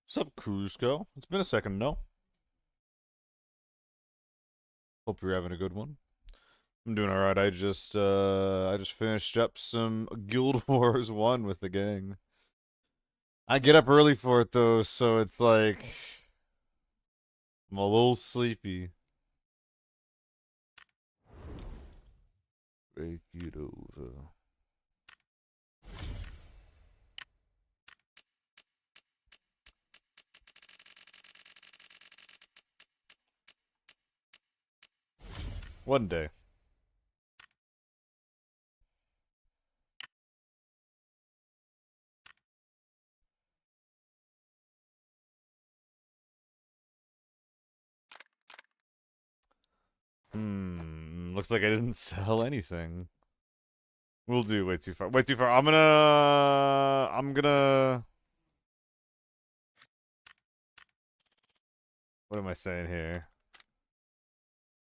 Sup, Cruisco? It's been a second, no? Hope you're having a good one. I'm doing alright. I just finished up some Guild Wars 1 with the gang. I get up early for it though, so it's like I'm a little sleepy. Break it over. One day. Looks like I didn't sell anything. We'll do way too far. Way too far. I'm gonna what am I saying here?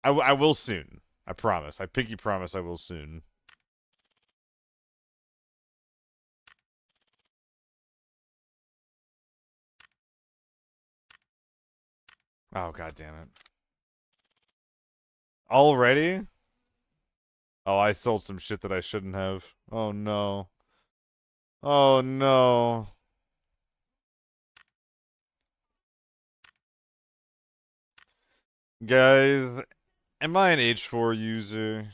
I will soon. I promise. I pinky promise I will soon. Oh, god damn it. Already? Oh, I sold some shit that I shouldn't have. Oh no. Oh no. Guys, am I an H4 user?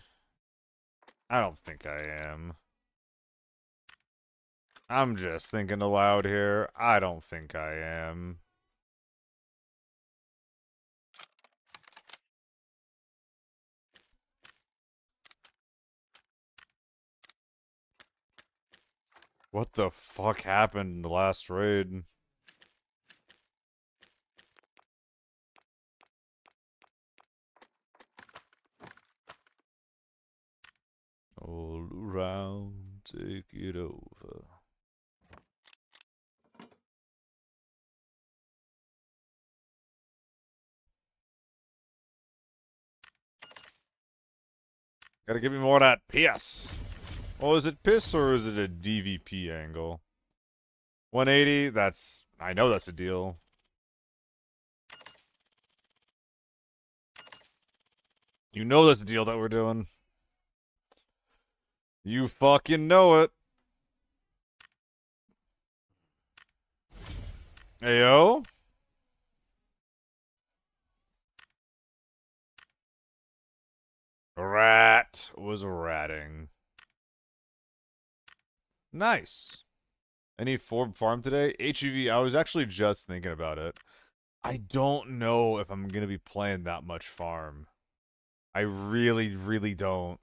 I don't think I am. I'm just thinking aloud here. I don't think I am. What the fuck happened in the last raid? All around, take it over. Gotta give me more of that piss. Oh, is it piss or is it a DVP angle? 180, I know that's a deal. You know that's the deal that we're doing. You fucking know it. Ayo. Rat was ratting. Nice. Any farm today? HEV, I was actually just thinking about it. I don't know if I'm going to be playing that much farm. I really, really don't.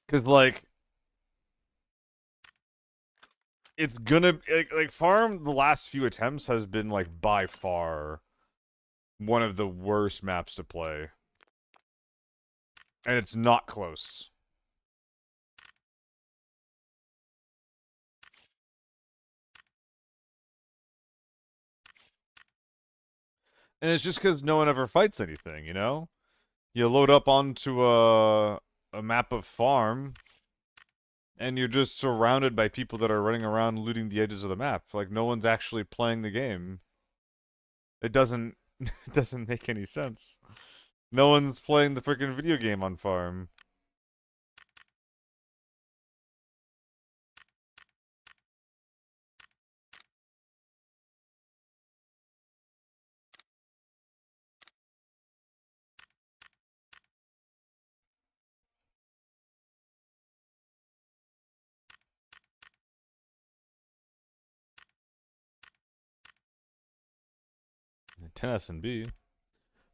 Because, like, it's gonna, like, farm the last few attempts has been, like, by far one of the worst maps to play. And it's not close. And it's just because no one ever fights anything, you know? You load up onto a map of farm, and you're just surrounded by people that are running around looting the edges of the map. Like, no one's actually playing the game. It doesn't it doesn't make any sense. No one's playing the freaking video game on farm. Ten S&B.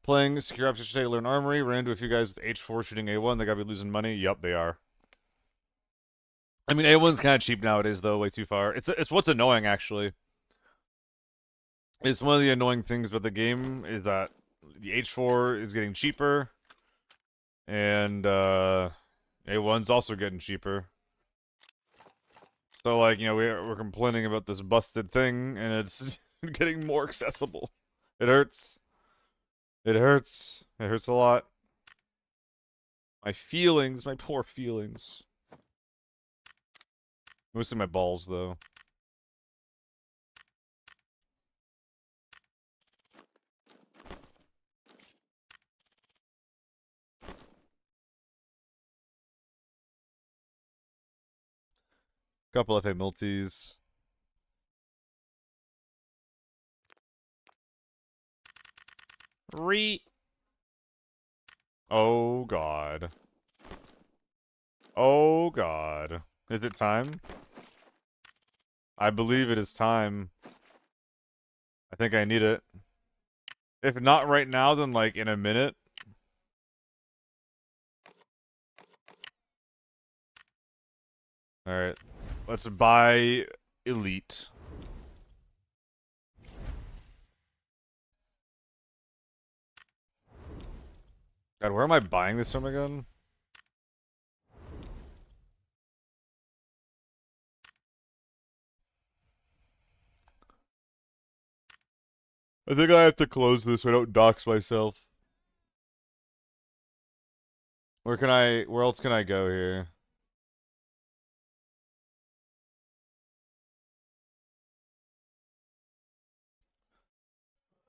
Playing Secure Ops yesterday, learn Armory, ran into a few guys with H4 shooting A1, they gotta be losing money. Yup, they are. I mean, A1's kind of cheap nowadays, though, way too far. It's what's annoying, actually. It's one of the annoying things about the game is that the H4 is getting cheaper, and A1's also getting cheaper. So, like, you know, we're complaining about this busted thing, and it's getting more accessible. It hurts. It hurts. It hurts a lot. My feelings, my poor feelings. Mostly my balls, though. Couple FA multis. Oh god. Oh god. Is it time? I believe it is time. I think I need it. If not right now, then like in a minute. Alright. Let's buy Elite. God, where am I buying this from again? I think I have to close this so I don't dox myself. Where else can I go here?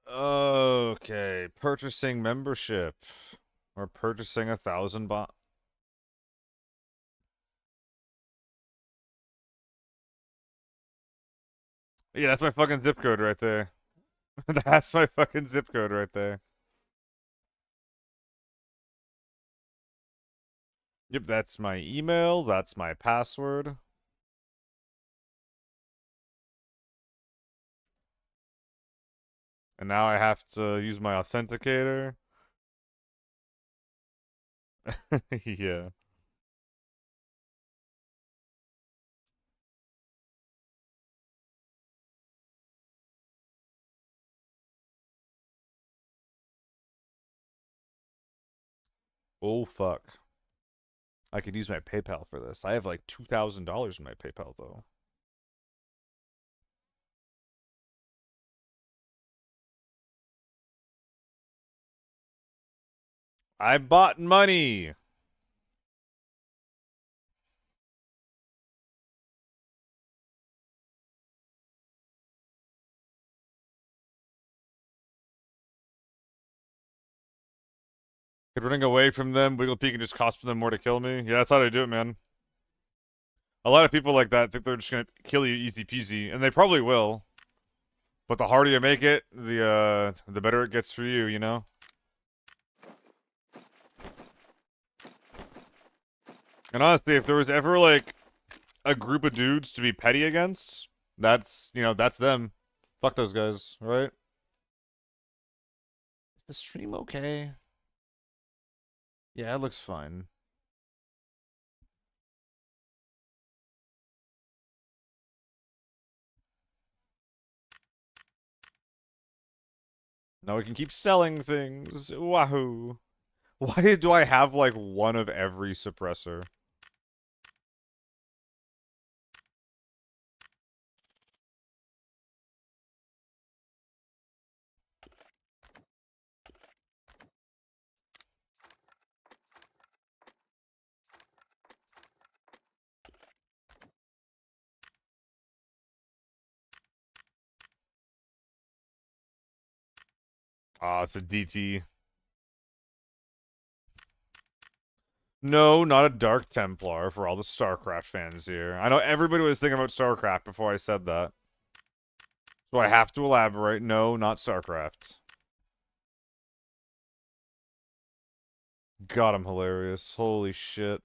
Okay, purchasing membership. Or purchasing 1,000 bot. Yeah, that's my fucking zip code right there. That's my fucking zip code right there. Yep, that's my email, that's my password. And now I have to use my authenticator. Yeah. Oh, fuck. I could use my PayPal for this. I have like $2,000 in my PayPal, though. I bought money! Could running away from them, wiggle peek, and just cost them more to kill me? Yeah, that's how they do it, man. A lot of people like that think they're just gonna kill you easy peasy, and they probably will. But the harder you make it, the better it gets for you, you know? And honestly, if there was ever, like, a group of dudes to be petty against, that's, you know, that's them. Fuck those guys, right? Is the stream okay? Yeah, it looks fine. Now we can keep selling things. Wahoo. Why do I have, like, one of every suppressor? Ah, it's a DT. No, not a Dark Templar for all the StarCraft fans here. I know everybody was thinking about StarCraft before I said that. So I have to elaborate. No, not StarCraft. God, I'm hilarious. Holy shit.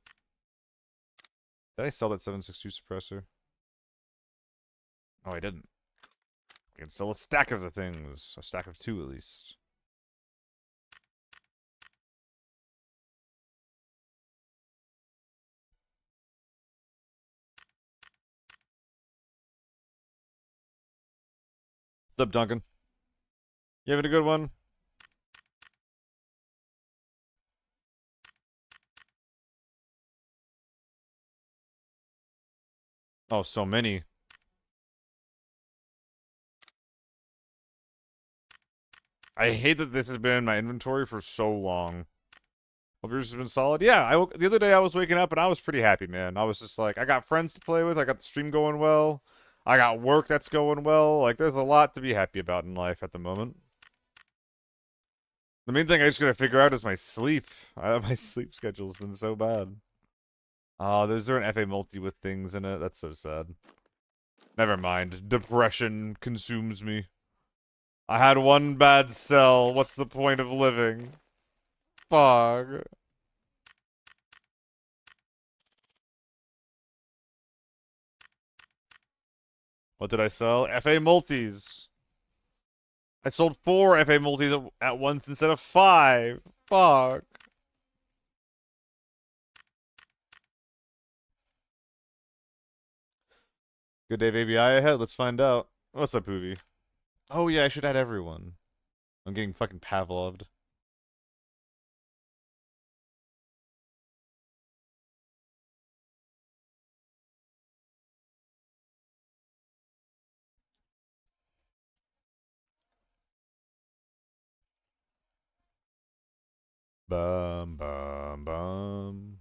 Did I sell that 762 suppressor? Oh, I didn't. I can sell a stack of the things. A stack of two, at least. What's up, Duncan? You having a good one? Oh, so many. I hate that this has been in my inventory for so long. Hope yours has been solid. Yeah, the other day I was waking up and I was pretty happy, man. I was just like, I got friends to play with. I got the stream going well. I got work that's going well. Like, there's a lot to be happy about in life at the moment. The main thing I just gotta figure out is my sleep. My sleep schedule's been so bad. Oh, is there an FA multi with things in it? That's so sad. Never mind. Depression consumes me. I had one bad sell. What's the point of living? Fuck. What did I sell? FA multis. I sold 4 FA multis at once instead of 5. Fuck. Good day of ABI ahead. Let's find out. What's up, Poovy? Oh yeah, I should add everyone. I'm getting fucking Pavloved. Bum bum bum.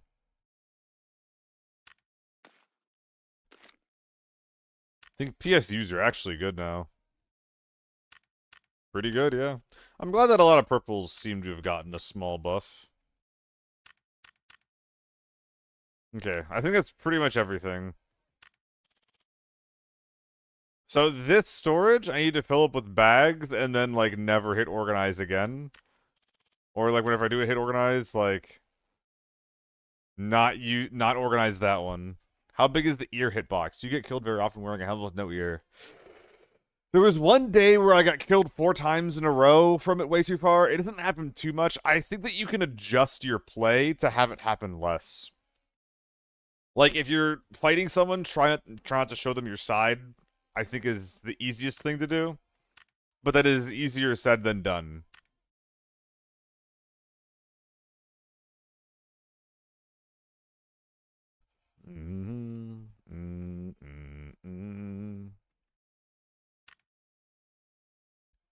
I think PSUs are actually good now. Pretty good, yeah. I'm glad that a lot of purples seem to have gotten a small buff. Okay, I think that's pretty much everything. So this storage, I need to fill up with bags and then, like, never hit organize again. Or, like, whenever I do hit organize, like, not organize that one. How big is the ear hitbox? You get killed very often wearing a helmet with no ear. There was one day where I got killed 4 times in a row from it way too far. It doesn't happen too much. I think that you can adjust your play to have it happen less. Like, if you're fighting someone, try not to show them your side, I think is the easiest thing to do. But that is easier said than done.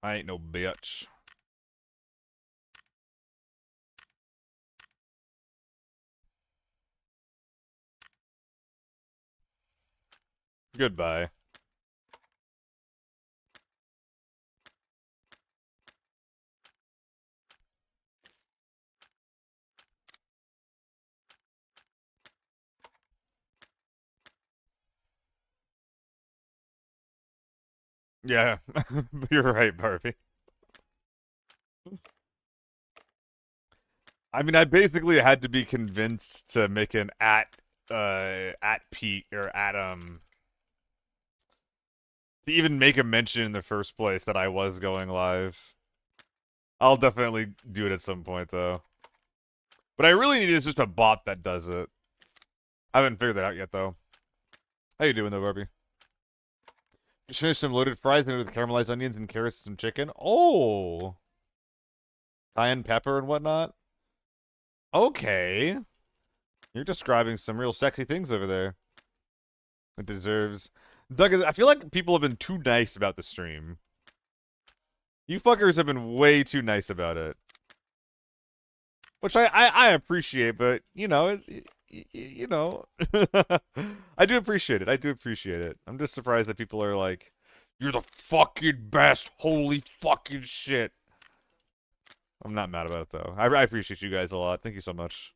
I ain't no bitch. Goodbye. Yeah, you're right, Barbie. I mean, I basically had to be convinced to make an at Pete or to even make a mention in the first place that I was going live. I'll definitely do it at some point though. But I really need is just a bot that does it. I haven't figured that out yet though. How you doing though, Barbie? Just finished some loaded fries with caramelized onions and carrots and some chicken. Oh, cayenne pepper and whatnot. Okay, you're describing some real sexy things over there. It deserves. Doug, I feel like people have been too nice about the stream. You fuckers have been way too nice about it. Which I appreciate, but, you know, you know. I do appreciate it. I do appreciate it. I'm just surprised that people are like, you're the fucking best. Holy fucking shit. I'm not mad about it, though. I appreciate you guys a lot. Thank you so much.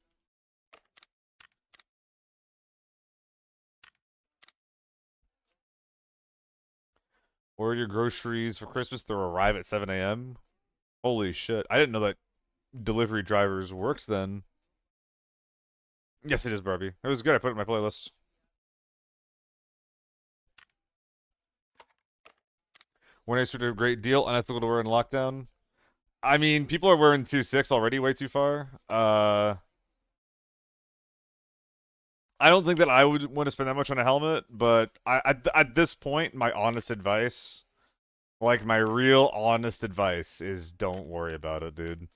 Order your groceries for Christmas. They'll arrive at 7 a.m. Holy shit. I didn't know that delivery drivers worked then. Yes, it is, Barbie. It was good. I put it in my playlist. When I started a great deal, unethical to wear in lockdown. I mean, people are wearing 2.6 already way too far. I don't think that I would want to spend that much on a helmet, but at this point, my honest advice, like my real honest advice is don't worry about it, dude.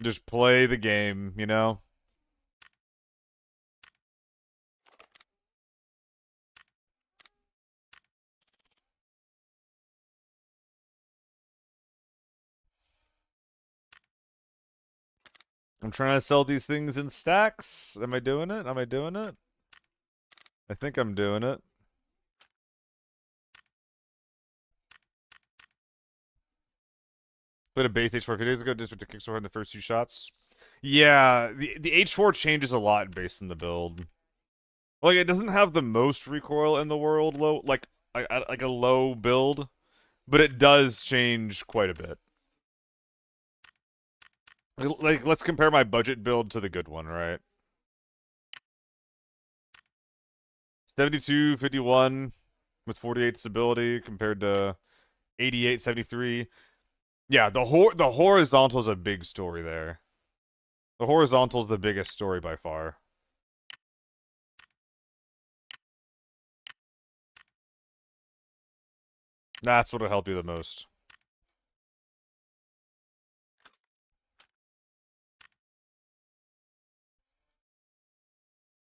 Just play the game, you know? I'm trying to sell these things in stacks. Am I doing it? Am I doing it? I think I'm doing it. Played a base H4 a few days ago, just with the kick so hard in the first 2 shots. Yeah, the H4 changes a lot based on the build. Like, it doesn't have the most recoil in the world, low like a low build, but it does change quite a bit. Like, let's compare my budget build to the good one, right? 72, 51 with 48 stability compared to 88, 73. Yeah, the horizontal is a big story there. The horizontal is the biggest story by far. That's what'll help you the most.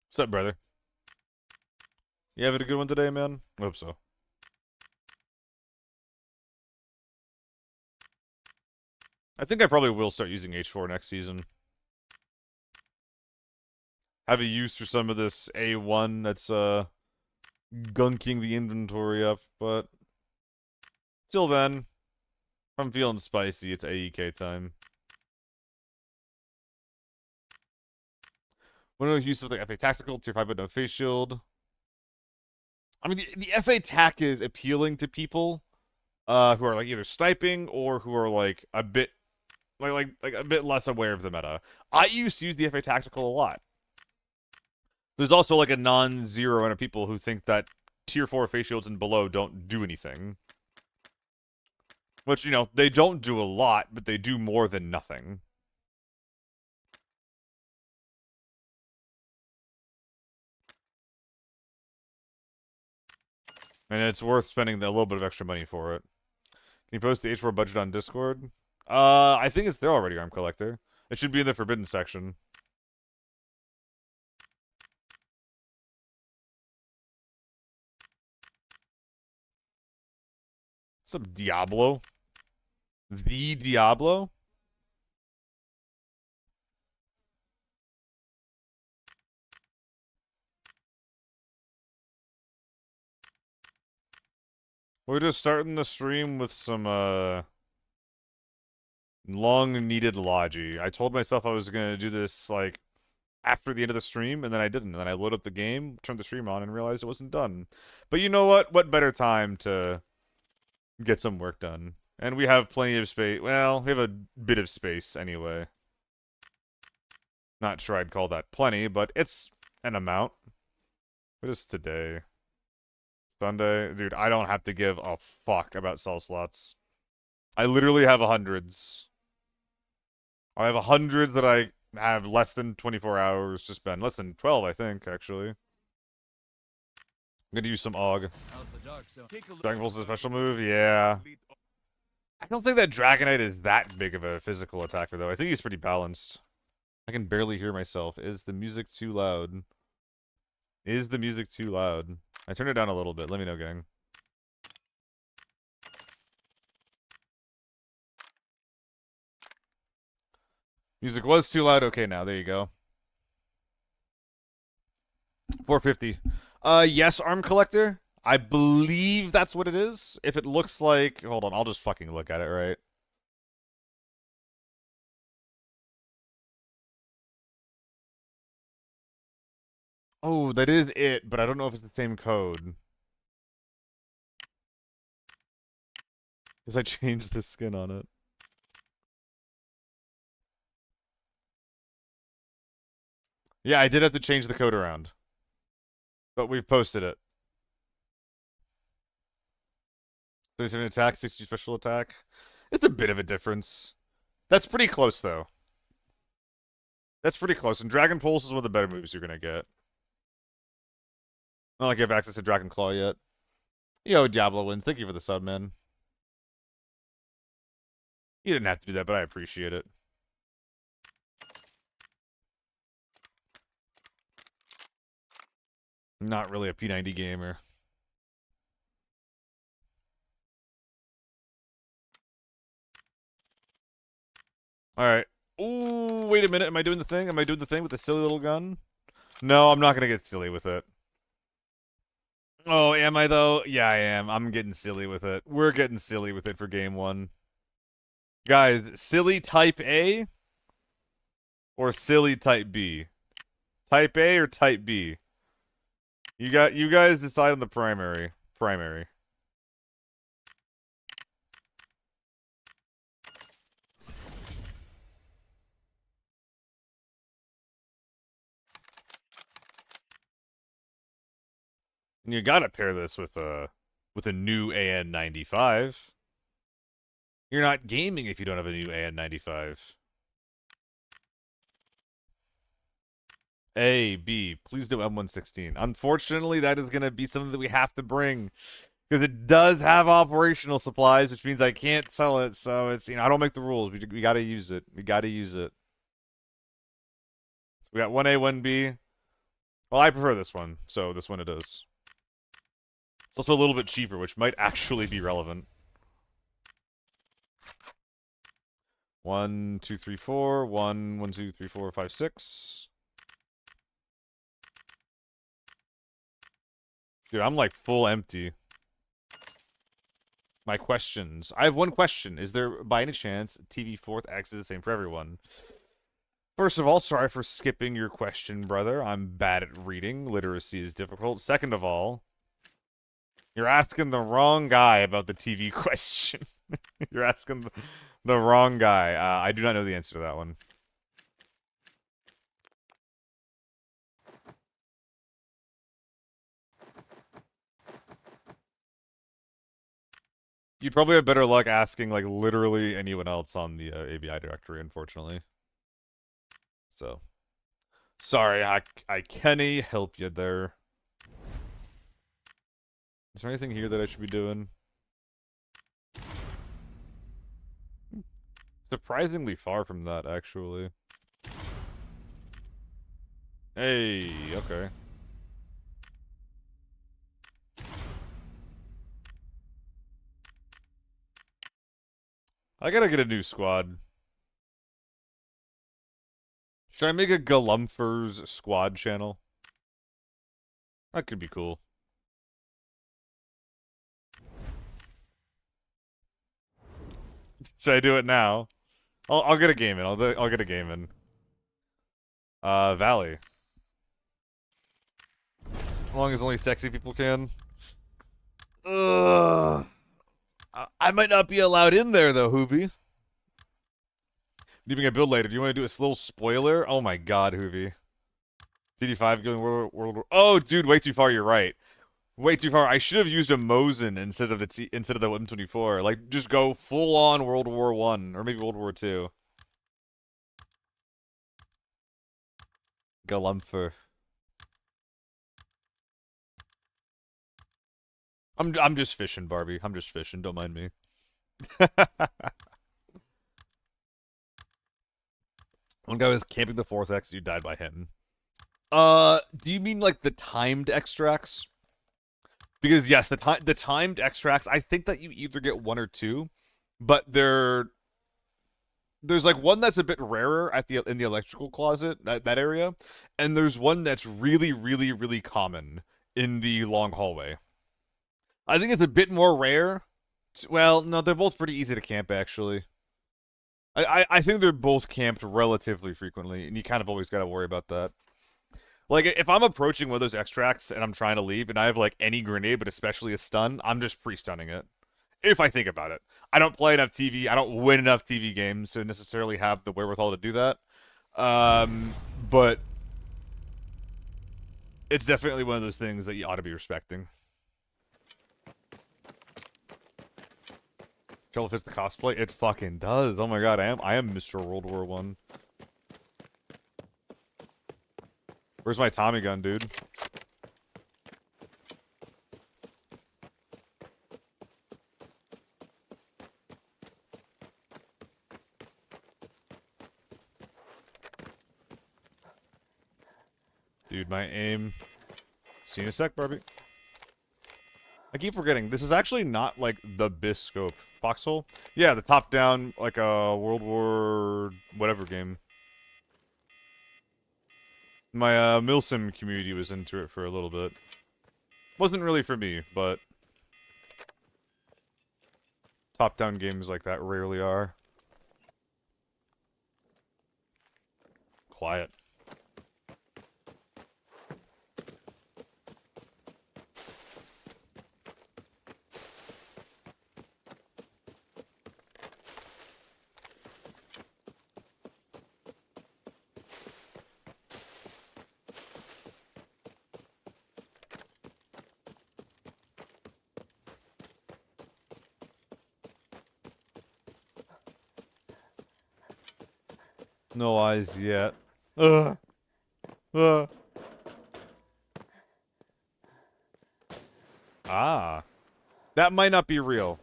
What's up, brother? You having a good one today, man? I hope so. I think I probably will start using H4 next season. Have a use for some of this A1 that's gunking the inventory up, but till then, if I'm feeling spicy, it's AEK time. One of the use of the FA Tactical, Tier 5 but no face shield. I mean, the FA Tac is appealing to people who are like either sniping or who are like a bit like a bit less aware of the meta. I used to use the FA Tactical a lot. There's also like a non-zero amount of people who think that Tier 4 face shields and below don't do anything. Which, you know, they don't do a lot, but they do more than nothing. And it's worth spending a little bit of extra money for it. Can you post the H4 budget on Discord? I think it's there already, Arm Collector. It should be in the forbidden section. What's up, Diablo? The Diablo? We're just starting the stream with some, long-needed logi. I told myself I was gonna do this, like, after the end of the stream, and then I didn't. And then I loaded up the game, turned the stream on, and realized it wasn't done. But you know what? What better time to get some work done? And we have plenty of space. Well, we have a bit of space anyway. Not sure I'd call that plenty, but it's an amount. What is today? Sunday? Dude, I don't have to give a fuck about cell slots. I literally have hundreds. I have hundreds that I have less than 24 hours to spend. Less than 12, I think, actually. I'm gonna use some AUG. Dragon Pulse is a special move? Yeah. I don't think that Dragonite is that big of a physical attacker, though. I think he's pretty balanced. I can barely hear myself. Is the music too loud? Is the music too loud? I turned it down a little bit. Let me know, gang. Music was too loud. Okay, now. There you go. 450. Yes, Arm Collector. I believe that's what it is. If it looks like... Hold on, I'll just fucking look at it, right? Oh, that is it, but I don't know if it's the same code. Because I changed the skin on it. Yeah, I did have to change the code around. But we've posted it. 37 attack, 60 special attack. It's a bit of a difference. That's pretty close, though. That's pretty close. And Dragon Pulse is one of the better moves you're going to get. Not like you have access to Dragon Claw yet. Yo, Diablo wins. Thank you for the sub, man. You didn't have to do that, but I appreciate it. I'm not really a P90 gamer. Alright. Ooh, wait a minute. Am I doing the thing? Am I doing the thing with the silly little gun? No, I'm not going to get silly with it. Oh, am I, though? Yeah, I am. I'm getting silly with it. We're getting silly with it for game one. Guys, silly type A? Or silly type B? Type A or type B? You guys decide on the primary. Primary. And you gotta pair this with a new AN95. You're not gaming if you don't have a new AN95. A, B, please no M116. Unfortunately, that is gonna be something that we have to bring. Because it does have operational supplies, which means I can't sell it, so it's, I don't make the rules. We gotta use it. We gotta use it. So we got 1A, 1B. Well, I prefer this one, so this one it is. It's also a little bit cheaper, which might actually be relevant. 1, 2, 3, 4. 1, 1, 2, 3, 4, 5, 6. Dude, I'm like full empty. My questions. I have one question. Is there, by any chance, TV 4th X is the same for everyone? First of all, sorry for skipping your question, brother. I'm bad at reading. Literacy is difficult. Second of all, you're asking the wrong guy about the TV question. You're asking the wrong guy. I do not know the answer to that one. You'd probably have better luck asking, like, literally anyone else on the ABI directory, unfortunately. So, sorry, I can't help you there. Is there anything here that I should be doing? Surprisingly far from that, actually. Hey, okay. I gotta get a new squad. Should I make a Galumphers squad channel? That could be cool. Should I do it now? I'll get a game in. I'll get a game in. Valley. As long as only sexy people can. Ugh. I might not be allowed in there though, Hoovy. Leaving a build later. Do you want to do a little spoiler? Oh my god, Hoovy. CD5 going World War. Oh, dude, way too far. You're right. Way too far. I should have used a Mosin instead of the M24. Like, just go full on World War One or maybe World War Two. Galumpher. I'm just fishing, Barbie. I'm just fishing. Don't mind me. One guy was camping the 4th X. You died by him. Do you mean like the timed extracts? Because yes, the timed extracts. I think that you either get one or two, but there's like one that's a bit rarer in the electrical closet, that area, and there's one that's really, really, really common in the long hallway. I think it's a bit more rare. Well, no, they're both pretty easy to camp, actually. I think they're both camped relatively frequently, and you kind of always got to worry about that. Like, if I'm approaching one of those extracts and I'm trying to leave, and I have, like, any grenade, but especially a stun, I'm just pre-stunning it. If I think about it. I don't play enough TV, I don't win enough TV games to necessarily have the wherewithal to do that. But it's definitely one of those things that you ought to be respecting. Trouble fits the cosplay? It fucking does. Oh my god, I am Mr. World War One. Where's my Tommy gun, dude? Dude, my aim. See you in a sec, Barbie. I keep forgetting. This is actually not, like, the BIS scope. Foxhole? Yeah, the top-down, like, a World War... whatever game. My, Milsim community was into it for a little bit. Wasn't really for me, but... top-down games like that rarely are. quiet. No eyes yet. Ugh. Ugh. Ah. That might not be real.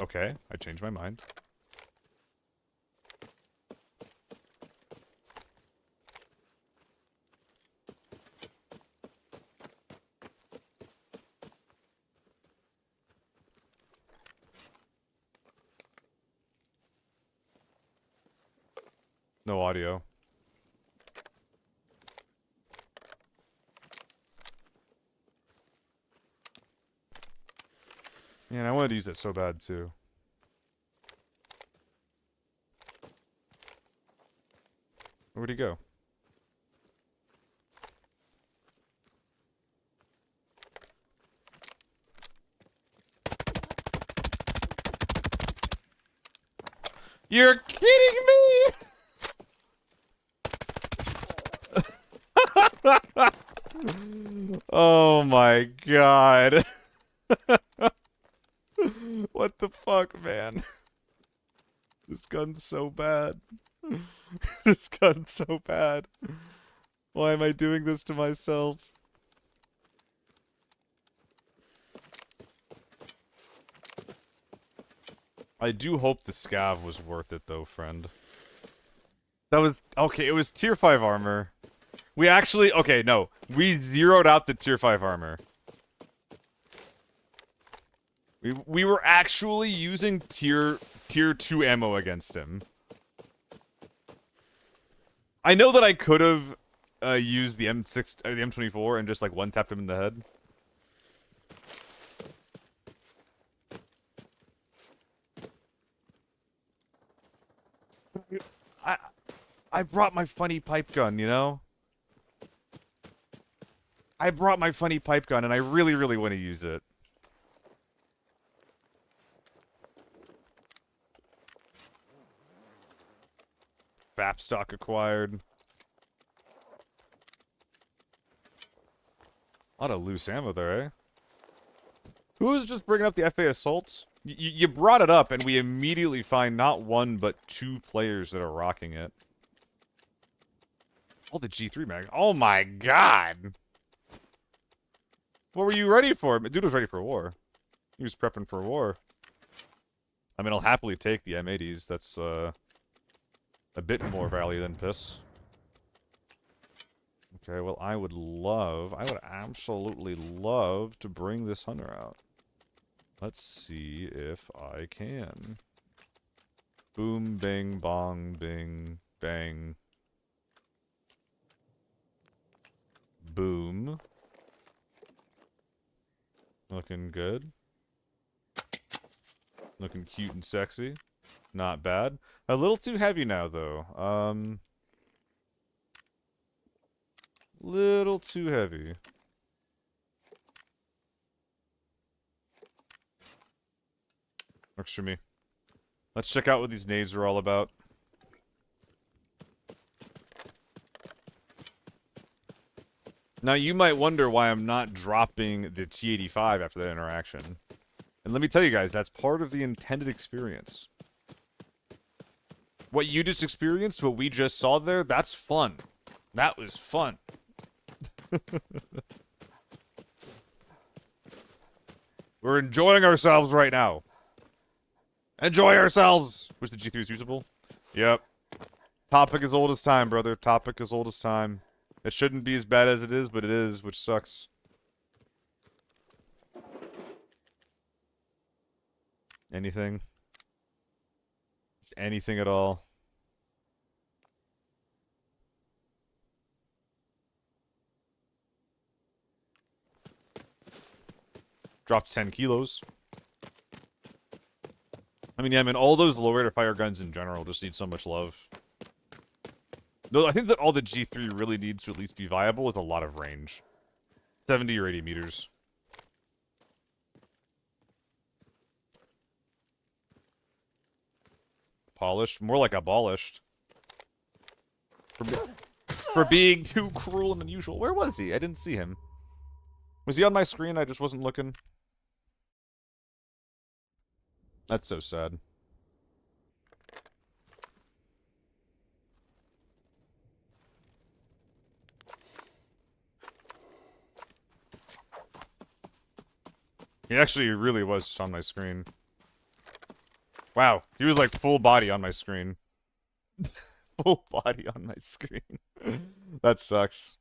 Okay, I changed my mind. No audio. Man, I wanted to use it so bad, too. Where'd he go? You're kidding me! Oh my god. What the fuck, man? This gun's so bad. This gun's so bad. Why am I doing this to myself? I do hope the scav was worth it, though, friend. That was... Okay, it was tier 5 armor. We actually... Okay, no. We zeroed out the tier 5 armor. We were actually using tier 2 ammo against him. I know that I could have used the M6 or the M24 and just like one-tapped him in the head. I brought my funny pipe gun, you know? I brought my funny pipe gun and I really, really want to use it. FAP stock acquired. A lot of loose ammo there, eh? Who's just bringing up the FA assaults? You brought it up, and we immediately find not one, but 2 players that are rocking it. Oh, the G3 mag. Oh my god! What were you ready for? Dude was ready for war. He was prepping for war. I mean, I'll happily take the M80s. That's, a bit more value than piss. Okay, well, I would absolutely love to bring this hunter out. Let's see if I can. Boom, bing, bong, bing, bang. Boom. Looking good. Looking cute and sexy. Not bad. A little too heavy now, though. Little too heavy. Works for me. Let's check out what these nades are all about. Now, you might wonder why I'm not dropping the T85 after that interaction. And let me tell you guys, that's part of the intended experience. What you just experienced, what we just saw there, that's fun. That was fun. We're enjoying ourselves right now. Enjoy ourselves! Wish the G3 is usable? Yep. Topic as old as time, brother. Topic as old as time. It shouldn't be as bad as it is, but it is, which sucks. Anything? Just anything at all? Dropped 10 kilos. I mean, yeah, I mean, all those low rate of fire guns in general just need so much love. Though I think that all the G3 really needs to at least be viable is a lot of range. 70 or 80 meters. Polished? More like abolished. For being too cruel and unusual. Where was he? I didn't see him. Was he on my screen? I just wasn't looking. That's so sad. He actually really was just on my screen. Wow, he was like full body on my screen. Full body on my screen. That sucks.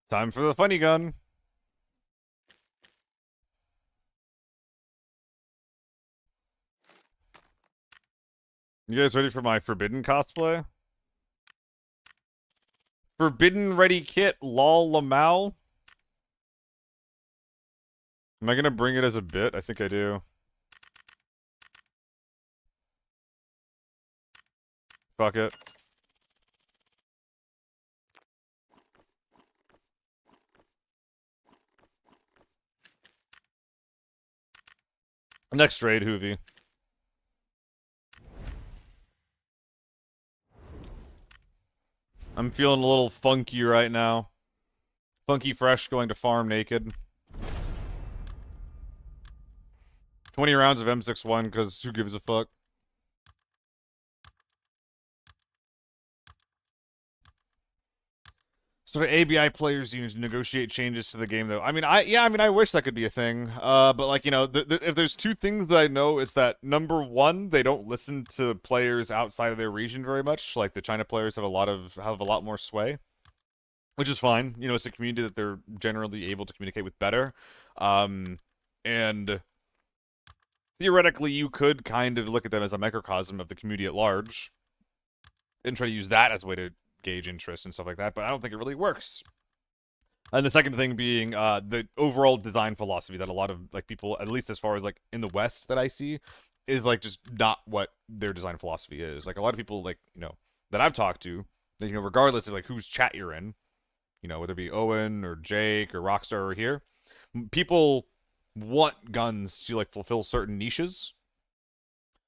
Time for the funny gun. You guys ready for my Forbidden cosplay? Forbidden Ready Kit, lol lamau. Am I gonna bring it as a bit? I think I do. Fuck it. Next raid, Hoovy. I'm feeling a little funky right now. Funky fresh going to farm naked. 20 rounds of M61, because who gives a fuck? So the ABI players use to negotiate changes to the game, though. I mean, I wish that could be a thing. But like, you know, if there's two things that I know, it's that number one, they don't listen to players outside of their region very much. Like the China players have a lot more sway, which is fine. You know, it's a community that they're generally able to communicate with better. And theoretically, you could kind of look at them as a microcosm of the community at large and try to use that as a way to gauge interest and stuff like that, but I don't think it really works. And the second thing being the overall design philosophy that a lot of like people, at least as far as like in the West that I see, is like just not what their design philosophy is. Like a lot of people like, you know, that I've talked to, that, you know, regardless of like whose chat you're in, you know, whether it be Owen or Jake or Rockstar or here, people want guns to like fulfill certain niches,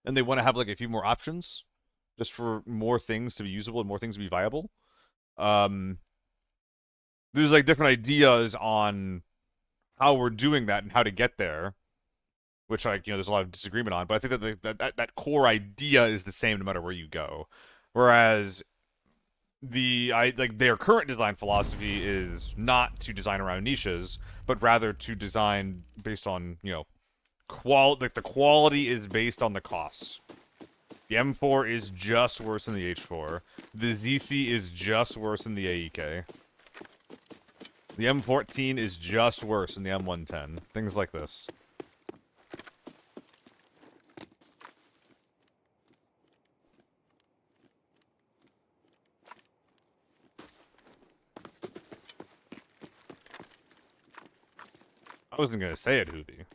and they want to have like a few more options just for more things to be usable and more things to be viable. There's like different ideas on how we're doing that and how to get there, which like, you know, there's a lot of disagreement on. But I think that that core idea is the same no matter where you go. Whereas their current design philosophy is not to design around niches, but rather to design based on, you know, the quality is based on the cost. The M4 is just worse than the H4. The ZC is just worse than the AEK. The M14 is just worse than the M110. Things like this. I wasn't gonna say it, Hoovy.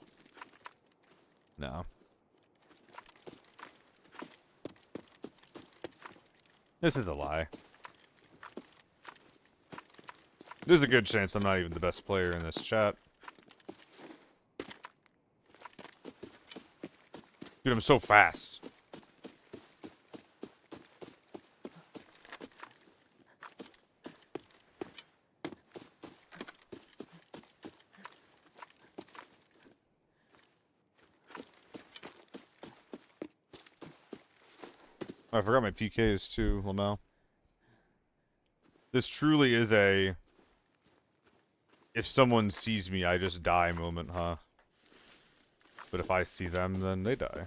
No. This is a lie. There's a good chance I'm not even the best player in this chat. Dude, I'm so fast. Oh, I forgot my PKs too, Lamau. This truly is a if someone sees me, I just die moment, huh? But if I see them, then they die.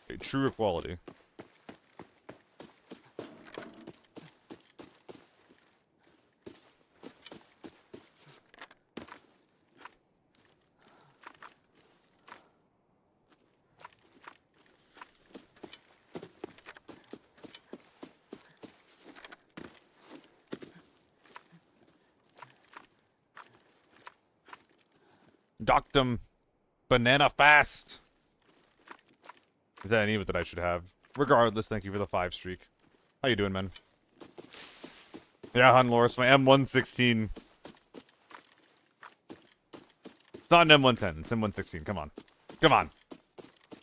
A true equality. Docked him. Banana fast. Is that an emote that I should have? Regardless, thank you for the 5 streak. How you doing, man? Yeah, Hun Loris, my M116. It's not an M110, it's M116. Come on. Come on.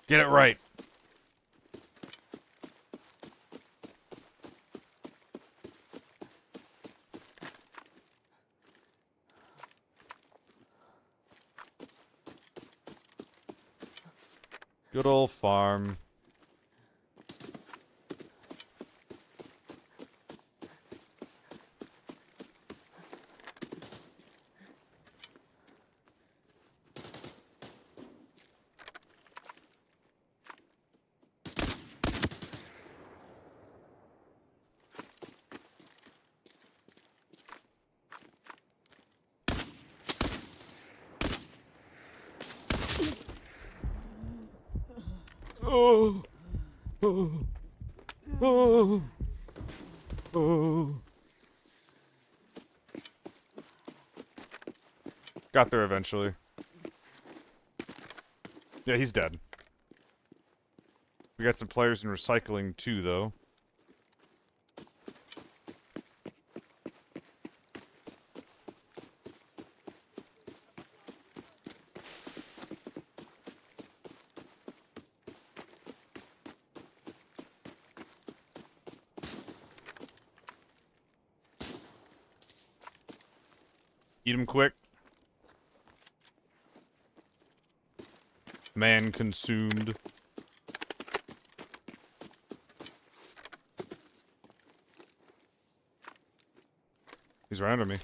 Get it right. Good old farm. Oh. Oh. Oh. Oh. Got there eventually. Yeah, he's dead. We got some players in recycling too, though. Eat him quick. Man consumed. He's right under me.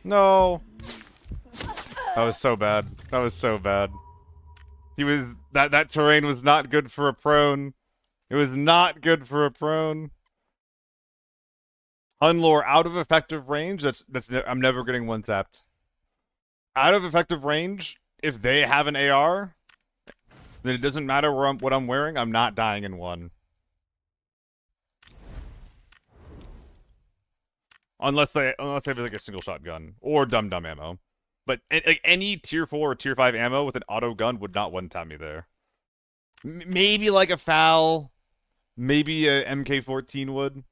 No. That was so bad. That was so bad. He was that terrain was not good for a prone. It was not good for a prone. Unlore out of effective range. I'm never getting one tapped. Out of effective range, if they have an AR, then it doesn't matter what I'm wearing. I'm not dying in one. Unless they have like a single shotgun or dum ammo. But like any tier 4 or tier 5 ammo with an auto gun would not one-tap me there. Maybe like a FAL, maybe a MK14 would.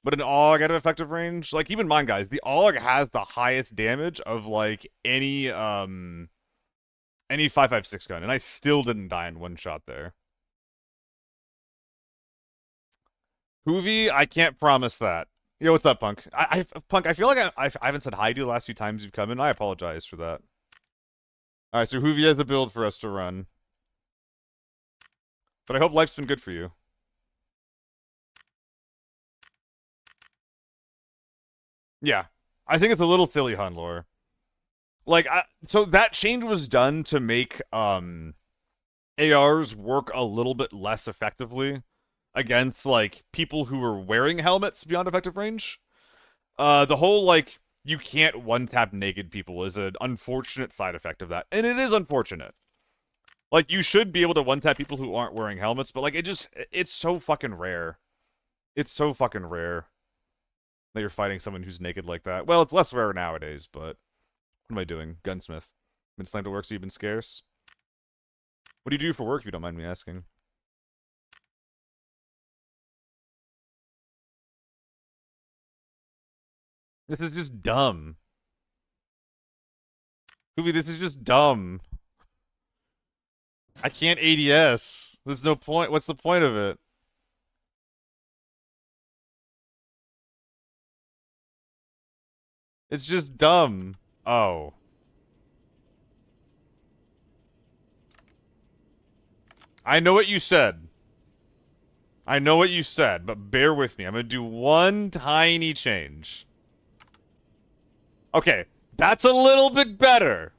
But an AUG out of effective range, like keep in mind, guys, the AUG has the highest damage of like any 5.56 gun, and I still didn't die in one shot there. Hoovy, I can't promise that. Yo, what's up, Punk? Punk, I feel like I haven't said hi to you the last few times you've come in. I apologize for that. Alright, so Hoovy has a build for us to run. But I hope life's been good for you. Yeah. I think it's a little silly, Hunlore. Like, so that change was done to make ARs work a little bit less effectively against, like, people who were wearing helmets beyond effective range. The whole, like, you can't one-tap naked people is an unfortunate side effect of that. And it is unfortunate. Like, you should be able to one-tap people who aren't wearing helmets, but, like, it's so fucking rare. It's so fucking rare that you're fighting someone who's naked like that. Well, it's less rare nowadays, but what am I doing? Gunsmith. Been slammed to work, so you've been scarce? What do you do for work, if you don't mind me asking? This is just dumb. Hoovy, this is just dumb. I can't ADS. There's no point. What's the point of it? It's just dumb. Oh. I know what you said. I know what you said, but bear with me. I'm gonna do one tiny change. Okay, that's a little bit better.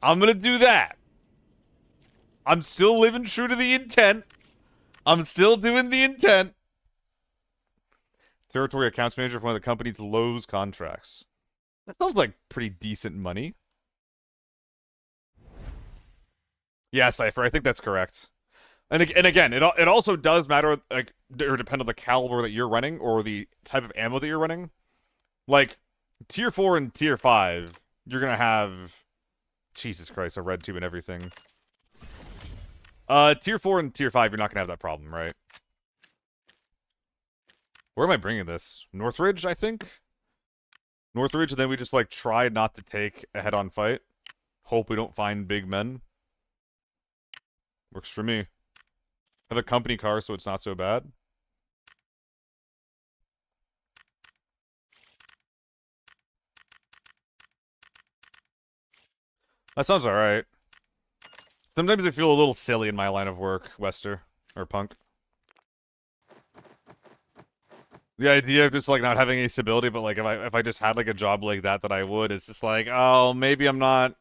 I'm gonna do that. I'm still living true to the intent. I'm still doing the intent. Territory accounts manager for one of the company's Lowe's contracts. That sounds like pretty decent money. Yeah, Cypher, I think that's correct. And again, it also does matter, like, or depend on the caliber that you're running or the type of ammo that you're running. Like, tier 4 and tier 5, you're gonna have, Jesus Christ, a red tube and everything. Tier 4 and tier 5, you're not gonna have that problem, right? Where am I bringing this? Northridge, I think? Northridge, and then we just, like, try not to take a head-on fight. Hope we don't find big men. Works for me. Have a company car, so it's not so bad. That sounds alright. Sometimes I feel a little silly in my line of work, Wester. Or Punk. The idea of just, like, not having any stability, but, like, if I just had, like, a job like that I would, it's just like, oh, maybe I'm not...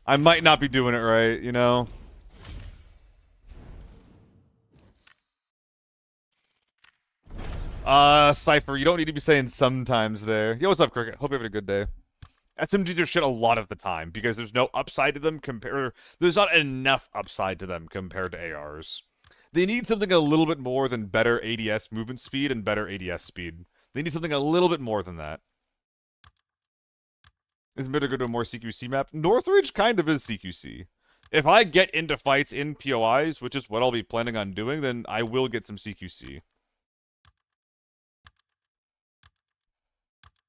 I might not be doing it right, you know? Cypher, you don't need to be saying sometimes there. Yo, what's up, Cricket? Hope you're having a good day. SMGs are shit a lot of the time, because there's no upside to them there's not enough upside to them compared to ARs. They need something a little bit more than better ADS movement speed and better ADS speed. They need something a little bit more than that. Isn't better to go to a more CQC map? Northridge kind of is CQC. If I get into fights in POIs, which is what I'll be planning on doing, then I will get some CQC.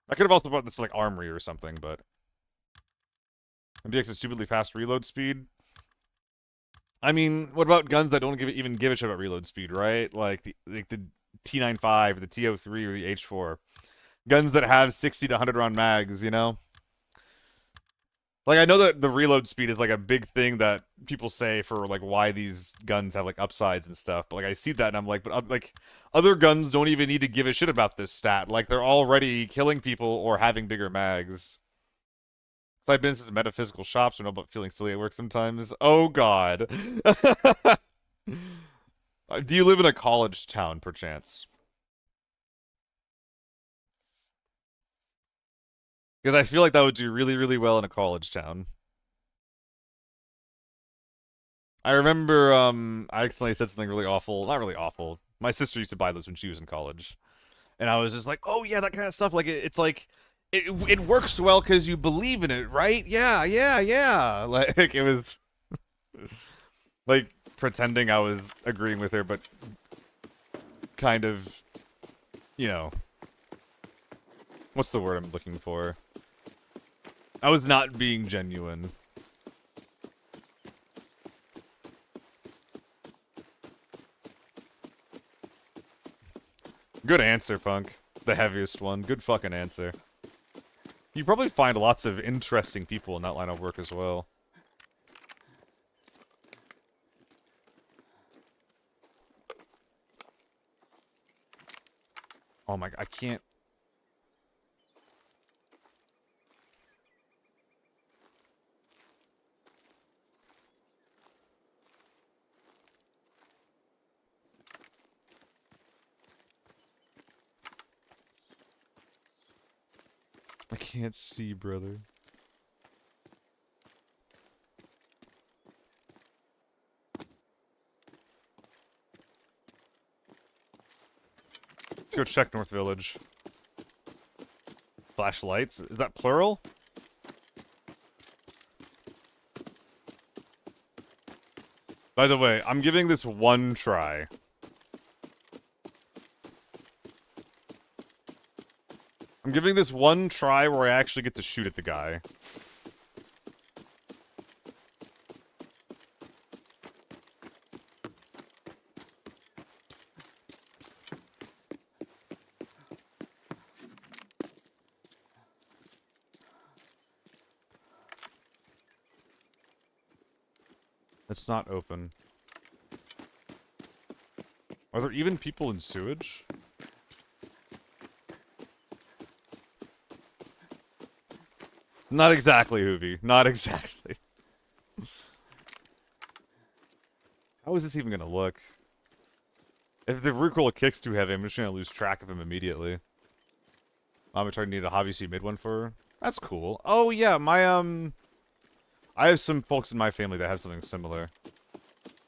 I could have also bought this, like, armory or something, but... MDX is stupidly fast reload speed. I mean, what about guns that don't even give a shit about reload speed, right? Like the T95, or the TO3, or the H4. Guns that have 60 to 100 round mags, you know? Like, I know that the reload speed is, like, a big thing that people say for, like, why these guns have, like, upsides and stuff. But, like, I see that and I'm like, but, like, other guns don't even need to give a shit about this stat. Like, they're already killing people or having bigger mags. So I've been to some metaphysical shops, I know about feeling silly at work sometimes. Oh, God. Do you live in a college town, perchance? Because I feel like that would do really, really well in a college town. I remember, I accidentally said something really awful. Not really awful. My sister used to buy those when she was in college. And I was just like, oh yeah, that kind of stuff. Like, it's like, it works well because you believe in it, right? Yeah, yeah, yeah. Like, it was, like, pretending I was agreeing with her, but kind of, you know, what's the word I'm looking for? I was not being genuine. Good answer, Punk. The heaviest one. Good fucking answer. You probably find lots of interesting people in that line of work as well. Oh my god, I can't... I can't see, brother. Let's go check North Village. Flashlights? Is that plural? By the way, I'm giving this one try. I'm giving this one try where I actually get to shoot at the guy. It's not open. Are there even people in sewage? Not exactly, Hoovy. Not exactly. How is this even gonna look? If the recoil kick's too heavy, I'm just gonna lose track of him immediately. I'm trying to need a hobby seat mid one for her. That's cool. Oh yeah, my I have some folks in my family that have something similar.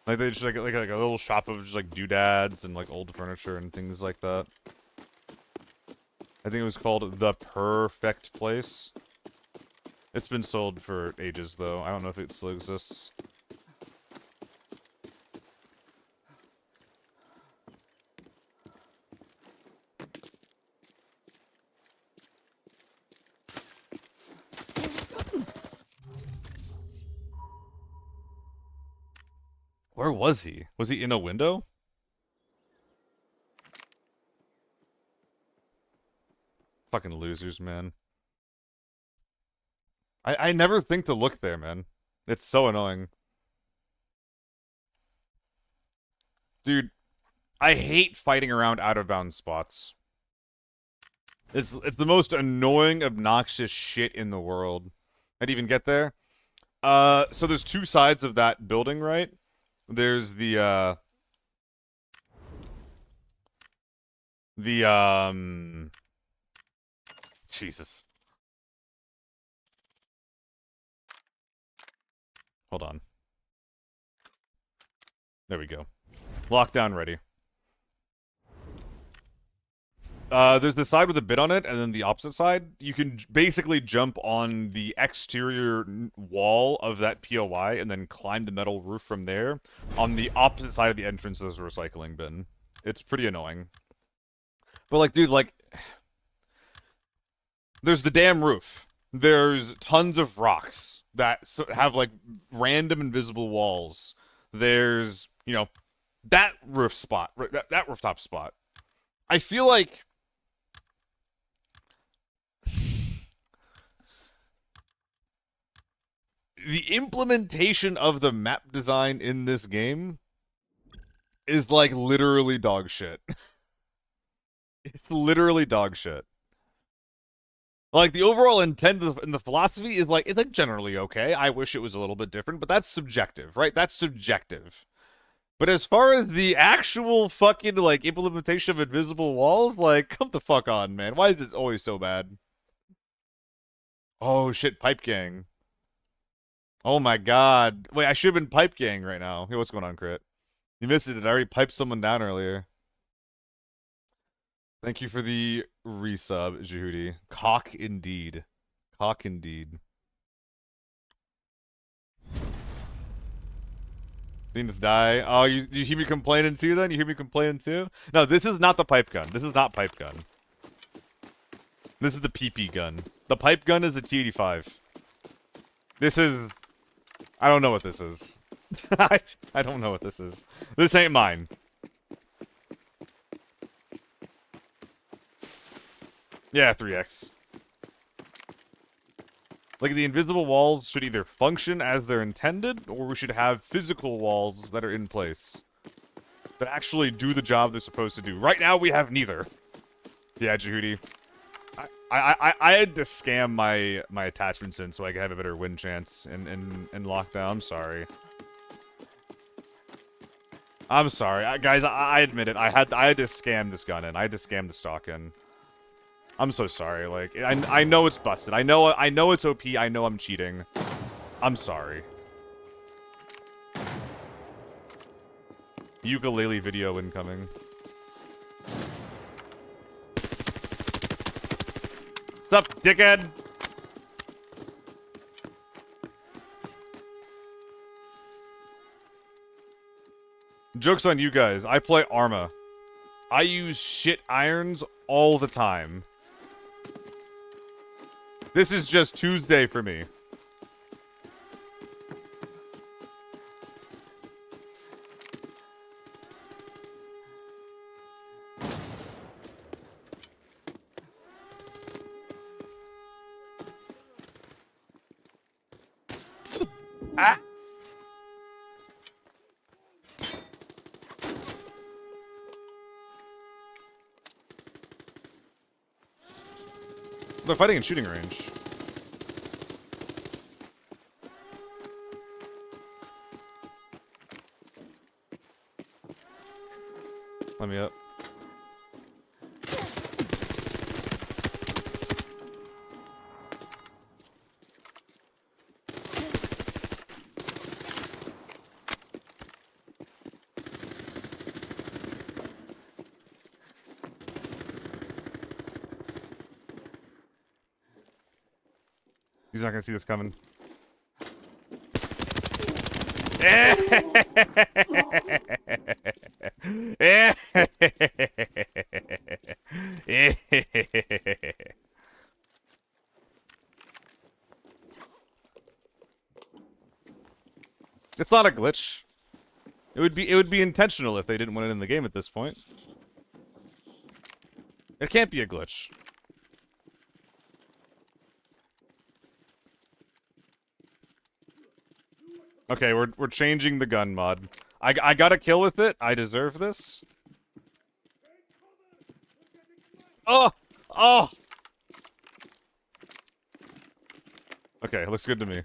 Like they just like a little shop of just like doodads and like old furniture and things like that. I think it was called The Perfect Place. It's been sold for ages though. I don't know if it still exists. Where was he? Was he in a window? Fucking losers, man. I never think to look there, man. It's so annoying. Dude, I hate fighting around out-of-bounds spots. It's the most annoying, obnoxious shit in the world. I'd even get there. So there's two sides of that building, right? There's Jesus. Hold on. There we go. Lockdown ready. There's the side with a bit on it, and then the opposite side. You can basically jump on the exterior wall of that POI and then climb the metal roof from there. On the opposite side of the entrance is a recycling bin. It's pretty annoying. But, like, dude, like... There's the damn roof. There's tons of rocks that have, like, random invisible walls. There's, you know, that roof spot. That rooftop spot. I feel like... the implementation of the map design in this game is, like, literally dog shit. It's literally dog shit. Like, the overall intent and the philosophy is, like, it's, like, generally okay. I wish it was a little bit different, but that's subjective, right? That's subjective. But as far as the actual fucking, like, implementation of invisible walls, like, come the fuck on, man. Why is this always so bad? Oh, shit, Pipe Gang. Oh my god. Wait, I should have been Pipe Gang right now. Hey, what's going on, Crit? You missed it. I already piped someone down earlier. Thank you for the resub, Jehudi. Cock indeed. Cock indeed. Seen this die. Oh, you hear me complaining too then? You hear me complaining too? No, this is not the pipe gun. This is not pipe gun. This is the PP gun. The pipe gun is a T85. This is... I don't know what this is. I don't know what this is. This ain't mine. Yeah, 3x. Like, the invisible walls should either function as they're intended, or we should have physical walls that are in place that actually do the job they're supposed to do. Right now, we have neither. Yeah, Jehudi. I had to scam my attachments in so I could have a better win chance in lockdown. I'm sorry. I'm sorry, guys. I admit it. I had to scam this gun in. I had to scam the stock in. I'm so sorry. Like, I know it's busted. I know it's OP. I know I'm cheating. I'm sorry. Ukulele video incoming. Sup, dickhead? Joke's on you guys. I play Arma. I use shit irons all the time. This is just Tuesday for me. Ah! They're fighting in shooting range. Let me up. He's not gonna see this coming. It's not a glitch. It would be intentional if they didn't win it in the game at this point. It can't be a glitch. Okay, we're changing the gun mod. I got a kill with it. I deserve this. Oh! Oh! Okay, looks good to me.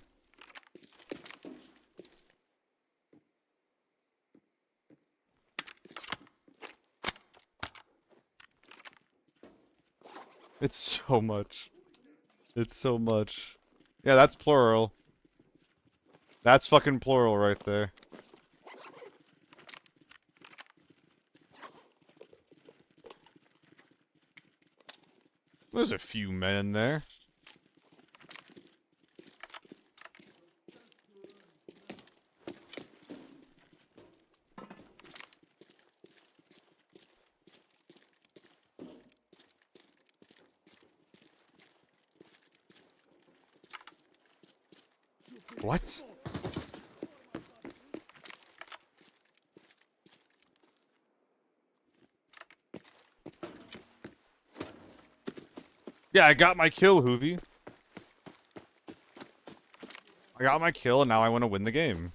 It's so much. It's so much. Yeah, that's plural. That's fucking plural right there. There's a few men in there. What? Yeah, I got my kill, Hoovy. I got my kill, and now I want to win the game.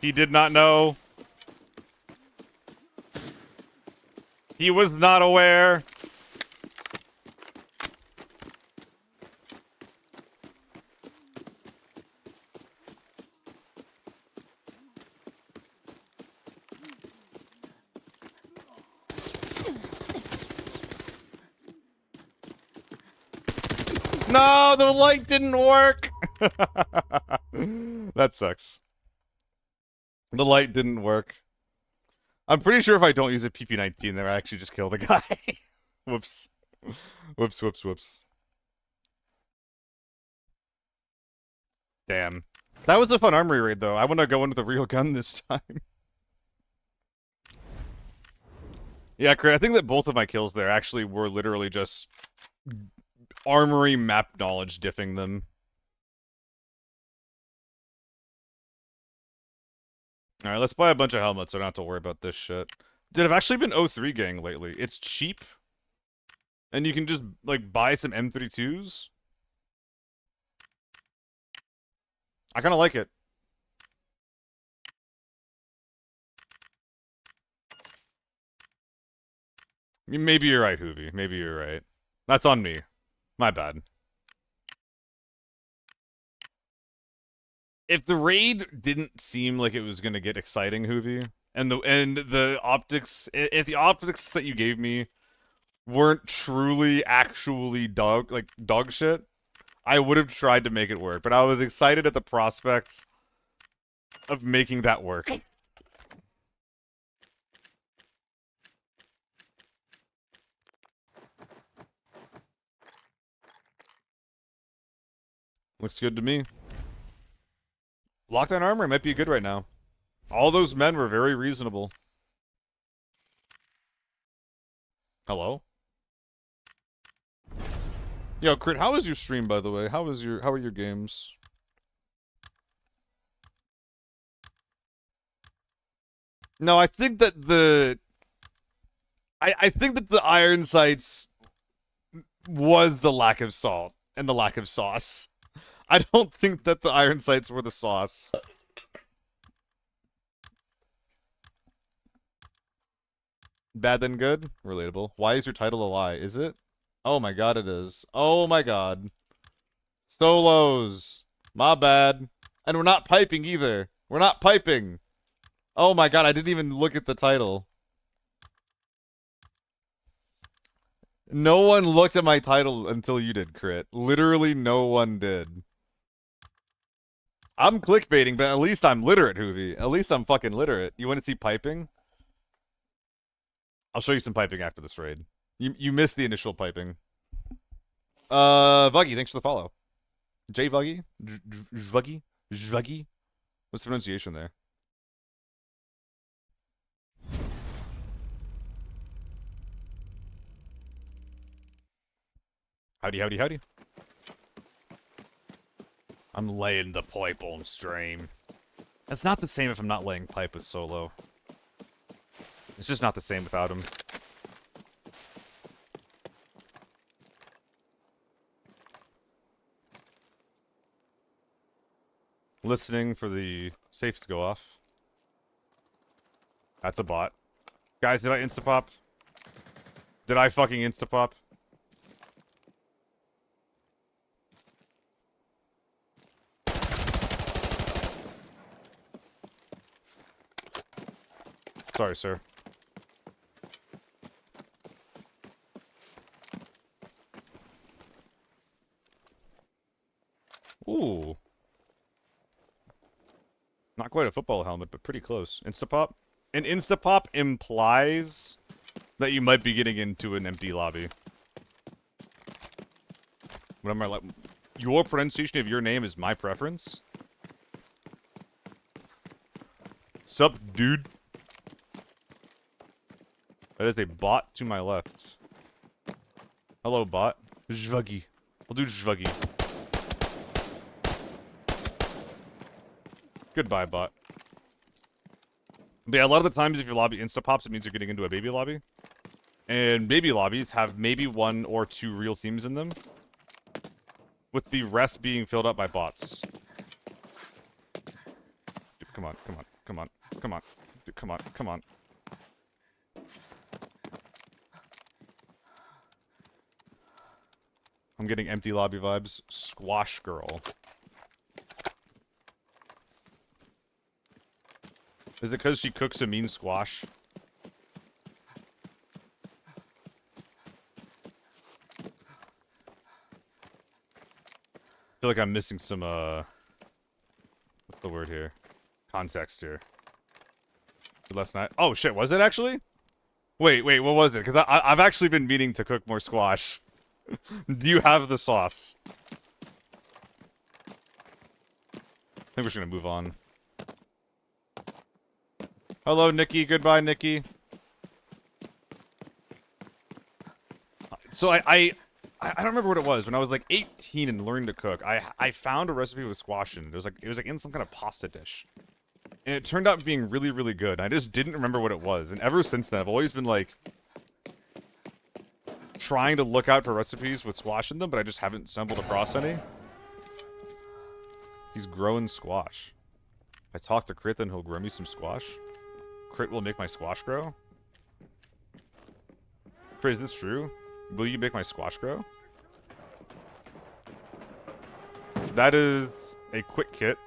He did not know. He was not aware. No, the light didn't work. That sucks. The light didn't work. I'm pretty sure if I don't use a PP-19, then I actually just kill the guy. Whoops. Whoops, whoops, whoops. Damn. That was a fun armory raid, though. I want to go into the real gun this time. Yeah, Crit, I think that both of my kills there actually were literally just armory map knowledge diffing them. Alright, let's buy a bunch of helmets so I don't have to worry about this shit. Dude, I've actually been 03 gang lately. It's cheap. And you can just, like, buy some M32s. I kind of like it. Maybe you're right, Hoovy. Maybe you're right. That's on me. My bad. If the raid didn't seem like it was gonna get exciting, Hoovy, and the optics, if the optics that you gave me weren't truly actually dog shit, I would have tried to make it work. But I was excited at the prospect of making that work. Looks good to me. Lockdown armor might be good right now. All those men were very reasonable. Hello? Yo, Crit, how was your stream, by the way? How are your games? No, I think that I think that the iron sights was the lack of salt and the lack of sauce. I don't think that the iron sights were the sauce. Bad than good? Relatable. Why is your title a lie? Is it? Oh my god, it is. Oh my god. Solos. My bad. And we're not piping either. We're not piping. Oh my god, I didn't even look at the title. No one looked at my title until you did, Crit. Literally no one did. I'm clickbaiting, but at least I'm literate, Hoovy. At least I'm fucking literate. You want to see piping? I'll show you some piping after this raid. You missed the initial piping. Vuggy, thanks for the follow. J Vuggy? Vuggy? Vuggy? What's the pronunciation there? Howdy, howdy, howdy. I'm laying the pipe on stream. That's not the same if I'm not laying pipe with Solo. It's just not the same without him. Listening for the safes to go off. That's a bot. Guys, did I insta-pop? Did I fucking insta-pop? Sorry, sir. Ooh. Not quite a football helmet, but pretty close. Instapop? An instapop implies that you might be getting into an empty lobby. What am I like? Your pronunciation of your name is my preference? Sup, dude? That is a bot to my left. Hello, bot. Zvuggy. We'll do Zvuggy. Goodbye, bot. But yeah, a lot of the times if your lobby insta-pops, it means you're getting into a baby lobby. And baby lobbies have maybe 1 or 2 real teams in them, with the rest being filled up by bots. Dude, come on, come on, come on, come on. Dude, come on, come on. I'm getting empty lobby vibes. Squash girl. Is it because she cooks a mean squash? I feel like I'm missing some, what's the word here? Context here. Last night. Oh shit, was it actually? Wait, what was it? Because I've actually been meaning to cook more squash. Do you have the sauce? I think we're just gonna move on. Hello, Nikki. Goodbye, Nikki. So I don't remember what it was. When I was like 18 and learned to cook, I found a recipe with squash in it. It was like in some kind of pasta dish. And it turned out being really, really good. I just didn't remember what it was. And ever since then, I've always been like trying to look out for recipes with squash in them, but I just haven't stumbled across any. He's growing squash. If I talk to Crit, then he'll grow me some squash. Crit will make my squash grow? Crit, is this true? Will you make my squash grow? That is a quick kit.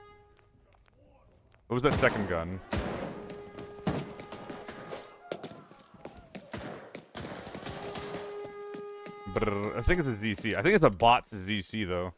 What was that second gun? I think it's a ZC. I think it's a bot's ZC, though.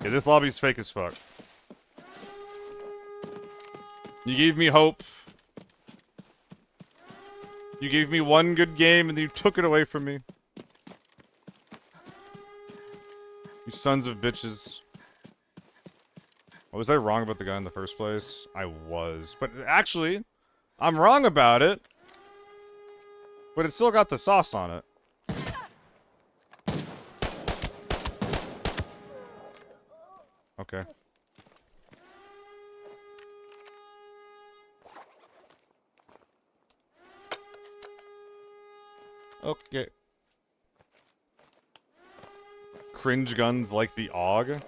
Yeah, this lobby's fake as fuck. You gave me hope. You gave me one good game and then you took it away from me. You sons of bitches. Was I wrong about the guy in the first place? I was. But actually, I'm wrong about it. But it still got the sauce on it. Okay. Okay. Cringe guns like the AUG?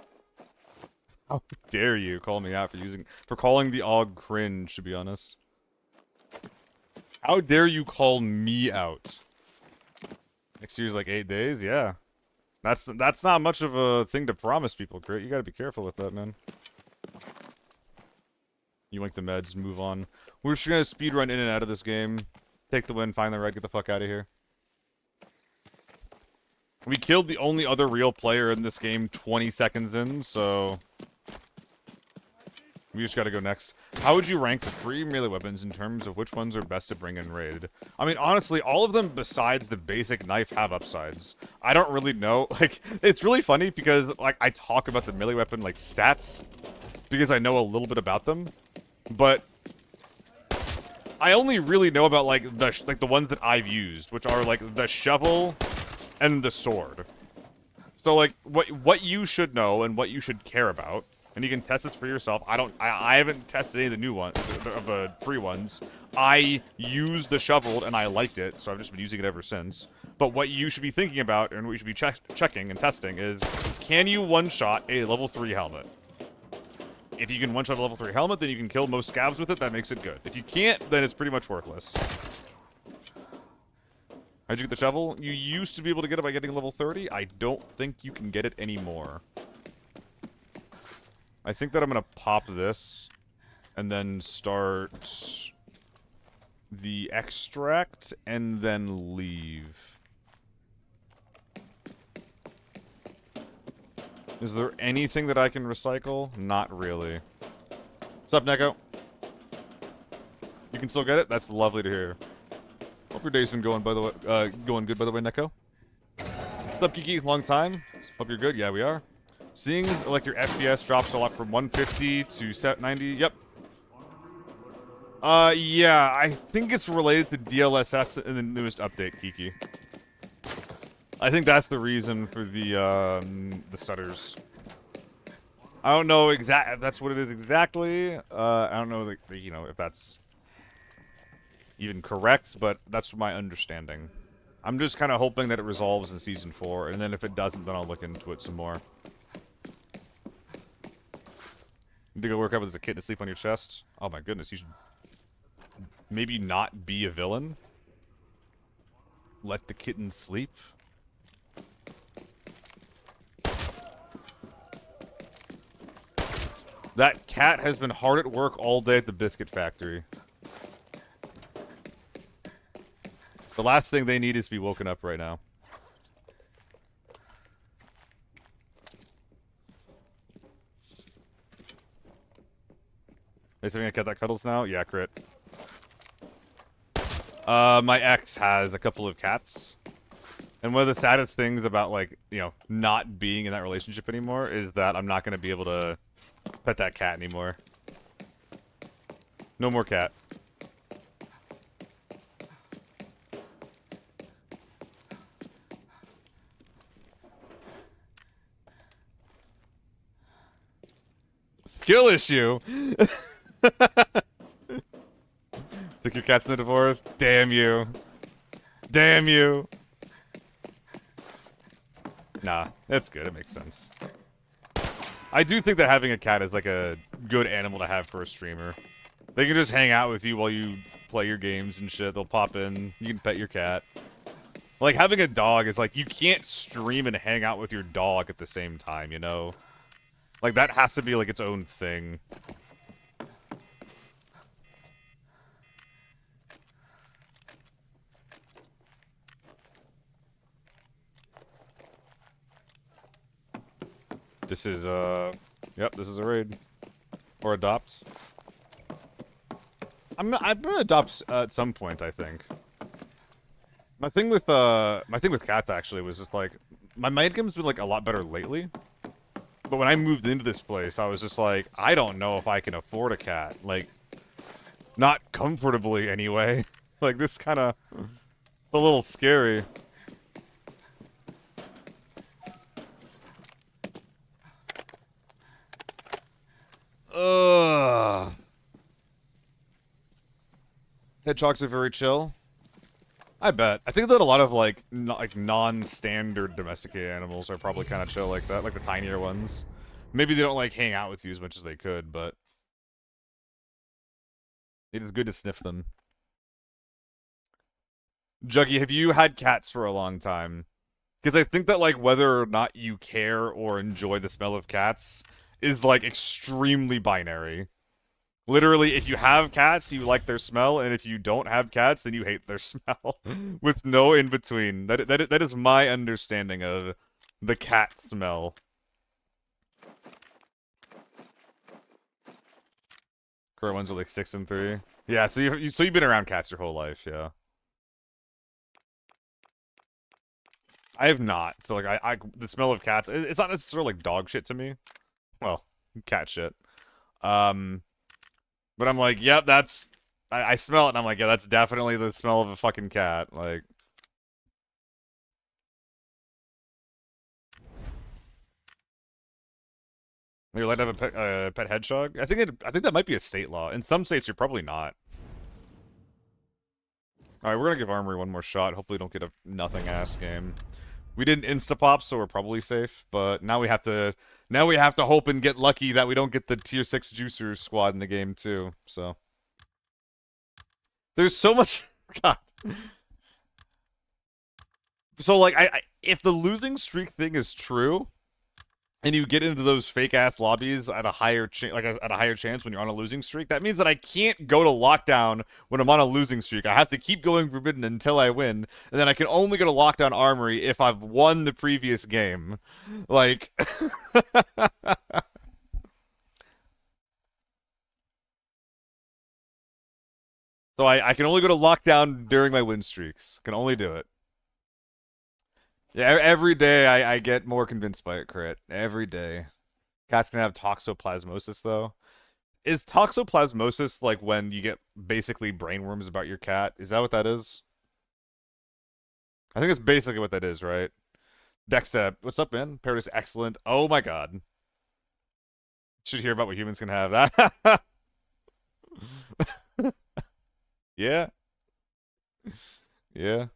How dare you call me out for calling the AUG cringe, to be honest. How dare you call me out? Next year's like 8 days? Yeah. That's not much of a thing to promise people, Crit. You gotta be careful with that, man. You like the meds, move on. We're just gonna speedrun in and out of this game. Take the win, find the red, get the fuck out of here. We killed the only other real player in this game 20 seconds in, so... we just gotta go next. How would you rank the 3 melee weapons in terms of which ones are best to bring in raid? I mean, honestly, all of them besides the basic knife have upsides. I don't really know. Like, it's really funny because, like, I talk about the melee weapon, like, stats because I know a little bit about them, but I only really know about, like, the ones that I've used, which are, like, the shovel and the sword. So, like, what you should know and what you should care about, and you can test this for yourself. I haven't tested any of the new ones, of the free ones. I used the shovel and I liked it, so I've just been using it ever since. But what you should be thinking about and what you should be checking and testing is, can you one-shot a level 3 helmet? If you can one-shot a level 3 helmet, then you can kill most scavs with it. That makes it good. If you can't, then it's pretty much worthless. How'd you get the shovel? You used to be able to get it by getting level 30. I don't think you can get it anymore. I think that I'm gonna pop this and then start the extract and then leave. Is there anything that I can recycle? Not really. What's up, Neko? You can still get it? That's lovely to hear. Hope your day's been going by the way, going good by the way, Neko. What's up, Kiki? Long time. Hope you're good. Yeah, we are. Seeing like your FPS drops a lot from 150 to 90. Yep. Yeah, I think it's related to DLSS in the newest update, Kiki. I think that's the reason for the stutters. I don't know if that's what it is exactly. I don't know, you know, if that's even correct, but that's my understanding. I'm just kind of hoping that it resolves in Season 4, and then if it doesn't, then I'll look into it some more. Need to go work out as a kitten to sleep on your chest? Oh my goodness, you should maybe not be a villain? Let the kitten sleep? That cat has been hard at work all day at the biscuit factory. The last thing they need is to be woken up right now. Are you saying I cat that cuddles now? Yeah, Crit. My ex has a couple of cats. And one of the saddest things about, like, you know, not being in that relationship anymore is that I'm not going to be able to pet that cat anymore. No more cat. Skill issue? Took your cats in the divorce? Damn you. Damn you. Nah, that's good. It makes sense. I do think that having a cat is like a good animal to have for a streamer. They can just hang out with you while you play your games and shit. They'll pop in. You can pet your cat. Like, having a dog is like, you can't stream and hang out with your dog at the same time, you know? Like, that has to be like its own thing. This is, yep, this is a raid. Or adopt. I'm gonna adopt at some point, I think. My thing with cats, actually, was just, like, my mind game's been, like, a lot better lately. But when I moved into this place, I was just like, I don't know if I can afford a cat. Like, not comfortably, anyway. Like, this kinda... It's a little scary. Ugh. Hedgehogs are very chill. I bet. I think that a lot of like non-standard domesticated animals are probably kind of chill like that, like the tinier ones. Maybe they don't like hang out with you as much as they could, but it is good to sniff them. Juggy, have you had cats for a long time? Because I think that like whether or not you care or enjoy the smell of cats is like extremely binary. Literally, if you have cats, you like their smell, and if you don't have cats, then you hate their smell. With no in between. That is my understanding of the cat smell. Current ones are like 6 and 3. Yeah, so you've been around cats your whole life, yeah. I have not. So like I the smell of cats, it's not necessarily like dog shit to me. Well, cat shit. Um, but I'm like, yep, that's I smell it and I'm like, yeah, that's definitely the smell of a fucking cat. Like you're allowed to have a pet hedgehog? I think that might be a state law. In some states you're probably not. Alright, we're gonna give Armory one more shot. Hopefully don't get a nothing ass game. We didn't insta-pop, so we're probably safe, but now we have to hope and get lucky that we don't get the tier 6 juicer squad in the game too, so. There's so much God. So like if the losing streak thing is true, and you get into those fake ass lobbies at a higher at a higher chance when you're on a losing streak, that means that I can't go to lockdown when I'm on a losing streak. I have to keep going forbidden until I win, and then I can only go to lockdown armory if I've won the previous game. Like so I can only go to lockdown during my win streaks. Can only do it. Yeah, every day I get more convinced by it, crit. Every day. Cats can have toxoplasmosis though. Is toxoplasmosis like when you get basically brainworms about your cat? Is that what that is? I think it's basically what that is, right? Dexter, what's up, man? Parrot is excellent. Oh my god. Should hear about what humans can have. That. Yeah. Yeah.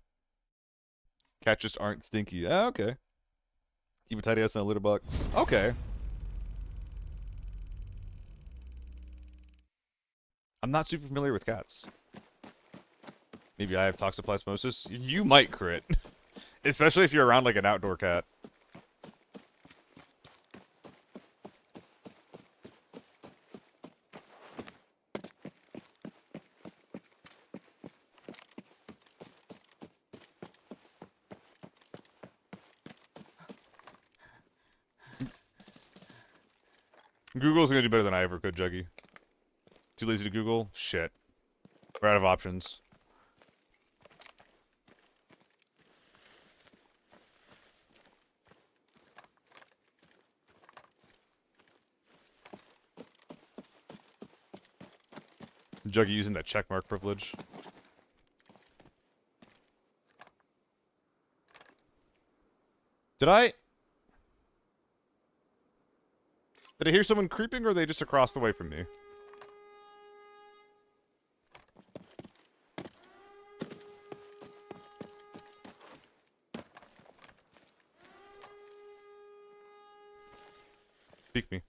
Cats just aren't stinky. Ah, okay. Keep a tidy ass in a litter box. Okay. I'm not super familiar with cats. Maybe I have toxoplasmosis. You might crit. Especially if you're around like an outdoor cat. Google's gonna do better than I ever could, Juggy. Too lazy to Google? Shit. We're out of options. Juggy using that checkmark privilege. Did I hear someone creeping, or are they just across the way from me? Peek me.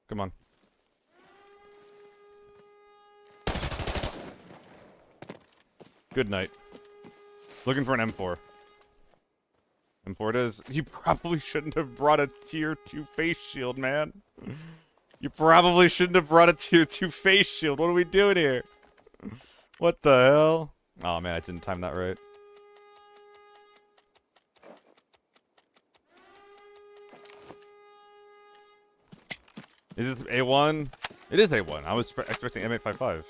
Come on. Good night. Looking for an M4. M4 it is. You probably shouldn't have brought a tier 2 face shield, man. You probably shouldn't have brought a tier 2 face shield. What are we doing here? What the hell? Oh man, I didn't time that right. Is this A1? It is A1. I was expecting M855.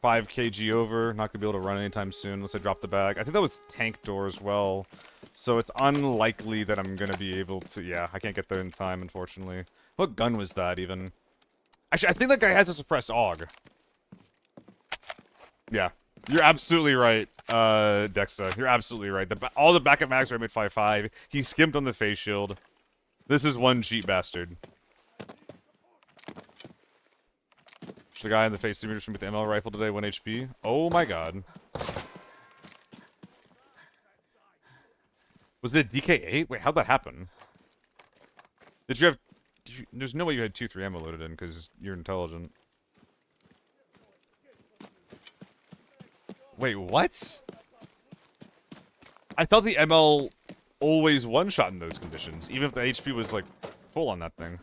5 kg over. Not gonna be able to run anytime soon unless I drop the bag. I think that was tank door as well. So it's unlikely that I'm gonna be able to... Yeah, I can't get there in time, unfortunately. What gun was that, even? Actually, I think that guy has a suppressed AUG. Yeah. You're absolutely right, Dexter. You're absolutely right. All the backup mags are M855. He skimped on the face shield. This is one cheap bastard. The guy in the face meter with the ML rifle today, 1 HP. Oh my god. Was it a DK8? Wait, how'd that happen? Did you have... there's no way you had 2-3 ammo loaded in, because you're intelligent. Wait, what? I thought the ML always one-shot in those conditions, even if the HP was, like, full on that thing.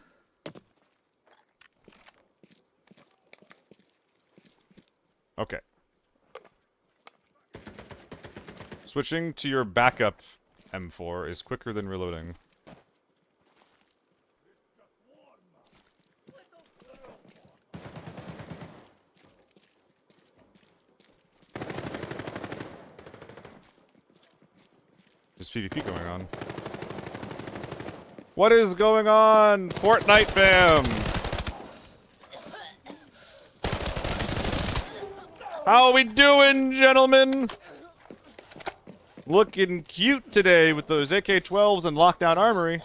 Okay. Switching to your backup M4 is quicker than reloading. There's PvP going on. What is going on? Fortnite fam! How we doing, gentlemen? Looking cute today with those AK-12s and Lockdown Armory.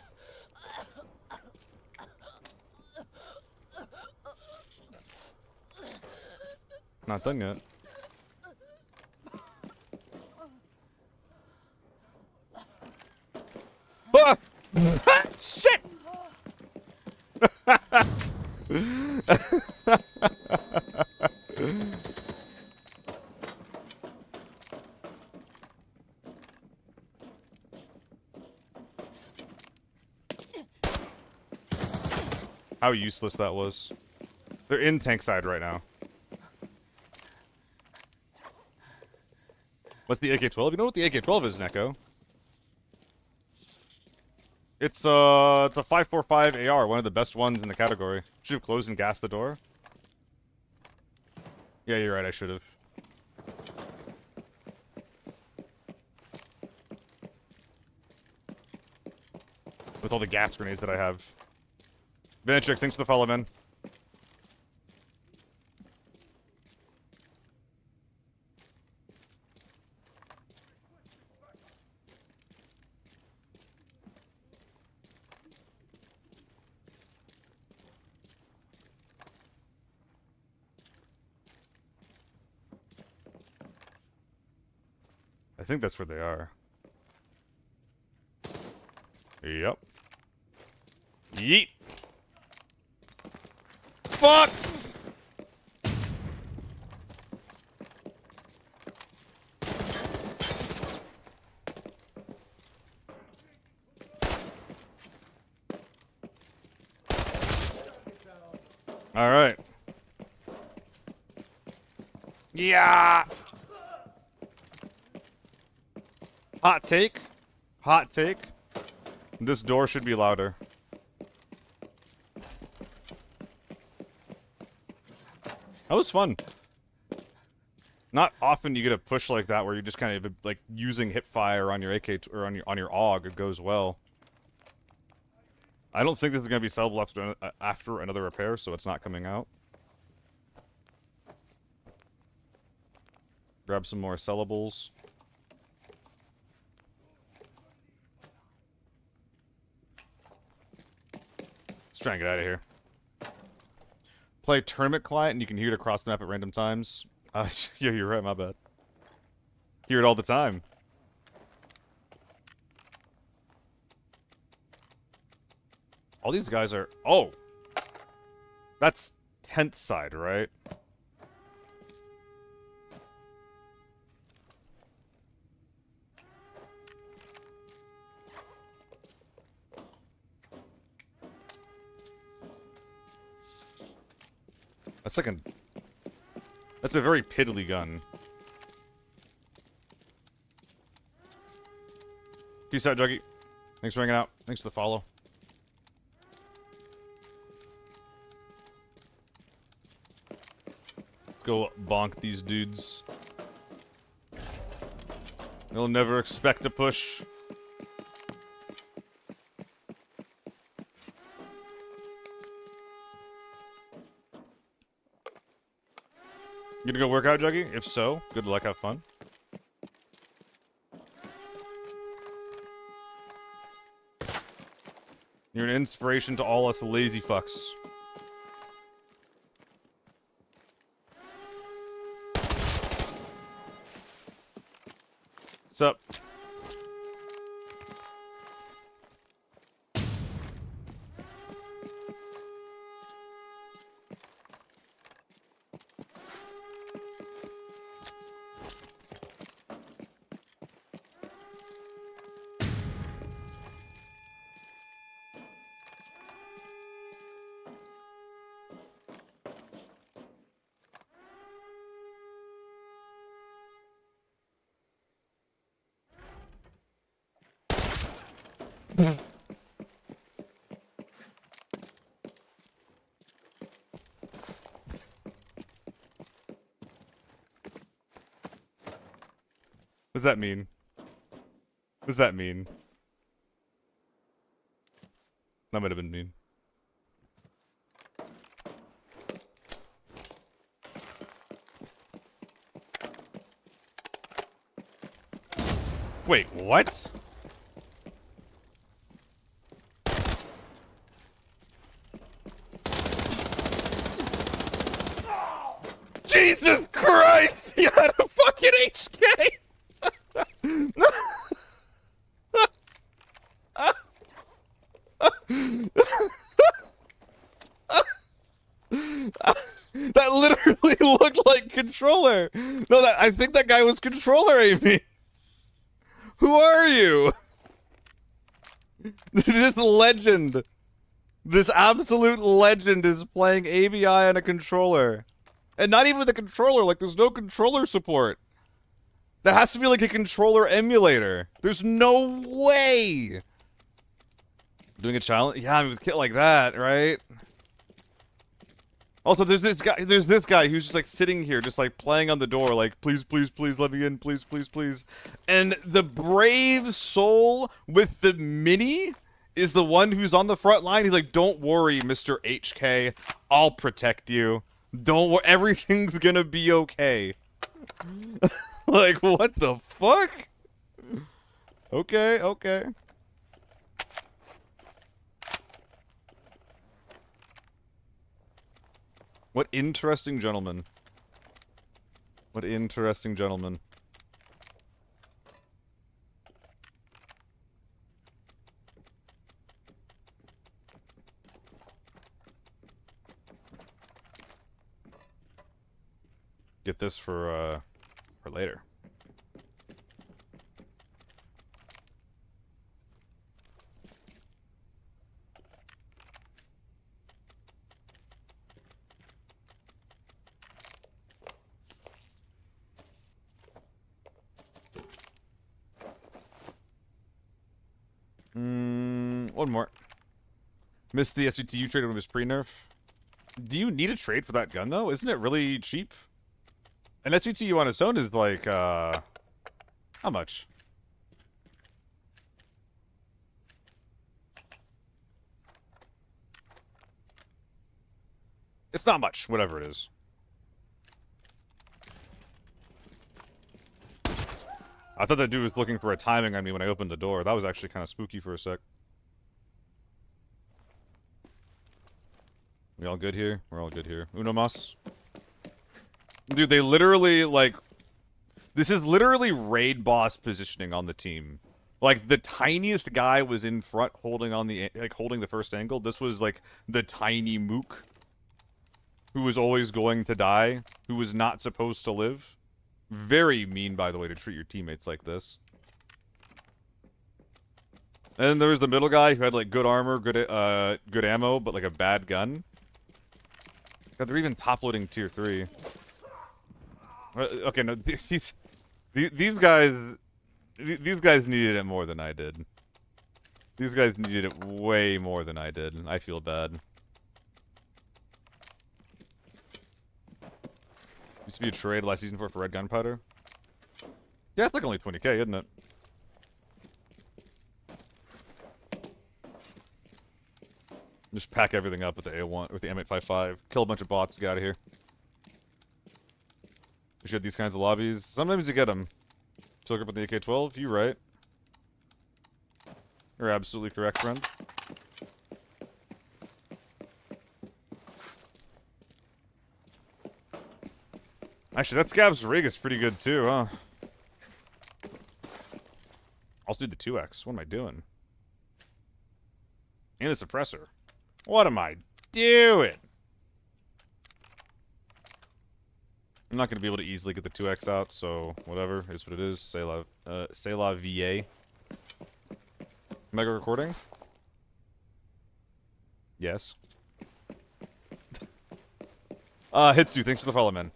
Not done yet. Ah! Shit! How useless that was. They're in tank side right now. What's the AK-12? You know what the AK-12 is, Neko? It's a 5.45 AR, one of the best ones in the category. Should have closed and gassed the door. Yeah, you're right, I should have. With all the gas grenades that I have. Vantrix, thanks for the follow, man. I think that's where they are. Yep. Yeet! Fuck! Alright. Yeah! Hot take. Hot take. This door should be louder. That was fun. Not often you get a push like that where you're just kind of like using hip fire on your AK or on your AUG. It goes well. I don't think this is going to be sellable after another repair, so it's not coming out. Grab some more sellables. Let's try and get out of here. Play Tournament Client and you can hear it across the map at random times. Yeah, you're right, my bad. Hear it all the time. All these guys are... Oh! That's 10th side, right? That's like a... That's a very piddly gun. Peace out, Juggy. Thanks for hanging out. Thanks for the follow. Let's go bonk these dudes. They'll never expect a push. You gonna go work out, Juggy? If so, good luck, have fun. You're an inspiration to all us lazy fucks. What's up? What does that mean? What does that mean? That might have been mean. Wait, what? Jesus Christ! He had a fucking HK! That literally looked like controller. No, I think that guy was controller Amy. Who are you? This legend. This absolute legend is playing ABI on a controller. And not even with a controller, like there's no controller support. That has to be like a controller emulator. There's no way. Doing a challenge? Yeah, I mean, with a kit like that, right? Also, there's this guy who's just like sitting here, just like playing on the door, like, please, please, please let me in, please, please, please. And the brave soul with the mini is the one who's on the front line. He's like, don't worry, Mr. HK, I'll protect you. Don't worry, everything's gonna be okay. Like, what the fuck? Okay, okay. What interesting gentleman. What interesting gentleman. Get this for later. One more. Missed the SUTU trade when it was pre-nerf. Do you need a trade for that gun, though? Isn't it really cheap? An SUTU on its own is like, how much? It's not much, whatever it is. I thought that dude was looking for a timing on me when I opened the door. That was actually kind of spooky for a sec. We all good here? We're all good here. Uno mas? Dude, they literally, like... This is literally raid boss positioning on the team. Like, the tiniest guy was in front holding on the... Like, holding the first angle. This was, like, the tiny mook. Who was always going to die. Who was not supposed to live. Very mean, by the way, to treat your teammates like this. And then there was the middle guy who had, like, good armor, good ammo, but, like, a bad gun. God, they're even top-loading tier 3. Okay, no, these guys needed it more than I did. These guys needed it way more than I did. I feel bad. Used to be a trade last season for red gunpowder. Yeah, it's like only 20k, isn't it? Just pack everything up with the A1 with the M855. Kill a bunch of bots. Get out of here. You should have these kinds of lobbies. Sometimes you get them. Took up with the AK-12. You right. You're absolutely correct, friend. Actually, that Scav's rig is pretty good too, huh? Also do the 2x. What am I doing? And the suppressor. What am I doing? I'm not going to be able to easily get the 2x out, so whatever is what it is. C'est la vie. Mega recording? Yes. Hitsu, thanks for the follow, man.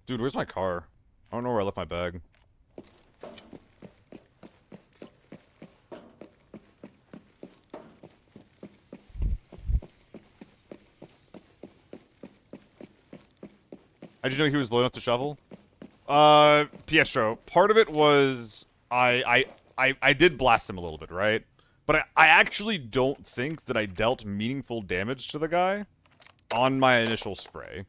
Dude, where's my car? I don't know where I left my bag. How'd you know he was low enough to shovel? Pietro, part of it was I did blast him a little bit, right? But I actually don't think that I dealt meaningful damage to the guy on my initial spray.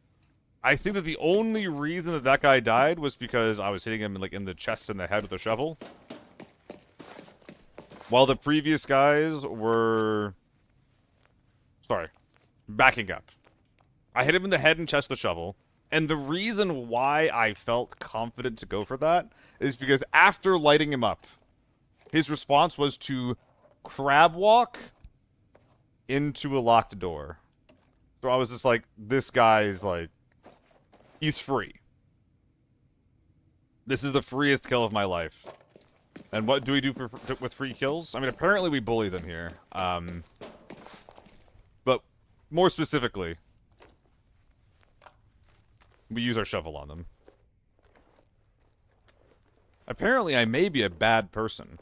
I think that the only reason that that guy died was because I was hitting him like in the chest and the head with a shovel. While the previous guys were... Sorry. Backing up. I hit him in the head and chest with a shovel. And the reason why I felt confident to go for that is because after lighting him up, his response was to crab walk into a locked door. So I was just like, this guy's like, he's free. This is the freest kill of my life. And what do we do with free kills? I mean, apparently we bully them here. But more specifically, we use our shovel on them. Apparently, I may be a bad person.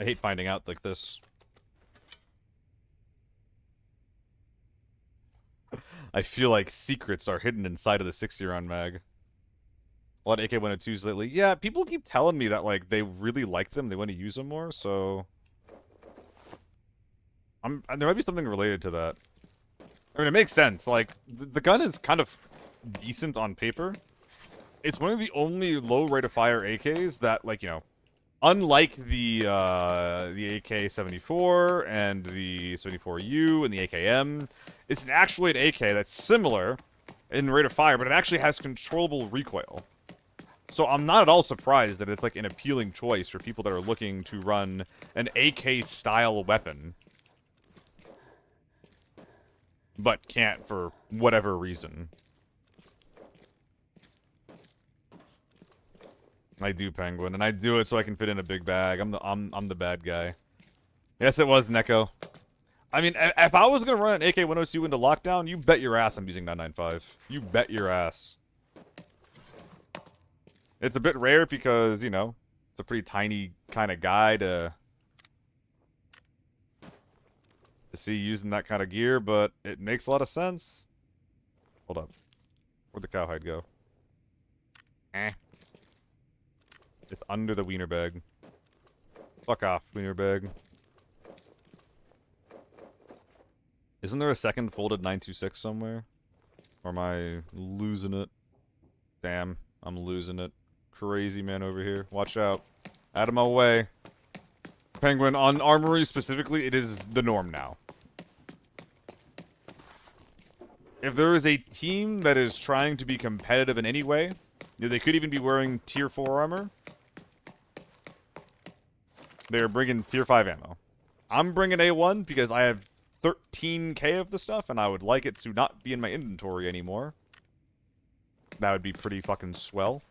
I hate finding out like this. I feel like secrets are hidden inside of the 6-year-on mag. A lot of AK-102s lately. Yeah, people keep telling me that, like, they really like them. They want to use them more, so... there might be something related to that. I mean, it makes sense. Like, the gun is kind of decent on paper. It's one of the only low rate of fire AKs that, like, you know, unlike the AK-74 and the 74U and the AKM, it's actually an AK that's similar in rate of fire, but it actually has controllable recoil. So I'm not at all surprised that it's, like, an appealing choice for people that are looking to run an AK-style weapon, but can't for whatever reason. I do, Penguin, and I do it so I can fit in a big bag. I'm the bad guy. Yes, it was Neko. I mean, if I was gonna run an AK-102 into lockdown, you bet your ass I'm using 995. You bet your ass. It's a bit rare because, you know, it's a pretty tiny kind of guy to see using that kind of gear, but it makes a lot of sense. Hold up. Where'd the cowhide go? It's under the wiener bag. Fuck off, wiener bag. Isn't there a second folded 926 somewhere? Or am I losing it? Damn, I'm losing it. Crazy man over here. Watch out. Out of my way. Penguin, on Armory specifically, it is the norm now. If there is a team that is trying to be competitive in any way, you know, they could even be wearing Tier 4 armor. They're bringing Tier 5 ammo. I'm bringing A1 because I have 13k of the stuff, and I would like it to not be in my inventory anymore. That would be pretty fucking swell.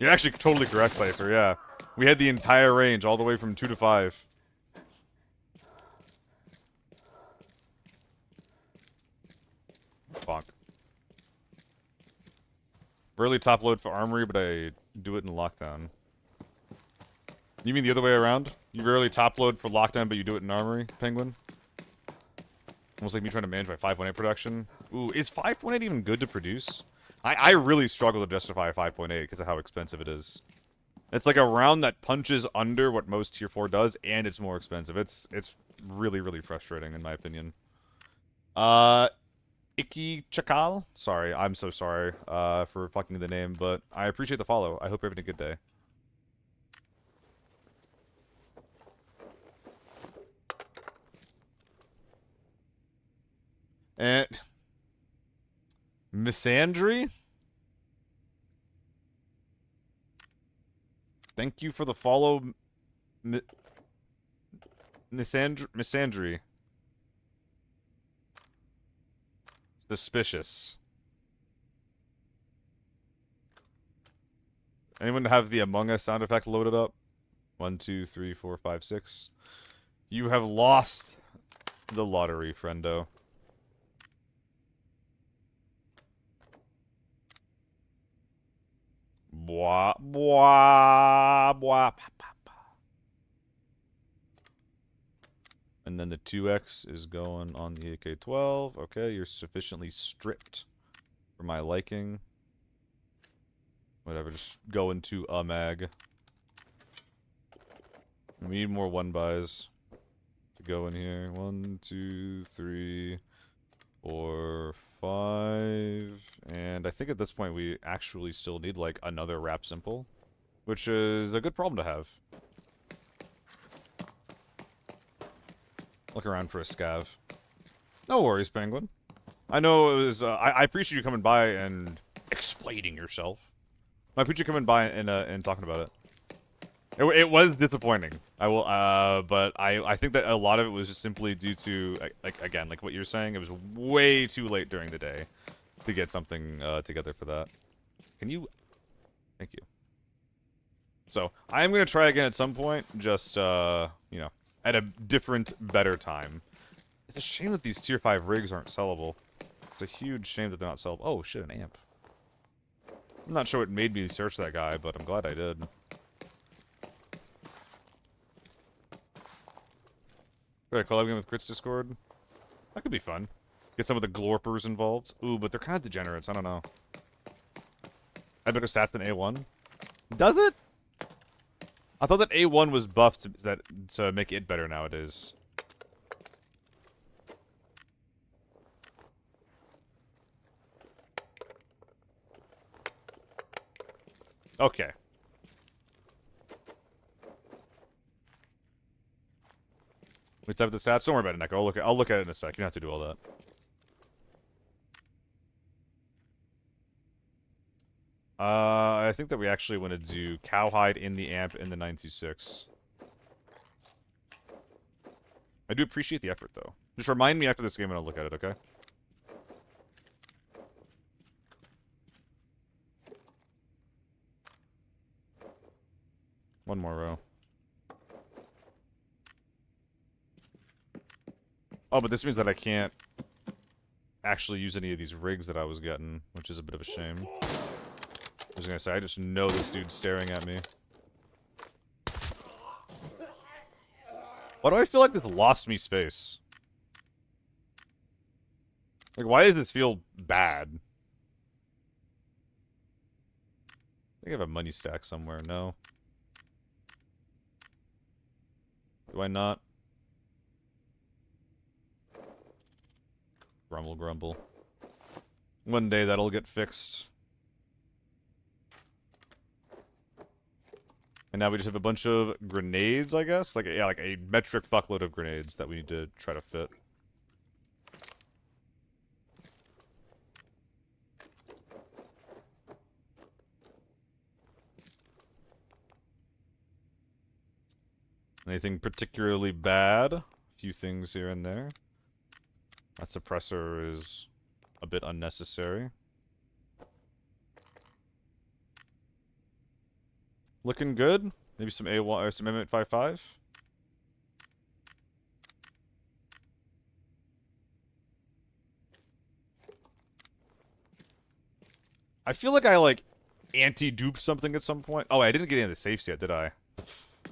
You're actually totally correct, Cypher, yeah. We had the entire range, all the way from 2 to 5. Fuck. Rarely top load for Armory, but I do it in lockdown. You mean the other way around? You rarely top load for lockdown, but you do it in Armory, Penguin? Almost like me trying to manage my 5.8 production. Ooh, is 5.8 even good to produce? I really struggle to justify a 5.8 because of how expensive it is. It's like a round that punches under what most Tier 4 does, and it's more expensive. It's really, really frustrating, in my opinion. Icky Chakal. Sorry, I'm so sorry for fucking the name, but I appreciate the follow. I hope you're having a good day. And Misandry? Thank you for the follow, Misandry. Suspicious. Anyone have the Among Us sound effect loaded up? 1, 2, 3, 4, 5, 6. You have lost the lottery, friendo. Blah, blah, blah. And then the 2X is going on the AK-12. Okay, you're sufficiently stripped for my liking. Whatever, just go into a mag. We need more 1-buys to go in here. 1, 2, 3, 4, 5. And I think at this point we actually still need like another wrap simple, which is a good problem to have. Look around for a scav. No worries, Penguin. I know it was. I appreciate you coming by and explaining yourself. I appreciate you coming by and talking about it. It was disappointing. I will. But I think that a lot of it was just simply due to again like what you're saying. It was way too late during the day to get something together for that. Can you? Thank you. So I am gonna try again at some point. Just you know. At a different, better time. It's a shame that these tier 5 rigs aren't sellable. It's a huge shame that they're not sellable. Oh shit, an amp. I'm not sure what made me search that guy, but I'm glad I did. Should I collab again with Crit's Discord? That could be fun. Get some of the glorpers involved. Ooh, but they're kind of degenerates. I don't know. I better stats than A1. Does it? I thought that A1 was buffed to make it better nowadays. Okay. We type the stats. Don't worry about it, Neko. I'll look at it in a sec. You don't have to do all that. I think that we actually want to do Cowhide in the amp in the 926. I do appreciate the effort, though. Just remind me after this game and I'll look at it, okay? One more row. Oh, but this means that I can't actually use any of these rigs that I was getting, which is a bit of a shame. I was gonna say, I just know this dude's staring at me. Why do I feel like this lost me space? Like, why does this feel bad? I think I have a money stack somewhere. No. Do I not? Grumble, grumble. One day that'll get fixed. And now we just have a bunch of grenades, I guess? Like, yeah, like a metric fuckload of grenades that we need to try to fit. Anything particularly bad? A few things here and there. That suppressor is a bit unnecessary. Looking good. Maybe some A1 or some M855. I feel like I like anti-duped something at some point. Oh, I didn't get any of the safes yet, did I?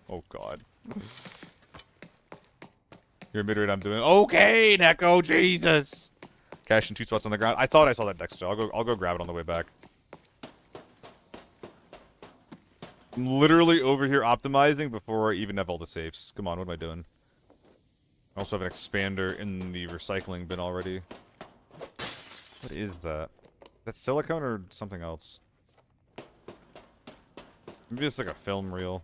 Oh god. Your mid-rate I'm doing. Okay, Neko, Jesus. Cash in 2 spots on the ground. I thought I saw that Dexter. I'll go grab it on the way back. I'm literally over here optimizing before I even have all the safes. Come on, what am I doing? I also have an expander in the recycling bin already. What is that? That's silicone or something else? Maybe it's like a film reel.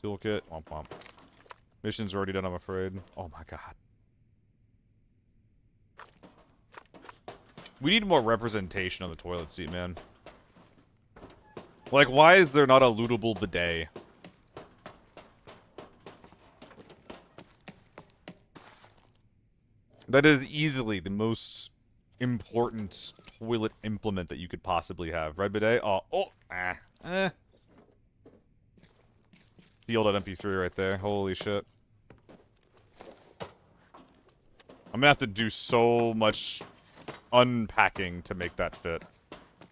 Toolkit. Womp womp. Mission's already done, I'm afraid. Oh my god. We need more representation on the toilet seat, man. Like, why is there not a lootable bidet? That is easily the most important toilet implement that you could possibly have. Red bidet? Sealed at MP3 right there. Holy shit. I'm gonna have to do so much unpacking to make that fit.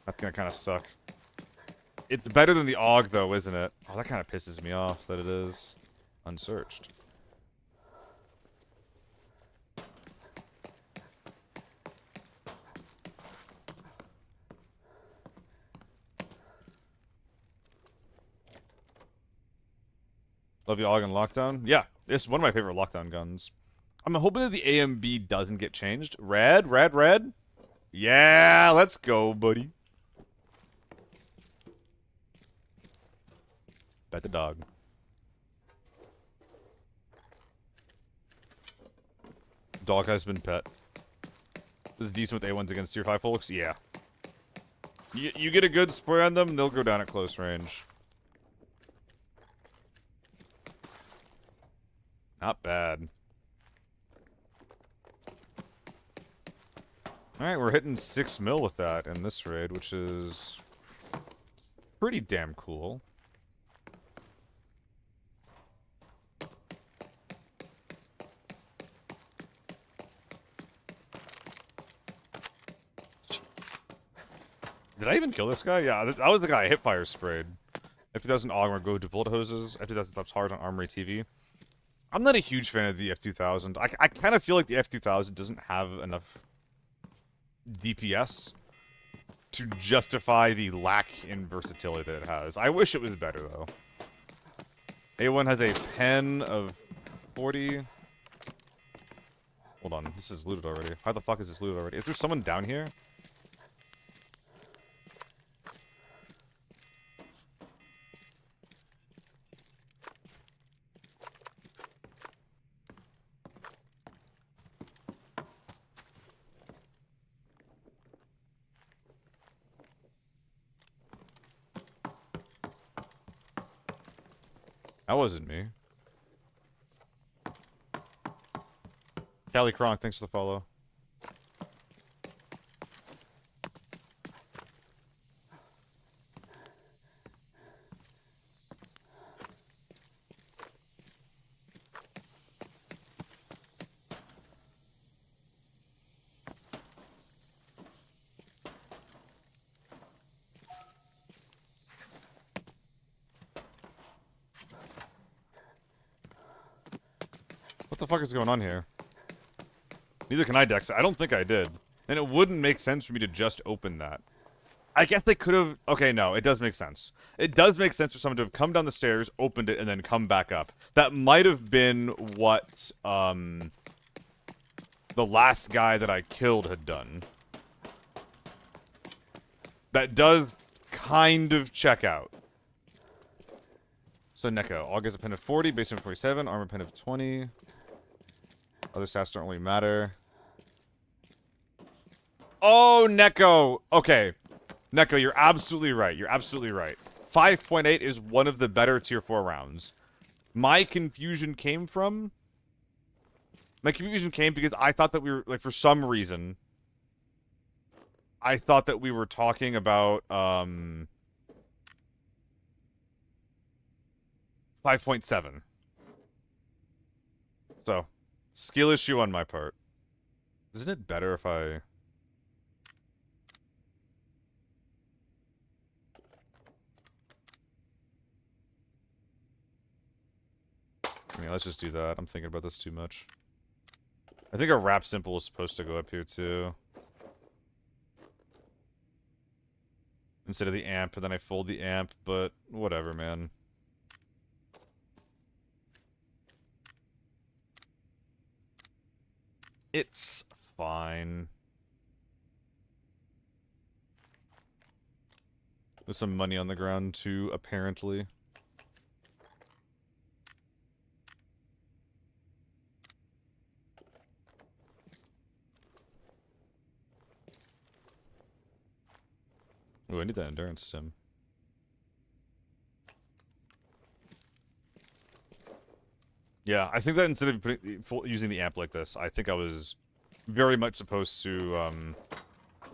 That's gonna kind of suck. It's better than the AUG, though, isn't it? Oh, that kind of pisses me off that it is unsearched. Love the AUG and Lockdown. Yeah, it's one of my favorite Lockdown guns. I'm hoping that the AMB doesn't get changed. Red, red, red. Yeah, let's go, buddy. Bet the dog. Dog has been pet. This is decent with A1s against tier 5 folks? Yeah. You get a good spray on them, they'll go down at close range. Not bad. Alright, we're hitting 6 mil with that in this raid, which is pretty damn cool. Did I even kill this guy? Yeah, that was the guy I hipfire sprayed. F2000 Augmer go to bullet hoses. F2000 stops hard on Armory TV. I'm not a huge fan of the F2000. I kind of feel like the F2000 doesn't have enough DPS to justify the lack in versatility that it has. I wish it was better, though. A1 has a pen of 40. Hold on, this is looted already. How the fuck is this looted already? Is there someone down here? That wasn't me. Callie Kronk, thanks for the follow. What the fuck is going on here? Neither can I, Dex. I don't think I did. And it wouldn't make sense for me to just open that. I guess they could have... Okay, no, it does make sense. It does make sense for someone to have come down the stairs, opened it, and then come back up. That might have been what, the last guy that I killed had done. That does kind of check out. So, Neko. August a pin of 40, base of 47, armor pin of 20. Other stats don't really matter. Oh, Neko! Okay. Neko, you're absolutely right. You're absolutely right. 5.8 is one of the better tier 4 rounds. My confusion came from... My confusion came because I thought that we were... Like, for some reason... I thought that we were talking about, 5.7. So... Skill issue on my part. Isn't it better if I... I mean, let's just do that. I'm thinking about this too much. I think a wrap symbol is supposed to go up here too. Instead of the amp, and then I fold the amp, but whatever, man. It's fine. There's some money on the ground too, apparently. Ooh, I need that endurance sim. Yeah, I think that instead of using the amp like this, I think I was very much supposed to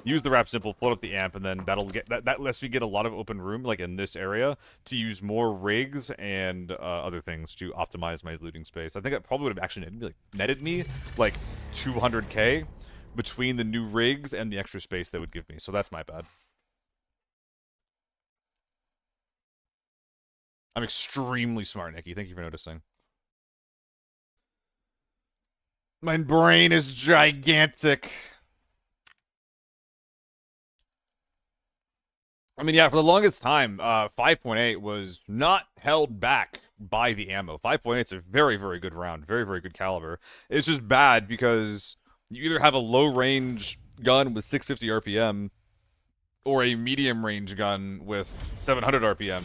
use the wrap simple, float up the amp, and then that lets me get a lot of open room, like in this area, to use more rigs and other things to optimize my looting space. I think that probably would have actually netted me like 200k between the new rigs and the extra space that would give me. So that's my bad. I'm extremely smart, Nikki. Thank you for noticing. My brain is gigantic. I mean, yeah, for the longest time, 5.8 was not held back by the ammo. 5.8 is a very, very good round. Very, very good caliber. It's just bad because you either have a low-range gun with 650 RPM or a medium-range gun with 700 RPM,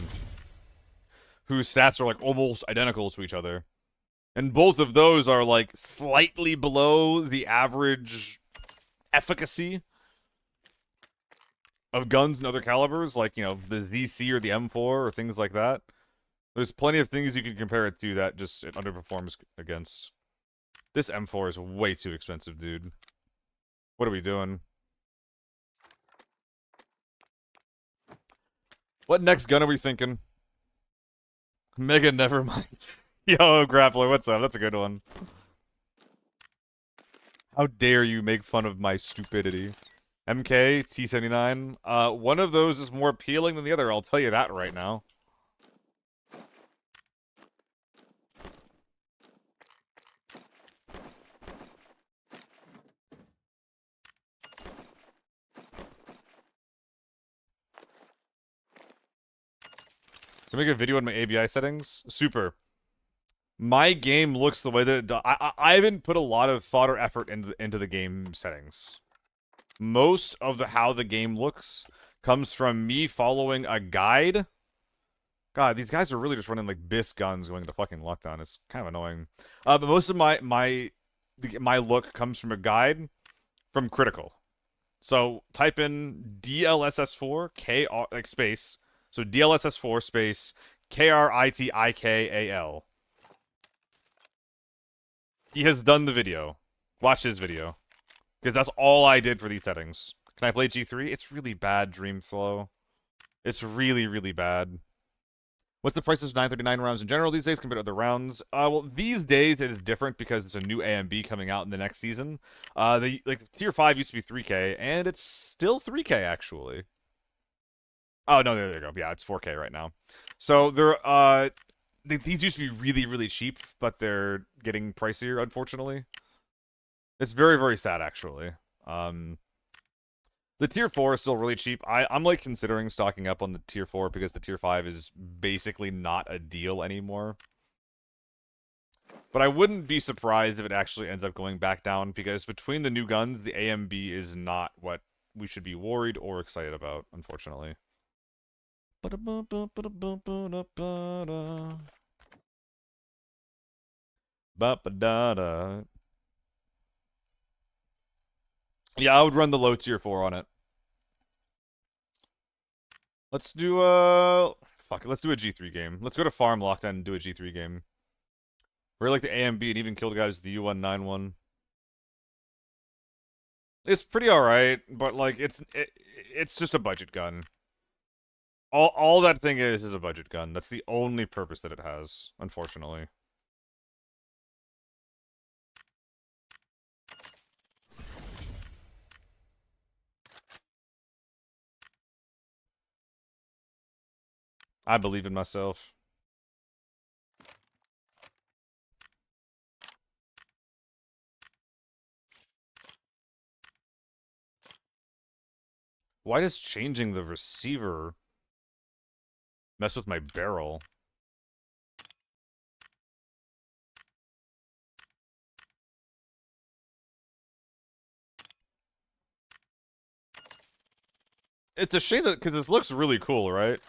whose stats are, like, almost identical to each other. And both of those are, like, slightly below the average efficacy of guns and other calibers, like, you know, the ZC or the M4 or things like that. There's plenty of things you can compare it to that just it underperforms against. This M4 is way too expensive, dude. What are we doing? What next gun are we thinking? Mega Nevermind. Yo, Grappler, what's up? That's a good one. How dare you make fun of my stupidity? MK, T79. One of those is more appealing than the other, I'll tell you that right now. Can I make a video on my ABI settings? Super. My game looks the way that it does. I haven't put a lot of thought or effort into the game settings. Most of how the game looks comes from me following a guide. God, these guys are really just running like BIS guns going to fucking lockdown. It's kind of annoying. But most of my look comes from a guide from Critical. So type in DLSS4 KR like space. So DLSS4 space KRITIKAL. He has done the video. Watch his video. Because that's all I did for these settings. Can I play G3? It's really bad, Dreamflow. It's really, really bad. What's the price of 939 rounds in general these days compared to other rounds? Well, these days it is different because it's a new AMB coming out in the next season. Like Tier 5 used to be 3K, and it's still 3K actually. Oh no, there you go. Yeah, it's 4K right now. So these used to be really, really cheap, but they're getting pricier, unfortunately. It's very, very sad, actually. The Tier 4 is still really cheap. I'm like considering stocking up on the Tier 4 because the Tier 5 is basically not a deal anymore. But I wouldn't be surprised if it actually ends up going back down because between the new guns, the AMB is not what we should be worried or excited about, unfortunately. Ba-ba-da-da. Yeah, I would run the low Tier 4 on it. Let's do fuck it, let's do a G3 game. Let's go to Farm Lockdown and do a G3 game. We're like the AMB and even killed guys the U191. It's pretty alright, but like it's just a budget gun. All that thing is a budget gun. That's the only purpose that it has, unfortunately. I believe in myself. Why does changing the receiver mess with my barrel? It's a shame that, because this looks really cool, right?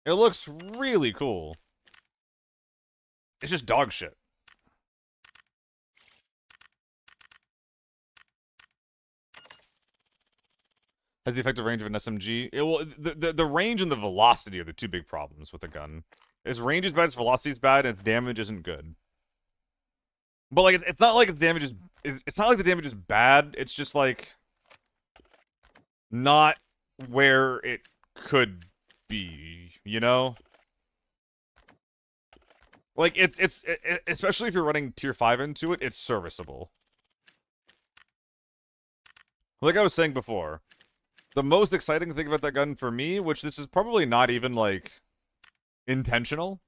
It looks really cool. It's just dog shit. Has the effective range of an SMG. The range and the velocity are the two big problems with the gun. Its range is bad, its velocity is bad, and its damage isn't good. But like, it's not like its damage is. It's not like the damage is bad. It's just like not where it could be. You know. Like especially if you're running tier 5 into it, it's serviceable. Like I was saying before, the most exciting thing about that gun for me, which this is probably not even like intentional,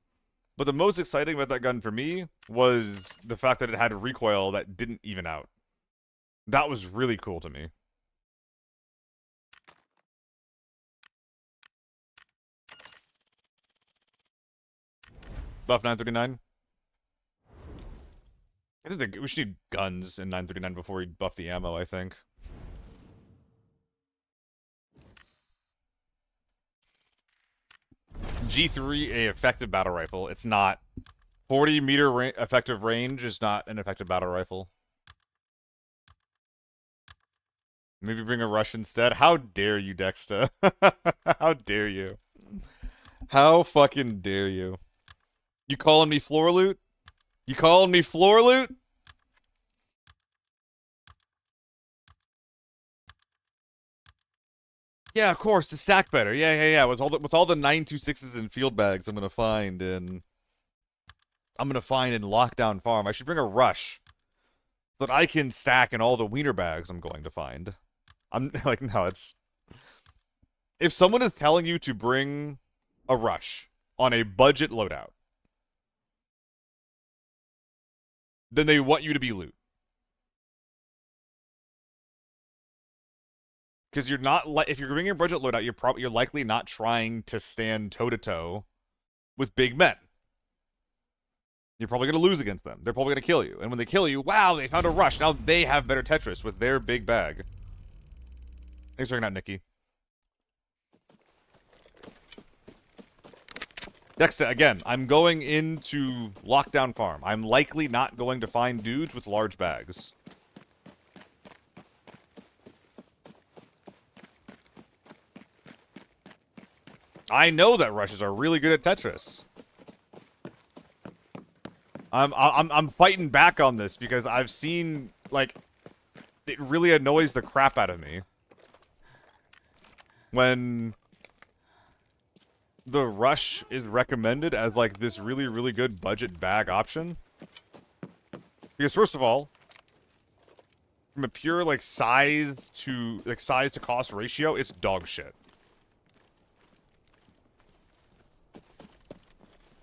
but the most exciting about that gun for me was the fact that it had a recoil that didn't even out. That was really cool to me. Buff 939. I think we should need guns in 939 before we buff the ammo, I think. G3, a effective battle rifle. It's not. 40-meter effective range is not an effective battle rifle. Maybe bring a rush instead. How dare you, Dexter? How dare you? How fucking dare you? You calling me floor loot? You calling me floor loot? Yeah, of course, to stack better. Yeah. With all the 926s and field bags I'm gonna find in Lockdown Farm. I should bring a rush so that I can stack in all the wiener bags I'm going to find. I'm like, no, it's if someone is telling you to bring a rush on a budget loadout, then they want you to be loot. Because you're not if you're bringing a budget loadout, you're likely not trying to stand toe to toe with big men. You're probably going to lose against them. They're probably going to kill you. And when they kill you, wow, they found a rush. Now they have better Tetris with their big bag. Thanks for checking out, Nikki. Dexter, again, I'm going into Lockdown Farm. I'm likely not going to find dudes with large bags. I know that rushes are really good at Tetris. I'm fighting back on this because I've seen, like, it really annoys the crap out of me when the rush is recommended as, like, this really, really good budget bag option. Because first of all, from a pure, like, size to cost ratio, it's dog shit.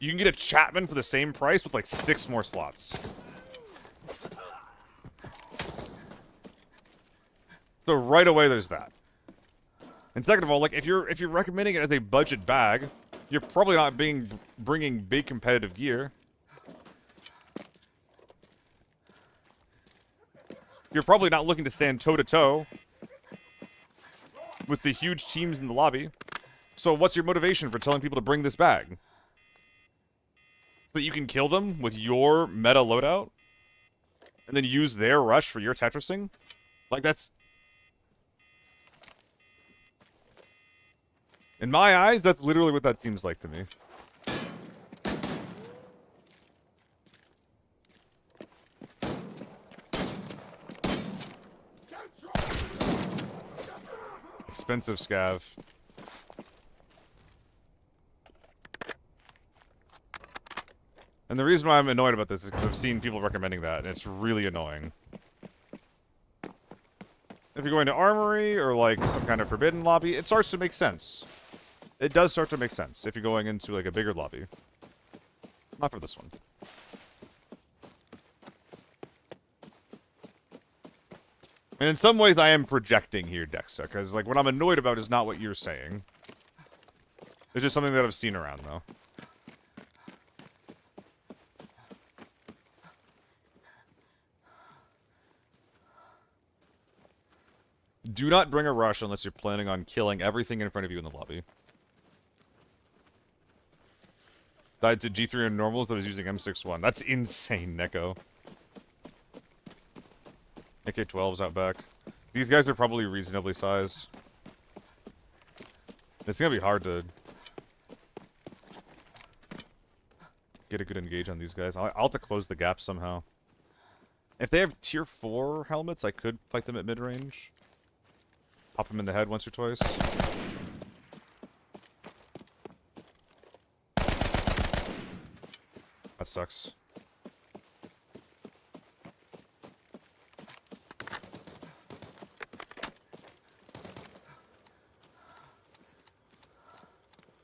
You can get a Chapman for the same price with like 6 more slots. So right away there's that. And second of all, like if you're recommending it as a budget bag, you're probably not bringing big competitive gear. You're probably not looking to stand toe to toe with the huge teams in the lobby. So what's your motivation for telling people to bring this bag? So that you can kill them with your meta loadout? And then use their rush for your Tetrising? Like, that's... In my eyes, that's literally what that seems like to me. Expensive scav. And the reason why I'm annoyed about this is because I've seen people recommending that, and it's really annoying. If you're going to Armory, or like some kind of forbidden lobby, it starts to make sense. It does start to make sense if you're going into like a bigger lobby. Not for this one. And in some ways I am projecting here, Dexa, because like what I'm annoyed about is not what you're saying. It's just something that I've seen around, though. Do not bring a rush unless you're planning on killing everything in front of you in the lobby. Died to G3 and normals that was using M61. That's insane, Neko. AK-12's out back. These guys are probably reasonably sized. It's gonna be hard to get a good engage on these guys. I'll have to close the gap somehow. If they have tier 4 helmets, I could fight them at mid-range. Pop them in the head once or twice. That sucks.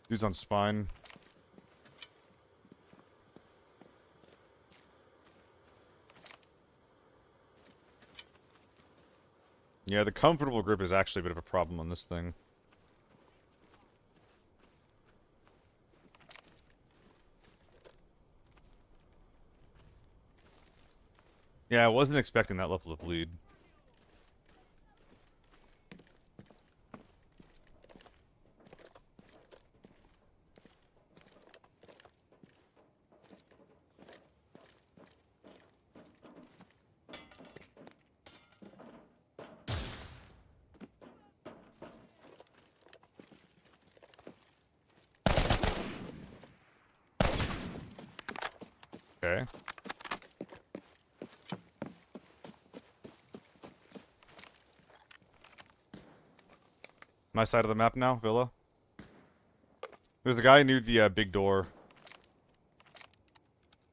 Dude's on spine. Yeah, the comfortable grip is actually a bit of a problem on this thing. Yeah, I wasn't expecting that level of bleed. Okay. My side of the map now, Villa. There's a guy near the big door.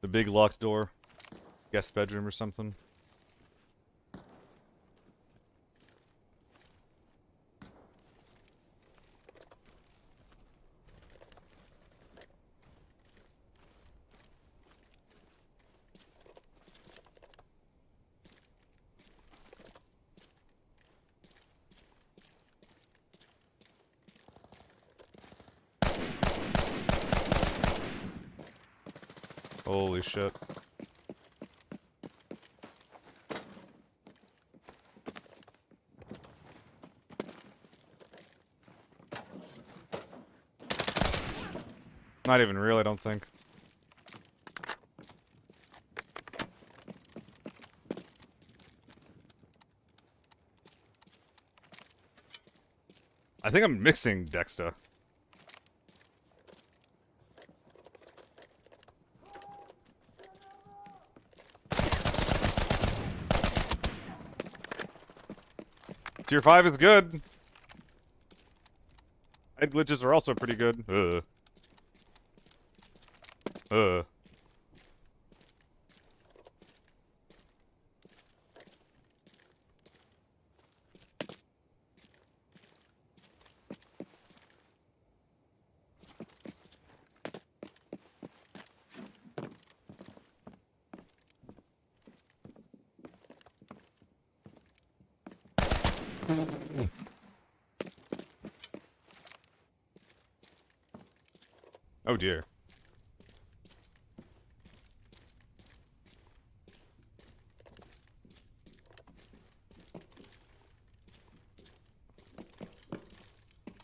The big locked door. Guest bedroom or something. Holy shit. Not even real, I don't think. I think I'm mixing Dexter. Tier 5 is good. Head glitches are also pretty good. Oh dear.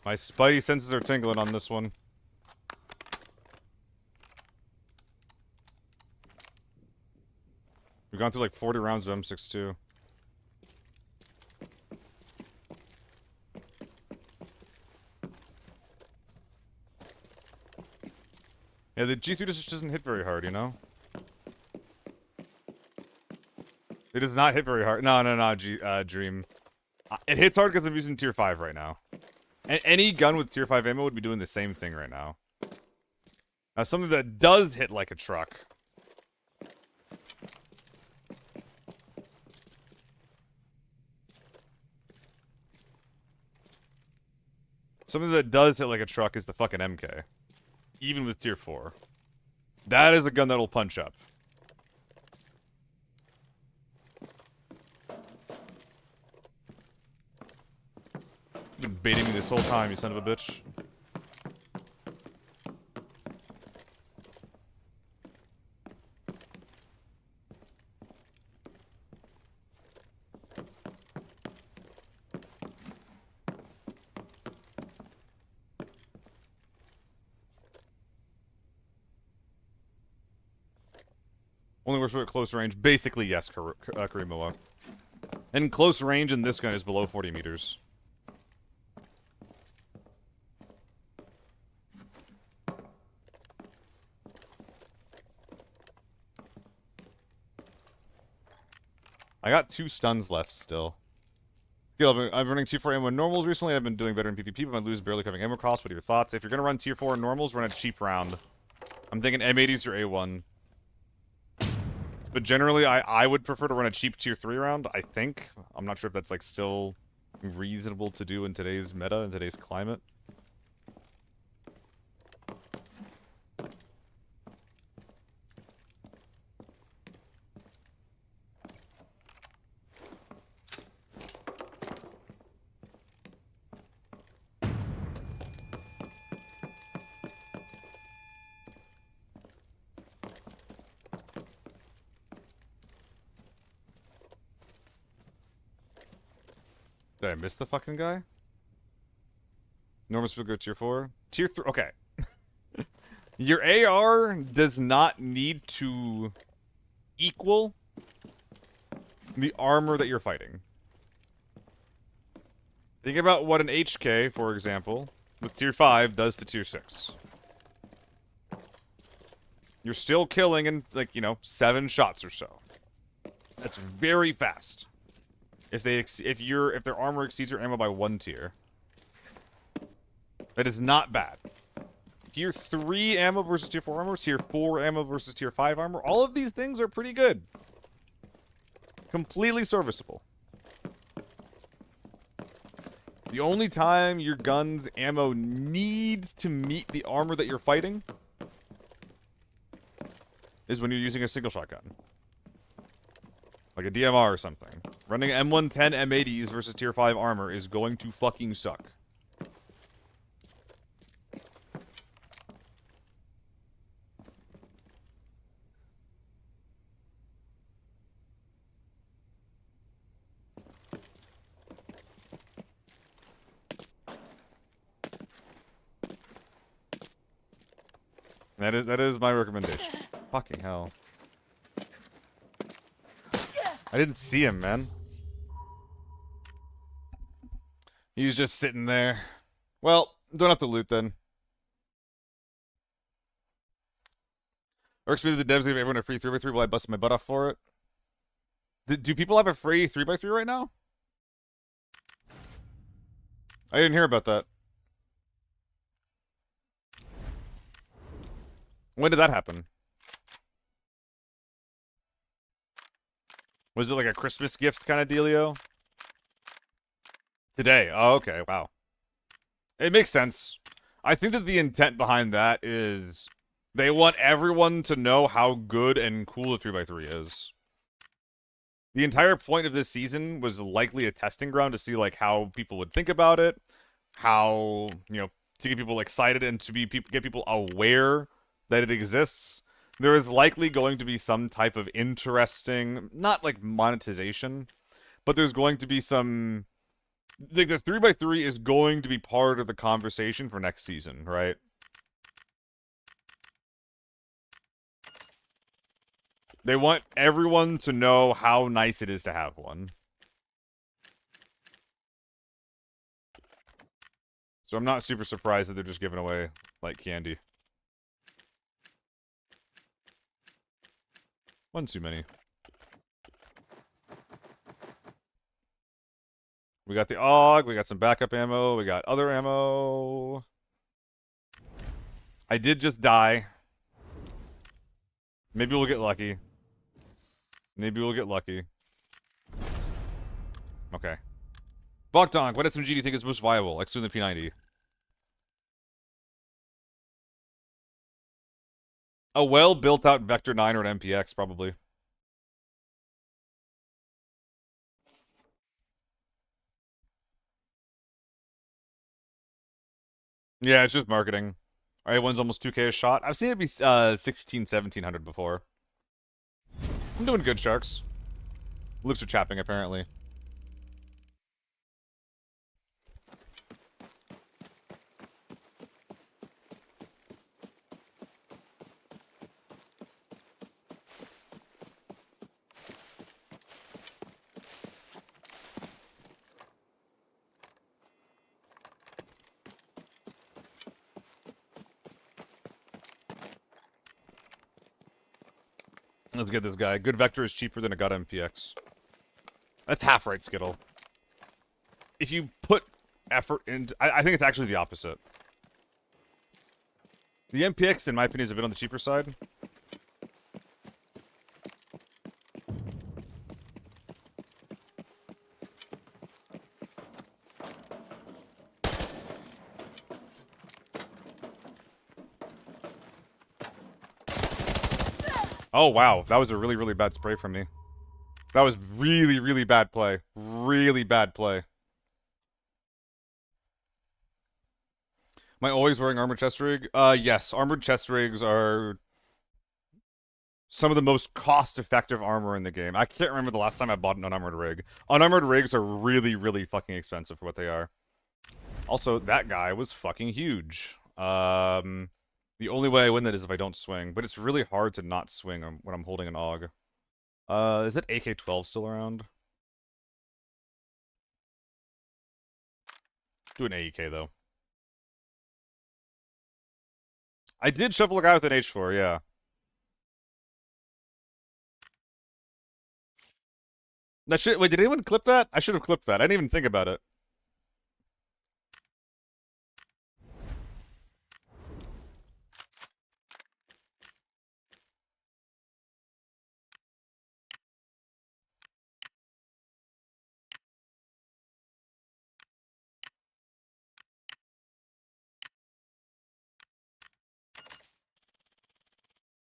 My spidey senses are tingling on this one. We've gone through like 40 rounds of M62. Yeah, the G3 just doesn't hit very hard, you know? It does not hit very hard. No, Dream. It hits hard because I'm using tier 5 right now. Any gun with tier 5 ammo would be doing the same thing right now. Now, something that does hit like a truck. Something that does hit like a truck is the fucking MK. Even with tier 4. That is a gun that'll punch up. You've been baiting me this whole time, you son of a bitch. Only works at close range. Basically, yes, Karimoa. And close range in this gun is below 40 meters. I got 2 stuns left still. Skill, I've been running tier 4 ammo normals recently. I've been doing better in PvP, but my lose barely covering ammo costs. What are your thoughts? If you're going to run tier 4 normals, run a cheap round. I'm thinking M80's your A1. But generally, I would prefer to run a cheap tier 3 round, I think. I'm not sure if that's like still reasonable to do in today's meta, in today's climate. Did I miss the fucking guy? Normal speed go tier 4? Tier 3, okay. Your AR does not need to equal the armor that you're fighting. Think about what an HK, for example, with tier 5 does to tier 6. You're still killing in, like, 7 shots or so. That's very fast. If their armor exceeds your ammo by 1 tier. That is not bad. Tier 3 ammo versus tier 4 armor, tier 4 ammo versus tier 5 armor, all of these things are pretty good. Completely serviceable. The only time your gun's ammo needs to meet the armor that you're fighting is when you're using a single shotgun. Like a DMR or something. Running M110 M80s versus tier 5 armor is going to fucking suck. That is my recommendation. Fucking hell. I didn't see him, man. He was just sitting there. Well, don't have to loot then. Works me that the devs give everyone a free 3x3 while I busted my butt off for it. Do people have a free 3x3 right now? I didn't hear about that. When did that happen? Was it like a Christmas gift kind of dealio? Today. Oh, okay. Wow. It makes sense. I think that the intent behind that is they want everyone to know how good and cool the 3x3 is. The entire point of this season was likely a testing ground to see like how people would think about it, how, to get people excited and to get people aware that it exists. There is likely going to be some type of interesting, not like monetization, but there's going to be some, like the 3x3 is going to be part of the conversation for next season, right? They want everyone to know how nice it is to have one. So I'm not super surprised that they're just giving away, like, candy. One too many. We got the AUG, we got some backup ammo, we got other ammo. I did just die. Maybe we'll get lucky. Maybe we'll get lucky. Okay. Bogdonk, what SMG do you think is most viable? Excluding the P90. A well-built-out Vector 9 or an MPX, probably. Yeah, it's just marketing. Alright, one's almost 2K a shot. I've seen it be 16, 1700 before. I'm doing good, Sharks. Lips are chapping, apparently. Let's get this guy. Good Vector is cheaper than a God MPX. That's half right, Skittle. If you put effort into... I think it's actually the opposite. The MPX, in my opinion, is a bit on the cheaper side. Oh, wow. That was a really, really bad spray from me. That was really, really bad play. Really bad play. Am I always wearing armored chest rig? Yes. Armored chest rigs are some of the most cost-effective armor in the game. I can't remember the last time I bought an unarmored rig. Unarmored rigs are really, really fucking expensive for what they are. Also, that guy was fucking huge. The only way I win that is if I don't swing, but it's really hard to not swing when I'm holding an AUG. Is that AK-12 still around? Do an AEK, though. I did shuffle a guy with an H4, yeah. That shit. Wait, did anyone clip that? I should have clipped that. I didn't even think about it.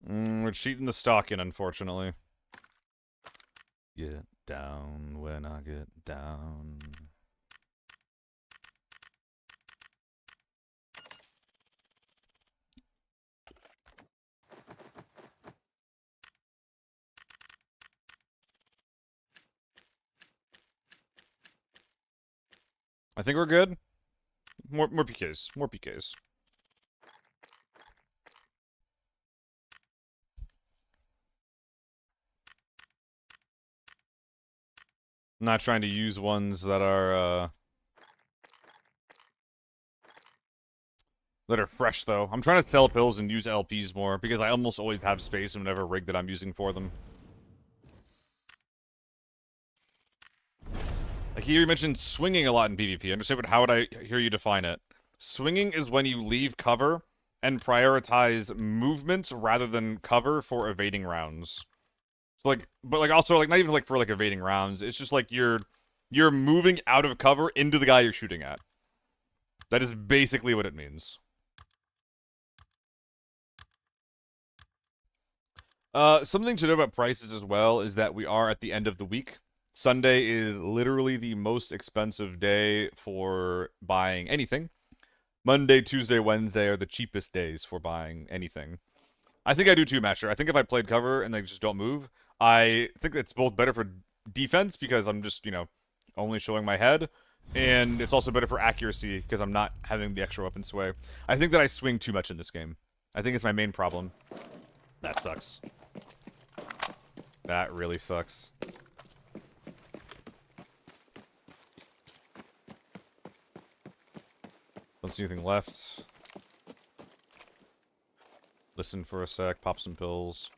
We're cheating the stock in, unfortunately. Get down when I get down. I think we're good. More PKs. More PKs. I'm not trying to use ones that are fresh, though. I'm trying to sell pills and use LPs more, because I almost always have space in whatever rig that I'm using for them. Like, you mentioned swinging a lot in PvP. Understand, but how would I hear you define it? Swinging is when you leave cover and prioritize movements rather than cover for evading rounds. So, like, but, like, also, like, not even, like, for, like, evading rounds. It's just, like, you're moving out of cover into the guy you're shooting at. That is basically what it means. Something to know about prices as well is that we are at the end of the week. Sunday is literally the most expensive day for buying anything. Monday, Tuesday, Wednesday are the cheapest days for buying anything. I think I do too, Matcher. I think if I played cover and they just don't move, I think it's both better for defense because I'm just, you know, only showing my head, and it's also better for accuracy because I'm not having the extra weapon sway. I think that I swing too much in this game. I think it's my main problem. That sucks. That really sucks. Don't see anything left. Listen for a sec, pop some pills.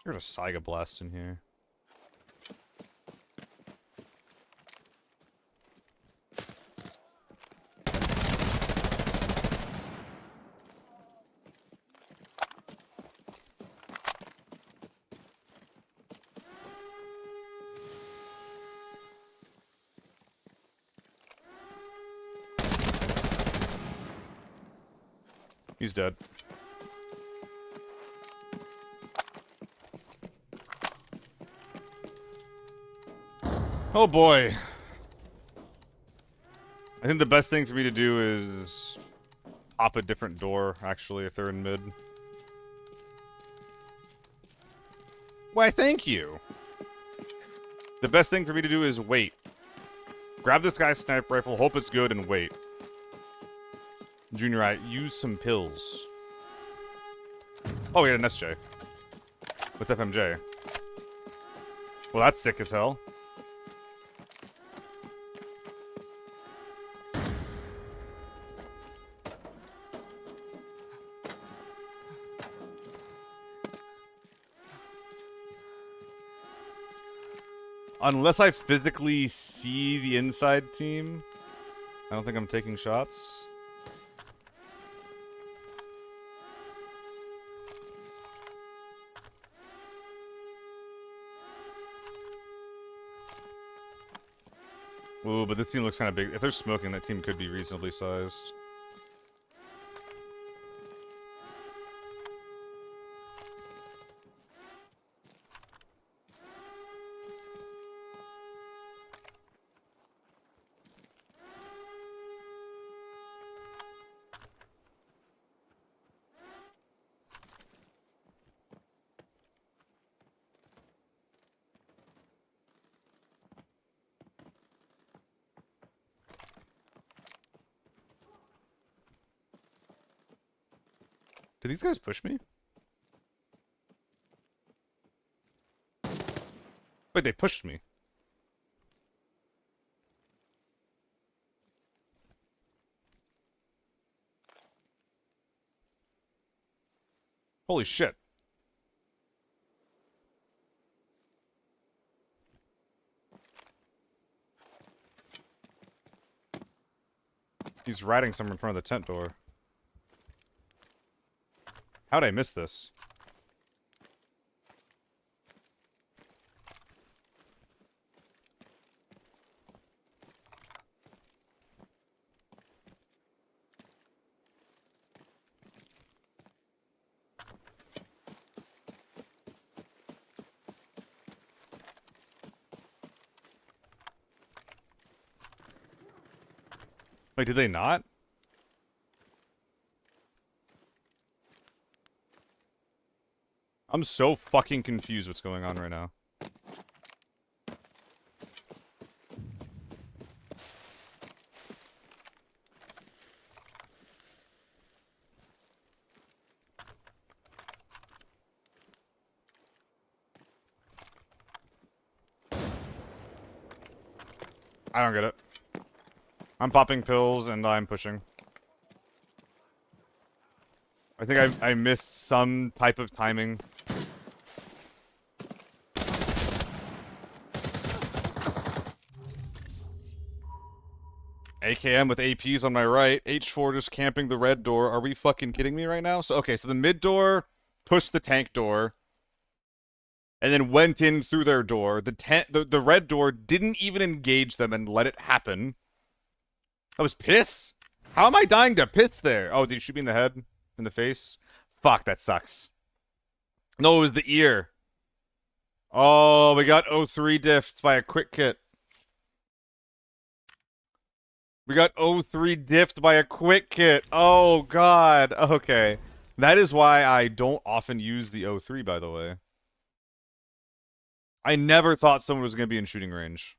There's a Saiga Blast in here. He's dead. Oh boy. I think the best thing for me to do is pop a different door, actually, if they're in mid. Why, thank you. The best thing for me to do is wait. Grab this guy's sniper rifle, hope it's good, and wait. Junior, I use some pills. Oh, we had an SJ. With FMJ. Well, that's sick as hell. Unless I physically see the inside team, I don't think I'm taking shots. Ooh, but this team looks kind of big. If they're smoking, that team could be reasonably sized. Did these guys push me? Wait, they pushed me. Holy shit. He's riding someone in front of the tent door. How'd I miss this? Wait, did they not? I'm so fucking confused what's going on right now. I don't get it. I'm popping pills and I'm pushing. I think I missed some type of timing. AKM with APs on my right. H4 just camping the red door. Are we fucking kidding me right now? So, okay, so the mid door pushed the tank door. And then went in through their door. The red door didn't even engage them and let it happen. That was piss? How am I dying to piss there? Oh, did you shoot me in the head? In the face? Fuck, that sucks. No, it was the ear. Oh, we got 03 diffs by a quick kit. We got 03 diffed by a quick kit. Oh, God. Okay. That is why I don't often use the 03, by the way. I never thought someone was going to be in shooting range.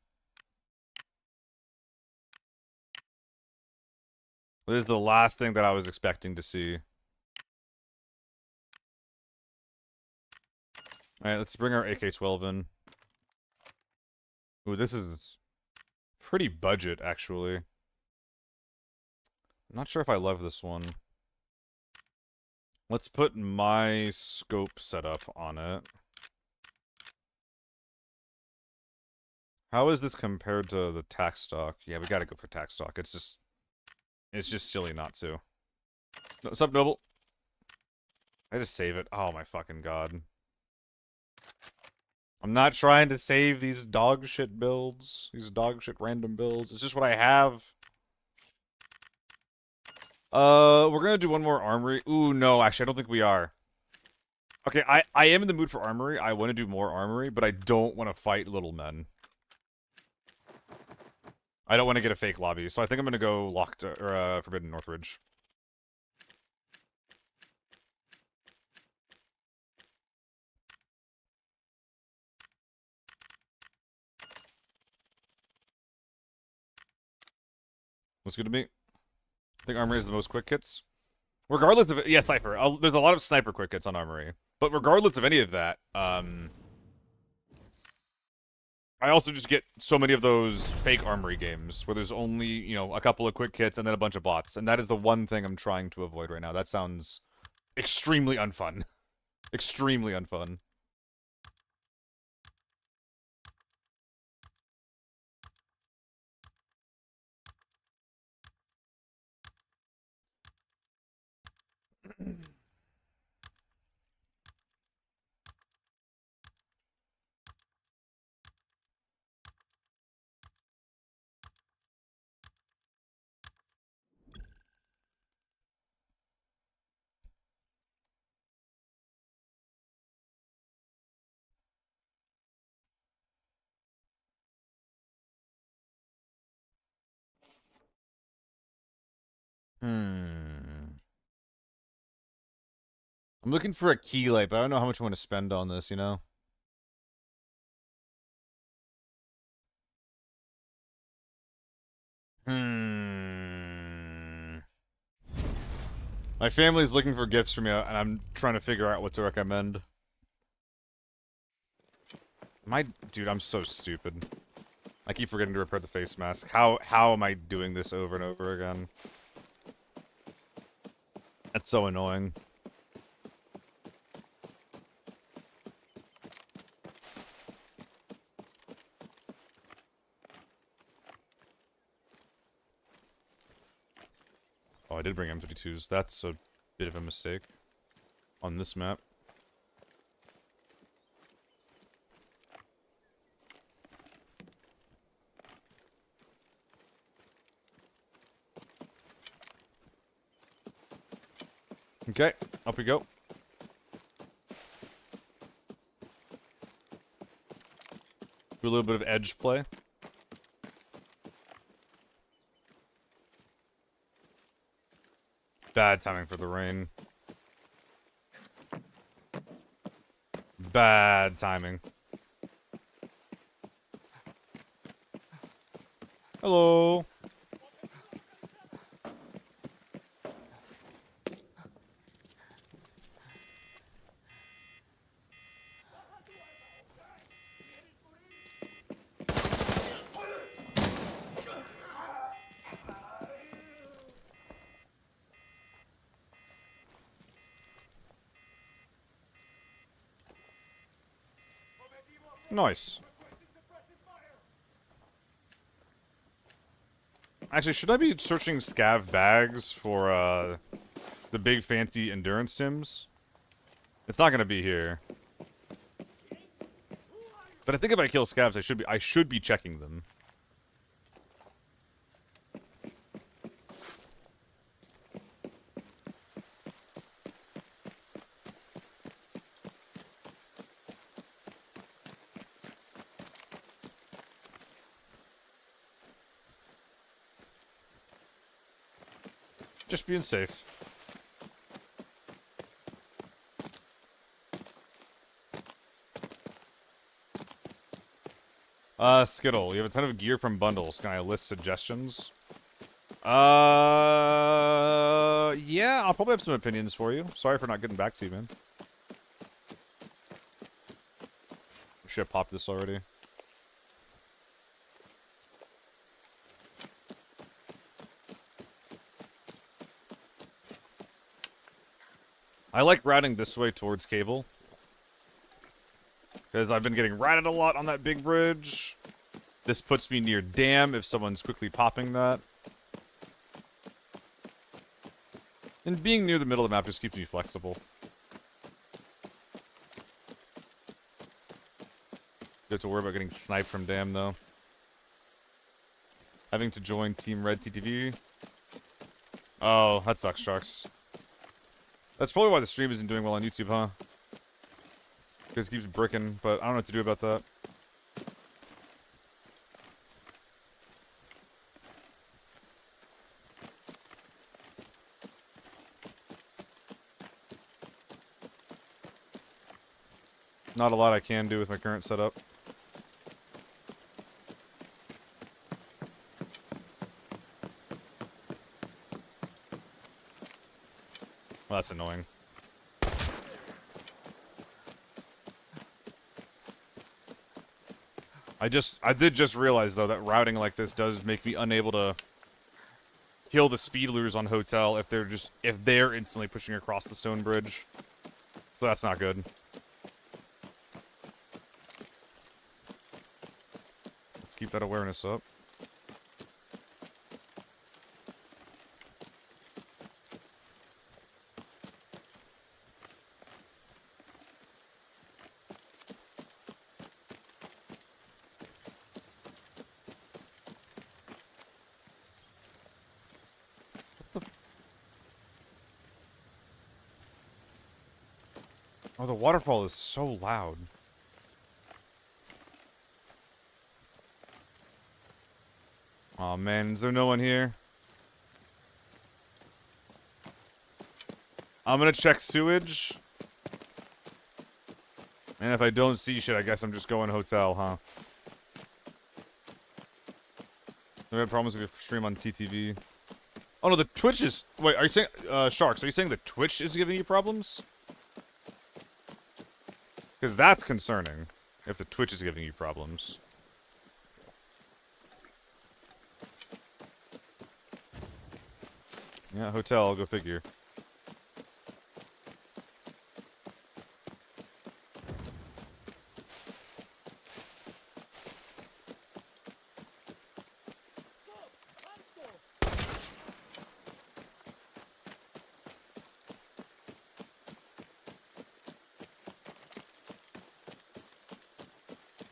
This is the last thing that I was expecting to see. Alright, let's bring our AK-12 in. Ooh, this is pretty budget, actually. I'm not sure if I love this one. Let's put my scope setup on it. How is this compared to the tac stock? Yeah, we gotta go for tac stock. It's just silly not to. No, what's up, Noble? I just save it. Oh my fucking god. I'm not trying to save these dog shit builds. These dog shit random builds. It's just what I have. We're gonna do one more armory. Ooh, no, actually, I don't think we are. Okay, I am in the mood for armory. I want to do more armory, but I don't want to fight little men. I don't want to get a fake lobby, so I think I'm gonna go locked or Forbidden Northridge. Looks good to me. I think armory is the most quick kits. Regardless of it, yeah, Cypher. There's a lot of sniper quick kits on armory, but regardless of any of that, I also just get so many of those fake armory games where there's only, you know, a couple of quick kits and then a bunch of bots. And that is the one thing I'm trying to avoid right now. That sounds extremely unfun. Extremely unfun. Hmm. I'm looking for a key light, but I don't know how much I want to spend on this, you know? Hmm. My family's looking for gifts for me, and I'm trying to figure out what to recommend. Dude, I'm so stupid. I keep forgetting to repair the face mask. How am I doing this over and over again? That's so annoying. Oh, I did bring M32s. That's a bit of a mistake on this map. Okay, up we go. Do a little bit of edge play. Bad timing for the rain. Bad timing. Hello. Nice. Actually, should I be searching scav bags for the big fancy endurance tims? It's not gonna be here. But I think if I kill scavs, I should be checking them. Just being safe. Skittle, you have a ton of gear from bundles. Can I list suggestions? Yeah, I'll probably have some opinions for you. Sorry for not getting back to you, man. Should have popped this already. I like routing this way towards cable. Because I've been getting routed a lot on that big bridge. This puts me near dam if someone's quickly popping that. And being near the middle of the map just keeps me flexible. You have to worry about getting sniped from dam, though. Having to join Team Red TTV. Oh, that sucks, Sharks. That's probably why the stream isn't doing well on YouTube, huh? Because it keeps bricking, but I don't know what to do about that. Not a lot I can do with my current setup. Well, that's annoying. I did just realize, though, that routing like this does make me unable to kill the speed lures on Hotel if they're instantly pushing across the stone bridge. So that's not good. Let's keep that awareness up. Oh, the waterfall is so loud. Oh man, is there no one here? I'm gonna check sewage. And if I don't see shit, I guess I'm just going hotel, huh? I had problems with your stream on TTV. Oh no, the Twitch is... Wait, are you saying... Sharks, are you saying the Twitch is giving you problems? Because that's concerning. If the Twitch is giving you problems. Yeah, hotel, go figure.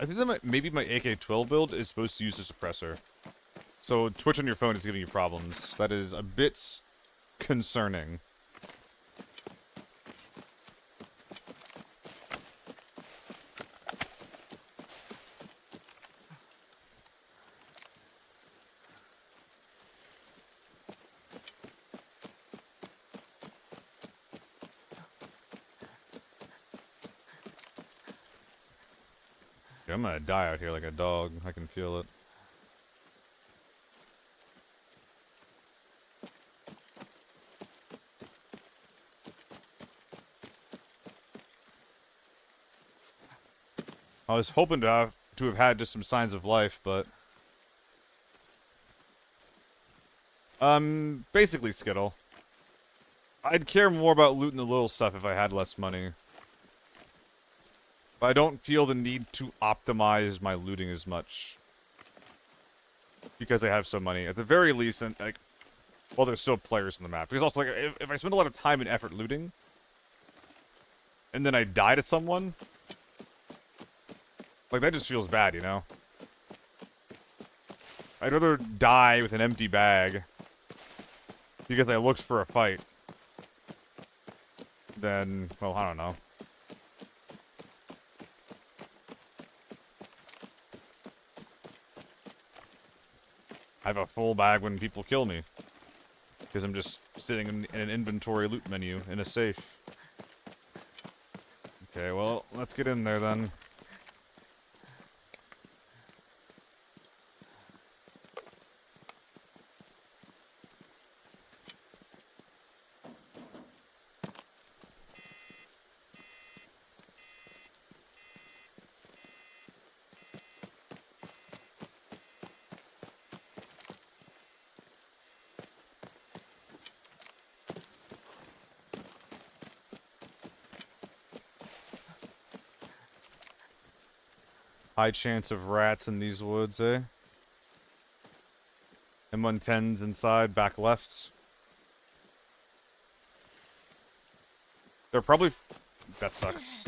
I think that maybe my AK-12 build is supposed to use a suppressor. So Twitch on your phone is giving you problems. That is a bit concerning. I'm gonna die out here like a dog. I can feel it. I was hoping to have had just some signs of life, but basically Skittle. I'd care more about looting the little stuff if I had less money. But I don't feel the need to optimize my looting as much. Because I have so money. At the very least, and like, well, there's still players in the map. Because also, like, if I spend a lot of time and effort looting, and then I die to someone, like, that just feels bad, you know? I'd rather die with an empty bag because I looked for a fight than, well, I don't know. I have a full bag when people kill me. Because I'm just sitting in an inventory loot menu in a safe. Okay, well, let's get in there then. High chance of rats in these woods, eh? M110's inside, back left. They're probably... That sucks.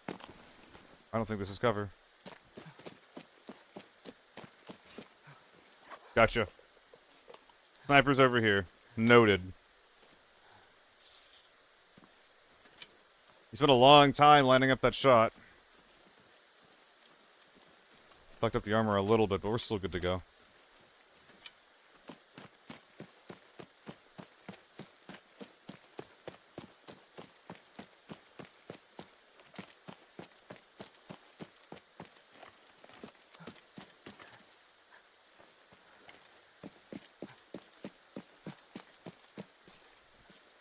I don't think this is cover. Gotcha. Sniper's over here. Noted. He spent a long time lining up that shot. Fucked up the armor a little bit, but we're still good to go.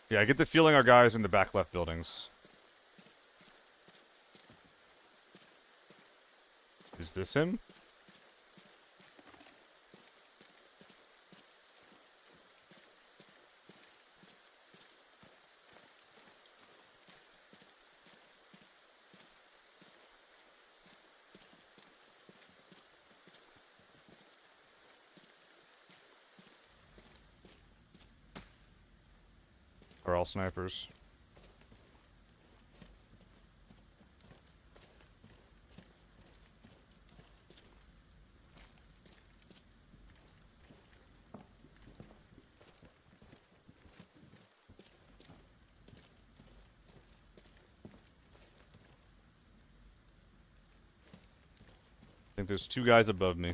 Yeah, I get the feeling our guys are in the back left buildings. Is this him? Are all snipers. I think there's two guys above me.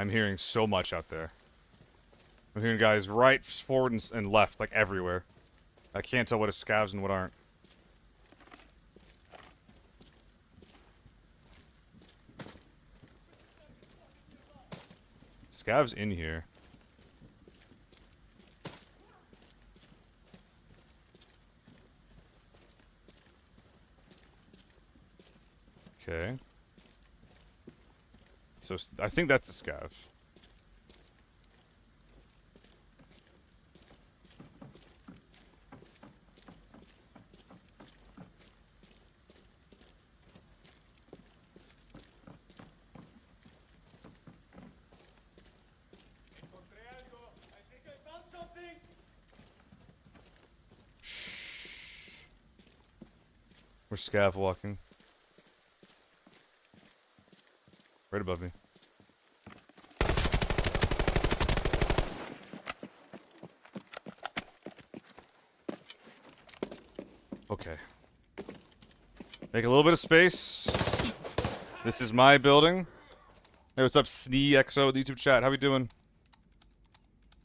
I'm hearing so much out there. I'm hearing guys right, forward, and left, like everywhere. I can't tell what is scavs and what aren't. Scavs in here. Okay. So, I think that's a scav. We're scav walking. Right above me. Okay. Make a little bit of space. This is my building. Hey, what's up, SneeXO, the YouTube chat? How we doing?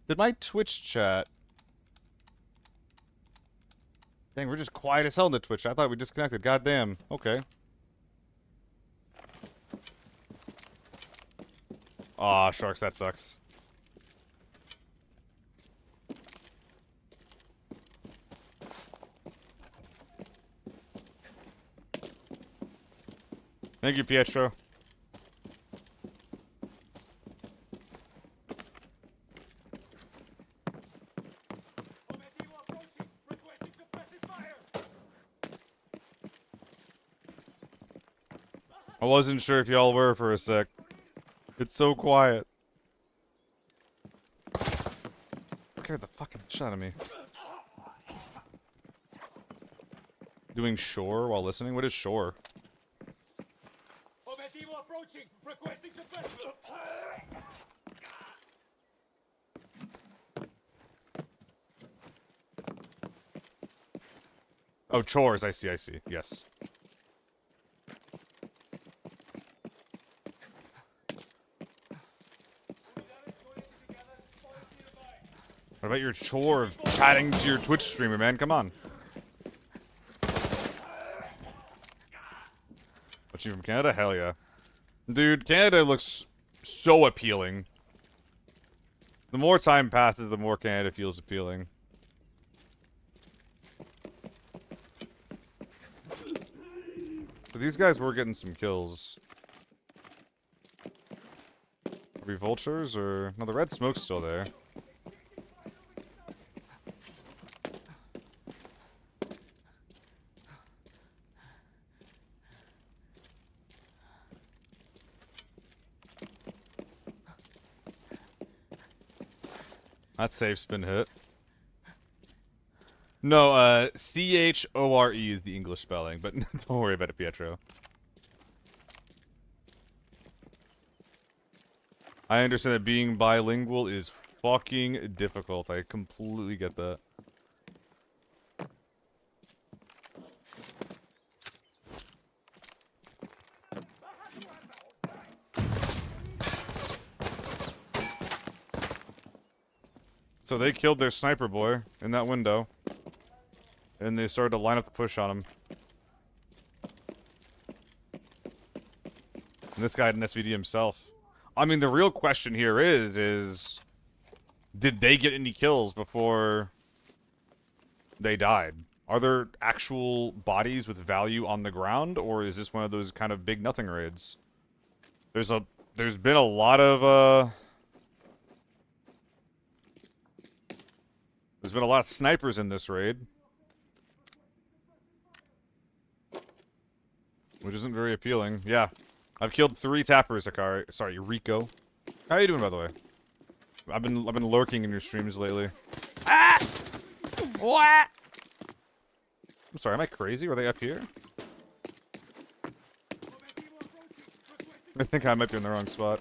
Did my Twitch chat... Dang, we're just quiet as hell in the Twitch. I thought we disconnected. Goddamn. Okay. Aw, sharks, that sucks. Thank you, Pietro. I wasn't sure if y'all were for a sec. It's so quiet. Scared the fucking shit out of me. Doing shore while listening? What is shore? Oh, chores. I see, I see. Yes. What about your chore of chatting to your Twitch streamer, man? Come on. What, you from Canada? Hell yeah. Dude, Canada looks so appealing. The more time passes, the more Canada feels appealing. So these guys were getting some kills. Are we vultures or... No, the red smoke's still there. That safe's been hit. No, C-H-O-R-E is the English spelling, but don't worry about it, Pietro. I understand that being bilingual is fucking difficult. I completely get that. So they killed their sniper boy in that window. And they started to line up the push on him. And this guy had an SVD himself. I mean, the real question here is... Did they get any kills before they died? Are there actual bodies with value on the ground? Or is this one of those kind of big nothing raids? There's been a lot of, There's been a lot of snipers in this raid. Which isn't very appealing. Yeah. I've killed 3 tappers, Akari. Sorry, Rico. How are you doing, by the way? I've been lurking in your streams lately. Ah! What? I'm sorry, am I crazy? Were they up here? I think I might be in the wrong spot.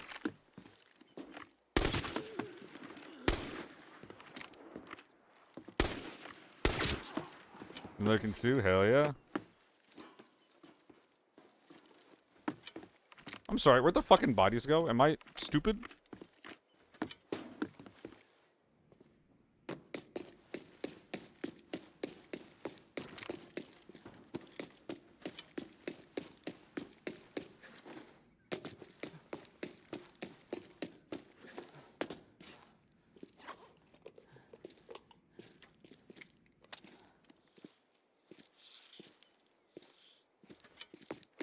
I'm looking too? Hell yeah. I'm sorry, where'd the fucking bodies go? Am I stupid?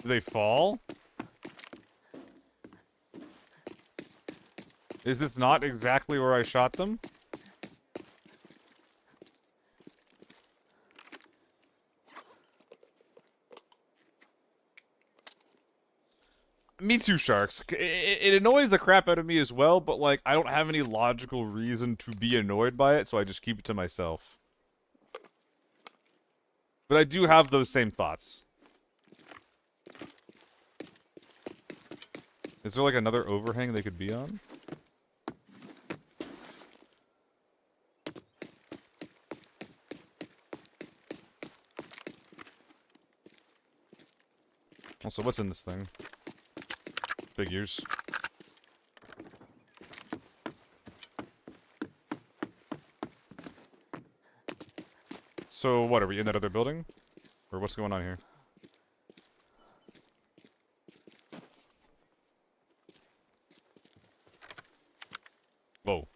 Do they fall? Is this not exactly where I shot them? Me too, Sharks. It annoys the crap out of me as well, but, like, I don't have any logical reason to be annoyed by it, so I just keep it to myself. But I do have those same thoughts. Is there, like, another overhang they could be on? Also, what's in this thing? Figures. So, what, are we in that other building? Or what's going on here? Whoa.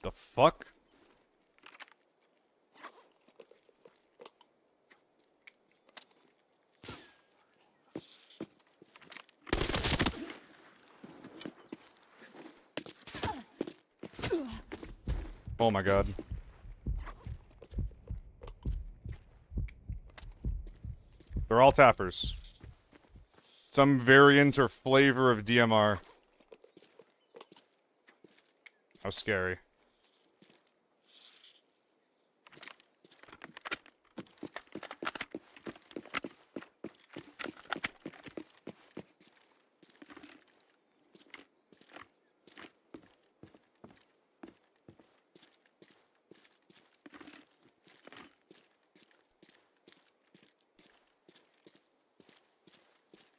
The fuck? Oh my god. They're all tappers. Some variant or flavor of DMR. How scary.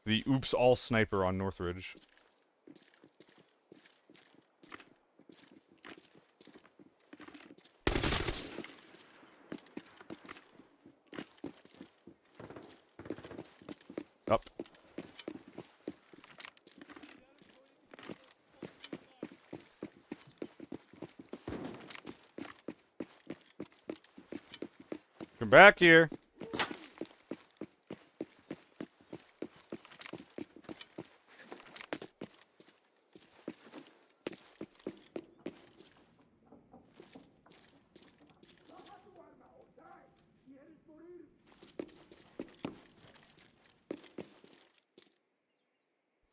The oops all sniper on Northridge. Up. Come back here.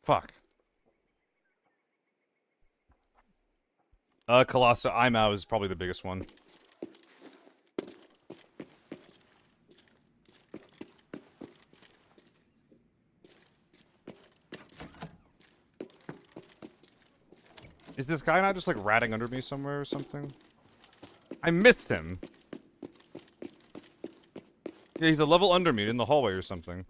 Fuck. Colossa IMAU is probably the biggest one. Is this guy not just, like, ratting under me somewhere or something? I missed him. Yeah, he's a level under me in the hallway or something.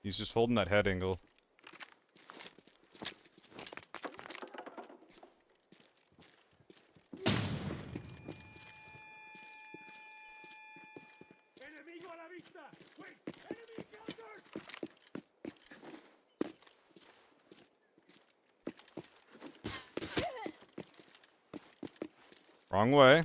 He's just holding that head angle. Wrong way.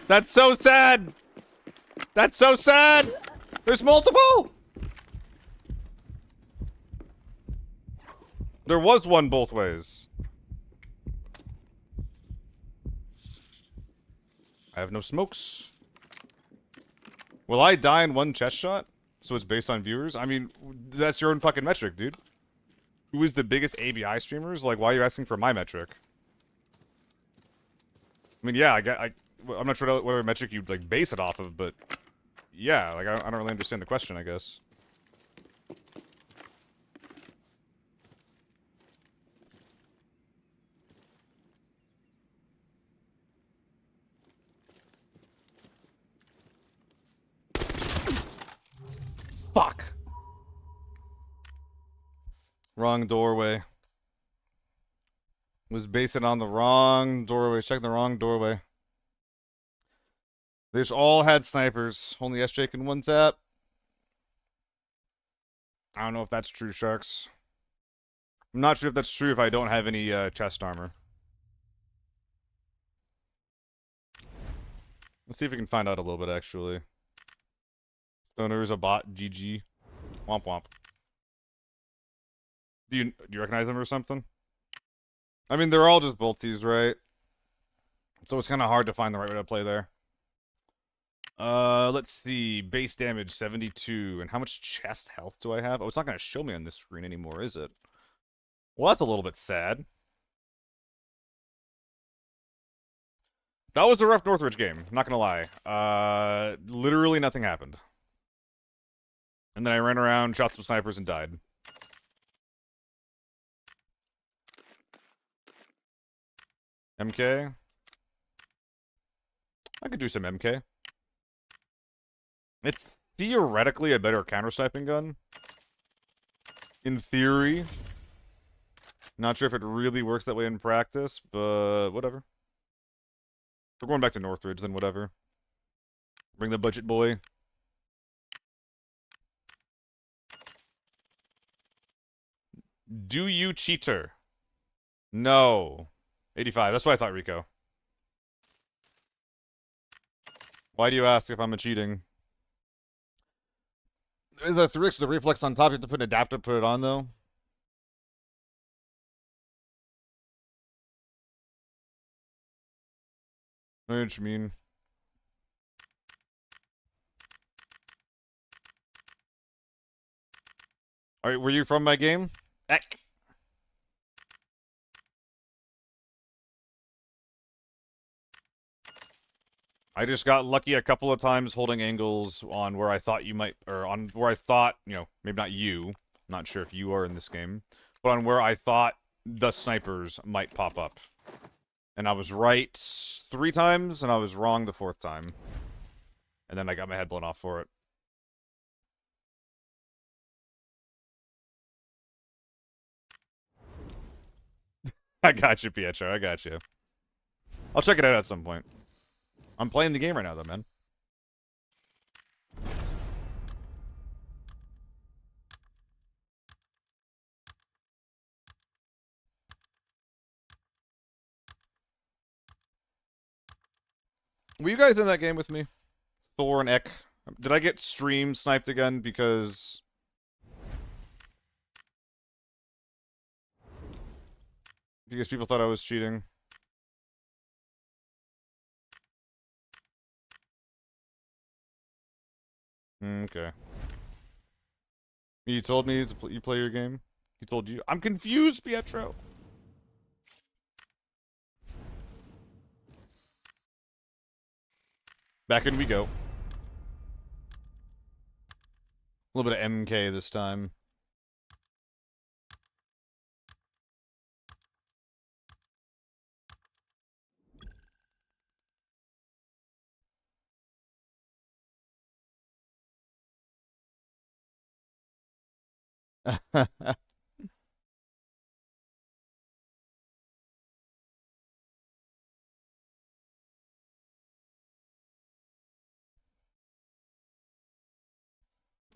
That's so sad! That's so sad! There's multiple! There was one both ways. I have no smokes. Will I die in one chest shot? So it's based on viewers? I mean, that's your own fucking metric, dude. Who is the biggest ABI streamers? Like, why are you asking for my metric? I mean, yeah, I'm not sure what other metric you'd, like, base it off of, but... Yeah, like, I don't really understand the question, I guess. Fuck! Wrong doorway. Was basing on the wrong doorway. Checking the wrong doorway. They just all had snipers. Only SJ can one tap. I don't know if that's true, Sharks. I'm not sure if that's true if I don't have any chest armor. Let's see if we can find out a little bit, actually. Stoner's a bot. GG. Womp womp. Do you recognize them or something? I mean, they're all just bolties, right? So it's kind of hard to find the right way to play there. Let's see. Base damage 72. And how much chest health do I have? Oh, it's not going to show me on this screen anymore, is it? Well, that's a little bit sad. That was a rough Northridge game, not gonna lie. Literally nothing happened. And then I ran around, shot some snipers, and died. MK? I could do some MK. It's theoretically a better counter-sniping gun. In theory. Not sure if it really works that way in practice, but whatever. We're going back to Northridge, then whatever. Bring the budget boy. Do you cheater? No. 85. That's what I thought, Rico. Why do you ask if I'm a cheating? The reflex on top, you have to put an adapter, put it on, though. I know what you mean. Alright, were you from my game? Eck. I just got lucky a couple of times holding angles on where I thought you might, or on where I thought, you know, maybe not you, not sure if you are in this game, but on where I thought the snipers might pop up. And I was right 3 times, and I was wrong the 4th time. And then I got my head blown off for it. I got you, Pietro, I got you. I'll check it out at some point. I'm playing the game right now, though, man. Were you guys in that game with me? Thor and Eck? Did I get stream sniped again because... because people thought I was cheating? Okay. You told me you play your game? He told you? I'm confused, Pietro! Back in we go. A little bit of MK this time.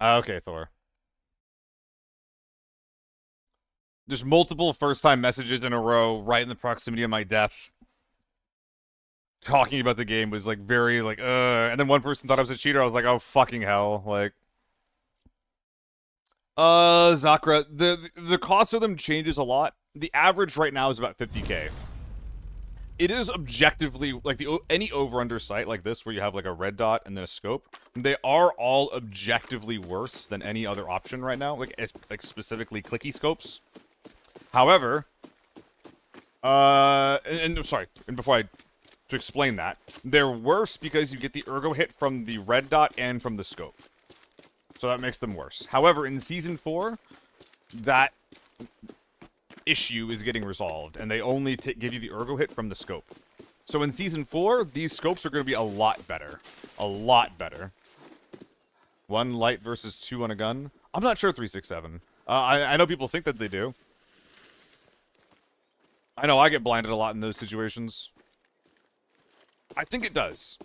Okay, Thor. Just multiple first-time messages in a row, right in the proximity of my death. Talking about the game was, like, very, like, and then one person thought I was a cheater, I was like, oh, fucking hell, like... Zakra, the cost of them changes a lot. The average right now is about 50k. It is objectively, like, any over-under site like this, where you have, like, a red dot and then a scope, they are all objectively worse than any other option right now, like specifically clicky scopes. However, sorry, and before to explain that, they're worse because you get the ergo hit from the red dot and from the scope. So that makes them worse. However, in Season 4, that issue is getting resolved, and they only give you the ergo hit from the scope. So in Season 4, these scopes are going to be a lot better. A lot better. 1 light versus 2 on a gun? I'm not sure 367. I know people think that they do. I know I get blinded a lot in those situations. I think it does.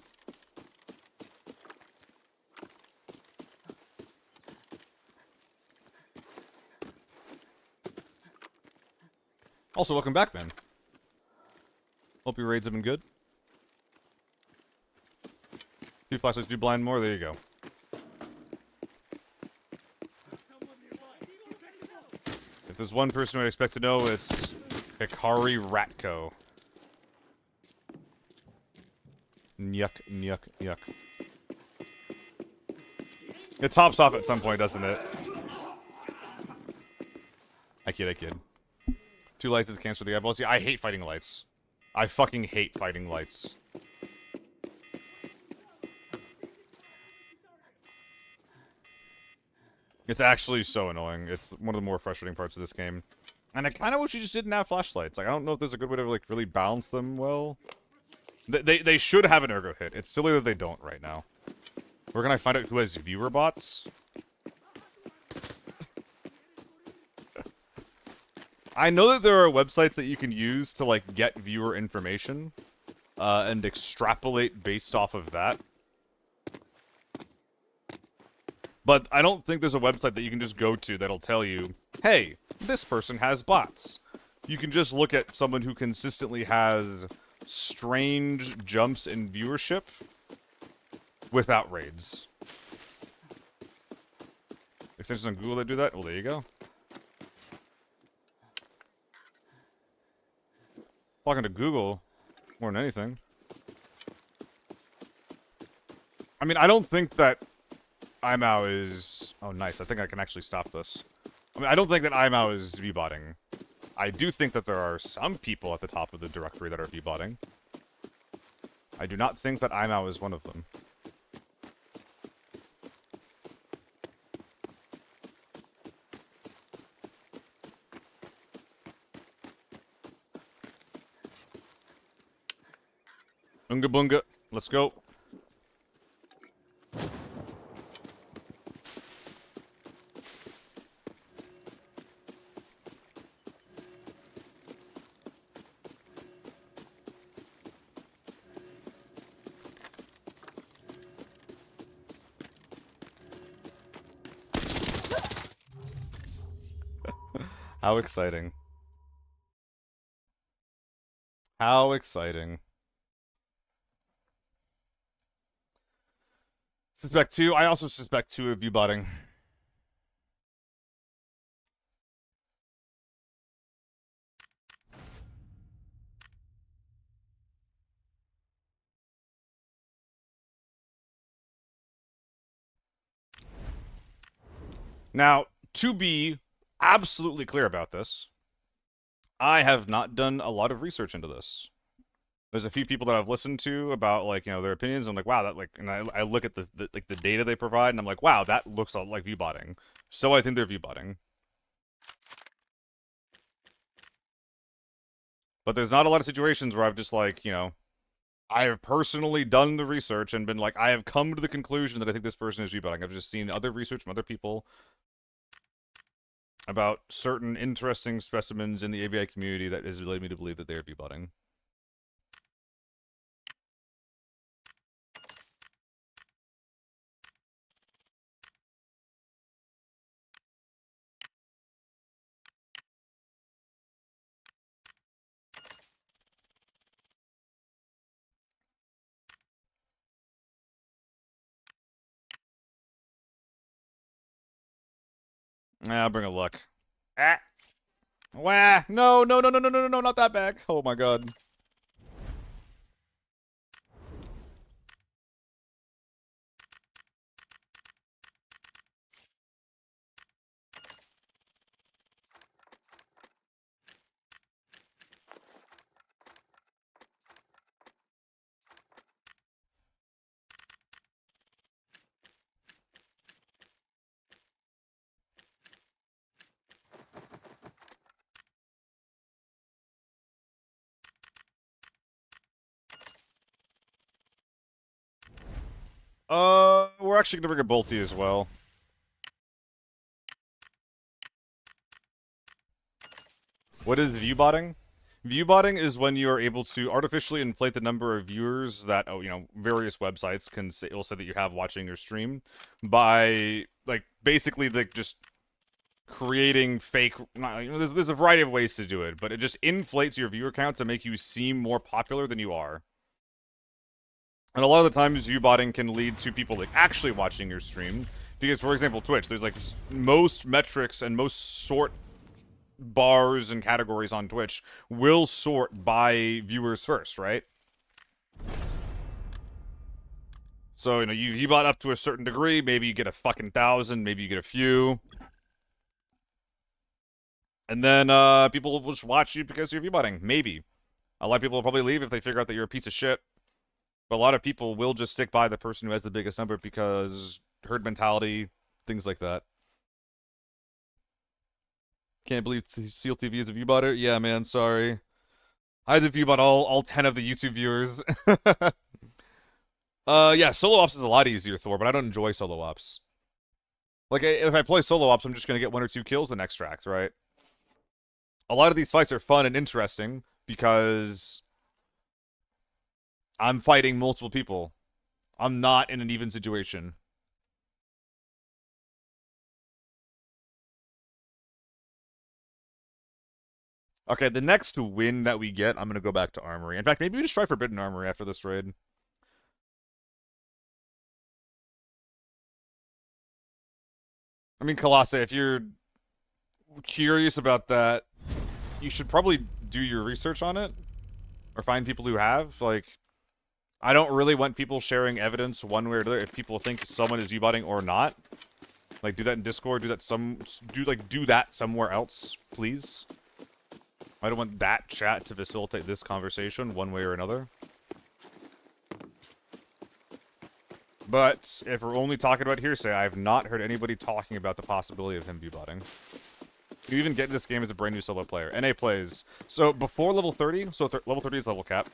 Also, welcome back, man. Hope your raids have been good. 2 flashlights do blind more. There you go. If there's one person I expect to know, it's Hikari Ratko. Yuck, yuck, yuck. It tops off at some point, doesn't it? I kid, I kid. 2 lights is cancer the eyeballs. Yeah, I hate fighting lights. I fucking hate fighting lights. It's actually so annoying. It's one of the more frustrating parts of this game. And I kind of wish you just didn't have flashlights. Like, I don't know if there's a good way to, like, really balance them well. They should have an ergo hit. It's silly that they don't right now. Where can I find out who has viewer bots? I know that there are websites that you can use to, like, get viewer information. And extrapolate based off of that. But I don't think there's a website that you can just go to that'll tell you, hey, this person has bots. You can just look at someone who consistently has strange jumps in viewership without raids. Extensions on Google that do that? Well, there you go. Talking to Google more than anything. I mean, I don't think that IMAU is... Oh, nice. I think I can actually stop this. I mean, I don't think that IMAU is V-botting. I do think that there are some people at the top of the directory that are V-botting. I do not think that IMAU is one of them. Unga bunga. Let's go. How exciting. How exciting. Suspect 2. I also suspect 2 of you botting. Now, to be absolutely clear about this, I have not done a lot of research into this. There's a few people that I've listened to about, like, you know, their opinions. I'm like, wow, that, like, and I look at the like the data they provide, and I'm like, wow, that looks a lot like viewbotting. So I think they're viewbotting. But there's not a lot of situations where I've just, like, you know, I have personally done the research and been like, I have come to the conclusion that I think this person is viewbotting. I've just seen other research from other people about certain interesting specimens in the ABI community that has led me to believe that they are viewbotting. I'll bring a luck. Ah! Wah! No, no, no, no, no, no, no, no, not that bag. Oh my god. We're actually gonna bring a bolty as well. What is viewbotting? Viewbotting is when you are able to artificially inflate the number of viewers that, various websites will say that you have watching your stream by, like, basically, like, just creating fake... there's a variety of ways to do it, but it just inflates your viewer count to make you seem more popular than you are. And a lot of the times, viewbotting can lead to people, like, actually watching your stream. Because, for example, Twitch, there's, like, most metrics and most sort bars and categories on Twitch will sort by viewers first, right? So, you bought up to a certain degree, maybe you get a fucking 1,000, maybe you get a few. And then, people will just watch you because you're viewbotting. Maybe. A lot of people will probably leave if they figure out that you're a piece of shit. But a lot of people will just stick by the person who has the biggest number because herd mentality, things like that. Can't believe SealTV is a viewbotter? Yeah, man, sorry. I had to viewbot all 10 of the YouTube viewers. Yeah, solo ops is a lot easier, Thor, but I don't enjoy solo ops. Like, if I play solo ops, I'm just gonna get 1 or 2 kills the next track, right? A lot of these fights are fun and interesting because I'm fighting multiple people. I'm not in an even situation. Okay, the next win that we get, I'm gonna go back to Armory. In fact, maybe we just try Forbidden Armory after this raid. I mean, Colossae, if you're curious about that, you should probably do your research on it. Or find people who have. Like, I don't really want people sharing evidence one way or the other if people think someone is viewbotting or not. Like, do that in Discord, do that somewhere else, please. I don't want that chat to facilitate this conversation one way or another. But if we're only talking about hearsay, I have not heard anybody talking about the possibility of him viewbotting. You even get in this game as a brand new solo player. NA plays. So before level 30, level 30 is level cap.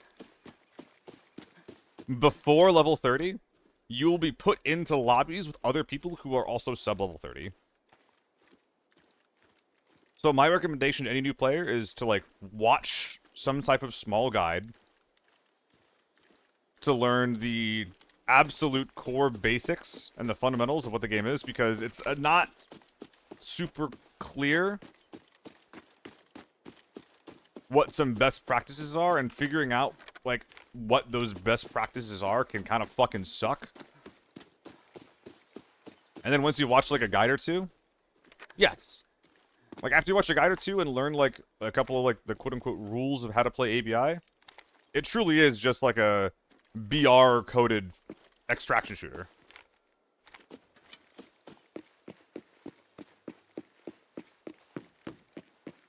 Before level 30, you will be put into lobbies with other people who are also sub-level 30. So my recommendation to any new player is to, like, watch some type of small guide to learn the absolute core basics and the fundamentals of what the game is, because it's not super clear what some best practices are, and figuring out, like, what those best practices are can kind of fucking suck. And then once you watch, like, a guide or two, yes. Like, after you watch a guide or two and learn, like, a couple of, like, the quote-unquote rules of how to play ABI, it truly is just like a BR-coded extraction shooter.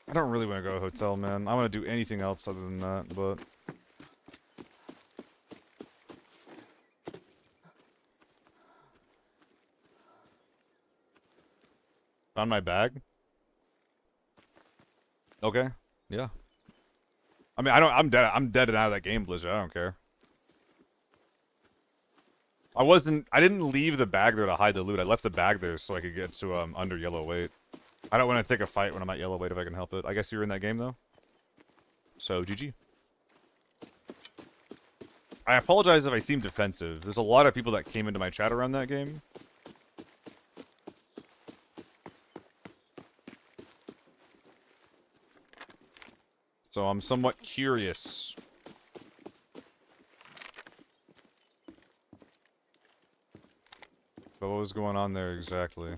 I don't really want to go to a hotel, man. I want to do anything else other than that, but... Found my bag? Okay. Yeah. I mean, I'm dead and out of that game, Blizzard. I don't care. I didn't leave the bag there to hide the loot. I left the bag there so I could get to, under yellow weight. I don't want to take a fight when I'm at yellow weight if I can help it. I guess you were in that game, though. So, GG. I apologize if I seem defensive. There's a lot of people that came into my chat around that game. So I'm somewhat curious. But what was going on there exactly?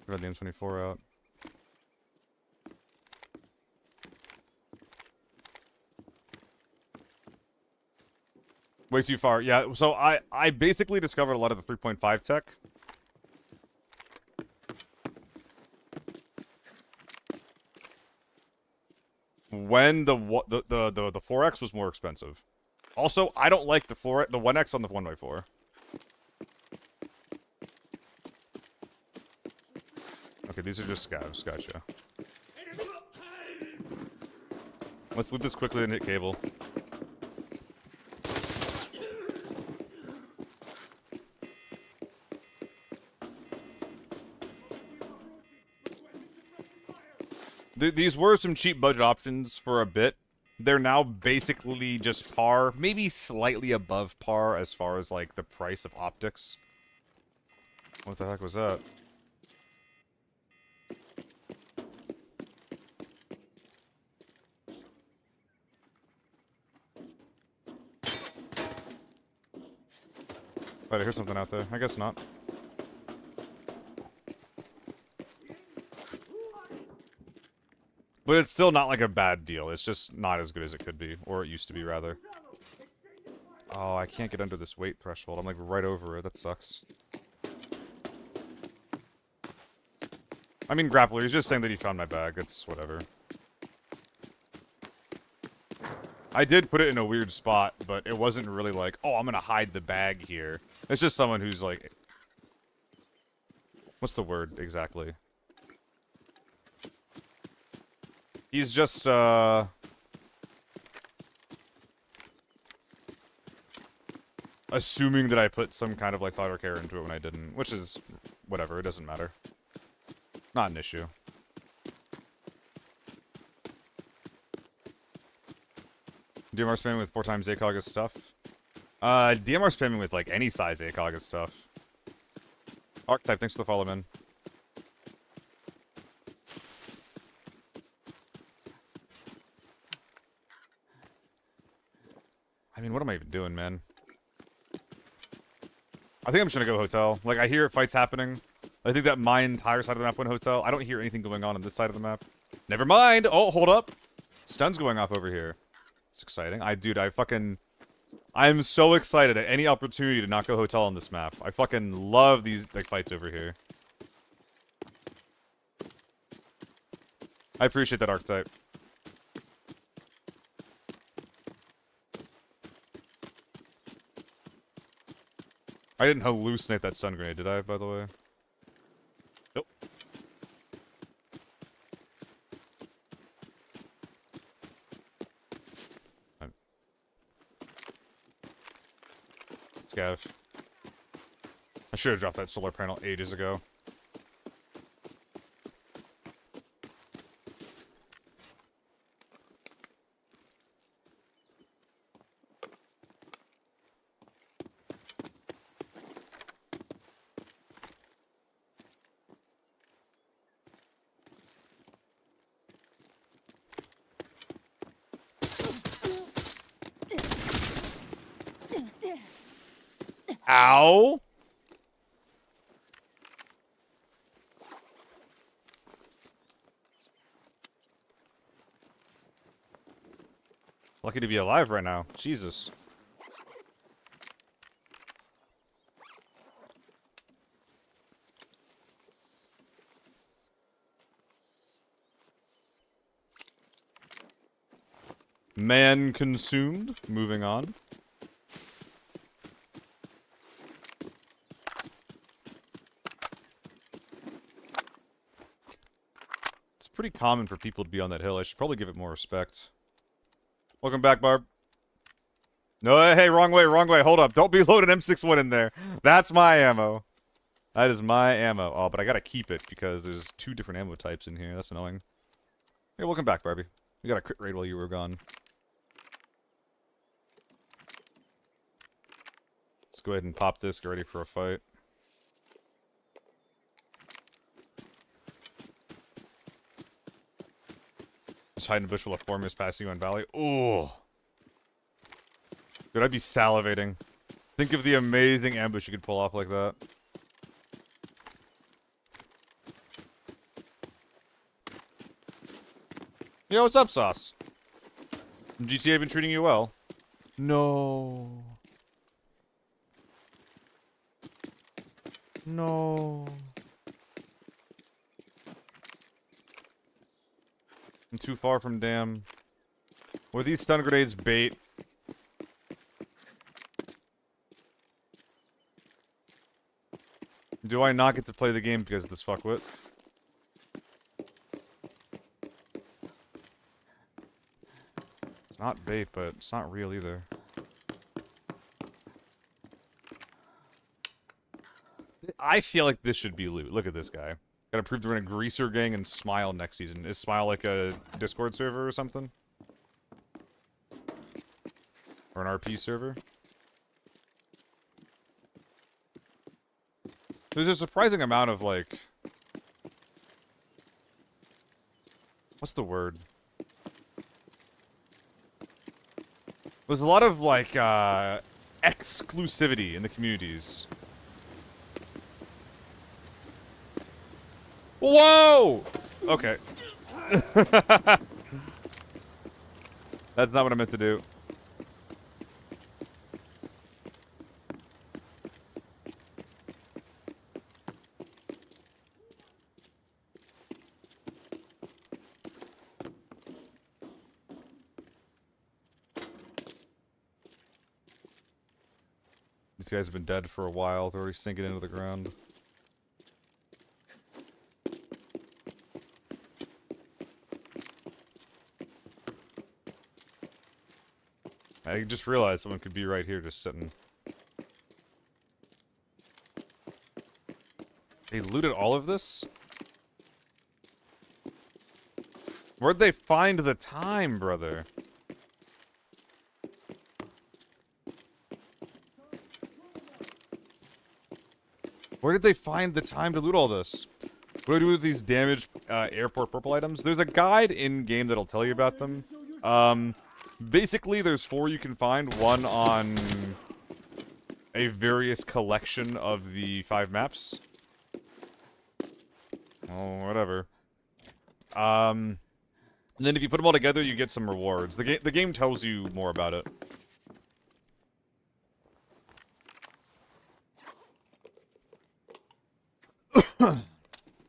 Got the M24 out. Way too far. Yeah, so I basically discovered a lot of the 3.5 tech. When the 4X was more expensive. Also, I don't like the 1X on the 1x4. Okay, these are just scavs. Gotcha. Let's loot this quickly and hit cable. These were some cheap budget options for a bit. They're now basically just par, maybe slightly above par as far as, like, the price of optics. What the heck was that? Wait, I hear something out there. I guess not. But it's still not like a bad deal. It's just not as good as it could be. Or it used to be, rather. Oh, I can't get under this weight threshold. I'm like right over it. That sucks. I mean, Grappler, he's just saying that he found my bag. It's whatever. I did put it in a weird spot, but it wasn't really like, oh, I'm gonna hide the bag here. It's just someone who's like... What's the word, exactly? He's just, assuming that I put some kind of, like, thought or care into it when I didn't. Which is, whatever, it doesn't matter. Not an issue. DMR spamming with 4 times ACOG is stuff. DMR spamming with, like, any size ACOG is stuff. Archetype, thanks for the follow, man. I mean, what am I even doing, man? I think I'm just gonna go hotel. Like, I hear fights happening. I think that my entire side of the map went hotel. I don't hear anything going on this side of the map. Never mind! Oh, hold up! Stun's going off over here. It's exciting. I'm so excited at any opportunity to not go hotel on this map. I fucking love these, like, fights over here. I appreciate that archetype. I didn't hallucinate that stun grenade, did I, by the way? Nope. Scav. I should have dropped that solar panel ages ago. Ow! Lucky to be alive right now. Jesus. Man consumed. Moving on. It's pretty common for people to be on that hill. I should probably give it more respect. Welcome back, Barb. No, hey, wrong way, wrong way. Hold up. Don't be loading M61 in there. That's my ammo. That is my ammo. Oh, but I gotta keep it because there's 2 different ammo types in here. That's annoying. Hey, welcome back, Barbie. We got a crit raid while you were gone. Let's go ahead and pop this. Get ready for a fight. Just hide in a bush while a form is passing you on Valley. Ooh. Dude, I'd be salivating. Think of the amazing ambush you could pull off like that. Yo, what's up, Sauce? GTA been treating you well? No. No. I'm too far from dam. Were these stun grenades bait? Do I not get to play the game because of this fuckwit? It's not bait, but it's not real either. I feel like this should be loot. Look at this guy. Gotta prove to run a Greaser Gang and Smile next season. Is Smile like a Discord server or something? Or an RP server? There's a surprising amount of, like... What's the word? There's a lot of, like, exclusivity in the communities. Whoa! Okay. That's not what I meant to do. These guys have been dead for a while. They're already sinking into the ground. I just realized someone could be right here just sitting. They looted all of this? Where'd they find the time, brother? Where did they find the time to loot all this? What do I do with these damaged airport purple items? There's a guide in-game that'll tell you about them. Basically, there's 4 you can find. One on a various collection of the 5 maps. Oh, whatever. And then if you put them all together, you get some rewards. The game tells you more about it.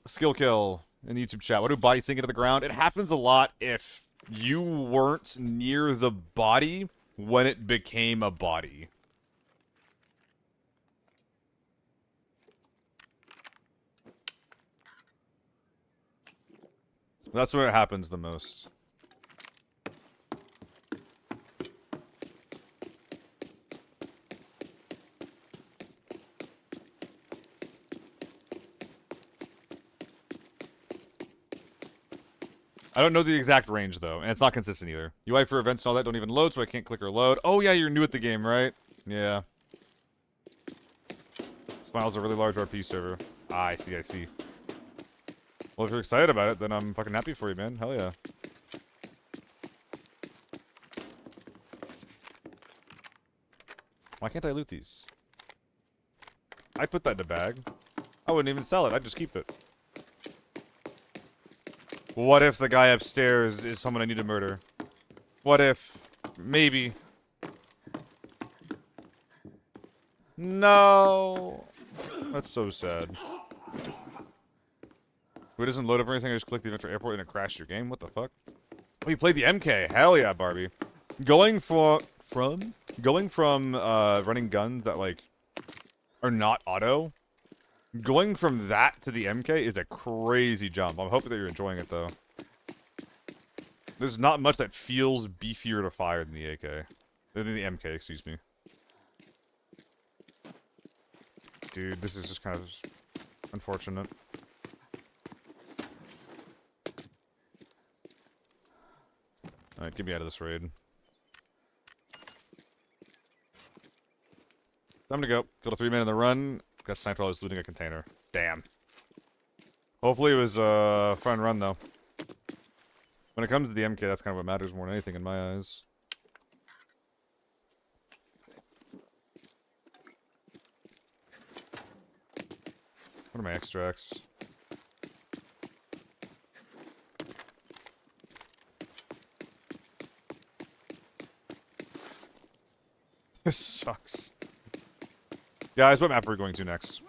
Skill kill in the YouTube chat. What do bodies sink into the ground? It happens a lot if you weren't near the body when it became a body. That's where it happens the most. I don't know the exact range, though, and it's not consistent either. UI for events and all that don't even load, so I can't click or load. Oh, yeah, you're new at the game, right? Yeah. Smile's a really large RP server. Ah, I see, I see. Well, if you're excited about it, then I'm fucking happy for you, man. Hell yeah. Why can't I loot these? I put that in a bag. I wouldn't even sell it. I'd just keep it. What if the guy upstairs is someone I need to murder? What if... Maybe... No... That's so sad. It doesn't load up or anything, I just click the event for airport and it crashed your game? What the fuck? Oh, you played the MK. Hell yeah, Barbie. Going from running guns that, like, are not auto... Going from that to the MK is a crazy jump. I'm hoping that you're enjoying it, though. There's not much that feels beefier to fire than the AK. Than the MK, excuse me. Dude, this is just kind of unfortunate. Alright, get me out of this raid. Time to go. Killed a 3-man in the run. Got sniped while I was looting a container. Damn. Hopefully it was a fun run, though. When it comes to the MK, that's kind of what matters more than anything in my eyes. What are my extracts? This sucks. Guys, what map are we going to next?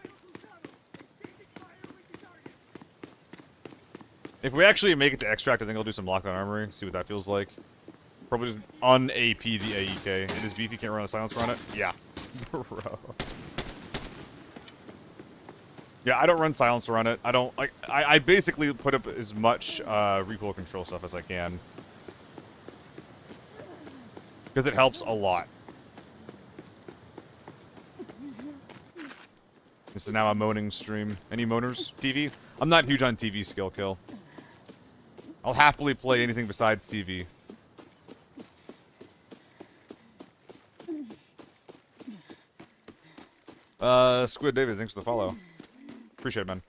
If we actually make it to extract, I think I'll do some lockdown armory, see what that feels like. Probably just un-AP the AEK. It is beef, you can't run a silencer on it? Yeah. Bro. Yeah, I don't run silencer on it. I don't, like, I basically put up as much recoil control stuff as I can. Because it helps a lot. This is now a moaning stream. Any moaners? TV? I'm not huge on TV skill kill. I'll happily play anything besides TV. Squid David, thanks for the follow. Appreciate it, man.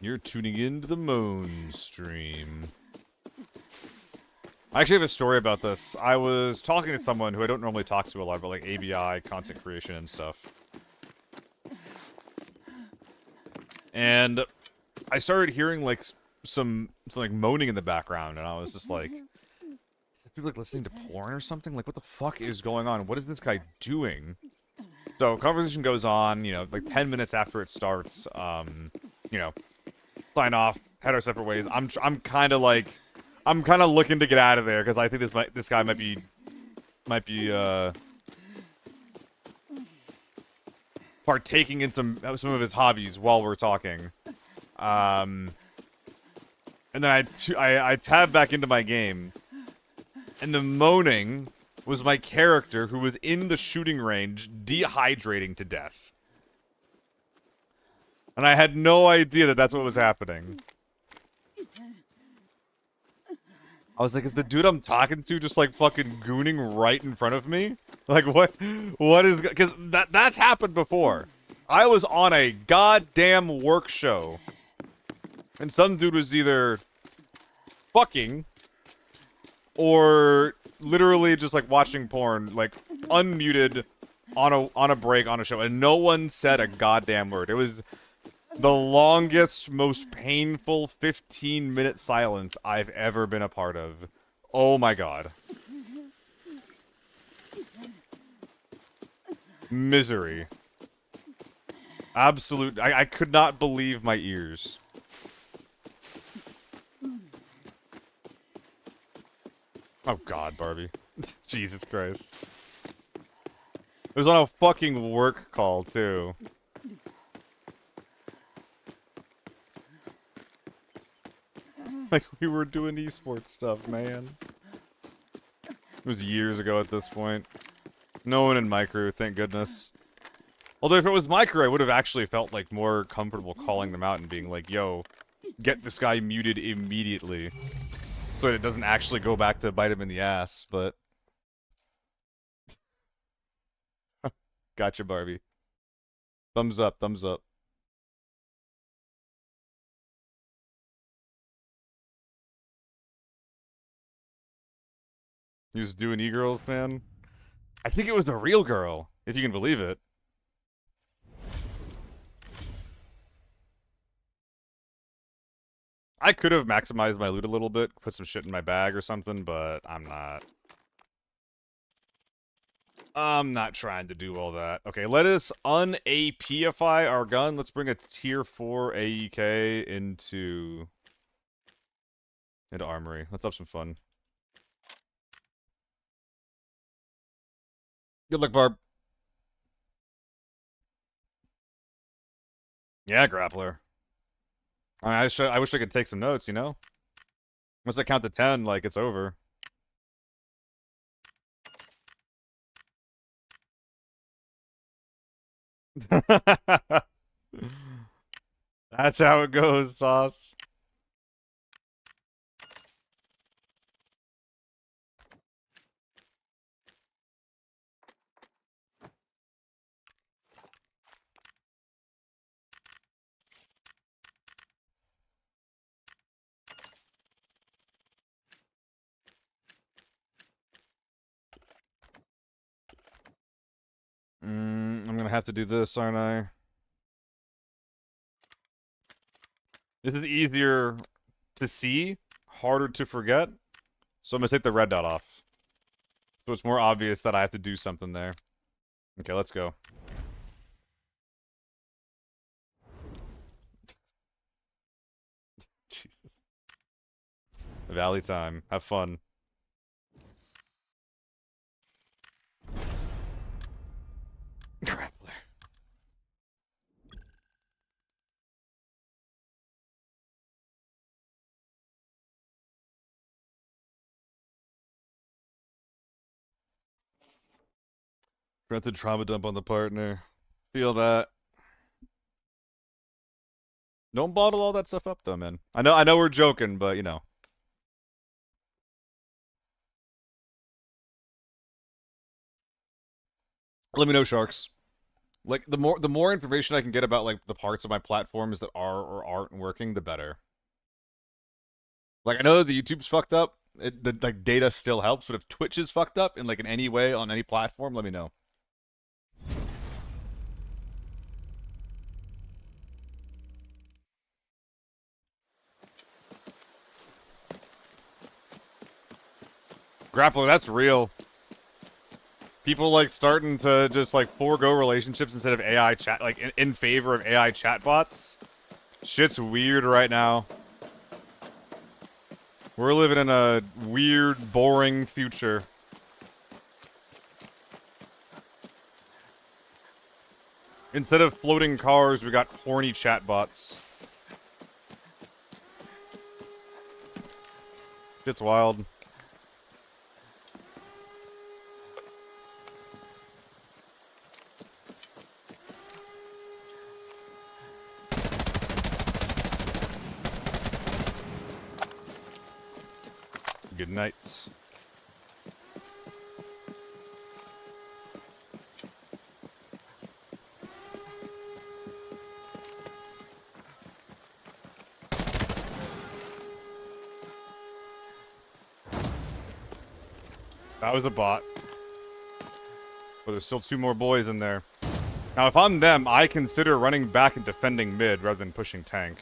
You're tuning into the Moan stream. I actually have a story about this. I was talking to someone who I don't normally talk to a lot about, like, ABI, content creation, and stuff. And I started hearing, like, some like, moaning in the background, and I was just like, is people, like, listening to porn or something? Like, what the fuck is going on? What is this guy doing? So, conversation goes on, you know, like, 10 minutes after it starts, you know, sign off, head our separate ways. I'm kind of like, I'm kind of looking to get out of there because I think this guy might be partaking in some of his hobbies while we're talking. And then I tab back into my game, and the moaning was my character who was in the shooting range dehydrating to death. And I had no idea that that's what was happening. I was like, is the dude I'm talking to just, like, fucking gooning right in front of me? Like, what is... Because that's happened before. I was on a goddamn work show. And some dude was either fucking or literally just, like, watching porn, like, unmuted on a break on a show. And no one said a goddamn word. It was the longest, most painful 15-minute silence I've ever been a part of. Oh my god. Misery. Absolute. I could not believe my ears. Oh god, Barbie. Jesus Christ. It was on a fucking work call, too. Like, we were doing esports stuff, man. It was years ago at this point. No one in my crew, thank goodness. Although if it was my crew, I would have actually felt, like, more comfortable calling them out and being like, yo, get this guy muted immediately. So it doesn't actually go back to bite him in the ass, but... Gotcha, Barbie. Thumbs up, thumbs up. He was doing e-girls, man. I think it was a real girl, if you can believe it. I could have maximized my loot a little bit, put some shit in my bag or something, but I'm not. I'm not trying to do all that. Okay, let us un-APify our gun. Let's bring a tier 4 AEK into Armory. Let's have some fun. Good luck, Barb. Yeah, grappler. I wish I could take some notes, you know? Once I count to 10, like, it's over. That's how it goes, Sauce. I'm gonna have to do this, aren't I? This is easier to see, harder to forget. So I'm gonna take the red dot off. So it's more obvious that I have to do something there. Okay, let's go. Jesus. Valley time. Have fun. Grappler. Granted trauma dump on the partner. Feel that. Don't bottle all that stuff up though, man. I know we're joking, but you know. Let me know, sharks. Like the more information I can get about like the parts of my platforms that are or aren't working, the better. Like I know the YouTube's fucked up. The like data still helps, but if Twitch is fucked up in like in any way on any platform, let me know. Grappler, that's real. People like starting to just like forego relationships instead of AI chat, like in favor of AI chatbots. Shit's weird right now. We're living in a weird, boring future. Instead of floating cars, we got horny chatbots. Shit's wild. Good night. That was a bot. But there's still 2 more boys in there. Now, if I'm them, I consider running back and defending mid rather than pushing tank.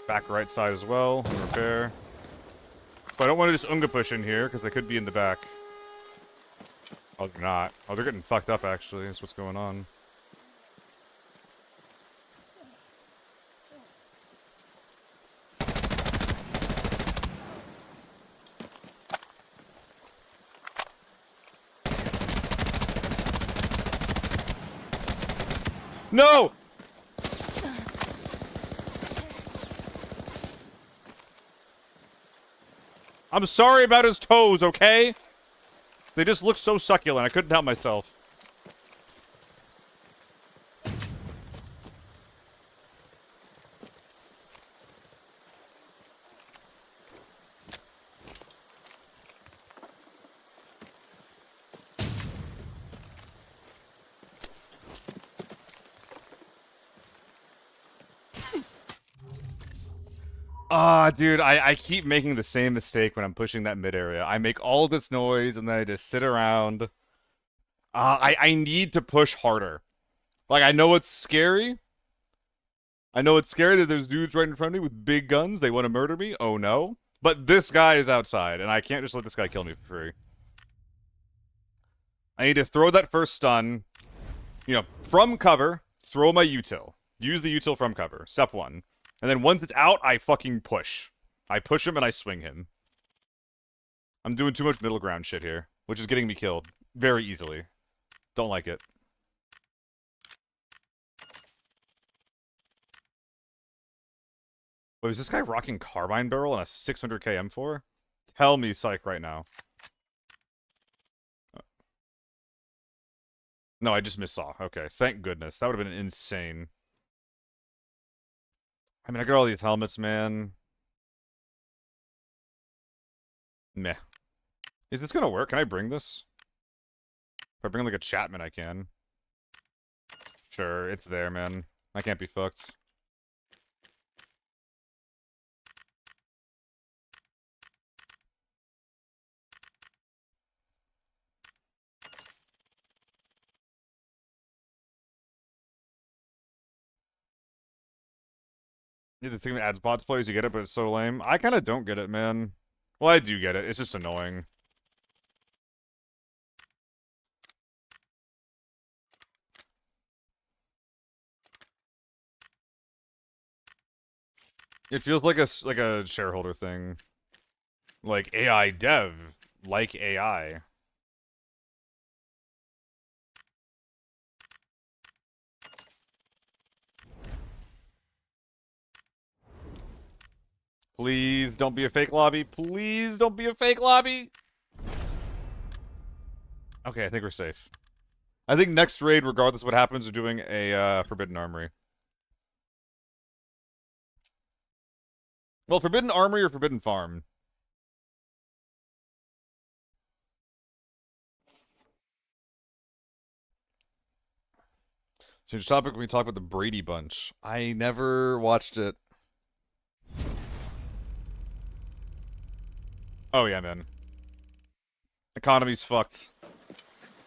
Back right side as well, and repair. So I don't want to just Unga push in here, because they could be in the back. Oh, they're not. Oh, they're getting fucked up, actually. That's what's going on. No! I'm sorry about his toes, okay? They just look so succulent. I couldn't help myself. Ah, dude, I keep making the same mistake when I'm pushing that mid area. I make all this noise and then I just sit around. I need to push harder. Like, I know it's scary. I know it's scary that there's dudes right in front of me with big guns. They want to murder me. Oh, no. But this guy is outside, and I can't just let this guy kill me for free. I need to throw that first stun. You know, from cover, throw my util. Use the util from cover. Step 1. And then once it's out, I fucking push. I push him and I swing him. I'm doing too much middle ground shit here, which is getting me killed very easily. Don't like it. Wait, is this guy rocking carbine barrel on a 600k M4? Tell me psych right now. No, I just missaw. Okay, thank goodness. That would have been insane. I mean, I got all these helmets, man. Meh. Is this gonna work? Can I bring this? If I bring like a Chapman, I can. Sure, it's there, man. I can't be fucked. Yeah, the thing that adds bots players, you get it, but it's so lame. I kind of don't get it, man. Well, I do get it. It's just annoying. It feels like a shareholder thing. Like AI dev, like AI. Please don't be a fake lobby. Please don't be a fake lobby. Okay, I think we're safe. I think next raid, regardless of what happens, we're doing a Forbidden Armory. Well, Forbidden Armory or Forbidden Farm? Change topic, we talk about the Brady Bunch. I never watched it. Oh yeah, man. Economy's fucked.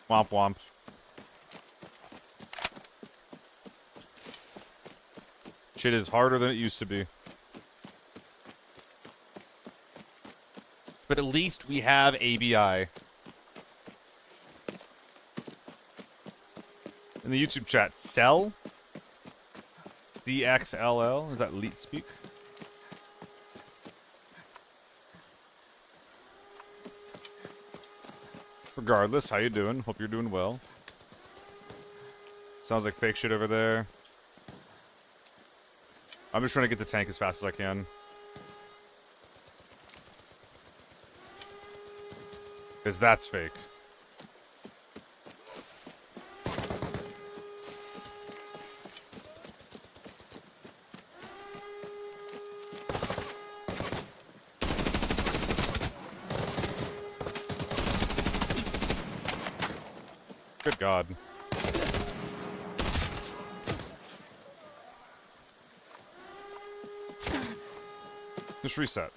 Womp womp. Shit is harder than it used to be. But at least we have ABI. In the YouTube chat, Cell? DXLL? Is that Leet speak? Regardless, how you doing? Hope you're doing well. Sounds like fake shit over there. I'm just trying to get the tank as fast as I can. Because that's fake. Good God. Just reset.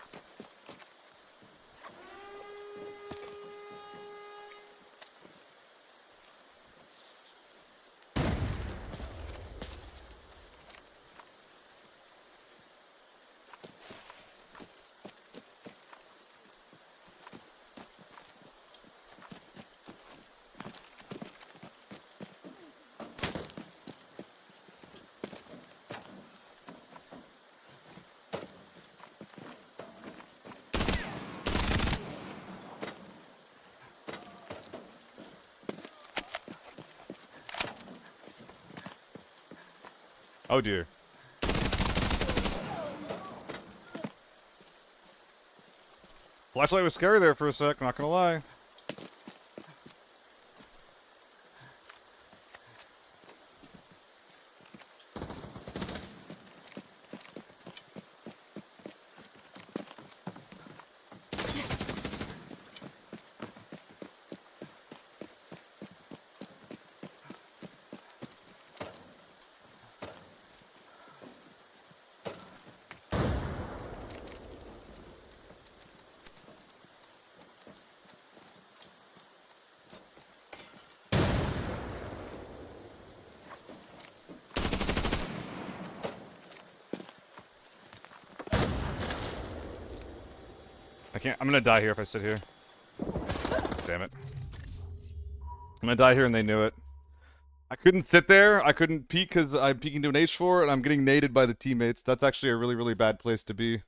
Oh dear. Flashlight was scary there for a sec, not gonna lie. I can't. I'm gonna die here if I sit here. Damn it. I'm gonna die here and they knew it. I couldn't sit there. I couldn't peek because I'm peeking to an H4 and I'm getting naded by the teammates. That's actually a really, really bad place to be.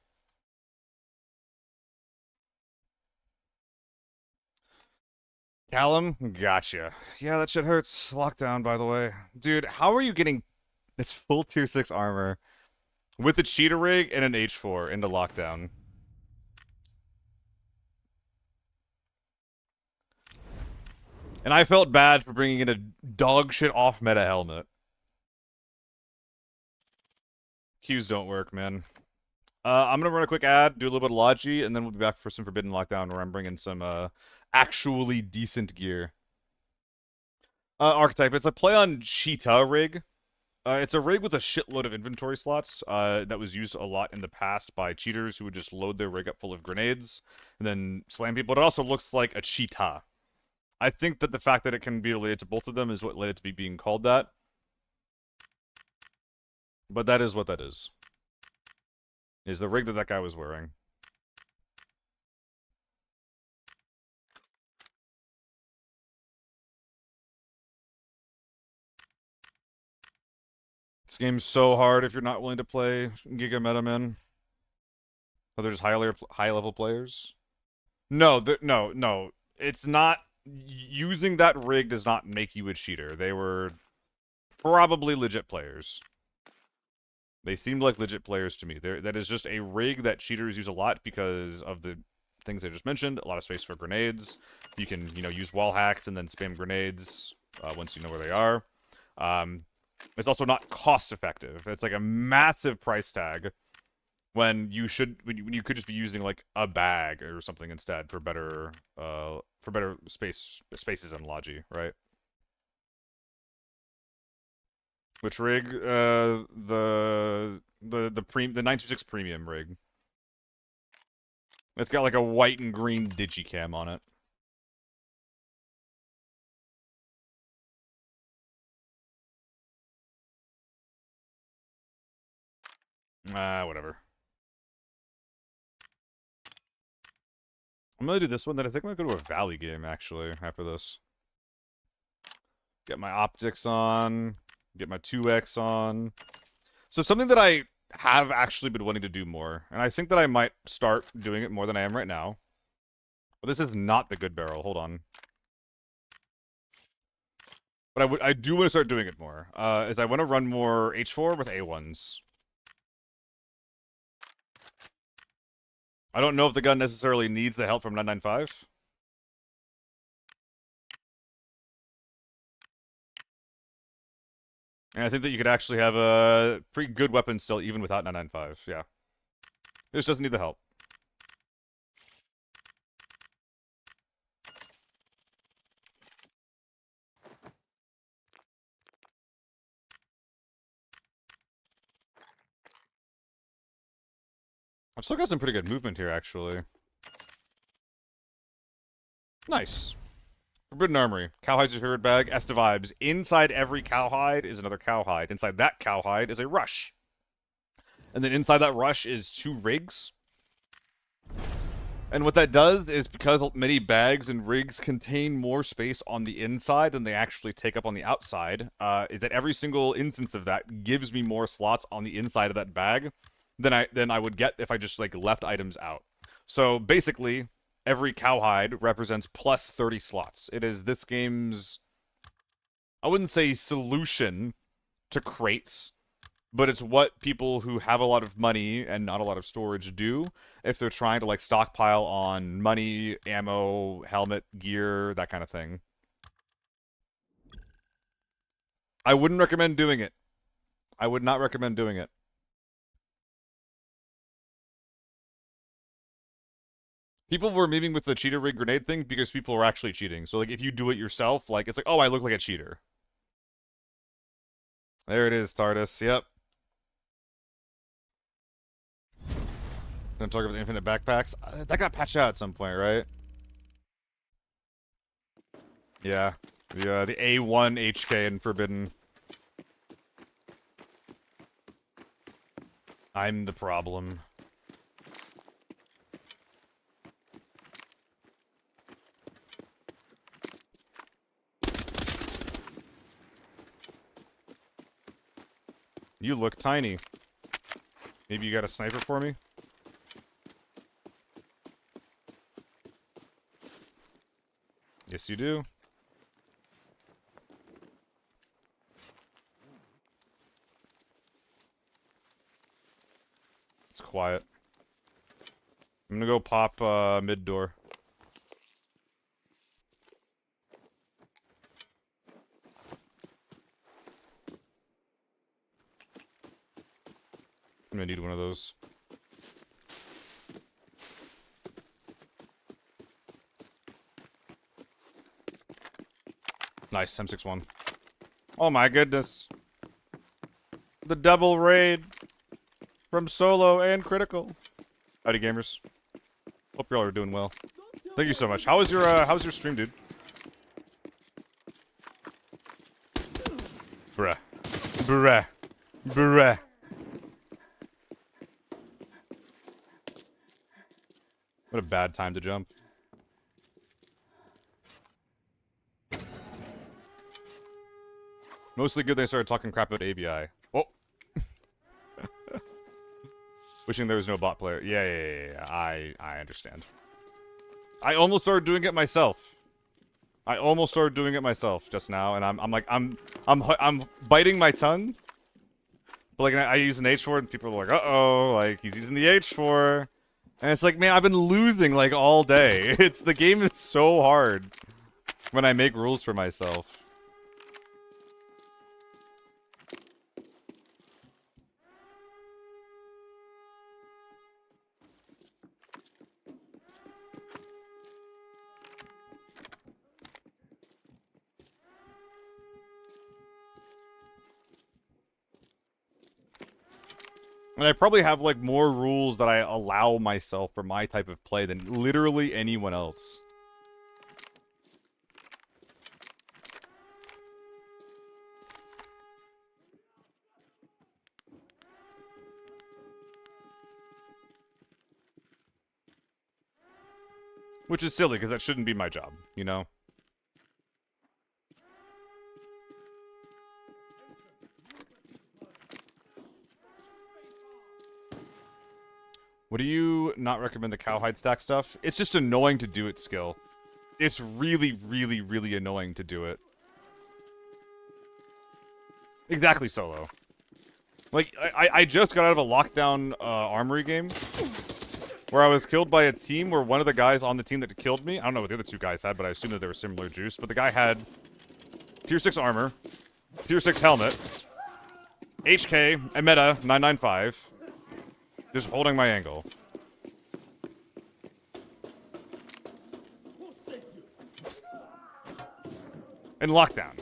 Callum? Gotcha. Yeah, that shit hurts. Lockdown, by the way. Dude, how are you getting this full tier 6 armor with a cheetah rig and an H4 into lockdown? And I felt bad for bringing in a dog shit off meta helmet. Qs don't work, man. I'm gonna run a quick ad, do a little bit of Logi, and then we'll be back for some Forbidden Lockdown where I'm bringing some actually decent gear. Archetype. It's a play on Cheetah rig. It's a rig with a shitload of inventory slots that was used a lot in the past by cheaters who would just load their rig up full of grenades and then slam people. It also looks like a cheetah. I think that the fact that it can be related to both of them is what led it to be being called that. But that is what that is. Is the rig that that guy was wearing. This game's so hard if you're not willing to play Giga Meta Men. Oh, there's high level players. No, no. It's not. Using that rig does not make you a cheater. They were probably legit players. They seemed like legit players to me. That is just a rig that cheaters use a lot because of the things I just mentioned. A lot of space for grenades. You can, you know, use wall hacks and then spam grenades once you know where they are. It's also not cost effective. It's like a massive price tag when you could just be using like a bag or something instead for better spaces and logi, right? Which rig? The 926 premium rig. It's got like a white and green digicam on it. Whatever. I'm gonna do this one, then I think I'm gonna go to a Valley game, actually, after this. Get my optics on, get my 2x on. So something that I have actually been wanting to do more, and I think that I might start doing it more than I am right now. But this is not the good barrel, hold on. But I do want to start doing it more, is I want to run more H4 with A1s. I don't know if the gun necessarily needs the help from 995. And I think that you could actually have a pretty good weapon still, even without 995, yeah. It just doesn't need the help. I've still got some pretty good movement here, actually. Nice. Forbidden Armory. Cowhide's your favorite bag. Esta vibes. Inside every cowhide is another cowhide. Inside that cowhide is a rush. And then inside that rush is 2 rigs. And what that does is, because many bags and rigs contain more space on the inside than they actually take up on the outside, is that every single instance of that gives me more slots on the inside of that bag than I would get if I just like left items out. So basically, every cowhide represents plus 30 slots. It is this game's, I wouldn't say solution to crates, but it's what people who have a lot of money and not a lot of storage do if they're trying to like stockpile on money, ammo, helmet, gear, that kind of thing. I wouldn't recommend doing it. I would not recommend doing it. People were memeing with the cheater rig grenade thing because people were actually cheating. So like if you do it yourself, like it's like, oh, I look like a cheater. There it is, TARDIS. Yep. Gonna talk about the infinite backpacks. That got patched out at some point, right? Yeah. The A1 HK in Forbidden. I'm the problem. You look tiny. Maybe you got a sniper for me? Yes, you do. It's quiet. I'm gonna go pop mid door. I'm gonna need one of those. Nice, M61. Oh my goodness. The double raid from solo and critical. Howdy gamers. Hope y'all are doing well. Thank you so much. How was your stream, dude? Bruh. Bruh. Bruh. What a bad time to jump. Mostly good they started talking crap about ABI. Oh! Wishing there was no bot player. Yeah. I understand. I almost started doing it myself. I almost started doing it myself just now, and I'm biting my tongue. But like I use an H4, and people are like, "Uh-oh, like he's using the H4." And it's like, man, I've been losing like all day. The game is so hard when I make rules for myself. And I probably have, like, more rules that I allow myself for my type of play than literally anyone else. Which is silly, because that shouldn't be my job, you know? Would you not recommend the cowhide stack stuff? It's just annoying to do it, Skill. It's really, really, really annoying to do it. Exactly, Solo. Like, I just got out of a lockdown armory game where I was killed by a team where one of the guys on the team that killed me, I don't know what the other two guys had, but I assume that they were similar juice, but the guy had tier 6 armor, tier 6 helmet, HK, and meta 995, just holding my angle. In lockdown.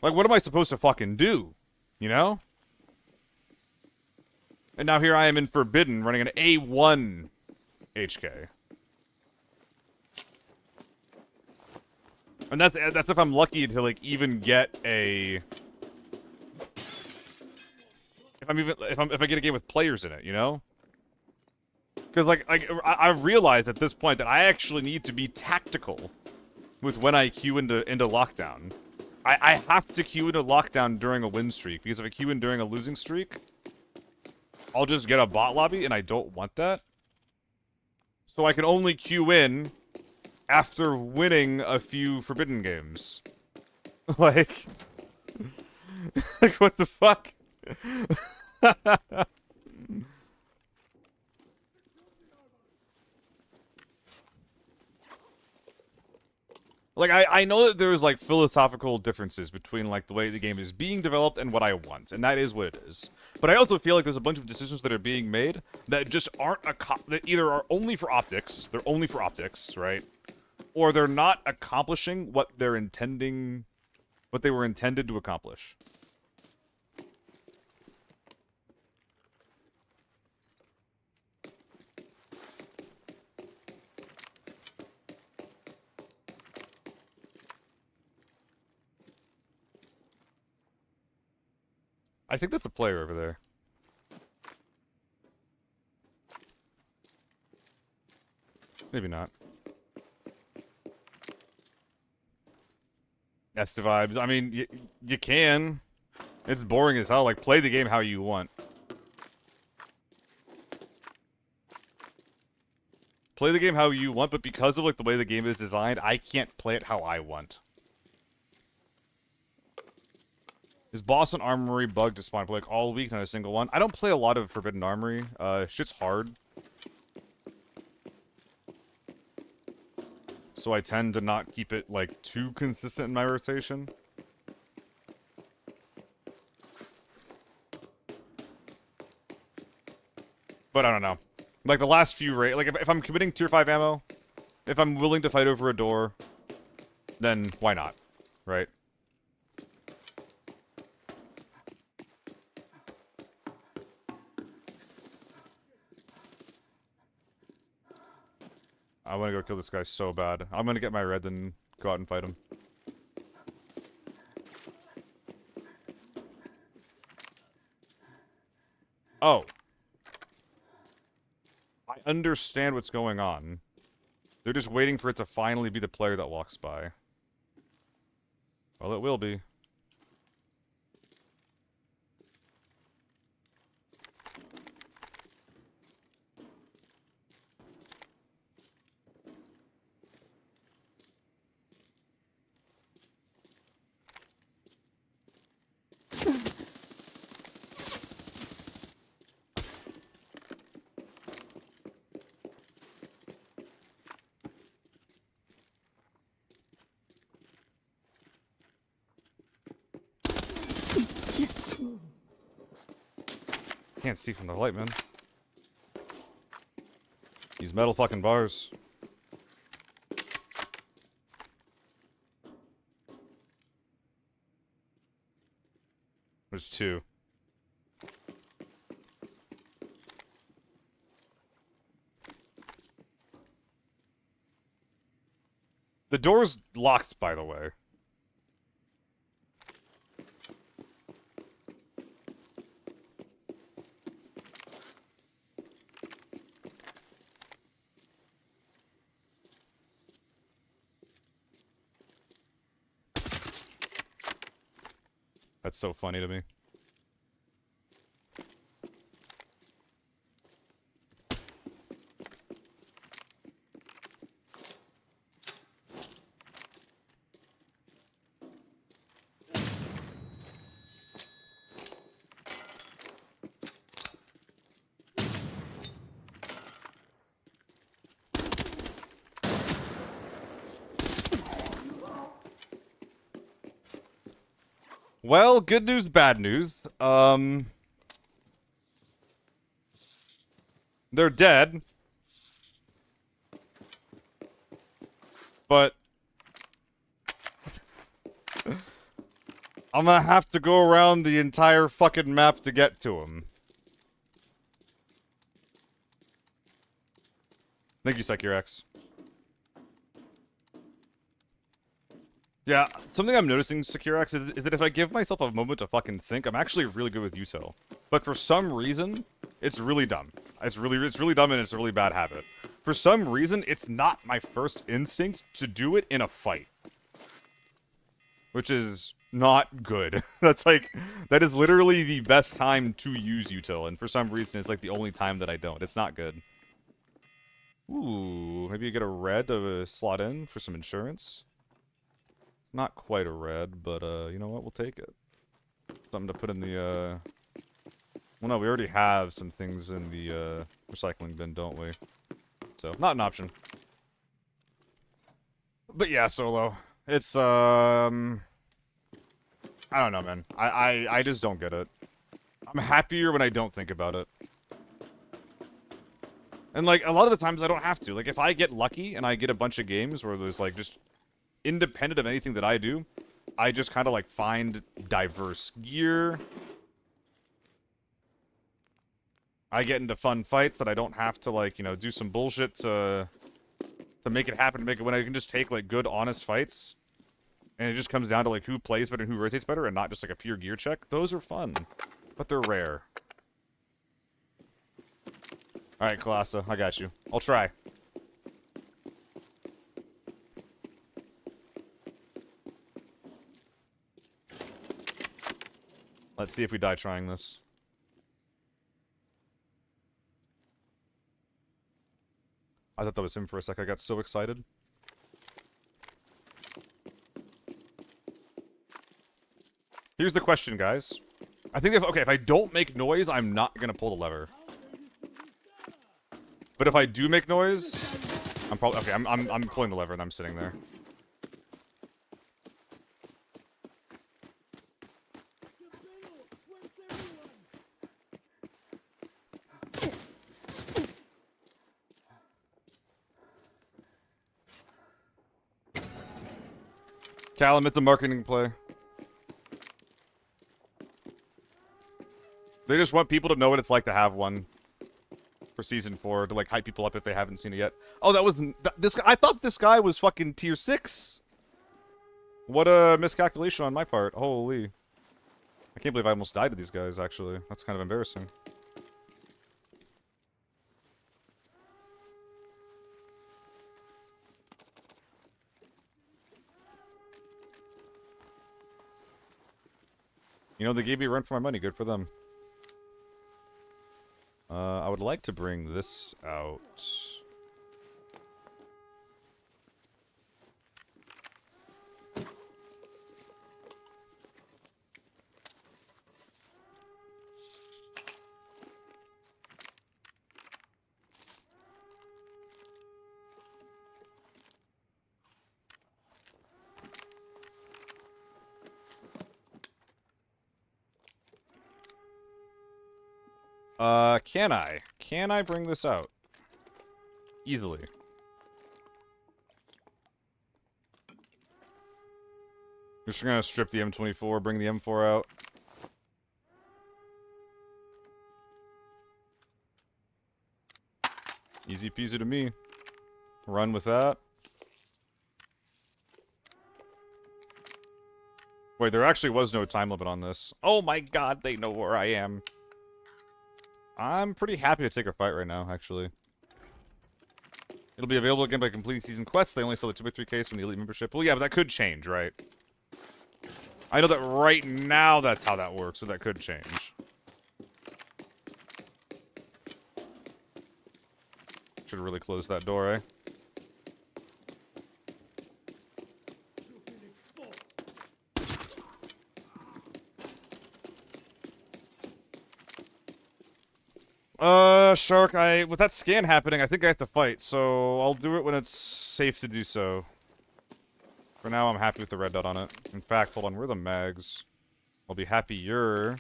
Like, what am I supposed to fucking do? You know? And now here I am in Forbidden running an A1 HK. And that's if I'm lucky to, like, even get a... If I get a game with players in it, you know? Because, like I realize at this point that I actually need to be tactical with when I queue into lockdown. I have to queue into lockdown during a win streak, because if I queue in during a losing streak, I'll just get a bot lobby, and I don't want that. So I can only queue in after winning a few Forbidden games. Like... like, what the fuck? Like, I know that there's, like, philosophical differences between, like, the way the game is being developed and what I want, and that is what it is. But I also feel like there's a bunch of decisions that are being made that just aren't that either are only for optics, they're only for optics, right? Or they're not accomplishing what they were intended to accomplish. I think that's a player over there. Maybe not. That's the vibes. I mean, you can. It's boring as hell. Like, play the game how you want. Play the game how you want, but because of, like, the way the game is designed, I can't play it how I want. Is Boss and Armory bugged to spawn for, like, all week, not a single one? I don't play a lot of Forbidden Armory. Shit's hard. So I tend to not keep it, like, too consistent in my rotation. But I don't know. Like, the last few like, if I'm committing tier 5 ammo, if I'm willing to fight over a door, then why not? Right? I want to go kill this guy so bad. I'm going to get my red and go out and fight him. Oh. I understand what's going on. They're just waiting for it to finally be the player that walks by. Well, it will be. can't see from the light, man. These metal fucking bars. There's two. The door's locked, by the way. That's so funny to me. Well, good news, bad news. They're dead. But I'm gonna have to go around the entire fucking map to get to them. Thank you, SecureX. Yeah, something I'm noticing, SecureX, is that if I give myself a moment to fucking think, I'm actually really good with util. But for some reason, it's really dumb. It's really dumb and it's a really bad habit. For some reason, it's not my first instinct to do it in a fight. Which is not good. That is literally the best time to use util, and for some reason, it's like the only time that I don't. It's not good. Ooh, maybe you get a red to slot in for some insurance. Not quite a red, but, you know what? We'll take it. Something to put in the, well, no, we already have some things in the, recycling bin, don't we? So, not an option. But yeah, Solo. It's, I don't know, man. I just don't get it. I'm happier when I don't think about it. And, like, a lot of the times I don't have to. Like, if I get lucky and I get a bunch of games where there's, like, just independent of anything that I do, I just kind of, like, find diverse gear. I get into fun fights that I don't have to, like, you know, do some bullshit to make it happen, to make it when I can just take, like, good, honest fights. And it just comes down to, like, who plays better and who rotates better, and not just, like, a pure gear check. Those are fun. But they're rare. Alright, Kalasa, I got you. I'll try. Let's see if we die trying this. I thought that was him for a sec. I got so excited. Here's the question, guys. I think if I don't make noise, I'm not gonna pull the lever. But if I do make noise, I'm probably okay. I'm pulling the lever and I'm sitting there. Callum, it's a marketing play. They just want people to know what it's like to have one for Season 4, to, like, hype people up if they haven't seen it yet. Oh, that wasn't... This guy, I thought this guy was fucking tier 6! What a miscalculation on my part. Holy. I can't believe I almost died to these guys, actually. That's kind of embarrassing. You know, they gave me a run for my money. Good for them. I would like to bring this out. Can I? Can I bring this out? Easily. Just gonna strip the M24, bring the M4 out. Easy peasy to me. Run with that. Wait, there actually was no time limit on this. Oh my god, they know where I am. I'm pretty happy to take a fight right now, actually. It'll be available again by completing season quests. They only sell the 2x3 case from the elite membership. Well, yeah, but that could change, right? I know that right now that's how that works, so that could change. Should really close that door, eh? Shark, with that scan happening, I think I have to fight, so I'll do it when it's safe to do so. For now, I'm happy with the red dot on it. In fact, hold on, where are the mags? I'll be happy you're...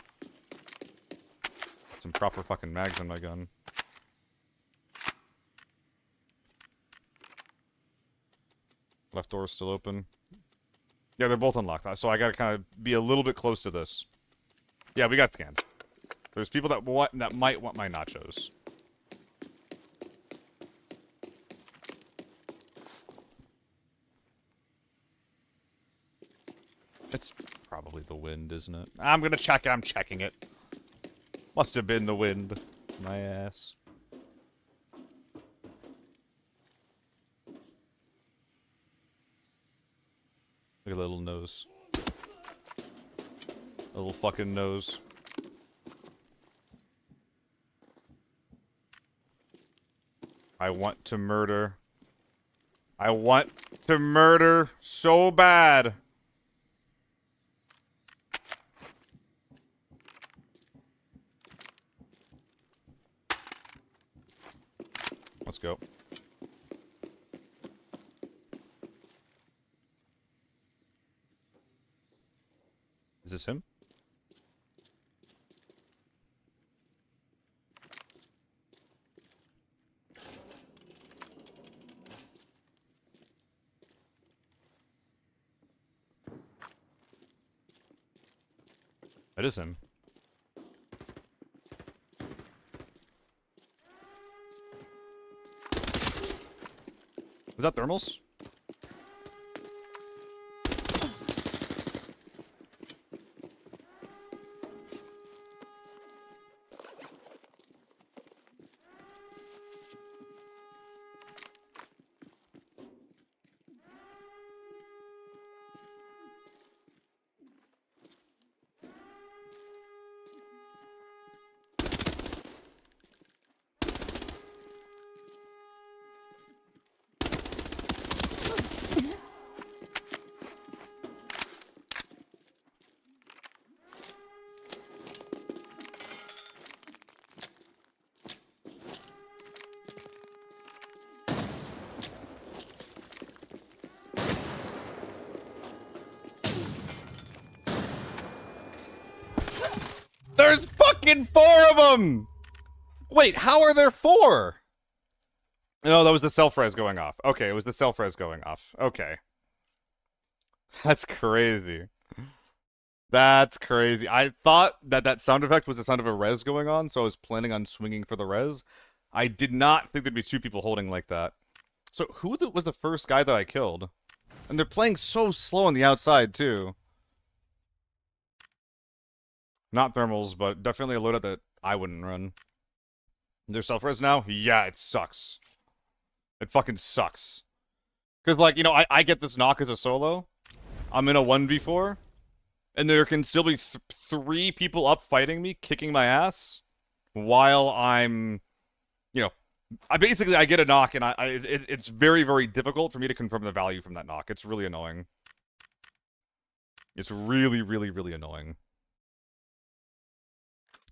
some proper fucking mags on my gun. Left door is still open. Yeah, they're both unlocked, so I gotta kind of be a little bit close to this. Yeah, we got scanned. There's people that might want my nachos. It's probably the wind, isn't it? I'm gonna check it. I'm checking it. Must have been the wind. My ass. Look at the little nose. A little fucking nose. I want to murder. I want to murder so bad. Let's go. Is this him? That is him. Was that thermals? There's fucking 4 of them! Wait, how are there 4? No, that was the self-res going off. Okay, it was the self-res going off. Okay. That's crazy. That's crazy. I thought that that sound effect was the sound of a res going on, so I was planning on swinging for the res. I did not think there'd be 2 people holding like that. So who was the first guy that I killed? And they're playing so slow on the outside, too. Not thermals, but definitely a loadout that I wouldn't run. There's self-res now? Yeah, it sucks. It fucking sucks. Because, like, you know, I get this knock as a solo. I'm in a 1v4. And there can still be 3 people up fighting me, kicking my ass. While I'm, you know, I get a knock, and it's very, very difficult for me to confirm the value from that knock. It's really annoying. It's really, really, really annoying.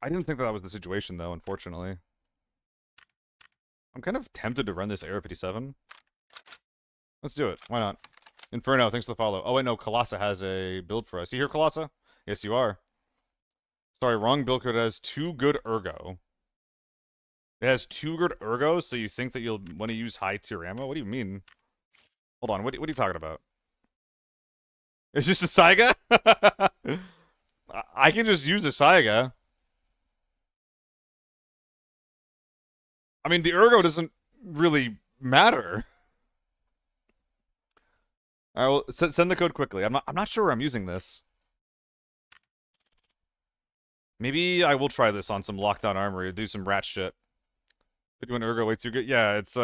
I didn't think that was the situation, though, unfortunately. I'm kind of tempted to run this Air 57. Let's do it. Why not? Inferno, thanks for the follow. Oh, wait, no, Colossa has a build for us. You here, Colossa? Yes, you are. Sorry, wrong build code has too good ergo. It has 2 good ergo, so you think that you'll want to use high tier ammo? What do you mean? Hold on, what are you talking about? It's just a Saiga? I can just use a Saiga. I mean, the ergo doesn't really matter. All right, well, send the code quickly. I'm not sure where I'm using this. Maybe I will try this on some lockdown armory, do some rat shit. Doing ergo way too good. Yeah, it's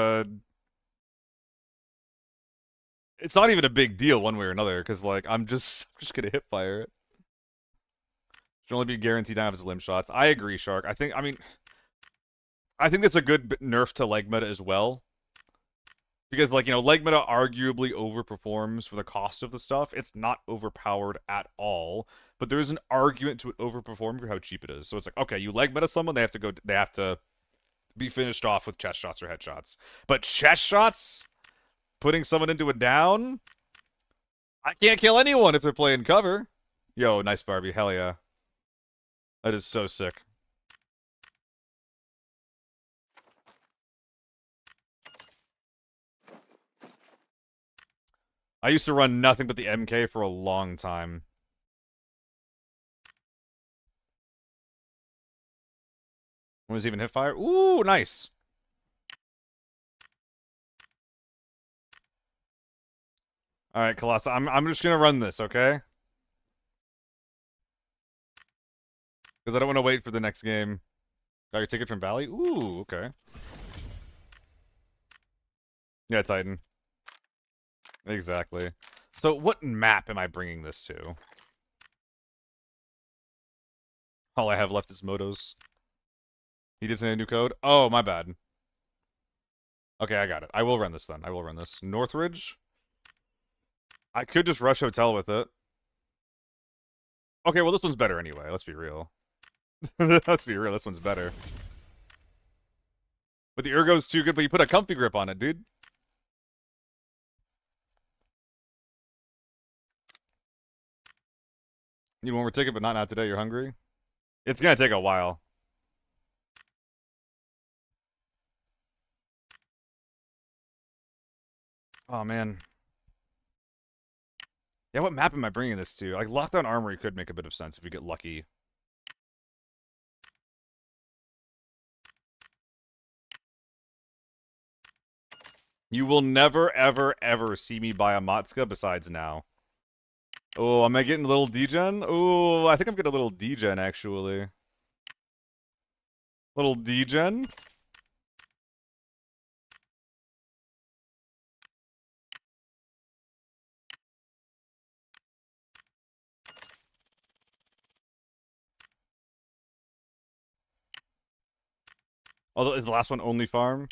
not even a big deal one way or another, because like I'm just gonna hip fire it. Should only be guaranteed to have its limb shots. I agree, Shark. I think that's a good nerf to leg meta as well. Because, like, you know, leg meta arguably overperforms for the cost of the stuff. It's not overpowered at all, but there is an argument to it overperforming for how cheap it is. So it's like, okay, you leg meta someone, they have to be finished off with chest shots or headshots. But chest shots, putting someone into a down, I can't kill anyone if they're playing cover. Yo, nice Barbie, hell yeah. That is so sick. I used to run nothing but the MK for a long time. Was even hip fire? Ooh, nice. All right, Colossus. I'm just gonna run this, okay? Because I don't want to wait for the next game. Got your ticket from Valley? Ooh, okay. Yeah, Titan. Exactly. So what map am I bringing this to? All I have left is Motos. He did send a new code? Oh, my bad. Okay, I got it. I will run this then. I will run this. Northridge? I could just rush hotel with it. Okay, well this one's better anyway. Let's be real. Let's be real. This one's better. But the ergo's too good, but you put a comfy grip on it, dude. Need one more ticket, but not now today. You're hungry? It's gonna take a while. Oh, man. Yeah, what map am I bringing this to? Like, Lockdown Armory could make a bit of sense if we get lucky. You will never, ever, ever see me buy a Matsuka besides now. Oh, am I getting a little degen? Oh, I think I'm getting a little degen, actually. Little degen? Although, is the last one only farm?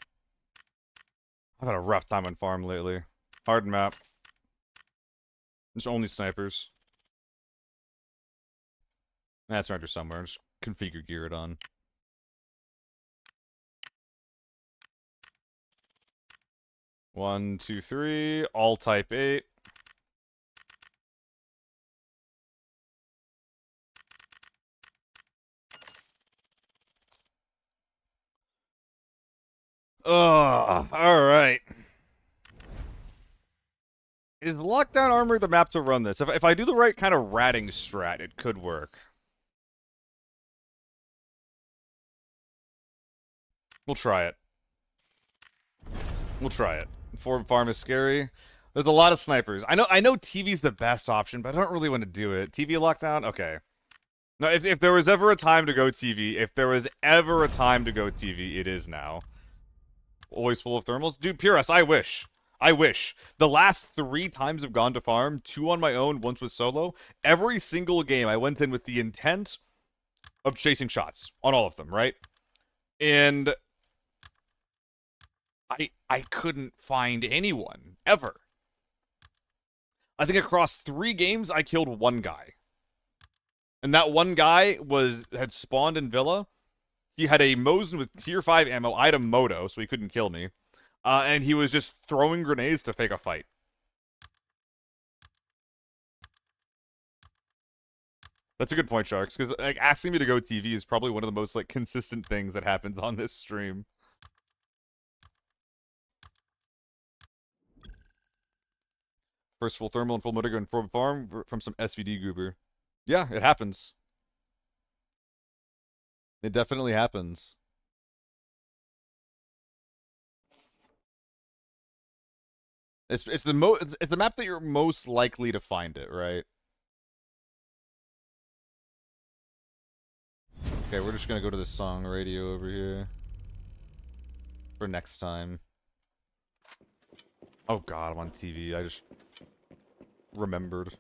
I've had a rough time on farm lately. Hard map. It's only snipers. That's right, somewhere. Just configure gear it on. One, two, three. All type 8. Ugh, alright. Is Lockdown Armory the map to run this? If I do the right kind of ratting strat, it could work. We'll try it. We'll try it. Farm is scary. There's a lot of snipers. I know TV's the best option, but I don't really want to do it. TV lockdown? Okay. No, if there was ever a time to go TV, if there was ever a time to go TV, it is now. Always full of thermals? Dude, Purus, I wish. I wish. The last 3 times I've gone to farm, 2 on my own, once with solo, every single game I went in with the intent of chasing shots on all of them, right? And I couldn't find anyone, ever. I think across 3 games, I killed 1 guy. And that 1 guy had spawned in Villa. He had a Mosin with tier 5 ammo. I had a Moto, so he couldn't kill me. And he was just throwing grenades to fake a fight. That's a good point, Sharks, because like asking me to go TV is probably one of the most like consistent things that happens on this stream. First full thermal and full motor gun from farm from some SVD goober. Yeah, it happens. It definitely happens. It's the map that you're most likely to find it, right? Okay, we're just gonna go to the song radio over here for next time. Oh god, I'm on TV. I just remembered.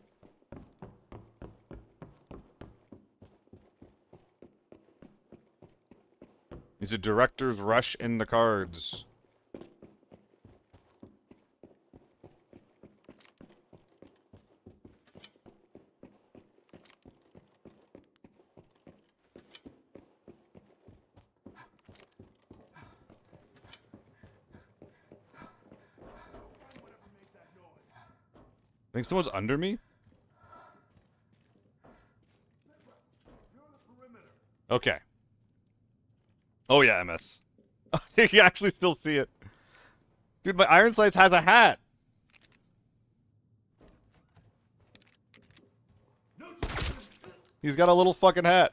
He's a director's rush in the cards. I think someone's under me? Okay. Oh yeah, MS. You can actually still see it. Dude, my Iron Sights has a hat! He's got a little fucking hat.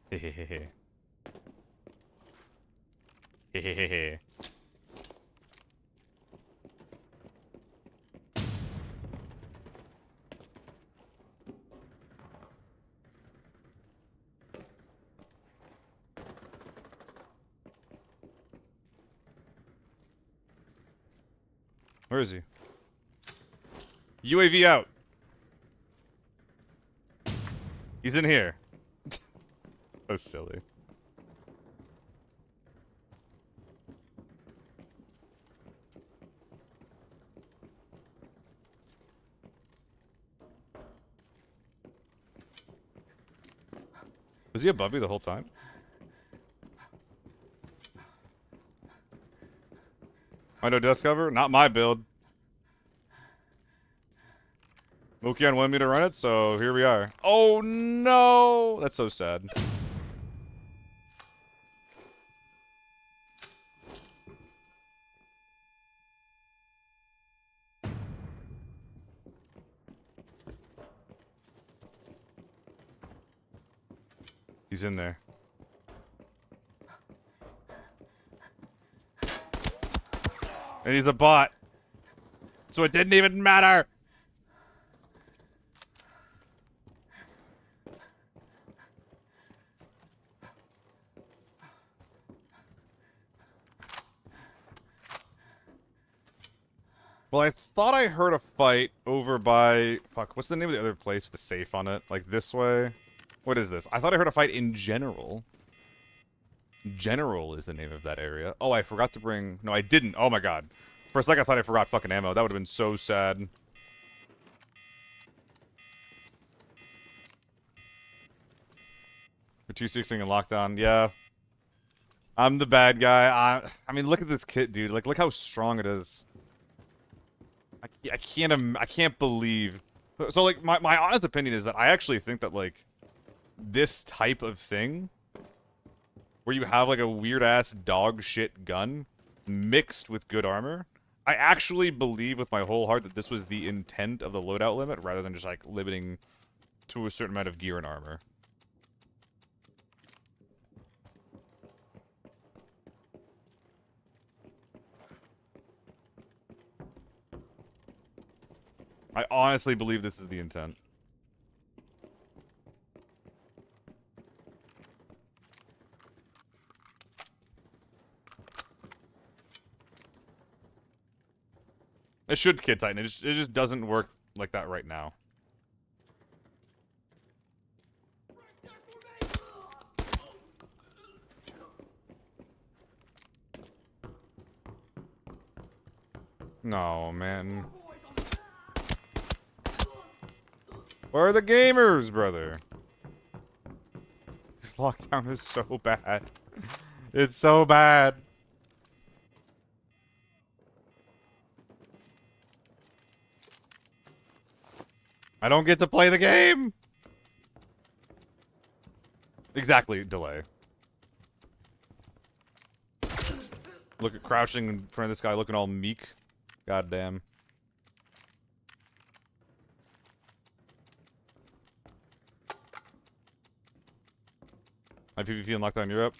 Hehehe. Hehehe. Where is he? UAV out. He's in here. So silly. Was he above me the whole time? I know dust cover? Not my build. Mokion wanted me to run it, so here we are. Oh no! That's so sad. He's in there. And he's a bot. So it didn't even matter! Well, I thought I heard a fight over by... Fuck, what's the name of the other place with the safe on it? Like this way? What is this? I thought I heard a fight in General. General is the name of that area. Oh, I forgot to bring... No, I didn't. Oh my god. For a second I thought I forgot fucking ammo. That would have been so sad. For 2-6ing and lockdown, yeah. I'm the bad guy. I mean, look at this kit, dude. Like, look how strong it is. I can't believe... So, like, my honest opinion is that I actually think that, like, this type of thing, where you have, like, a weird-ass dog shit gun mixed with good armor, I actually believe with my whole heart that this was the intent of the loadout limit, rather than just, like, limiting to a certain amount of gear and armor. I honestly believe this is the intent. It should kit tighten. It just doesn't work like that right now. No, man. Where are the gamers, brother? Lockdown is so bad. It's so bad. I don't get to play the game! Exactly, delay. Look at crouching in front of this guy looking all meek. Goddamn. My PvP in Lockdown Europe.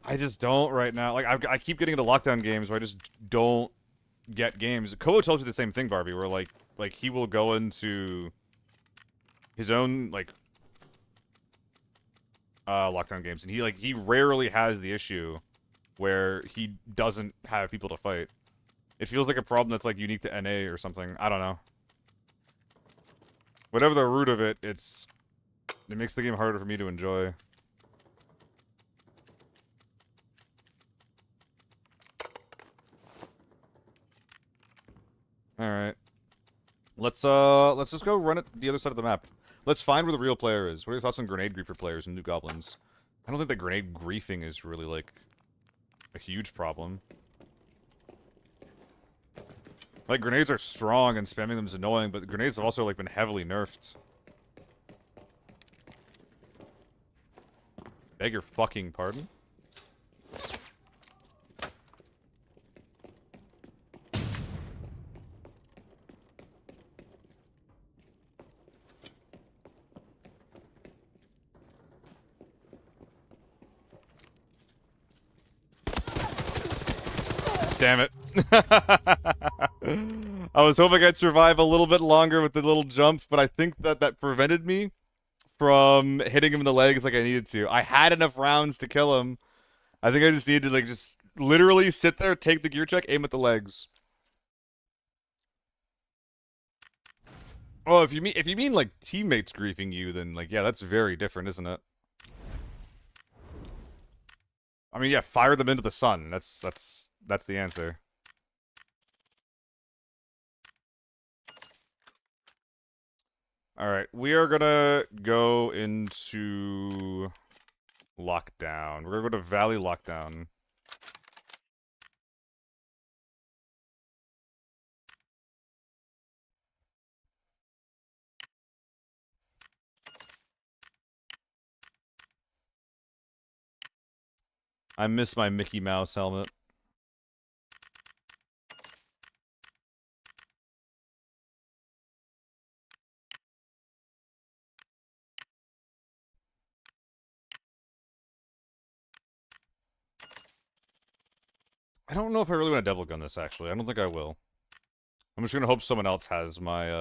I just don't right now. Like, I keep getting into lockdown games where I just don't get games. Koa tells me the same thing, Barbie, where, like he will go into his own, like, lockdown games, and he rarely has the issue where he doesn't have people to fight. It feels like a problem that's, like, unique to NA or something. I don't know. Whatever the root of it, it makes the game harder for me to enjoy. Alright. Let's just go run it the other side of the map. Let's find where the real player is. What are your thoughts on grenade griefer players and new goblins? I don't think that grenade griefing is really, like, a huge problem. Like, grenades are strong and spamming them is annoying, but grenades have also, like, been heavily nerfed. Beg your fucking pardon? Damn it. I was hoping I'd survive a little bit longer with the little jump, but I think that prevented me from hitting him in the legs like I needed to. I had enough rounds to kill him. I think I just needed to, like, just literally sit there, take the gear check, aim at the legs. Oh, if you mean like teammates griefing you, then, like, yeah, that's very different, isn't it? I mean, yeah, fire them into the sun. That's the answer. Alright, we are gonna go into lockdown. We're gonna go to Valley Lockdown. I miss my Mickey Mouse helmet. I don't know if I really want to double gun this, actually. I don't think I will. I'm just gonna hope someone else has my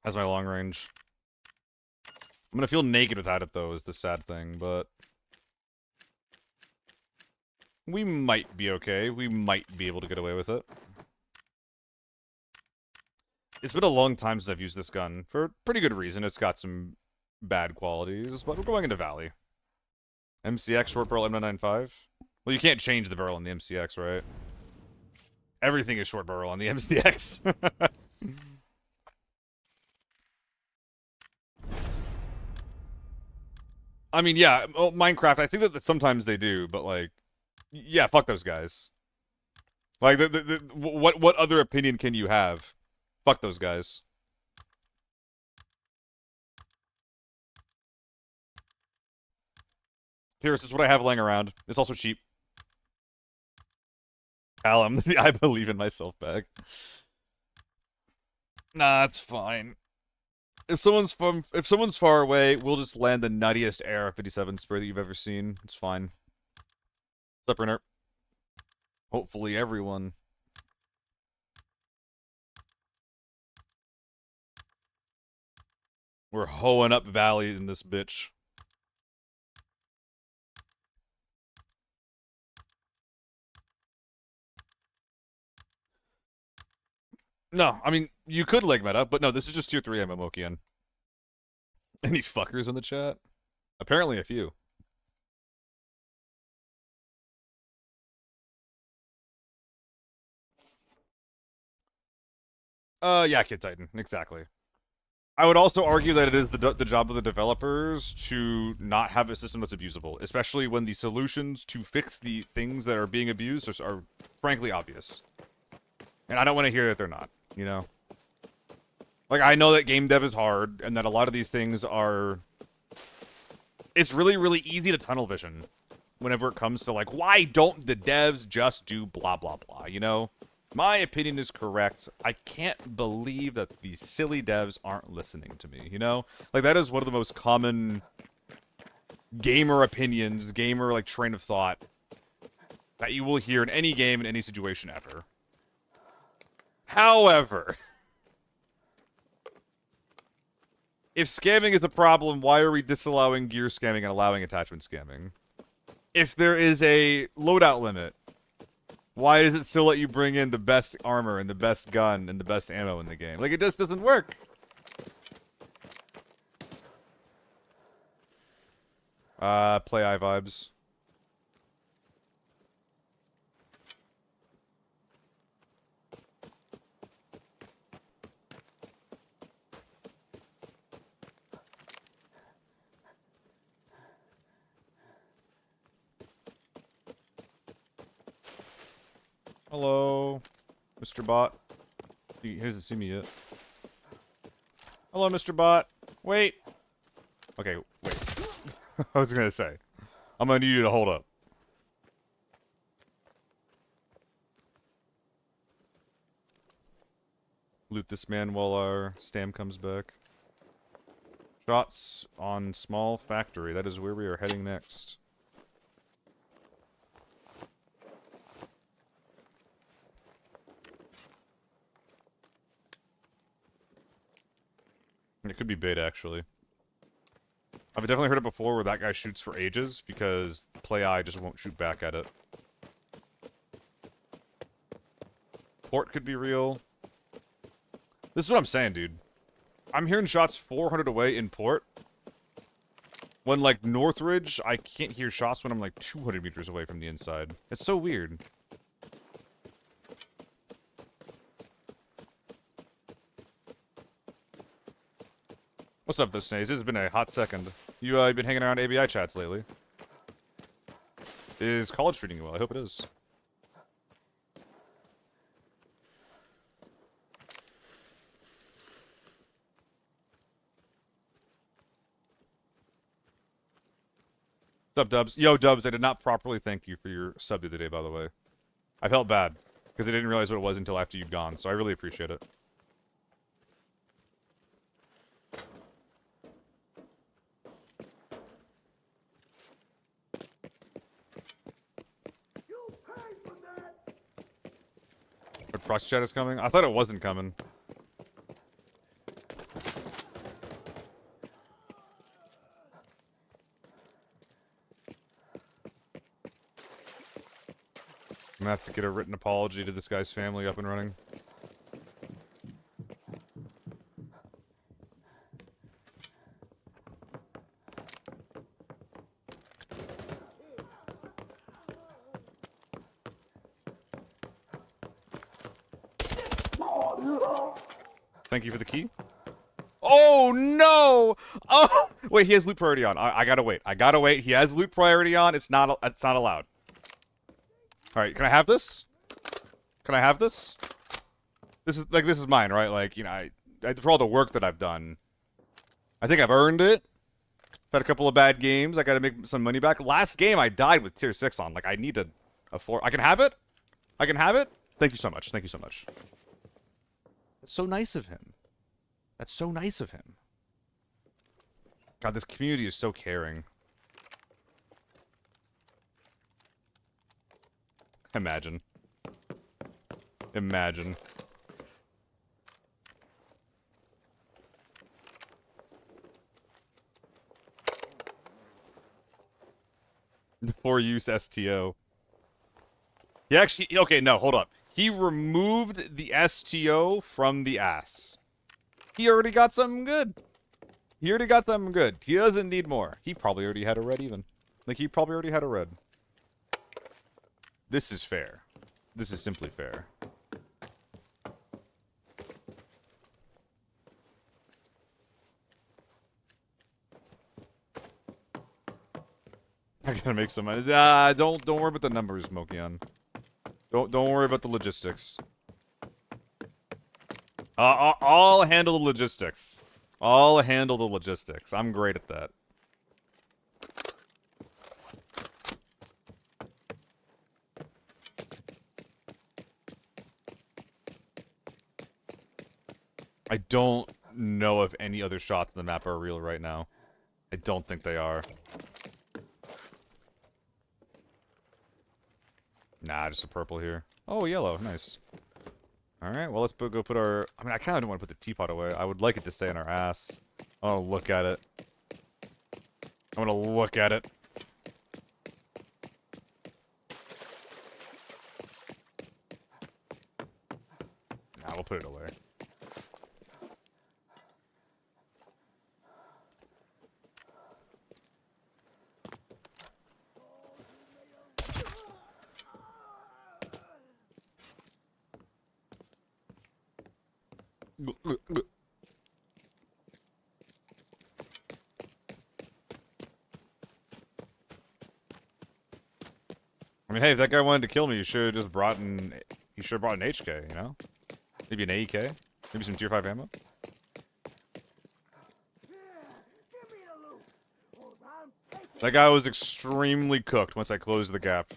long range. I'm gonna feel naked without it, though, is the sad thing, but we might be okay. We might be able to get away with it. It's been a long time since I've used this gun, for a pretty good reason. It's got some bad qualities, but we're going into Valley. MCX short barrel M995? Well, you can't change the barrel on the MCX, right? Everything is short barrel on the MCX. I mean, yeah, well, Minecraft, I think that sometimes they do, but, like, yeah, fuck those guys. Like, what other opinion can you have? Fuck those guys. Pierce, this is what I have laying around. It's also cheap. Callum, I believe in myself bag. Nah, it's fine. If someone's far away, we'll just land the nuttiest AR-57 spray that you've ever seen. It's fine. What's up, Renner? Hopefully everyone. We're hoeing up Valley in this bitch. No, I mean, you could leg meta, but no, this is just tier 3 MMOkian. Any fuckers in the chat? Apparently a few. Yeah, Kid Titan, exactly. I would also argue that it is the job of the developers to not have a system that's abusable, especially when the solutions to fix the things that are being abused are frankly obvious. And I don't want to hear that they're not, you know? Like, I know that game dev is hard, and that a lot of these things are... It's really, really easy to tunnel vision whenever it comes to, like, why don't the devs just do blah, blah, blah, you know? My opinion is correct. I can't believe that these silly devs aren't listening to me, you know? Like, that is one of the most common gamer opinions, gamer, like, train of thought that you will hear in any game, in any situation ever. However... If scamming is a problem, why are we disallowing gear scamming and allowing attachment scamming? If there is a loadout limit, why does it still let you bring in the best armor and the best gun and the best ammo in the game? Like, it just doesn't work. Play eye vibes. Hello, Mr. Bot. He hasn't seen me yet. Hello, Mr. Bot. Wait. Okay, wait. I was gonna say. I'm gonna need you to hold up. Loot this man while our stam comes back. Shots on small factory. That is where we are heading next. It could be bait, actually. I've definitely heard it before where that guy shoots for ages because play eye just won't shoot back at it. Port could be real. This is what I'm saying, dude. I'm hearing shots 400 away in port. When, like, Northridge, I can't hear shots when I'm, like, 200 meters away from the inside. It's so weird. What's up, this Snaze? It's been a hot second. You, been hanging around ABI chats lately. Is college treating you well? I hope it is. What's up, Dubs? Yo, Dubs, I did not properly thank you for your sub the other day, by the way. I felt bad, because I didn't realize what it was until after you'd gone, so I really appreciate it. But proxy chat is coming? I thought it wasn't coming. I'm gonna have to get a written apology to this guy's family up and running. Thank you for the key. Oh, no! Oh! Wait, he has loot priority on. I gotta wait. I gotta wait. He has loot priority on. It's not allowed. Alright, can I have this? Can I have this? This is mine, right? Like, you know, for all the work that I've done, I think I've earned it. I've had a couple of bad games. I gotta make some money back. Last game, I died with tier 6 on. Like, I need to afford... I can have it? I can have it? Thank you so much. Thank you so much. That's so nice of him. That's so nice of him. God, this community is so caring. Imagine. Imagine. The for-use STO. He actually... Okay, no, hold up. He removed the STO from the ass. He already got something good. He already got something good. He doesn't need more. He probably already had a red even. Like, he probably already had a red. This is fair. This is simply fair. I gotta make some money. Don't worry about the numbers, Mokion. Don't worry about the logistics. I'll handle the logistics. I'll handle the logistics. I'm great at that. I don't know if any other shots in the map are real right now. I don't think they are. Nah, just a purple here. Oh, yellow. Nice. Alright, well, let's go put our... I mean, I kind of don't want to put the teapot away. I would like it to stay in our ass. I want to look at it. I want to look at it. Nah, we'll put it away. I mean, hey, if that guy wanted to kill me, you should have just brought in... You should have brought an HK, you know? Maybe an AEK? Maybe some tier 5 ammo? That guy was extremely cooked once I closed the gap.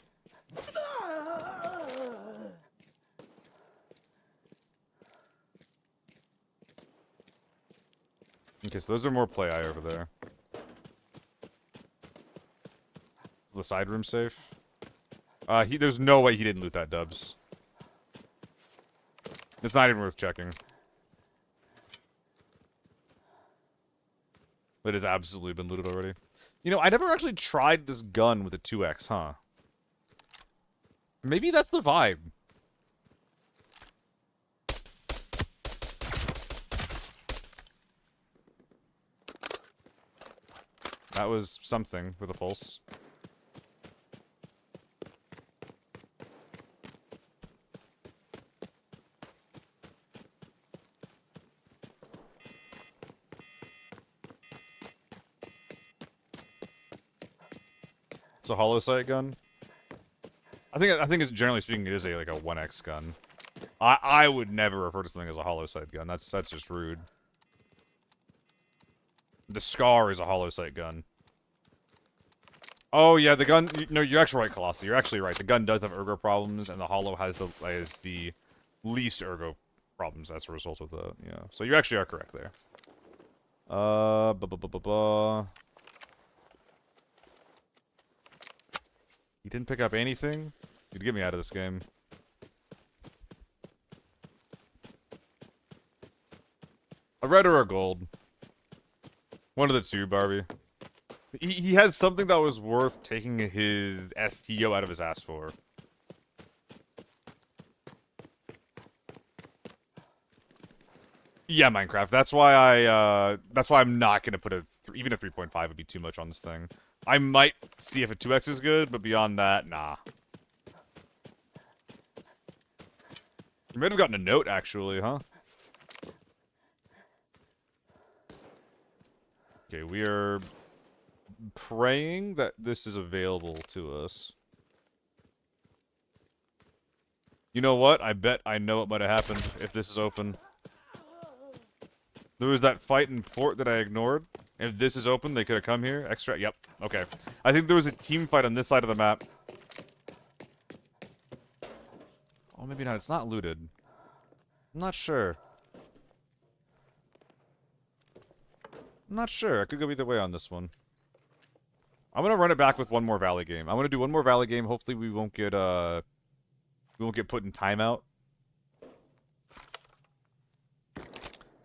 Okay, so those are more play eye over there. The side room safe? There's no way he didn't loot that, Dubs. It's not even worth checking. It has absolutely been looted already. You know, I never actually tried this gun with a 2x, huh? Maybe that's the vibe. That was something with a pulse. It's a hollow sight gun. I think it's generally speaking it is like a 1x gun. I would never refer to something as a hollow sight gun. That's just rude. The Scar is a hollow sight gun. Oh yeah, the gun. No, you're actually right, Colossus. You're actually right. The gun does have ergo problems, and the hollow has the least ergo problems as a result of the So you actually are correct there. He didn't pick up anything? You'd get me out of this game. A red or a gold. One of the two, Barbie. He had something that was worth taking his STO out of his ass for. Yeah, Minecraft. That's why I'm not gonna put even a 3.5 would be too much on this thing. I might see if a 2x is good, but beyond that, nah. You might have gotten a note, actually, huh? Okay, we are praying that this is available to us. You know what? I bet I know what might have happened if this is open. There was that fight in port that I ignored. If this is open, they could have come here. Extra. Yep. Okay. I think there was a team fight on this side of the map. Oh, maybe not. It's not looted. I'm not sure. I'm not sure. I could go either way on this one. I'm gonna run it back with one more Valley game. I'm gonna do one more Valley game. Hopefully we won't get put in timeout.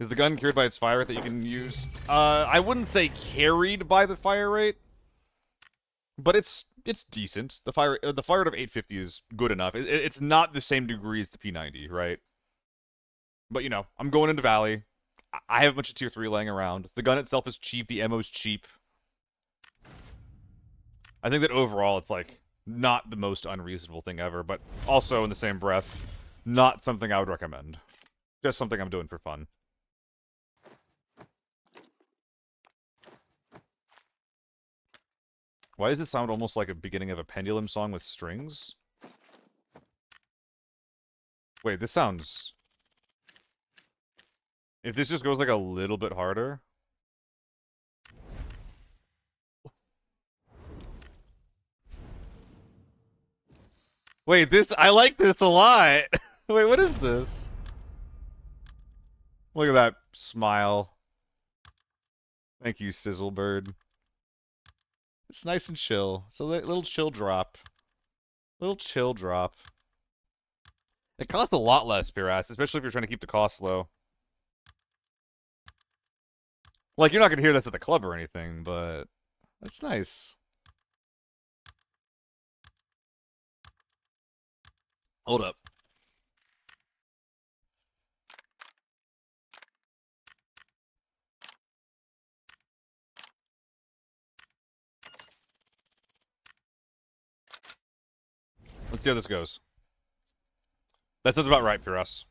Is the gun carried by its fire rate that you can use? I wouldn't say carried by the fire rate, but it's decent. The fire rate of 850 is good enough. It's not the same degree as the P90, right? But you know, I'm going into Valley. I have a bunch of tier 3 laying around. The gun itself is cheap. The ammo is cheap. I think that overall it's like not the most unreasonable thing ever, but also in the same breath, not something I would recommend. Just something I'm doing for fun. Why does it sound almost like a beginning of a Pendulum song with strings? Wait, this sounds... If this just goes like a little bit harder. Wait, I like this a lot. Wait, what is this? Look at that smile. Thank you, Sizzlebird. It's nice and chill. So little chill drop. Little chill drop. It costs a lot less, Piras, especially if you're trying to keep the cost low. Like, you're not going to hear this at the club or anything, but that's nice. Hold up. Let's see how this goes. That sounds about right, Piras.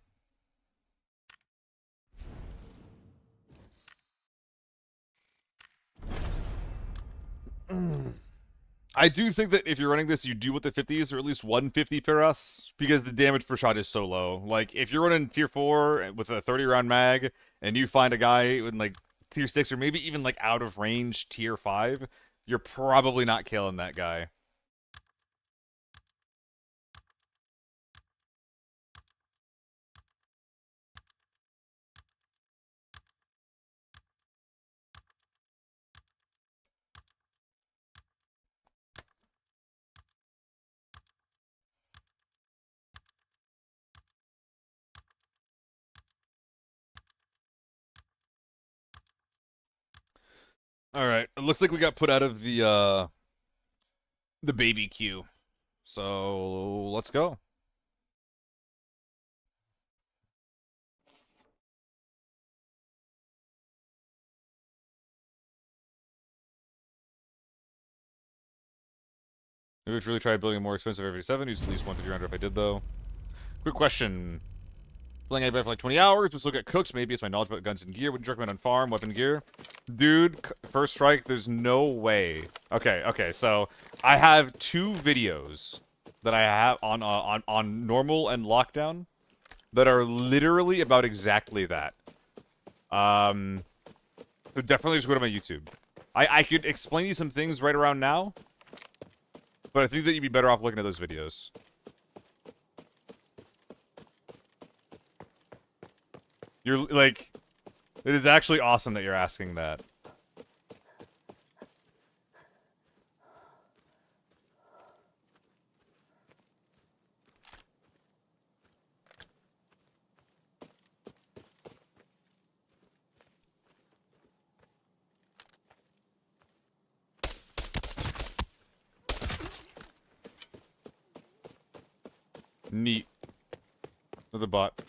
I do think that if you're running this, you do with the 50s, or at least 150 Piras, because the damage per shot is so low. Like, if you're running tier 4 with a 30-round mag, and you find a guy in, like, tier 6, or maybe even, like, out of range tier 5, you're probably not killing that guy. Alright, it looks like we got put out of the baby queue. So, let's go. Maybe we should really try building a more expensive every 7. Use at least 150 rounder if I did, though. Quick question. Playing ABI for like 20 hours, but still get cooked. Maybe it's my knowledge about guns and gear. Would you recommend on farm, weapon gear? Dude, first strike, there's no way. Okay, so I have 2 videos that I have on normal and lockdown that are literally about exactly that. So definitely just go to my YouTube. I could explain you some things right around now, but I think that you'd be better off looking at those videos. You're, like, it is actually awesome that you're asking that. Neat. Another bot.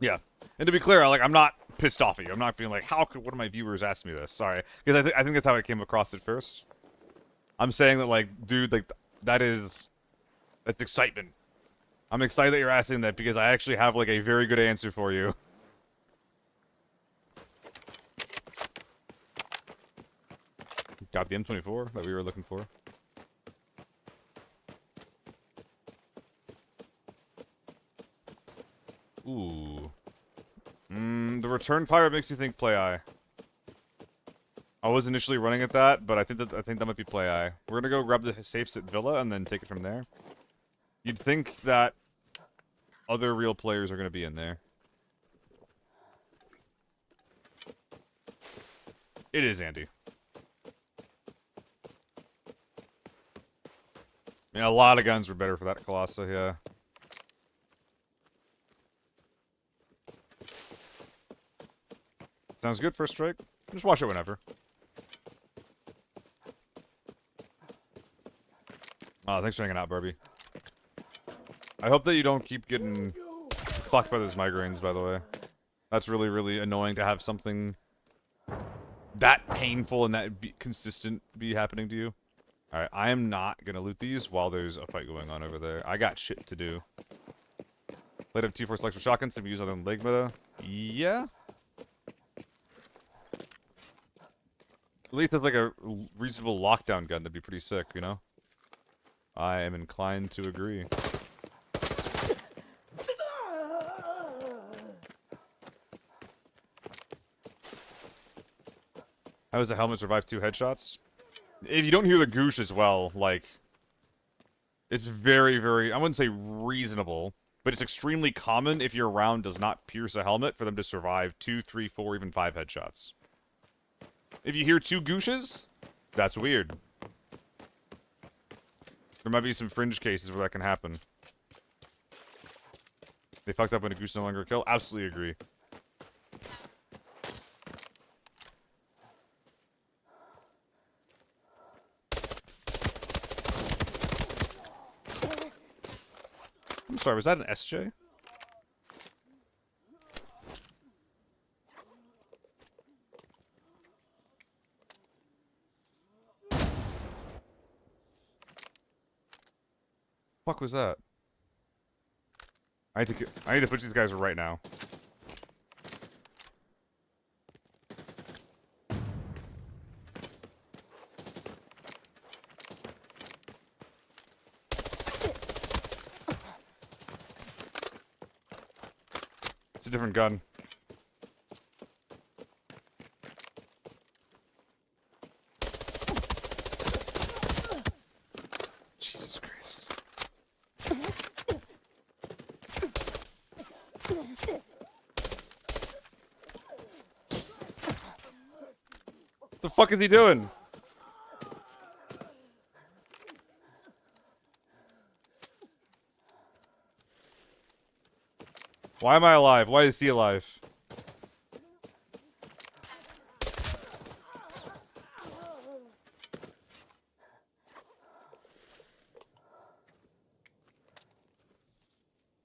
Yeah. And to be clear, I'm not pissed off at you. I'm not being like, how could one of my viewers ask me this? Sorry. Because I think that's how I came across at first. I'm saying that, like, dude, like, that's excitement. I'm excited that you're asking that because I actually have, like, a very good answer for you. Got the M24 that we were looking for. Ooh. The return fire makes you think play I. I was initially running at that, but I think that might be play I. We're gonna go grab the safes at Villa and then take it from there. You'd think that other real players are gonna be in there. It is Andy. I mean, a lot of guns were better for that Colossa, yeah. Sounds good, first strike. Just watch it whenever. Oh, thanks for hanging out, Barbie. I hope that you don't keep getting fucked by those migraines, by the way. That's really, really annoying to have something that painful and that consistent be happening to you. Alright, I am not gonna loot these while there's a fight going on over there. I got shit to do. Played up T4 selects for shotguns to be used on leg meta. Yeah? At least it's like a reasonable lockdown gun that'd be pretty sick, you know? I am inclined to agree. How does the helmet survive 2 headshots? If you don't hear the goosh as well, like, it's very, very, I wouldn't say reasonable, but it's extremely common if your round does not pierce a helmet for them to survive 2, 3, 4, even 5 headshots. If you hear 2 gooshes, that's weird. There might be some fringe cases where that can happen. They fucked up when a goose no longer kill? Absolutely agree. I'm sorry, was that an SJ? Fuck was that? I need to push these guys right now. It's a different gun. Jesus Christ. What the fuck is he doing? Why am I alive? Why is he alive?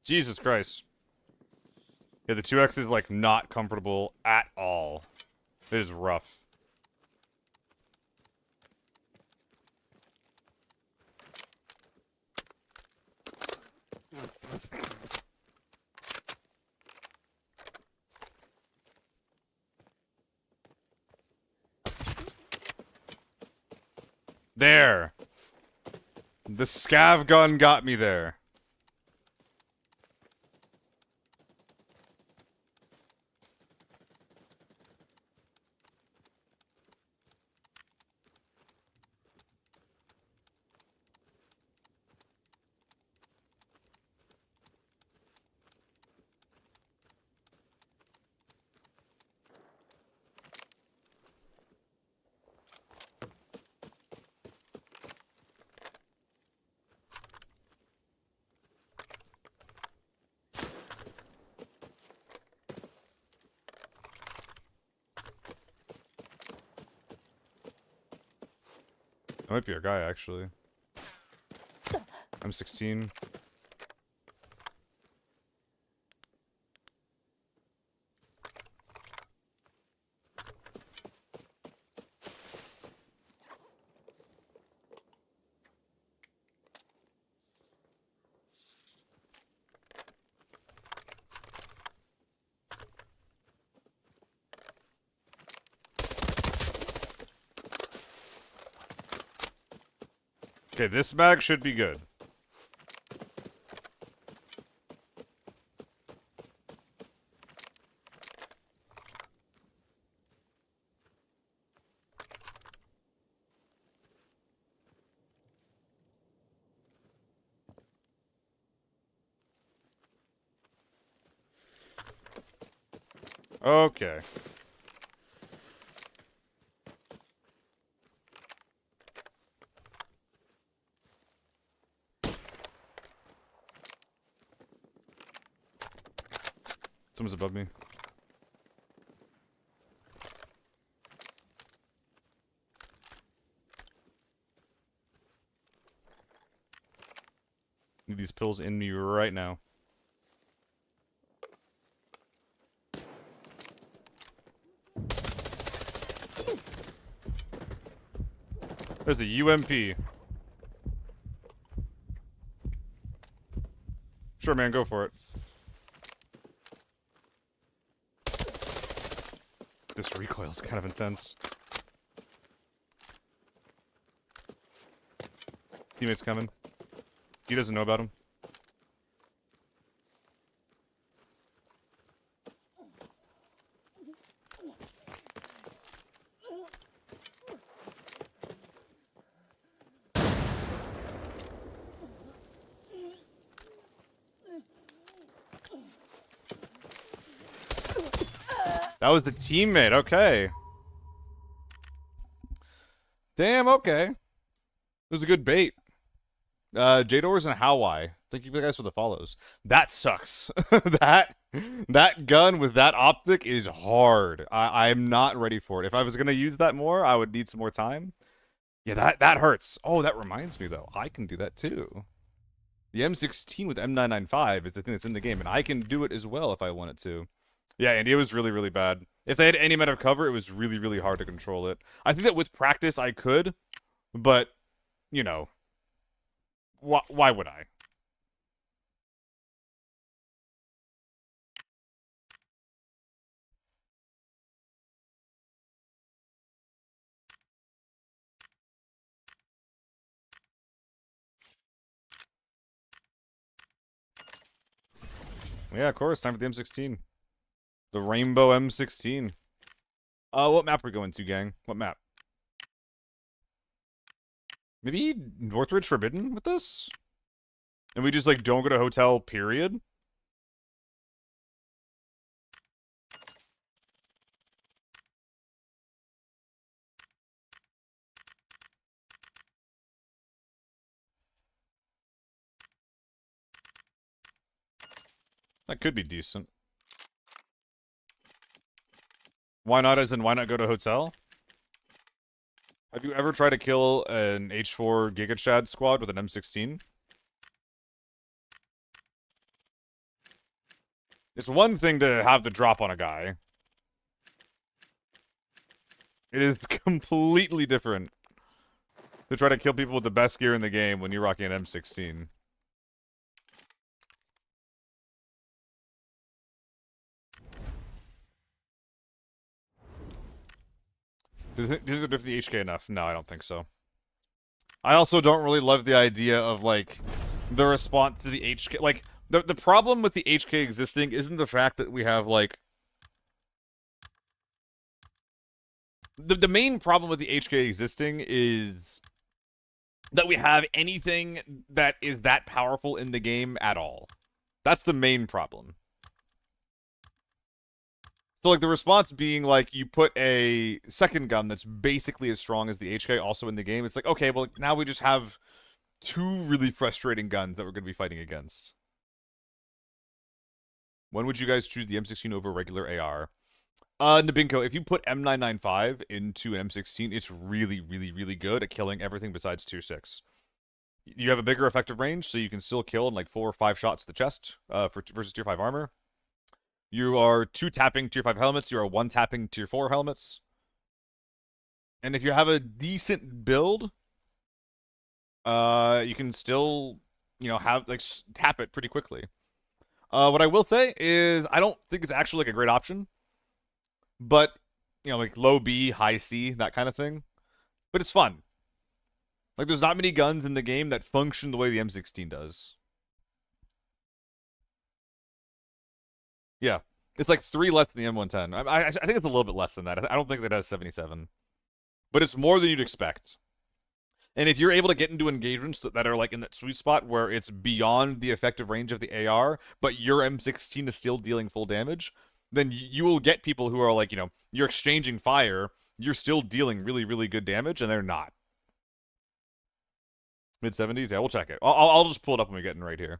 Jesus Christ. Yeah, the 2X is, like, not comfortable at all. It is rough. There! The scav gun got me there. That might be our guy, actually. I'm 16. Okay, this mag should be good. Okay. Someone's above me. Need these pills in me right now. There's a UMP. Sure, man, go for it. This recoil's kind of intense. Teammate's coming. He doesn't know about him. That was the teammate. Okay. Damn, okay. It was a good bait. Jadors and Hawaii. Thank you guys for the follows. That sucks. that gun with that optic is hard. I'm not ready for it. If I was gonna use that more, I would need some more time. Yeah, that hurts. Oh, that reminds me though. I can do that too. The M16 with M995 is the thing that's in the game, and I can do it as well if I wanted to. Yeah, India was really, really bad. If they had any amount of cover, it was really, really hard to control it. I think that with practice I could, but, you know, why would I? Yeah, of course, time for the M16. The Rainbow M16. What map are we going to, gang? What map? Maybe Northridge Forbidden with this? And we just, like, don't go to hotel, period? That could be decent. Why not, as in why not go to hotel? Have you ever tried to kill an H4 Giga Chad squad with an M16? It's one thing to have the drop on a guy. It is completely different to try to kill people with the best gear in the game when you're rocking an M16. Do you think they're the HK enough? No, I don't think so. I also don't really love the idea of, like, the response to the HK. Like, the problem with the HK existing isn't the fact that we have, like... The main problem with the HK existing is that we have anything that is that powerful in the game at all. That's the main problem. So, like, the response being, like, you put a second gun that's basically as strong as the HK also in the game. It's like, okay, well, now we just have two really frustrating guns that we're going to be fighting against. When would you guys choose the M16 over regular AR? Nabinko, if you put M995 into an M16, it's really, really, really good at killing everything besides tier 6. You have a bigger effective range, so you can still kill in, like, 4 or 5 shots to the chest versus tier 5 armor. You are 2-tapping tier 5 helmets. You are 1-tapping tier 4 helmets. And if you have a decent build, you can still, you know, have, like, tap it pretty quickly. What I will say is I don't think it's actually, like, a great option. But, you know, like, low B, high C, that kind of thing. But it's fun. Like, there's not many guns in the game that function the way the M16 does. Yeah. It's like 3 less than the M110. I think it's a little bit less than that. I don't think that has 77. But it's more than you'd expect. And if you're able to get into engagements that are, like, in that sweet spot where it's beyond the effective range of the AR, but your M16 is still dealing full damage, then you will get people who are, like, you know, you're exchanging fire, you're still dealing really, really good damage, and they're not. Mid-70s? Yeah, we'll check it. I'll just pull it up when we get in right here.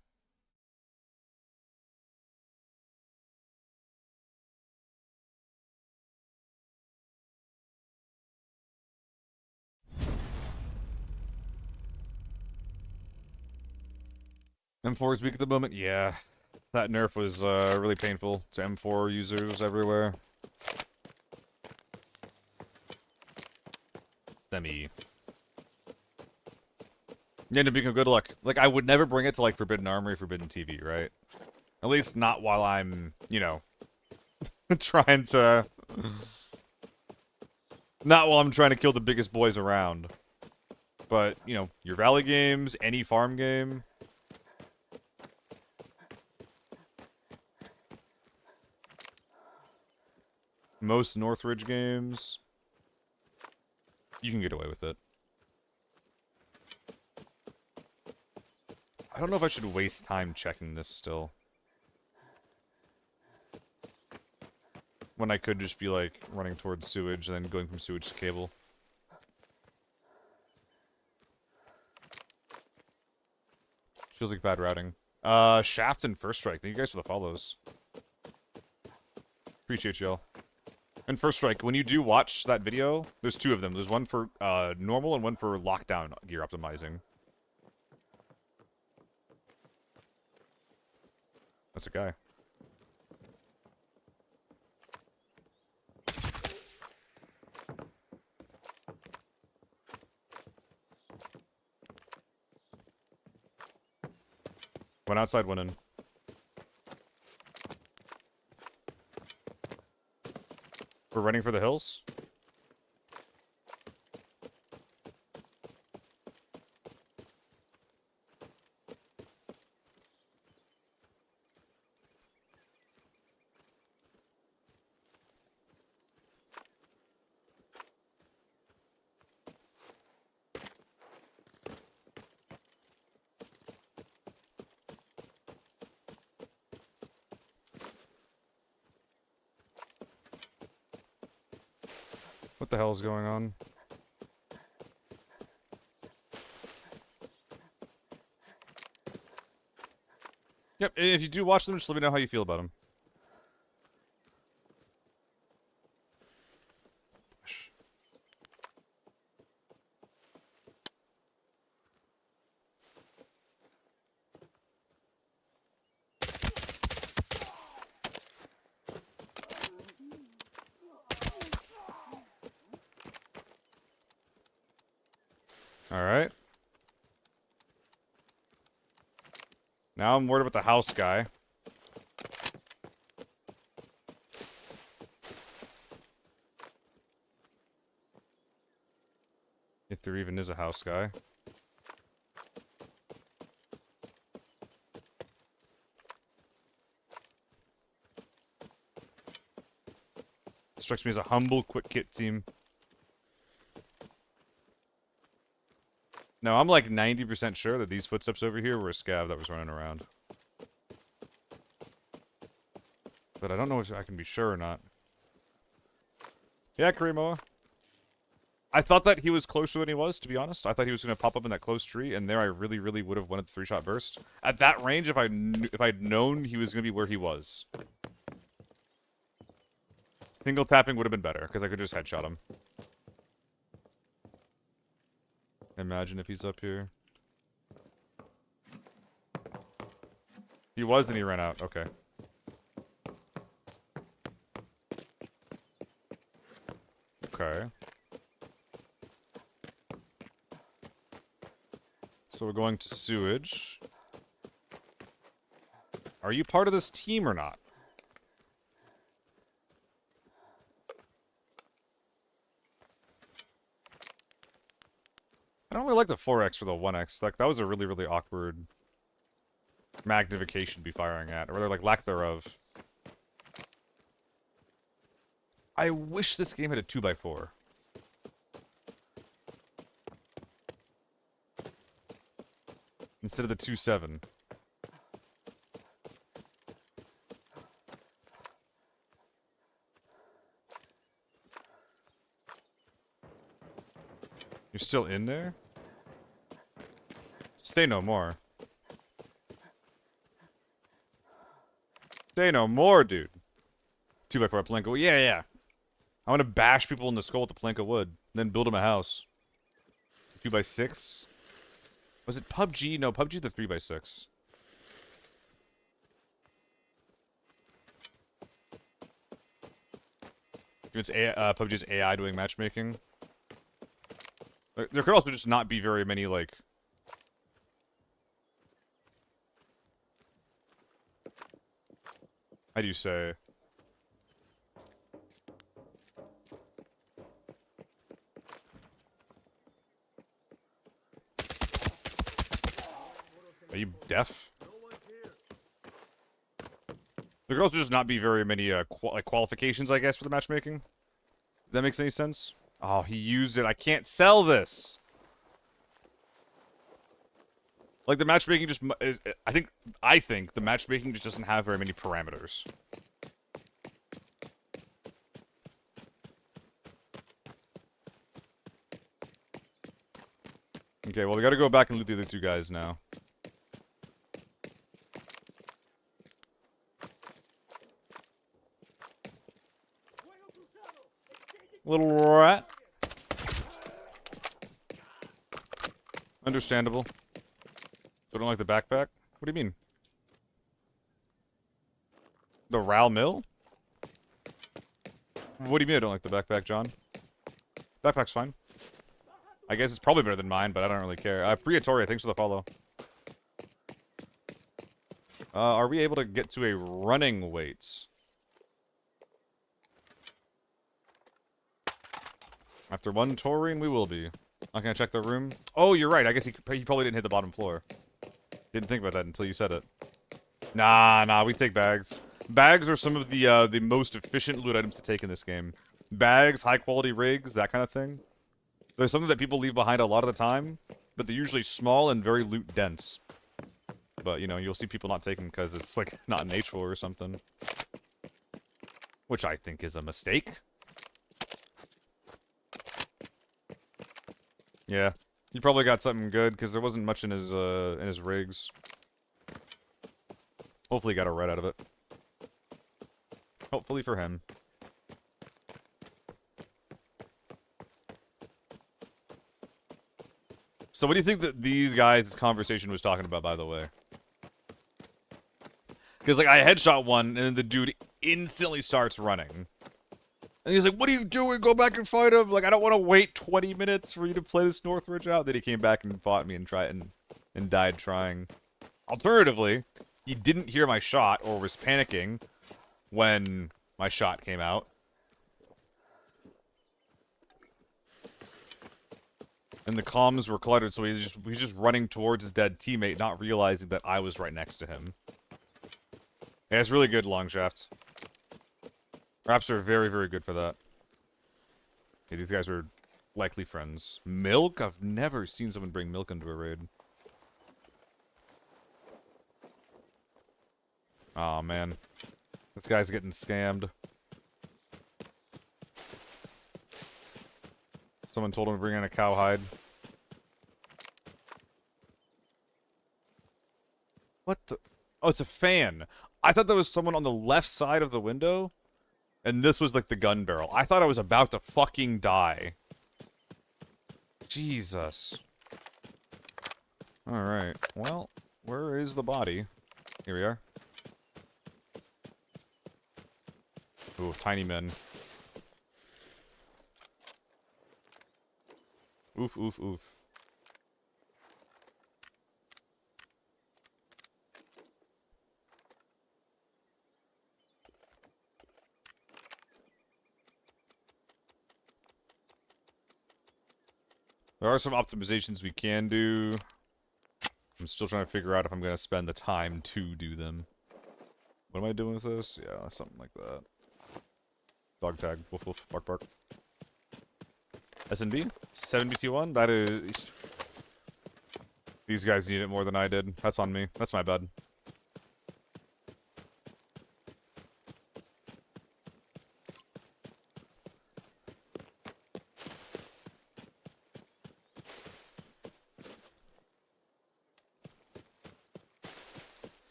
M4 is weak at the moment? Yeah. That nerf was really painful to M4 users everywhere. Semi. Yeah, Nabiko, good luck. Like, I would never bring it to, like, Forbidden Armory, Forbidden TV, right? At least not while I'm, you know, trying to... Not while I'm trying to kill the biggest boys around. But, you know, your Valley games, any farm game... Most Northridge games... You can get away with it. I don't know if I should waste time checking this still. when I could just be, like, running towards sewage and then going from sewage to cable. Feels like bad routing. Shaft and First Strike. Thank you guys for the follows. Appreciate y'all. And First Strike, when you do watch that video, there's two of them. There's one for normal and one for lockdown gear optimizing. That's a guy. One outside, one in. We're running for the hills. What the hell is going on? Yep, if you do watch them, just let me know how you feel about them. Alright. Now I'm worried about the house guy. If there even is a house guy. Strikes me as a humble, quick kit team. No, I'm like 90% sure that these footsteps over here were a scav that was running around. But I don't know if I can be sure or not. Yeah, Karimoa. I thought that he was closer than he was, to be honest. I thought he was going to pop up in that close tree, and there I really, really would have wanted the 3-shot burst. At that range, if I'd known he was going to be where he was. Single tapping would have been better, because I could just headshot him. Imagine if he's up here. He was, and he ran out. Okay. Okay. So we're going to sewage. Are you part of this team or not? I don't really like the 4x for the 1x. Like, that was a really, really awkward magnification to be firing at. Or rather, like, lack thereof. I wish this game had a 2x4. Instead of the 2.7. You're still in there? Stay no more. Stay no more, dude. 2x4 Plinko. Yeah, yeah. I want to bash people in the skull with the plank of wood, then build them a house. 2x6? Was it PUBG? No, PUBG the 3x6. It's PUBG's AI doing matchmaking. There could also just not be very many, like... How do you say? Are you deaf? There could also just not be very many qualifications, I guess, for the matchmaking. If that makes any sense? Oh, he used it. I can't sell this. Like, the matchmaking just... I think the matchmaking just doesn't have very many parameters. Okay, well, we gotta go back and loot the other two guys now. Little rat. Understandable. I don't like the backpack. What do you mean? The Ral Mill? What do you mean I don't like the backpack, John? Backpack's fine. I guess it's probably better than mine, but I don't really care. Priatoria, thanks for the follow. Are we able to get to a running weight? After one touring, we will be. I'm gonna check the room. Oh, you're right. I guess he probably didn't hit the bottom floor. Didn't think about that until you said it. Nah, we take bags. Bags are some of the most efficient loot items to take in this game. Bags, high-quality rigs, that kind of thing. There's something that people leave behind a lot of the time, but they're usually small and very loot-dense. But, you know, you'll see people not take them because it's, like, not an H4 or something. Which I think is a mistake. Yeah. He probably got something good, because there wasn't much in his rigs. Hopefully he got a red out of it. Hopefully for him. So what do you think that these guys' conversation was talking about, by the way? Because, like, I headshot one, and then the dude instantly starts running. And he's like, what are you doing? Go back and fight him! Like, I don't want to wait 20 minutes for you to play this Northridge out. Then he came back and fought me and died trying. Alternatively, he didn't hear my shot, or was panicking when my shot came out. And the comms were cluttered, so he's just running towards his dead teammate, not realizing that I was right next to him. Yeah, it's really good, long shafts. Raps are very, very good for that. Okay, these guys are likely friends. Milk? I've never seen someone bring milk into a raid. Aw, man. This guy's getting scammed. Someone told him to bring in a cowhide. What the? Oh, it's a fan. I thought there was someone on the left side of the window, and this was like the gun barrel. I thought I was about to fucking die. Jesus. Alright, well, where is the body? Here we are. Ooh, tiny men. Oof, oof, oof. There are some optimizations we can do. I'm still trying to figure out if I'm going to spend the time to do them. What am I doing with this? Yeah, something like that. Dog tag. Woof woof. Bark bark. SNB? 7BT1? That is... These guys need it more than I did. That's on me. That's my bad.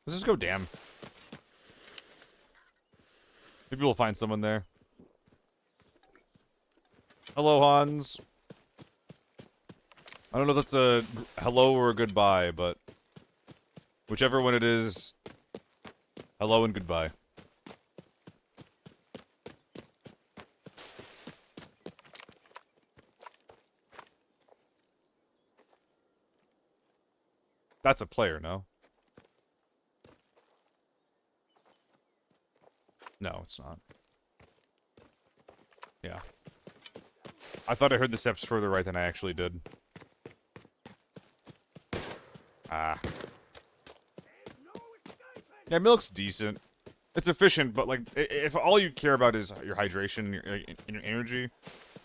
Let's just go damn. Maybe we'll find someone there. Hello, Hans. I don't know if that's a hello or a goodbye, but whichever one it is, hello and goodbye. That's a player, no? No, it's not. Yeah. I thought I heard the steps further right than I actually did. Ah. Yeah, milk's decent. It's efficient, but, like, if all you care about is your hydration and your energy,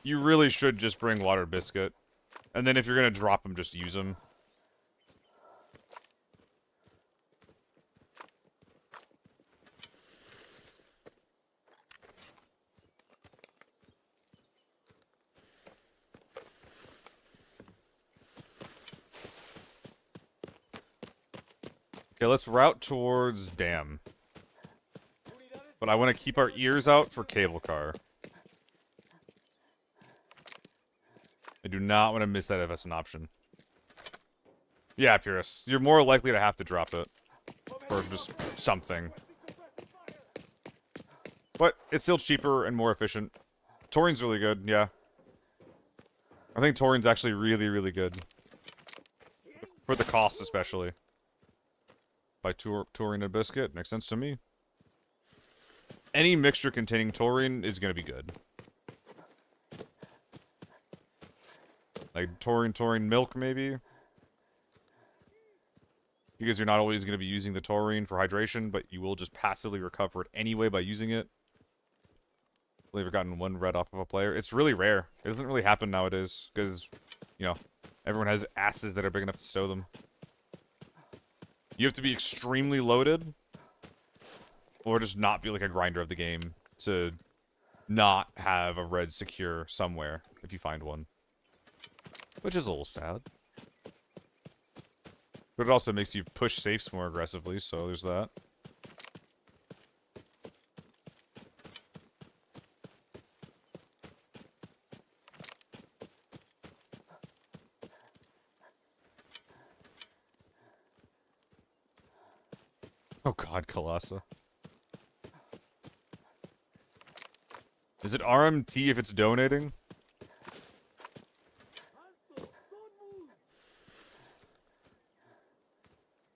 you really should just bring water biscuit. And then if you're gonna drop them, just use them. Okay, let's route towards Dam. But I want to keep our ears out for cable car. I do not want to miss that if that's an option. Yeah, Purist. You're more likely to have to drop it. Or just something. But it's still cheaper and more efficient. Taurine's really good, yeah. I think Taurine's actually really, really good. For the cost, especially. By Taurine and Biscuit, makes sense to me. Any mixture containing taurine is going to be good. Like taurine milk, maybe? Because you're not always going to be using the taurine for hydration, but you will just passively recover it anyway by using it. I've only ever gotten one red off of a player. It's really rare. It doesn't really happen nowadays, because, you know, everyone has asses that are big enough to stow them. You have to be extremely loaded, or just not be like a grinder of the game to not have a red secure somewhere if you find one. Which is a little sad. But it also makes you push safes more aggressively, so there's that. Oh god, Colossa. Is it RMT if it's donating?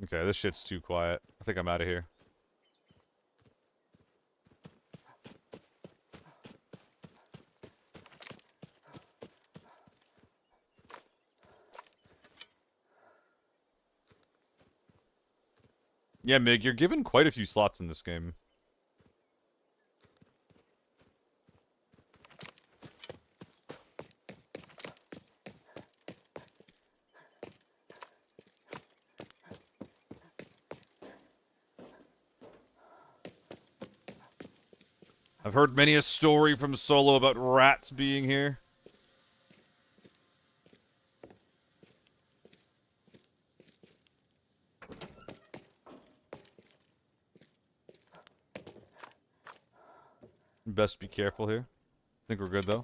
Okay, this shit's too quiet. I think I'm out of here. Yeah, Mig, you're given quite a few slots in this game. I've heard many a story from Solo about rats being here. Best be careful here. I think we're good, though.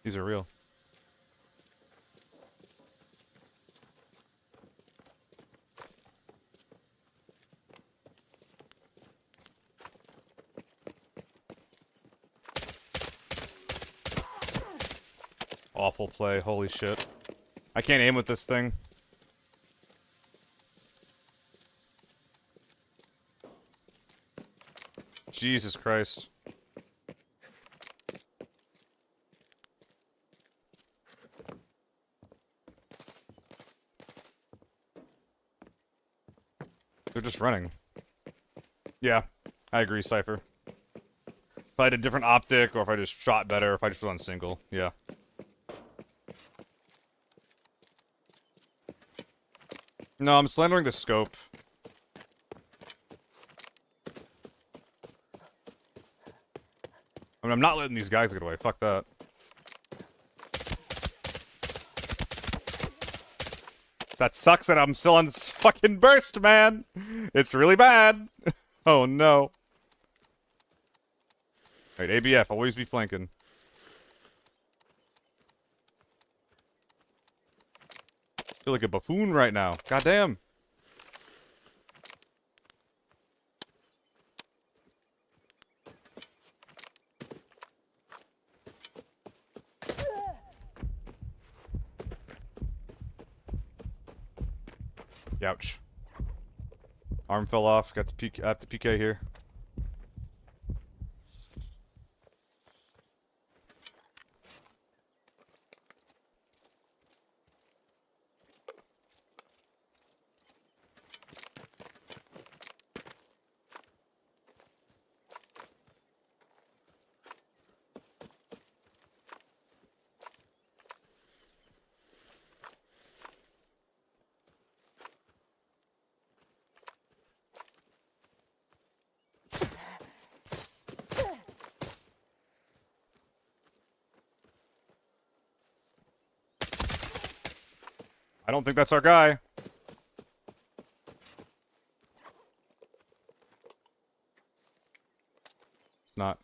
These are real. Awful play, holy shit. I can't aim with this thing. Jesus Christ. They're just running. Yeah, I agree, Cypher. If I had a different optic, or if I just shot better, if I just was on single, yeah. No, I'm slandering the scope. I mean, I'm not letting these guys get away. Fuck that. That sucks that I'm still on fucking burst, man! It's really bad! Oh no. Alright, ABF, always be flanking. I feel like a buffoon right now. Goddamn. Ouch. Arm fell off. Got the PK here. I don't think that's our guy. It's not.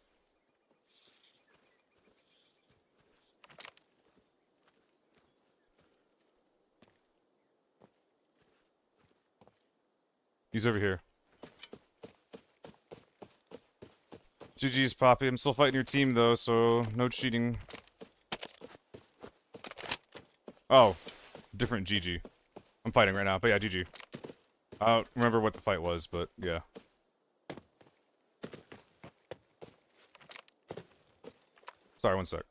He's over here. GG's, Poppy. I'm still fighting your team, though, so no cheating. Oh. Different GG. I'm fighting right now, but yeah, GG. I don't remember what the fight was, but yeah. Sorry, one sec.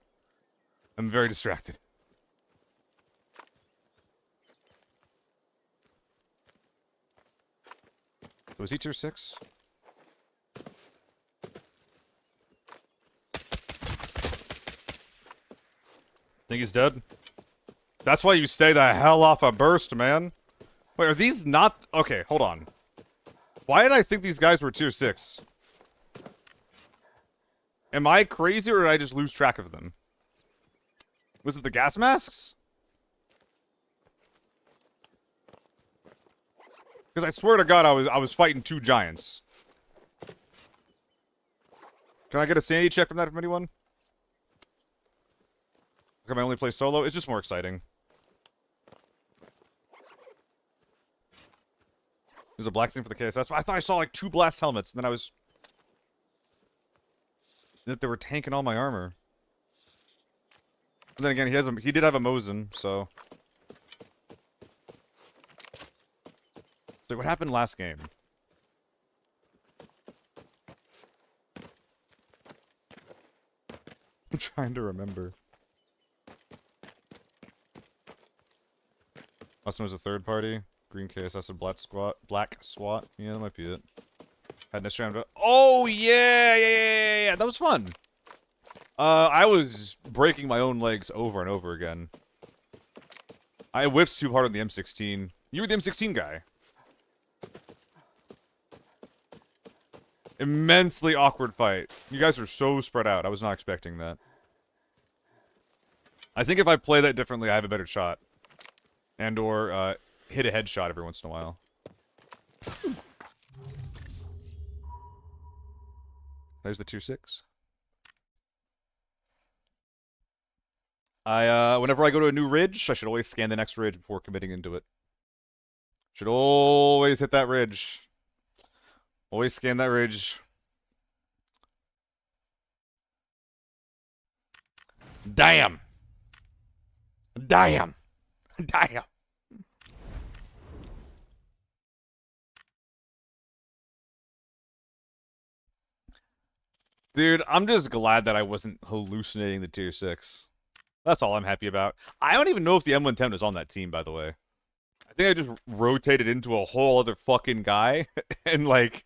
I'm very distracted. Was he tier 6? Think he's dead? That's why you stay the hell off a burst, man. Wait, are these not... Okay, hold on. Why did I think these guys were tier 6? Am I crazy, or did I just lose track of them? Was it the gas masks? Because I swear to God, I was fighting 2 giants. Can I get a sanity check from that from anyone? Can I only play solo? It's just more exciting. There's a black thing for the KSS. I thought I saw like 2 blast helmets, and then I was... that they were tanking all my armor. And then again, he did have a Mosin, so... So what happened last game? I'm trying to remember. Austin was a third party. Green KSS and Black SWAT. Yeah, that might be it. Had an round. Oh yeah. That was fun. I was breaking my own legs over and over again. I whiffed too hard on the M16. You were the M16 guy. Immensely awkward fight. You guys are so spread out. I was not expecting that. I think if I play that differently, I have a better shot. And or hit a headshot every once in a while. There's the tier 6. Whenever I go to a new ridge, I should always scan the next ridge before committing into it. Should always hit that ridge. Always scan that ridge. Damn! Damn! Damn! Dude, I'm just glad that I wasn't hallucinating the tier 6. That's all I'm happy about. I don't even know if the M110 was on that team, by the way. I think I just rotated into a whole other fucking guy, and like...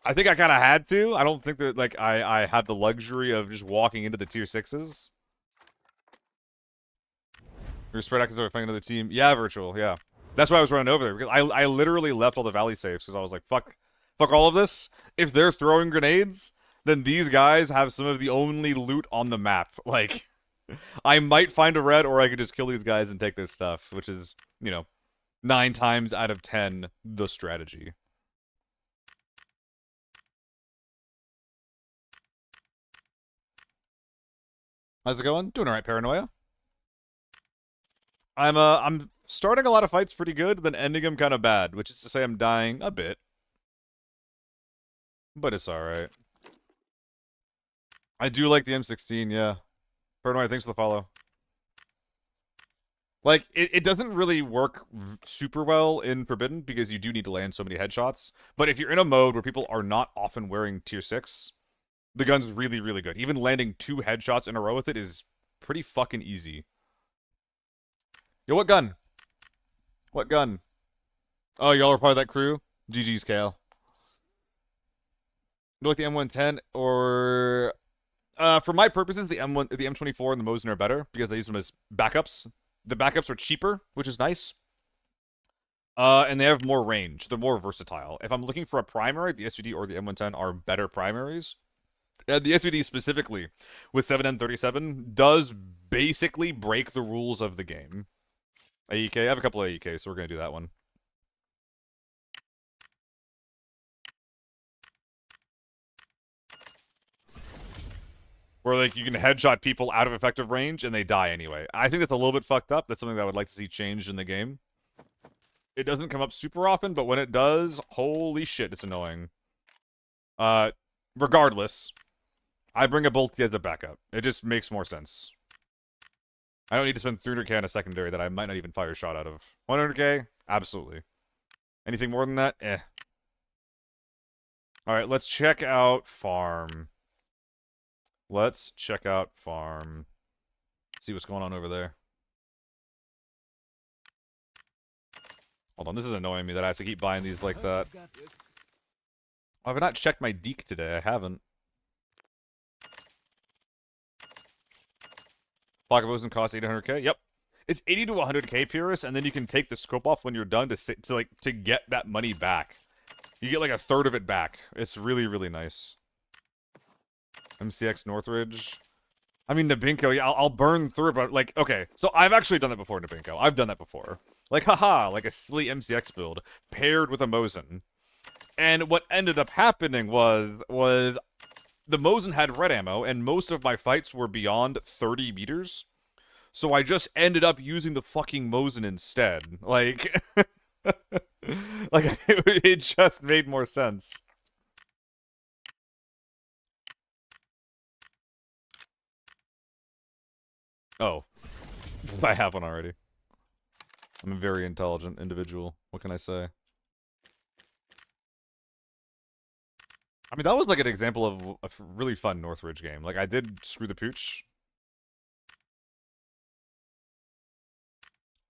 I think I kind of had to. I don't think that, like, I had the luxury of just walking into the tier 6s. You're spread out because they're fighting another team. Yeah, virtual, yeah. That's why I was running over there, because I literally left all the valley safes, because I was like, fuck all of this. If they're throwing grenades, then these guys have some of the only loot on the map. Like, I might find a red, or I could just kill these guys and take this stuff, which is, you know, 9 times out of 10 the strategy. How's it going? Doing alright, Paranoia. I'm starting a lot of fights pretty good, then ending them kind of bad, which is to say I'm dying a bit. But it's alright. I do like the M16, yeah. Paranoia, thanks for the follow. Like, it doesn't really work super well in Forbidden, because you do need to land so many headshots. But if you're in a mode where people are not often wearing tier 6, the gun's really, really good. Even landing 2 headshots in a row with it is pretty fucking easy. Yo, what gun? What gun? Oh, y'all are part of that crew? GG's, Kale. You like the M110, or... for my purposes, the M24 and the Mosin are better, because I use them as backups. The backups are cheaper, which is nice. And they have more range. They're more versatile. If I'm looking for a primary, the SVD or the M110 are better primaries. The SVD specifically, with 7N37, does basically break the rules of the game. AEK? I have a couple of AEK, so we're going to do that one. Where, like, you can headshot people out of effective range, and they die anyway. I think that's a little bit fucked up. That's something that I would like to see changed in the game. It doesn't come up super often, but when it does, holy shit, it's annoying. Regardless, I bring a bolt as a backup. It just makes more sense. I don't need to spend 300k on a secondary that I might not even fire a shot out of. 100k? Absolutely. Anything more than that? Eh. Alright, let's check out farm. Let's check out farm. See what's going on over there. Hold on, this is annoying me that I have to keep buying these like that. Oh, I've not checked my deke today. I haven't. Pocket doesn't cost 800k. Yep, it's 80 to 100k, Purist, and then you can take the scope off when you're done to get that money back. You get like a third of it back. It's really, really nice. MCX Northridge. I mean, Nabinko, yeah, I'll burn through it, but, like, okay. So I've actually done that before, Nabinko. I've done that before. Like, haha, like a silly MCX build paired with a Mosin. And what ended up happening was the Mosin had red ammo, and most of my fights were beyond 30 meters. So I just ended up using the fucking Mosin instead. Like, like, it just made more sense. Oh. I have one already. I'm a very intelligent individual. What can I say? I mean, that was like an example of a really fun Northridge game. Like, I did screw the pooch.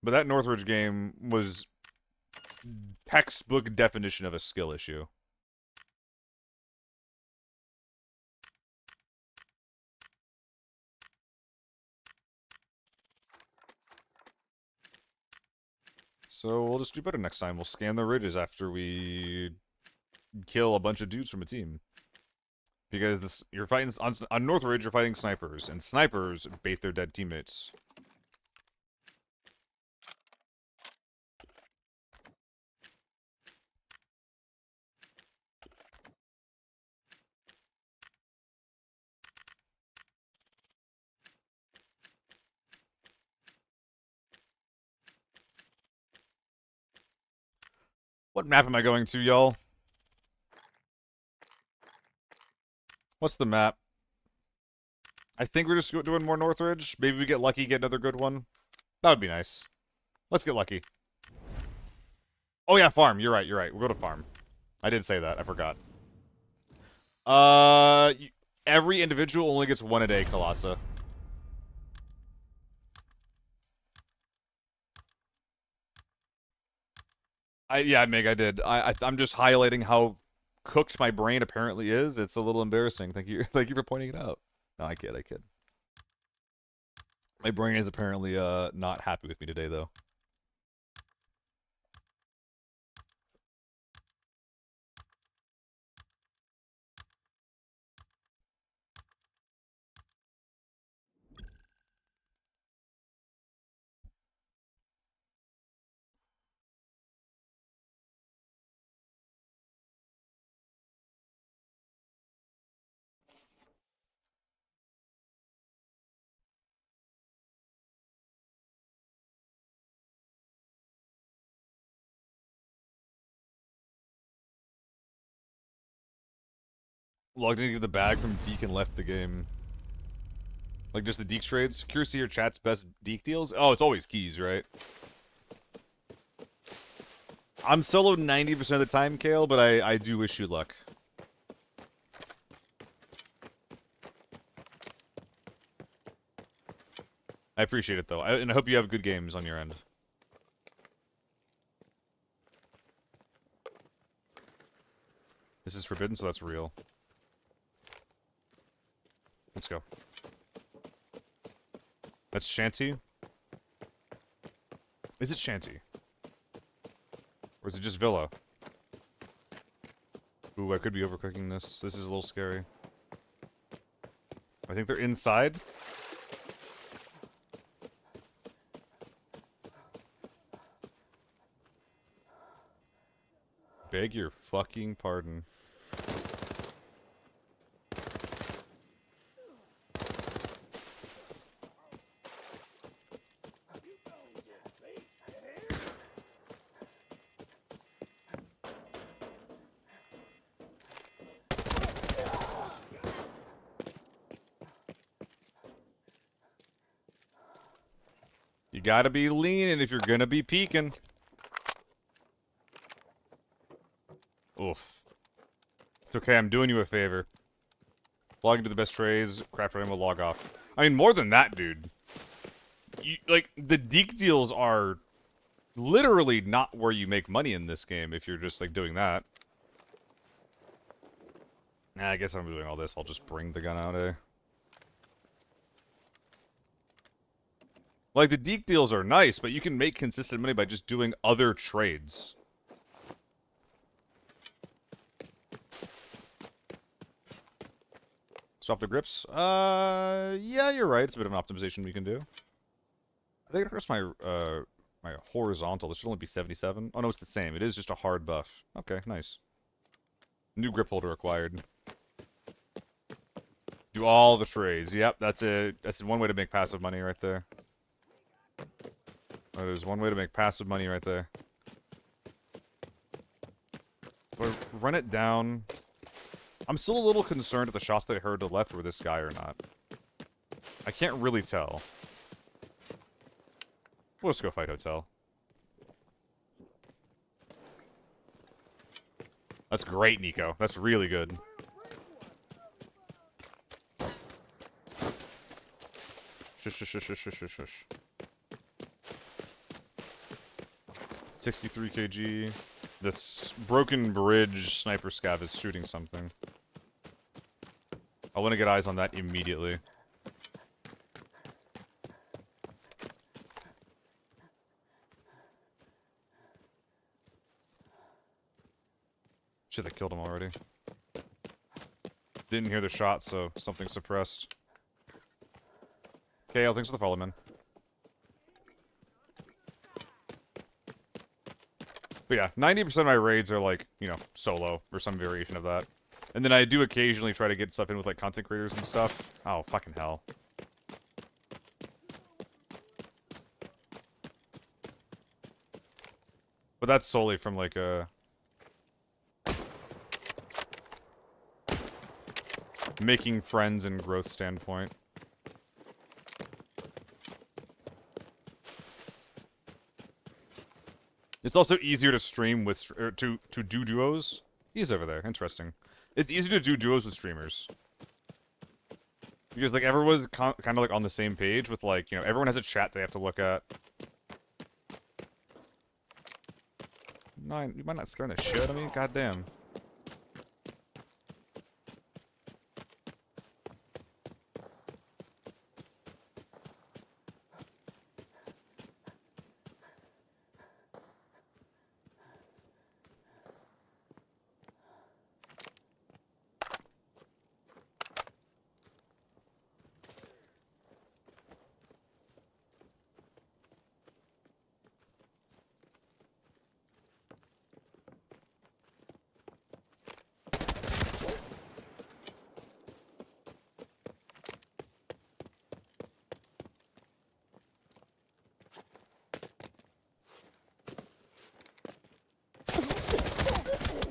But that Northridge game was textbook definition of a skill issue. So we'll just do better next time. We'll scan the ridges after we kill a bunch of dudes from a team. Because you're fighting on Northridge, you're fighting snipers, and snipers bait their dead teammates. What map am I going to, y'all? What's the map? I think we're just doing more Northridge. Maybe we get lucky, get another good one. That would be nice. Let's get lucky. Oh yeah, farm. You're right, you're right. We'll go to farm. I did say that. I forgot. Every individual only gets one a day, Kalasa. Yeah, Meg, I did. I'm just highlighting how cooked my brain apparently is. It's a little embarrassing. Thank you, thank you for pointing it out. No, I kid, I kid. My brain is apparently not happy with me today, though. Logged into the bag from Deke and left the game. Like, just the Deke trades? Curious to hear chat's best Deke deals? Oh, it's always keys, right? I'm solo 90% of the time, Kale, but I do wish you luck. I appreciate it, though. And I hope you have good games on your end. This is forbidden, so that's real. Let's go. That's Shanty? Is it Shanty? Or is it just Villa? Ooh, I could be overcooking this. This is a little scary. I think they're inside. Beg your fucking pardon. You gotta be leaning if you're gonna be peeking. Oof. It's okay, I'm doing you a favor. Log into the best trades, crap for him, will log off. I mean, more than that, dude. Like, the deke deals are literally not where you make money in this game if you're just, like, doing that. Nah, I guess I'm doing all this. I'll just bring the gun out, eh? Like, the deke deals are nice, but you can make consistent money by just doing other trades. Stop the grips? Yeah, you're right. It's a bit of an optimization we can do. I think it hurts my, my horizontal. This should only be 77. Oh, no, it's the same. It is just a hard buff. Okay, nice. New grip holder acquired. Do all the trades. Yep, that's it. That's one way to make passive money right there. That is one way to make passive money right there. But run it down. I'm still a little concerned if the shots that I heard to the left were this guy or not. I can't really tell. We'll just go fight Hotel. That's great, Nico. That's really good. Shush, shush, shush, shush, shush, shush. 63 kg. This broken bridge sniper scav is shooting something. I want to get eyes on that immediately. Shit, they killed him already. Didn't hear the shot, so something suppressed. KL, thanks for the follow, man. But yeah, 90% of my raids are like, you know, solo, or some variation of that. And then I do occasionally try to get stuff in with like content creators and stuff. Oh, fucking hell. But that's solely from like a... making friends and growth standpoint. It's also easier to stream with, or to do duos. He's over there, interesting. It's easier to do duos with streamers. Because, like, everyone's kind of, like, on the same page with, like, you know, everyone has a chat they have to look at. No, you might not scare the shit out of me? Goddamn.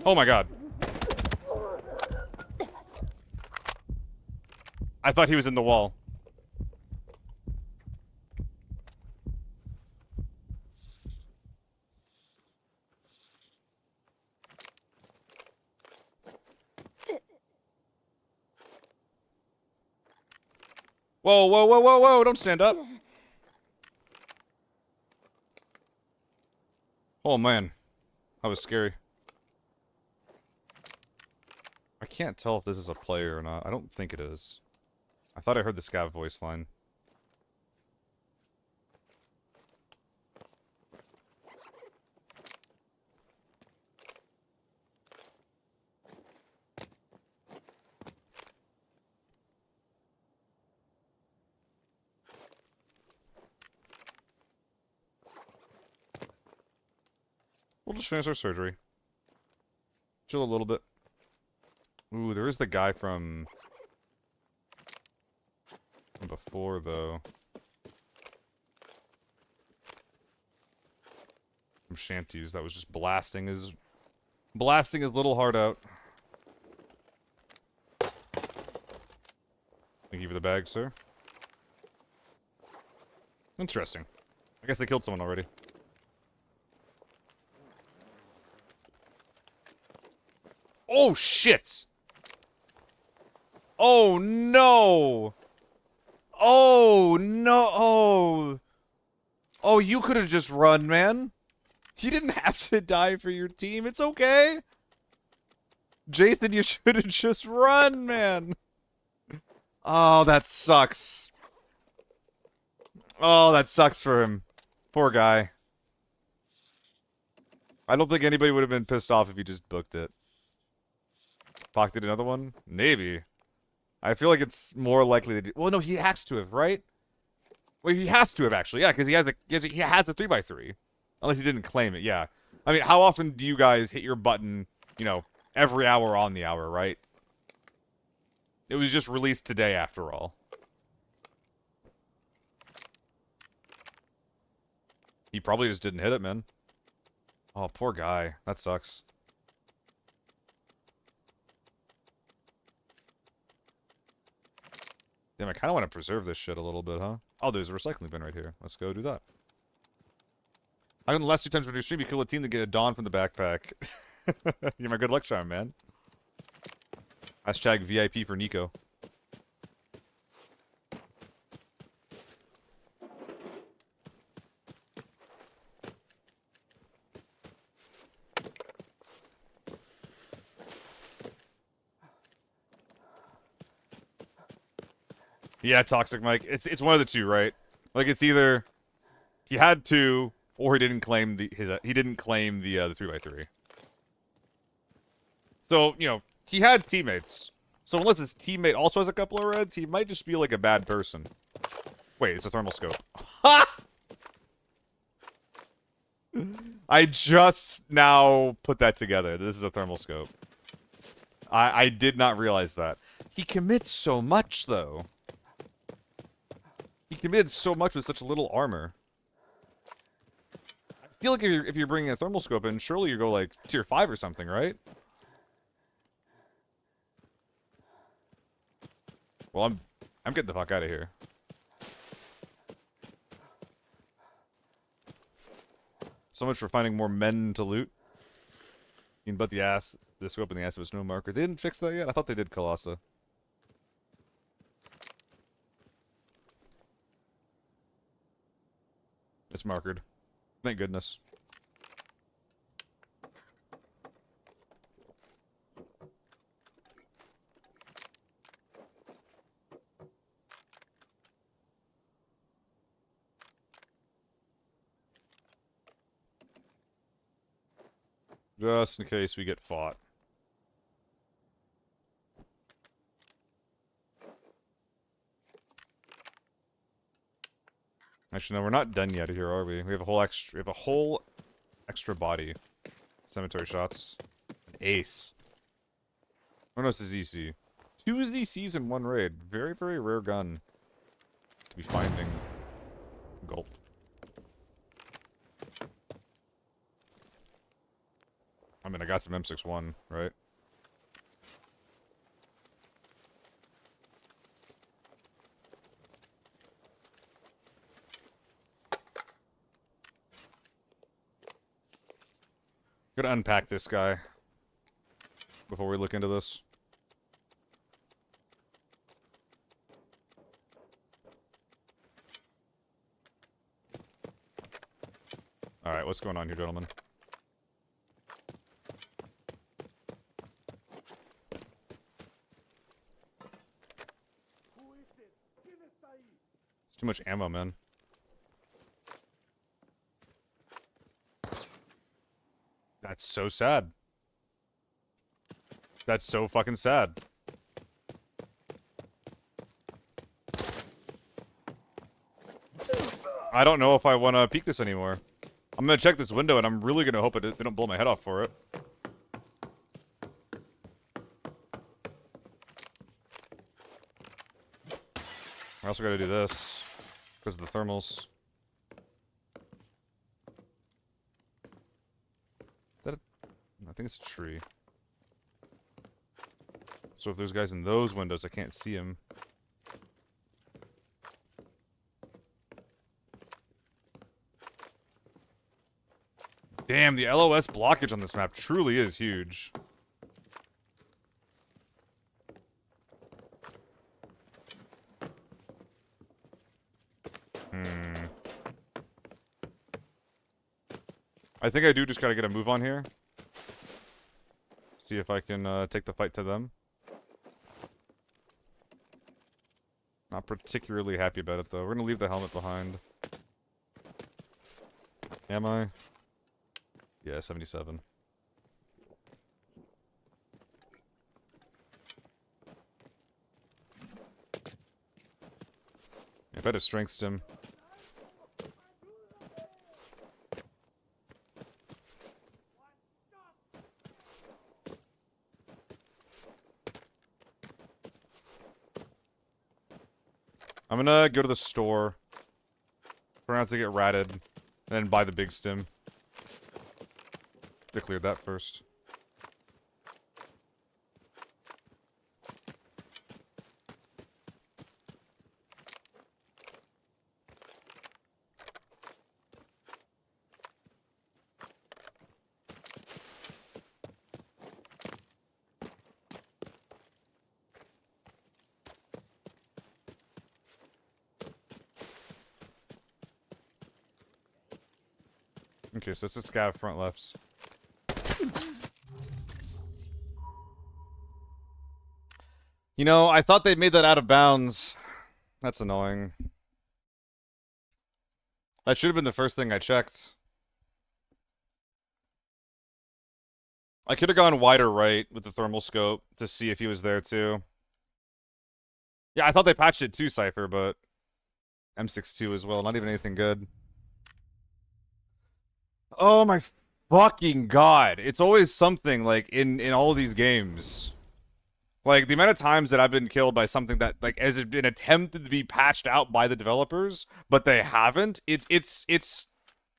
Oh my god. I thought he was in the wall. Whoa, whoa, whoa, whoa, whoa, don't stand up. Oh man. That was scary. I can't tell if this is a player or not. I don't think it is. I thought I heard the scav voice line. We'll just finish our surgery. Chill a little bit. Ooh, there is the guy from before, though. From Shanties that was just blasting his little heart out. Thank you for the bag, sir. Interesting. I guess they killed someone already. Oh, shit! Oh, no! Oh, no! Oh! Oh, you could have just run, man. You didn't have to die for your team. It's okay. Jason, you should have just run, man. Oh, that sucks. Oh, that sucks for him. Poor guy. I don't think anybody would have been pissed off if he just booked it. Pocketed another one? Maybe. I feel like it's more likely that... Well, no, he has to have, right? Well, he has to have, actually. Yeah, because he has a 3x3. Unless he didn't claim it, yeah. I mean, how often do you guys hit your button, you know, every hour on the hour, right? It was just released today, after all. He probably just didn't hit it, man. Oh, poor guy. That sucks. Damn, I kind of want to preserve this shit a little bit, huh? Oh, there's a recycling bin right here. Let's go do that. I can the last 2 times for your stream, you kill a team to get a Dawn from the backpack. You're my good luck charm, man. Hashtag VIP for Nico. Yeah, Toxic Mike. It's one of the two, right? Like it's either he had to, or he didn't claim the 3x3. So you know he had teammates. So unless his teammate also has a couple of reds, he might just be like a bad person. Wait, it's a thermal scope. Ha! I just now put that together. This is a thermal scope. I did not realize that. He commits so much though. He committed so much with such little armor. I feel like if you're bringing a thermal scope in, surely you go like tier 5 or something, right? Well, I'm getting the fuck out of here. So much for finding more men to loot. You can butt the scope in the ass of a snow marker. They didn't fix that yet? I thought they did, Colossa. It's markered. Thank goodness. Just in case we get fought. Actually, no, we're not done yet here, are we? We have a whole extra body. Cemetery shots. An ace. Oh no, it's a ZC. 2 ZCs in 1 raid. Very, very rare gun to be finding. Gulp. I mean, I got some M61, right? Gotta unpack this guy before we look into this. Alright, what's going on here, gentlemen? It's too much ammo, man. That's so sad. That's so fucking sad. I don't know if I want to peek this anymore. I'm gonna check this window and I'm really gonna hope they don't blow my head off for it. also got to do this because of the thermals. Is that a... I think it's a tree. So if there's guys in those windows, I can't see them. Damn, the LOS blockage on this map truly is huge. I think I do just gotta get a move on here. See if I can take the fight to them. Not particularly happy about it, though. We're gonna leave the helmet behind. Am I? Yeah, 77. I bet it strengths him. I'm gonna go to the store. Try not to get ratted. And then buy the big stim. They cleared that first. Okay, so it's a scav front lefts. You know, I thought they made that out of bounds. That's annoying. That should have been the first thing I checked. I could have gone wider right with the thermal scope to see if he was there too. Yeah, I thought they patched it too, Cypher, but M62 as well. Not even anything good. Oh my fucking god. It's always something, like, in all of these games. Like, the amount of times that I've been killed by something that, like, has been attempted to be patched out by the developers, but they haven't, it's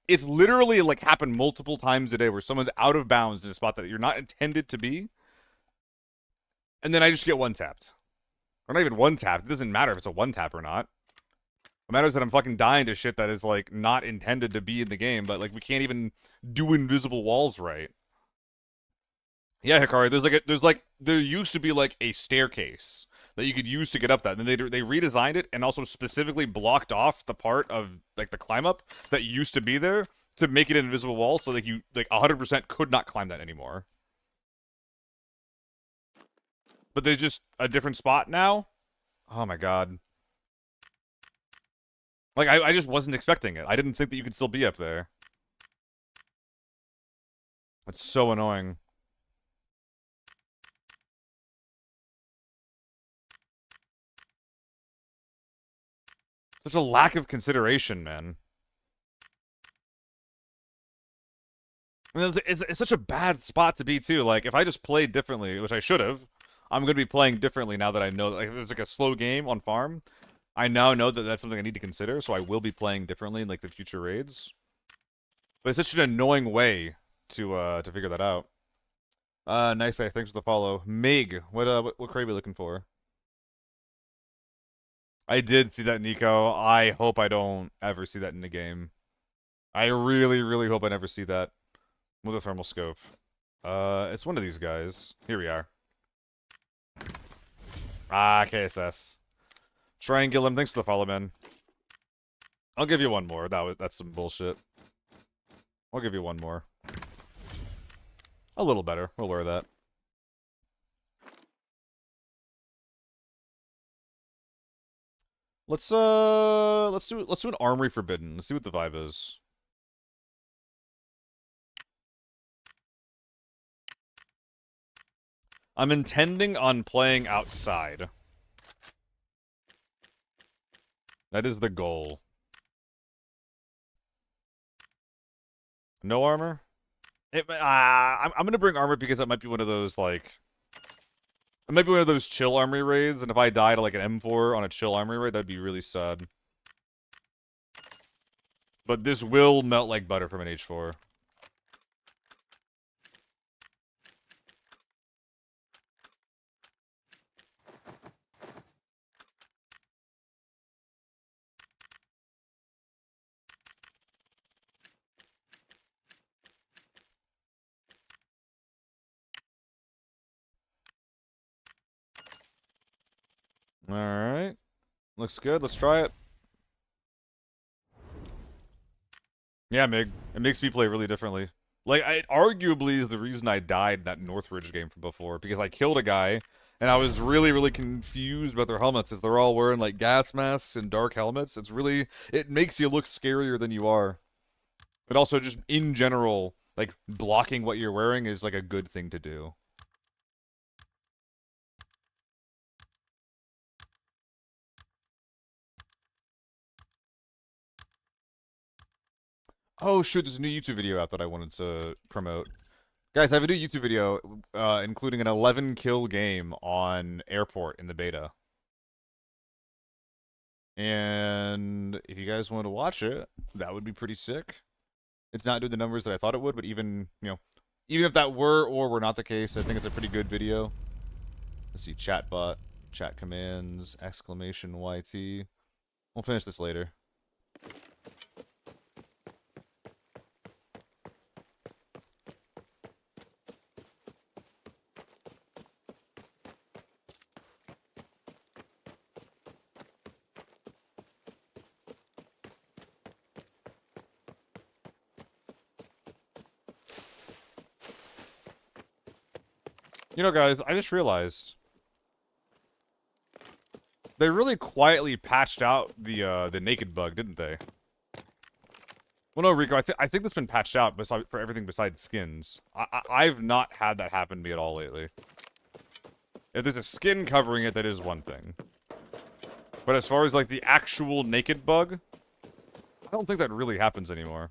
literally, like, happened multiple times a day where someone's out of bounds in a spot that you're not intended to be, and then I just get one-tapped. Or not even one-tapped. It doesn't matter if it's a one-tap or not. It matters that I'm fucking dying to shit that is, like, not intended to be in the game, but, like, we can't even do invisible walls right. Yeah, Hikari, there used to be, like, a staircase that you could use to get up that, and then they redesigned it and also specifically blocked off the part of, like, the climb up that used to be there to make it an invisible wall, so, like, you, like, 100% could not climb that anymore. But they're just a different spot now? Oh my god. Like, I just wasn't expecting it. I didn't think that you could still be up there. That's so annoying. Such a lack of consideration, man. I mean, it's such a bad spot to be, too. Like, if I just played differently, which I should have, I'm going to be playing differently now that I know, like, if it's like a slow game on farm, I now know that that's something I need to consider, so I will be playing differently in, like, the future raids. But it's such an annoying way to figure that out. Nice, thanks for the follow. Mig, what crate are we looking for? I did see that, Nico. I hope I don't ever see that in the game. I really, really hope I never see that with a thermal scope. It's one of these guys. Here we are. Ah, KSS. Triangulum, thanks for the follow, man. I'll give you one more. That's some bullshit. I'll give you one more. A little better. We'll wear that. Let's do an armory forbidden. Let's see what the vibe is. I'm intending on playing outside. That is the goal. No armor? I'm gonna bring armor because that might be one of those, like... Maybe one of those chill armory raids, and if I die to like an M4 on a chill armory raid, that'd be really sad. But this will melt like butter from an H4. Alright. Looks good. Let's try it. Yeah, Mig. It makes me play really differently. Like, it arguably is the reason I died in that Northridge game from before, because I killed a guy, and I was really, really confused about their helmets, as they're all wearing, like, gas masks and dark helmets. It's really... It makes you look scarier than you are. But also, just in general, like, blocking what you're wearing is, like, a good thing to do. Oh, shoot, there's a new YouTube video out that I wanted to promote. Guys, I have a new YouTube video, including an 11-kill game on Airport in the beta. And if you guys want to watch it, that would be pretty sick. It's not doing the numbers that I thought it would, but even, you know, even if that were or were not the case, I think it's a pretty good video. Let's see, chatbot, chat commands, exclamation YT. We'll finish this later. You know, guys, I just realized they really quietly patched out the naked bug, didn't they? Well, no, Rico, I think that's been patched out for everything besides skins. I've not had that happen to me at all lately. If there's a skin covering it, that is one thing. But as far as, like, the actual naked bug, I don't think that really happens anymore.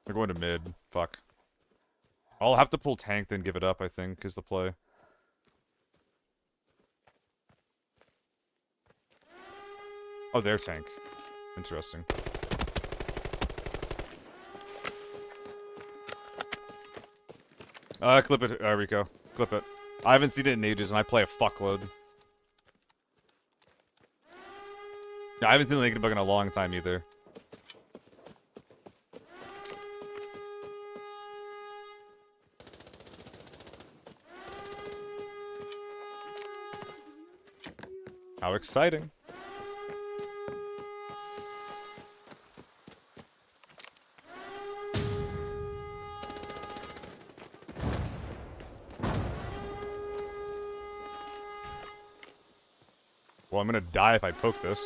They're going to mid. Fuck. I'll have to pull tank, then give it up, I think, is the play. Oh, they're tank. Interesting. Clip it, Rico. Clip it. I haven't seen it in ages, and I play a fuckload. Yeah, I haven't seen the naked bug in a long time, either. How exciting. Well, I'm gonna die if I poke this.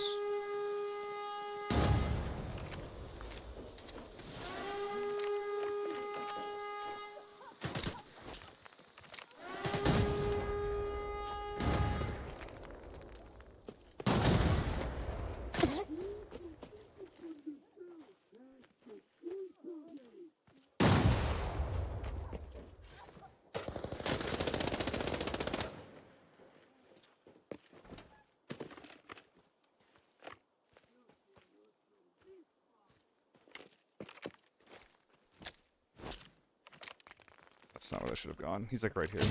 That's not where I should have gone. He's like right here.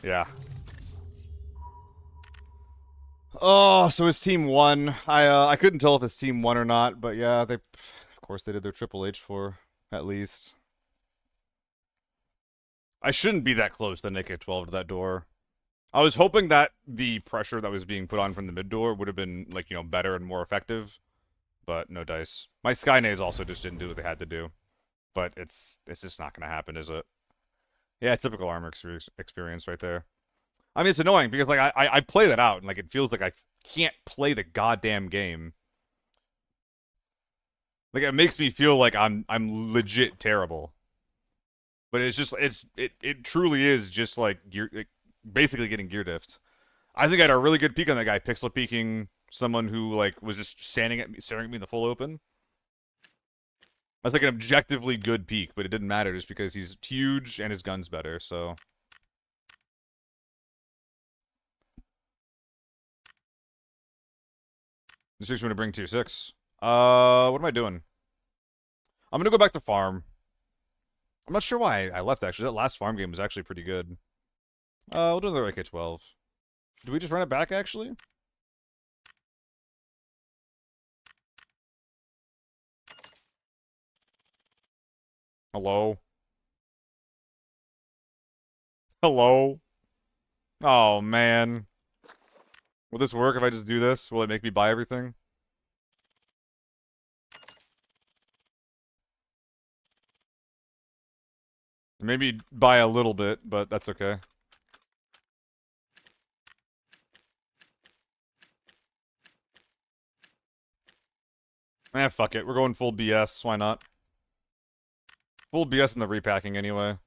Yeah. Oh, so his team won. I couldn't tell if his team won or not, but yeah, of course they did their Triple H for, at least. I shouldn't be that close to naked 12 to that door. I was hoping that the pressure that was being put on from the mid door would have been, like, you know, better and more effective. But no dice. My Skynades also just didn't do what they had to do. But it's just not going to happen, is it? Yeah, typical armor experience right there. I mean, it's annoying because, like, I play that out, and, like, it feels like I can't play the goddamn game. Like, it makes me feel like I'm legit terrible. But it's just, it truly is just, like, basically getting gear diffed. I think I had a really good peek on that guy, pixel peeking someone who like was just standing at me, staring at me in the full open. That's like an objectively good peek, but it didn't matter just because he's huge and his gun's better, so. This makes me want to bring tier 6. What am I doing? I'm gonna go back to farm. I'm not sure why I left, actually. That last farm game was actually pretty good. We'll do another AK-12. Do we just run it back, actually? Hello? Hello? Oh, man. Will this work if I just do this? Will it make me buy everything? Maybe buy a little bit, but that's okay. Fuck it. We're going full BS. Why not? Full BS in the repacking anyway.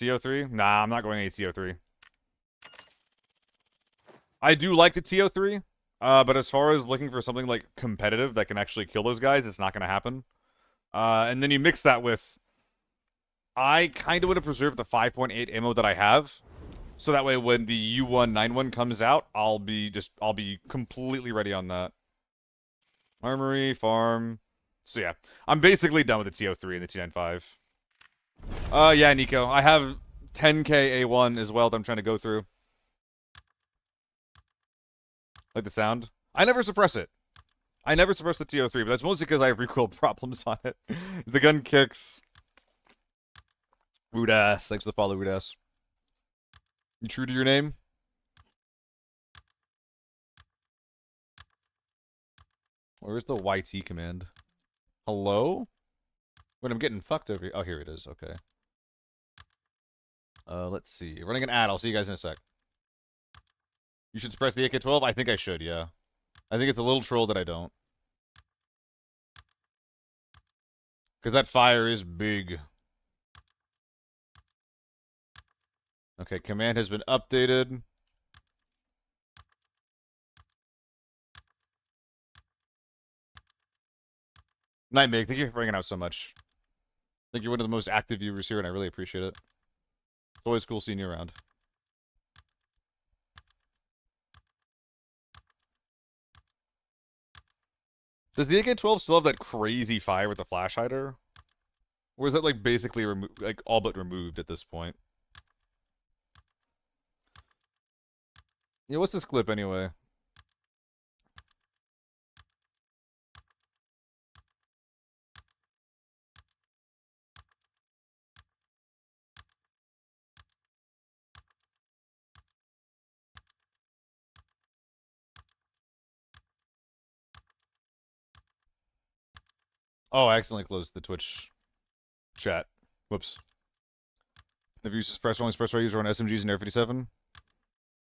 TO3? Nah, I'm not going any TO3. I do like the TO3, but as far as looking for something like competitive that can actually kill those guys, it's not going to happen. And then you mix that with... I kind of would have preserved the 5.8 ammo that I have, so that way when the U191 comes out, I'll be completely ready on that. Armory, farm. So yeah, I'm basically done with the TO3 and the T95. Yeah, Nico, I have 10k A1 as well that I'm trying to go through. Like the sound? I never suppress it. I never suppress the TO3, but that's mostly because I have recoil problems on it. The gun kicks. Rude ass. Thanks for the follow, rude ass. You true to your name? Where's the YT command? Hello? Wait, I'm getting fucked over here. Oh, here it is. Okay. Let's see. Running an ad. I'll see you guys in a sec. You should suppress the AK-12? I think I should, yeah. I think it's a little troll that I don't. Because that fire is big. Okay, command has been updated. Nightmare, thank you for bringing out so much. I think you're one of the most active viewers here, and I really appreciate it. It's always cool seeing you around. Does the AK-12 still have that crazy fire with the flash hider? Or is that, like, basically like all but removed at this point? Yeah, what's this clip anyway? Oh, I accidentally closed the Twitch chat. Whoops. Have you used suppressor only suppressor I use on SMGs and Air 57?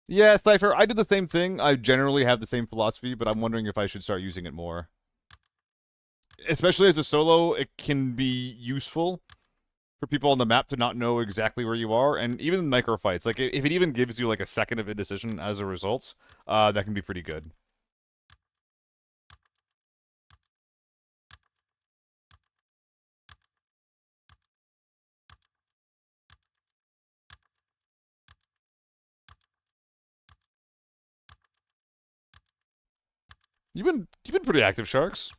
Yeah, Cypher, I do the same thing. I generally have the same philosophy, but I'm wondering if I should start using it more. Especially as a solo, it can be useful for people on the map to not know exactly where you are, and even in micro fights, like if it even gives you like a second of indecision as a result, that can be pretty good. You've been pretty active, Sharks.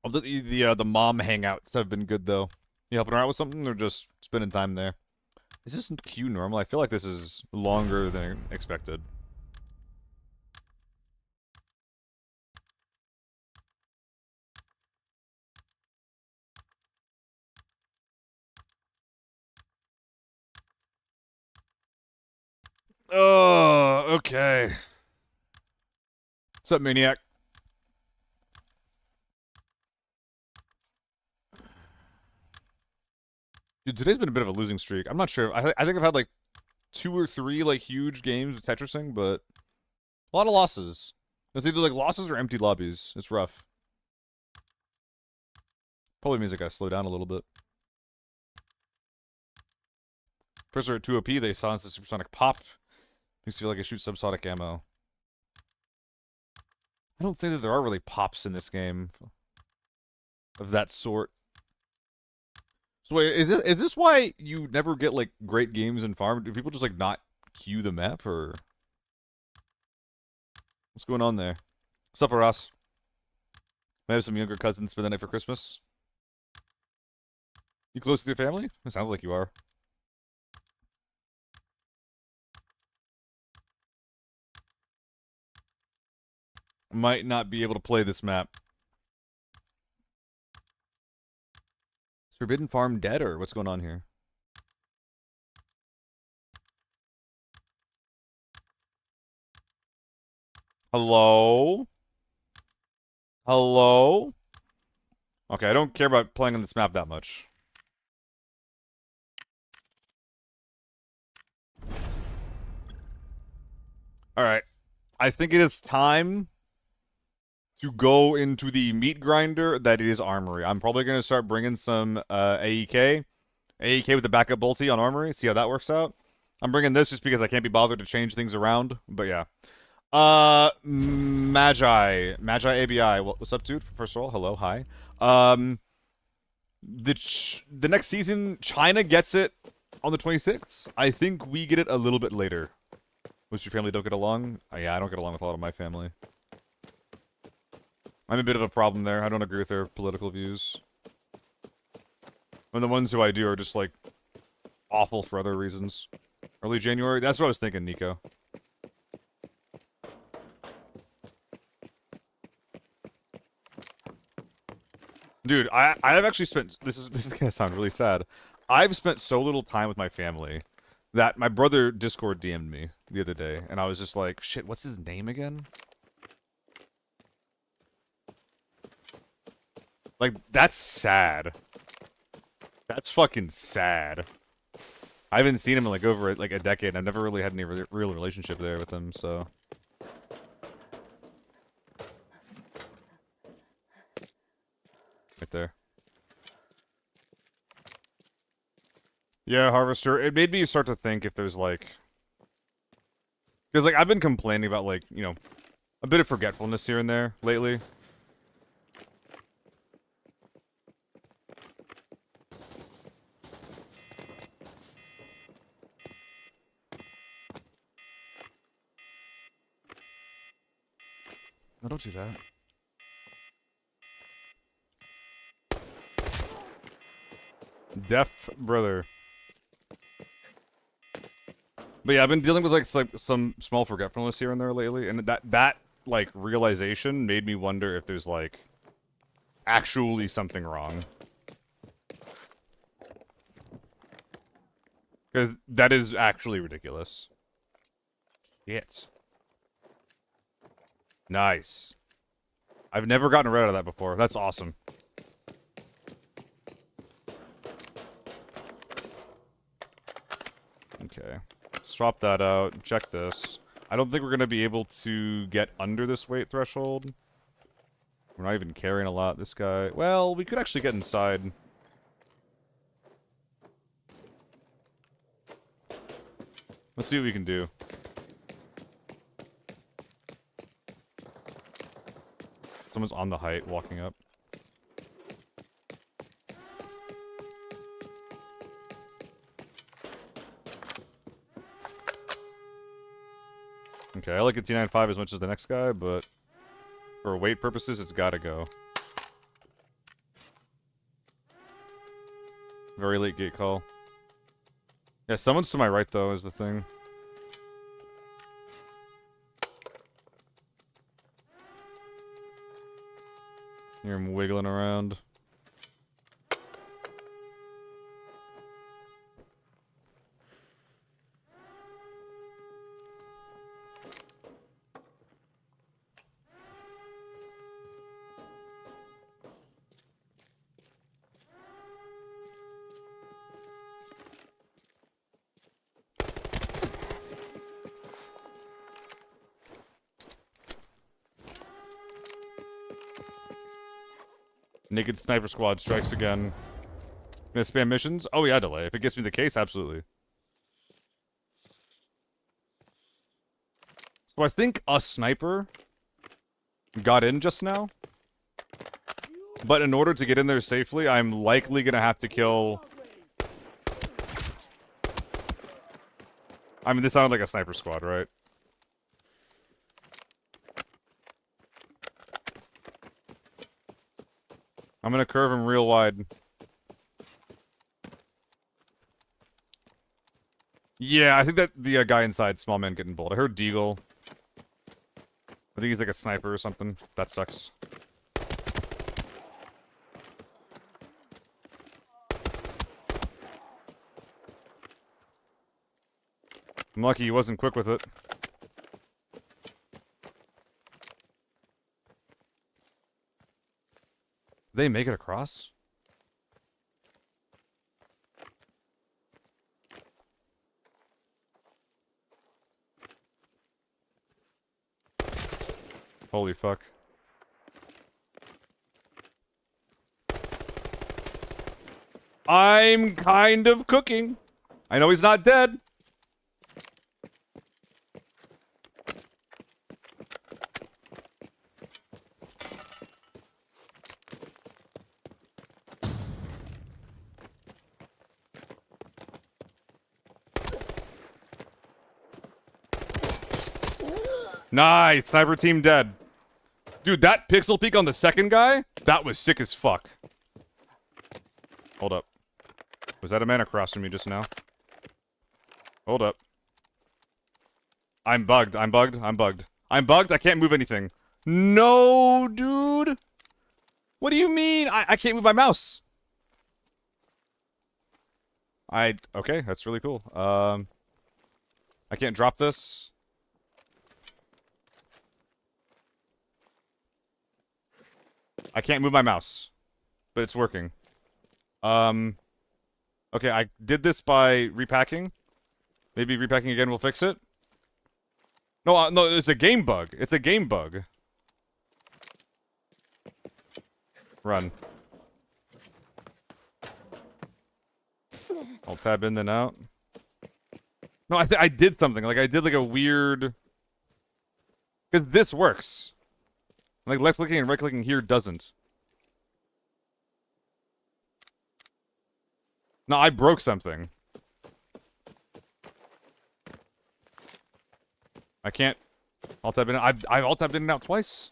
The mom hangouts have been good though. You helping her out with something or just spending time there? Is this queue normal? I feel like this is longer than expected. Oh, okay. What's up, Maniac? Dude, today's been a bit of a losing streak. I'm not sure. I think I've had like 2 or 3 like huge games with Tetrising, but a lot of losses. It's either like losses or empty lobbies. It's rough. Probably means I gotta slow down a little bit. Pressure at 2 OP, they silence the supersonic pop. Makes me feel like I shoot subsonic ammo. I don't think that there are really pops in this game of that sort. So wait, is this why you never get like great games in farm? Do people just like not queue the map, or what's going on there? What's up, Ross? I have some younger cousins spend the night for Christmas. You close with your family? It sounds like you are. Might not be able to play this map. Is Forbidden Farm dead, or what's going on here? Hello? Hello? Okay, I don't care about playing on this map that much. Alright. I think it is time to go into the meat grinder that is Armory. I'm probably going to start bringing some AEK. AEK with the backup bolty on Armory. See how that works out. I'm bringing this just because I can't be bothered to change things around. But yeah. Magi ABI. What's up, dude? First of all, hello, hi. The next season, China gets it on the 26th. I think we get it a little bit later. Most of your family don't get along? Yeah, I don't get along with a lot of my family. I'm a bit of a problem there. I don't agree with their political views. And the ones who I do are just, like, awful for other reasons. Early January? That's what I was thinking, Nico. Dude, I've actually spent... This is gonna sound really sad. I've spent so little time with my family that my brother Discord DM'd me the other day, and I was just like, shit, what's his name again? Like, that's sad. That's fucking sad. I haven't seen him in, like, over, like, a decade, and I've never really had any real relationship there with him, so... Right there. Yeah, Harvester. It made me start to think if there's, like... Because, like, I've been complaining about, like, you know, a bit of forgetfulness here and there lately. No, don't do that. Deaf brother. But yeah, I've been dealing with like some small forgetfulness here and there lately, and that like realization made me wonder if there's like actually something wrong. Because that is actually ridiculous. Shit. Nice. I've never gotten rid of that before. That's awesome. Okay. Swap that out. Check this. I don't think we're going to be able to get under this weight threshold. We're not even carrying a lot. This guy... Well, we could actually get inside. Let's see what we can do. Someone's on the height, walking up. Okay, I like a T95 as much as the next guy, but for weight purposes, it's gotta go. Very late gate call. Yeah, someone's to my right, though, is the thing. Hear him wiggling around. Naked Sniper Squad strikes again. Gonna spam missions? Oh yeah, delay. If it gets me the case, absolutely. So I think a sniper got in just now. But in order to get in there safely, I'm likely gonna have to kill... I mean, this sounded like a sniper squad, right? I'm gonna curve him real wide. Yeah, I think that the guy inside, small man getting bold. I heard Deagle. I think he's like a sniper or something. That sucks. I'm lucky he wasn't quick with it. Did they make it across? Holy fuck. I'm kind of cooking. I know he's not dead. Nice! Sniper team dead. Dude, that pixel peek on the second guy? That was sick as fuck. Hold up. Was that a man across from me just now? Hold up. I'm bugged. I'm bugged. I'm bugged. I'm bugged. I can't move anything. No, dude! What do you mean? I can't move my mouse. Okay, that's really cool. I can't drop this. I can't move my mouse, but it's working. Okay, I did this by repacking. Maybe repacking again will fix it. No, no, it's a game bug. It's a game bug. Run. I'll tab in then out. No, I did something. Like, I did like a weird... Because this works. Like, left-clicking and right-clicking here doesn't. No, I broke something. I can't... I'll tab in. I've alt-tabbed in and out twice.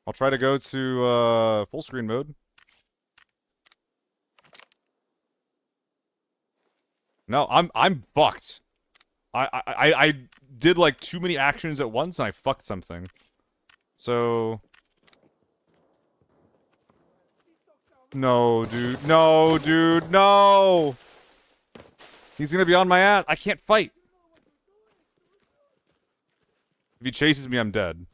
I'll try to go to, full screen mode. No, I'm fucked. I did, like, too many actions at once, and I fucked something. So... No, dude. No, dude. No! He's gonna be on my ass. I can't fight. If he chases me, I'm dead.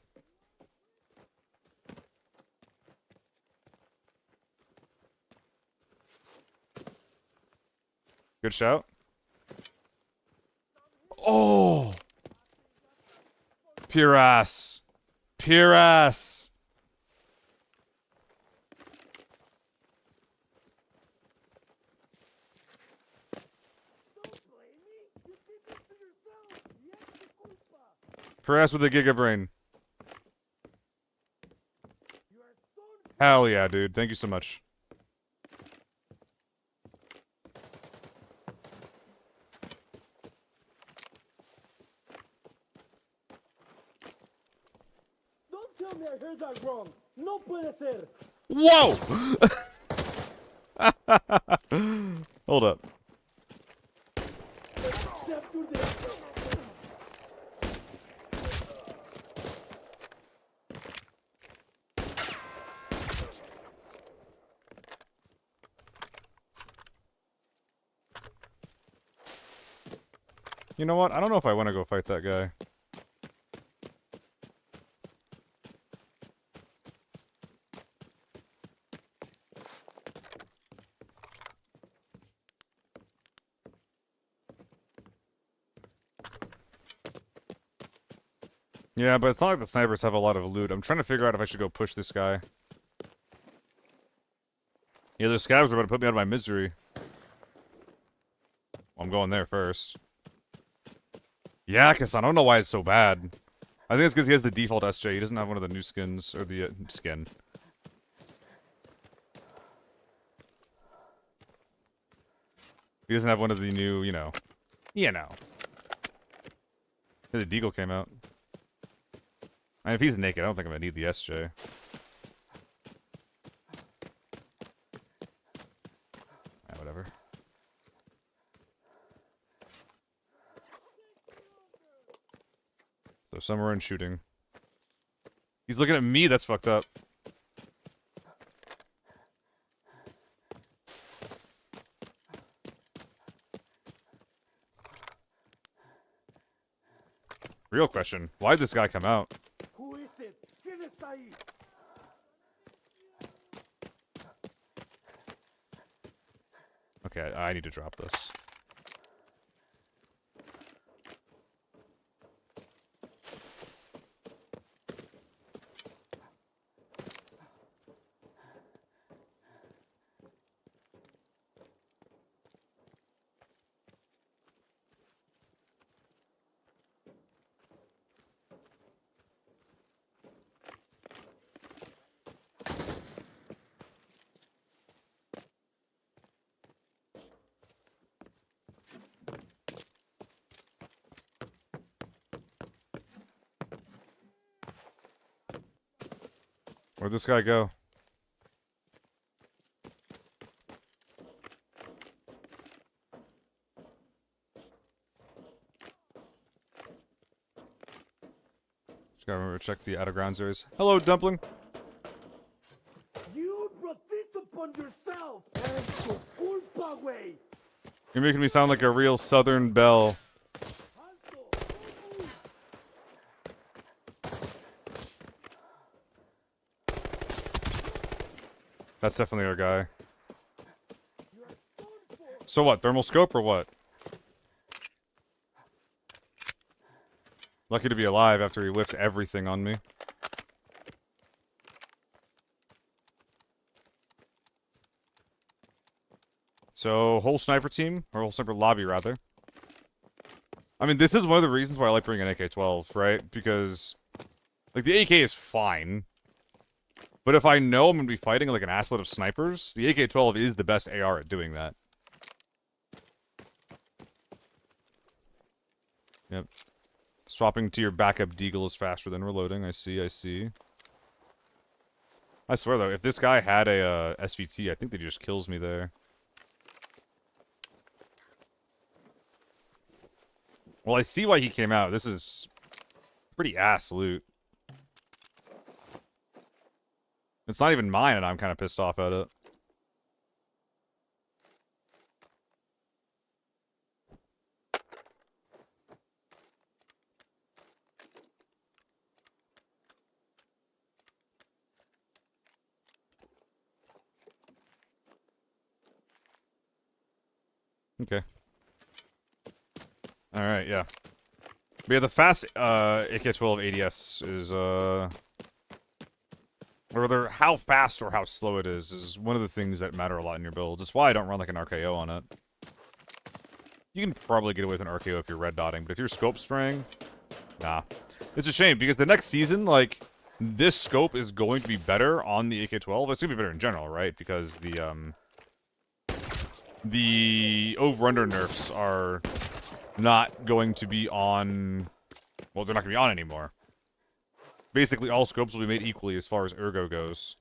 Good shout. Oh! Pure ass. Pure ass. Pure ass with a giga brain. Hell yeah, dude. Thank you so much. Tell me I heard that wrong. No puede ser. Whoa! Hold up. You know what? I don't know if I want to go fight that guy. Yeah, but it's not like the snipers have a lot of loot. I'm trying to figure out if I should go push this guy. Yeah, the scavs are about to put me out of my misery. Well, I'm going there first. Yeah, because I don't know why it's so bad. I think it's because he has the default SJ. He doesn't have one of the new skins, or the skin. He doesn't have one of the new, you know. You know. The Deagle came out. I mean, if he's naked, I don't think I'm gonna need the SJ. Whatever. So somewhere in shooting. He's looking at me, that's fucked up. Real question, why'd this guy come out? Who is it? ¿Quién está ahí? Okay, I need to drop this. Where'd this guy go? Just gotta remember to check the out of grounds areas. Hello, Dumpling. You brought this upon yourself. Es tu culpa, güey. You're making me sound like a real Southern belle. That's definitely our guy. So what, thermal scope or what? Lucky to be alive after he whiffed everything on me. So, whole sniper team, or whole sniper lobby rather. I mean, this is one of the reasons why I like bringing an AK-12, right? Because, like, the AK is fine. But if I know I'm going to be fighting like an asslet of snipers, the AK-12 is the best AR at doing that. Yep. Swapping to your backup deagle is faster than reloading. I see, I see. I swear, though, if this guy had a SVT, I think that he just kills me there. Well, I see why he came out. This is pretty ass loot. It's not even mine, and I'm kind of pissed off at it. Okay. Alright, yeah. But yeah, the fast AK-12 ADS is, or rather, how fast or how slow it is one of the things that matter a lot in your builds. It's why I don't run like an RKO on it. You can probably get away with an RKO if you're red dotting, but if you're scope spraying, nah. It's a shame, because the next season, like, this scope is going to be better on the AK-12. It's going to be better in general, right? Because the over-under nerfs are not going to be on... Well, they're not going to be on anymore. Basically, all scopes will be made equally as far as ergo goes.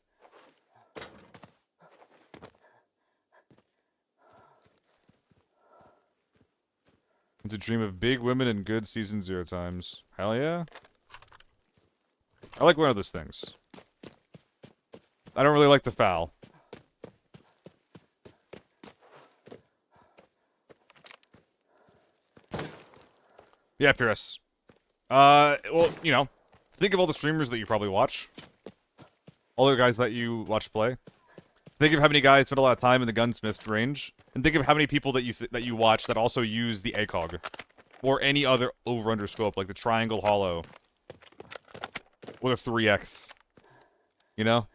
It's a dream of big women and good season 0 times. Hell yeah. I like one of those things. I don't really like the foul. Yeah, Pyrrhus. Well, you know, think of all the streamers that you probably watch. All the guys that you watch play. Think of how many guys spend a lot of time in the gunsmith range, and think of how many people that you watch that also use the ACOG or any other over-under scope, like the triangle hollow or the 3x. You know?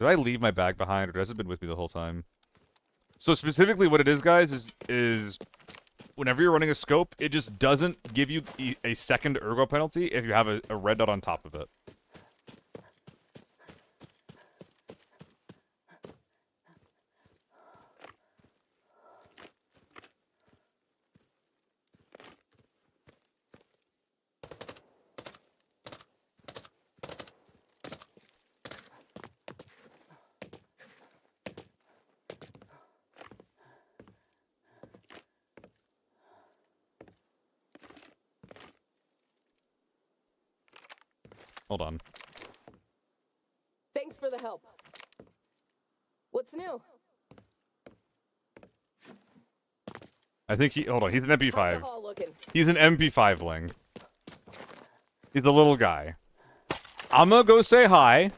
Did I leave my bag behind, or has it been with me the whole time? So specifically, what it is, guys, is whenever you're running a scope, it just doesn't give you a second ergo penalty if you have a red dot on top of it. Hold on. Thanks for the help. What's new? I think hold on, he's an How's the MP5. hall looking? He's an MP5 ling. He's a little guy. I'm gonna go say hi.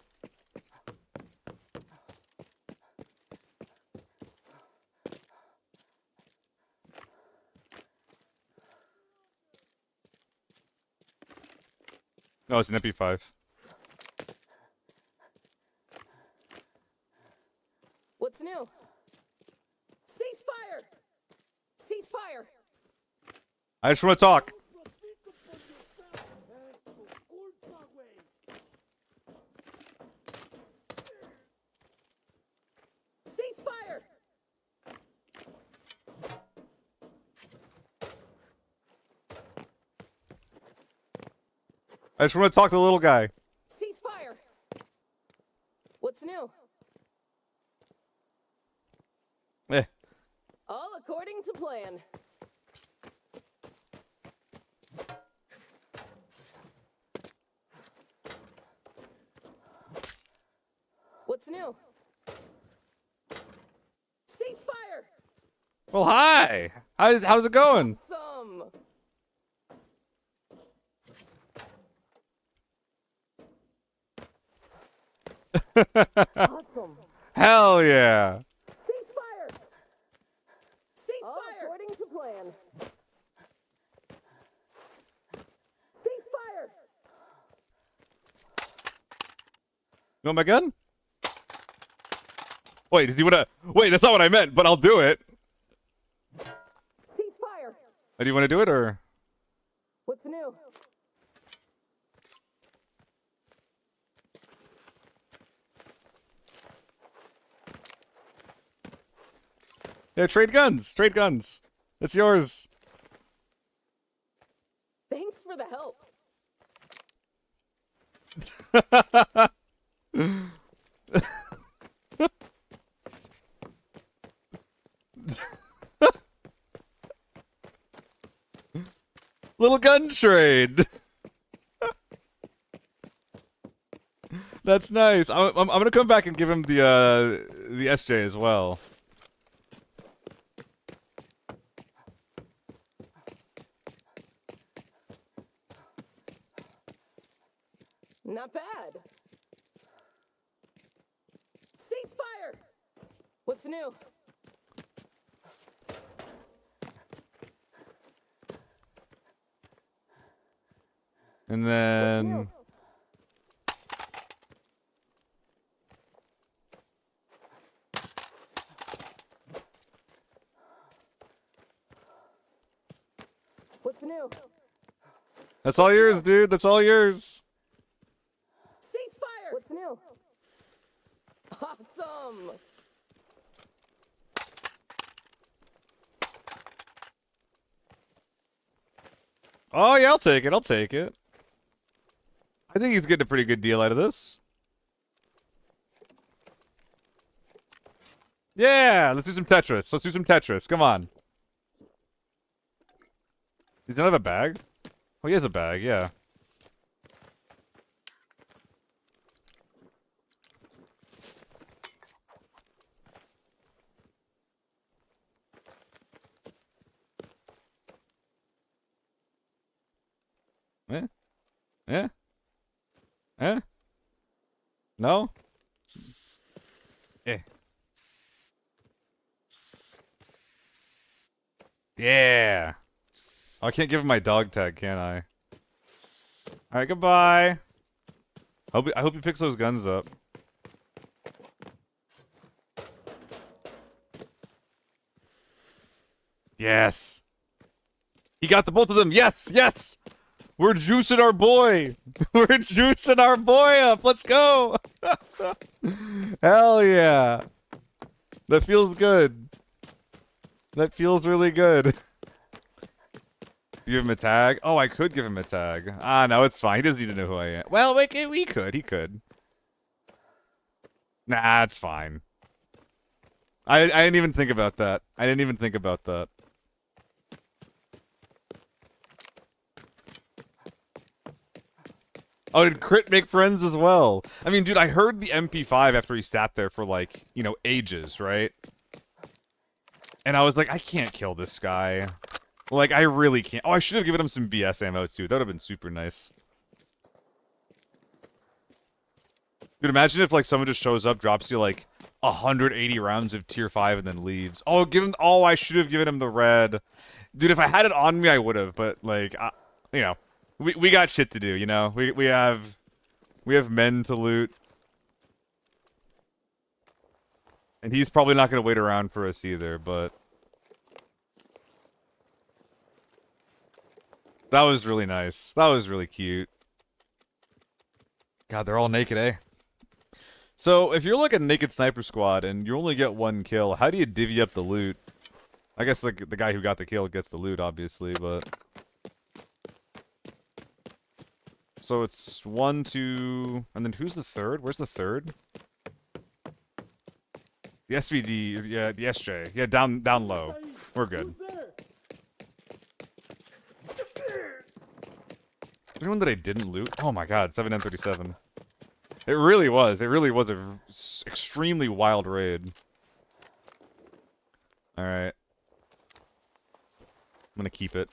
No, it's an MP5. What's new? Ceasefire! Ceasefire! I just want to talk. Ceasefire! I just want to talk to the little guy. Ceasefire! What's new? Eh. All according to plan. What's new? Ceasefire! Well, hi. How's it going? Some. Awesome. Hell yeah. Ceasefire! Ceasefire! According to plan. Ceasefire! You want my gun? Wait, does he wanna? Wait, that's not what I meant, but I'll do it. Ceasefire! Do you want to do it or? What's new? Yeah, trade guns. Trade guns. It's yours. Thanks for the help. Little gun trade. That's nice. I'm gonna come back and give him the SJ as well. Not bad. Ceasefire! What's new? And then What's new? that's all yours, dude. That's all yours. Ceasefire! What's new? Awesome! Oh yeah, I'll take it. I'll take it. I think he's getting a pretty good deal out of this. Yeah, let's do some Tetris. Let's do some Tetris. Come on. Does he not have a bag? Oh, he has a bag, yeah. Eh? Eh? Eh? No? Eh. Yeah. Oh, I can't give him my dog tag, can I? Alright, goodbye. I hope he picks those guns up. Yes. He got the both of them. Yes, yes. We're juicing our boy. We're juicing our boy up. Let's go. Hell yeah. That feels good. That feels really good. Give him a tag? Oh, I could give him a tag. Ah, no, it's fine. He doesn't need to know who I am. Well, wait, we could. He could. Nah, it's fine. I didn't even think about that. I didn't even think about that. Oh, did Crit make friends as well? I mean, dude, I heard the MP5 after he sat there for, like, you know, ages, right? And I was like, I can't kill this guy. Like, I really can't. Oh, I should have given him some BS ammo, too. That would have been super nice. Dude, imagine if, like, someone just shows up, drops you, like, 180 rounds of tier 5 and then leaves. Oh, oh, I should have given him the red. Dude, if I had it on me, I would have. But, like, you know, we got shit to do, you know? We have men to loot. And he's probably not going to wait around for us either, but... That was really nice. That was really cute. God, they're all naked, eh? So, if you're like a naked sniper squad and you only get one kill, how do you divvy up the loot? I guess like the guy who got the kill gets the loot, obviously, but... So it's 1, 2... And then who's the third? Where's the third? The SVD, yeah, the SJ. Yeah, down low. We're good. Anyone that I didn't loot? Oh my god, 7M37. It really was. It really was a extremely wild raid. Alright. I'm gonna keep it.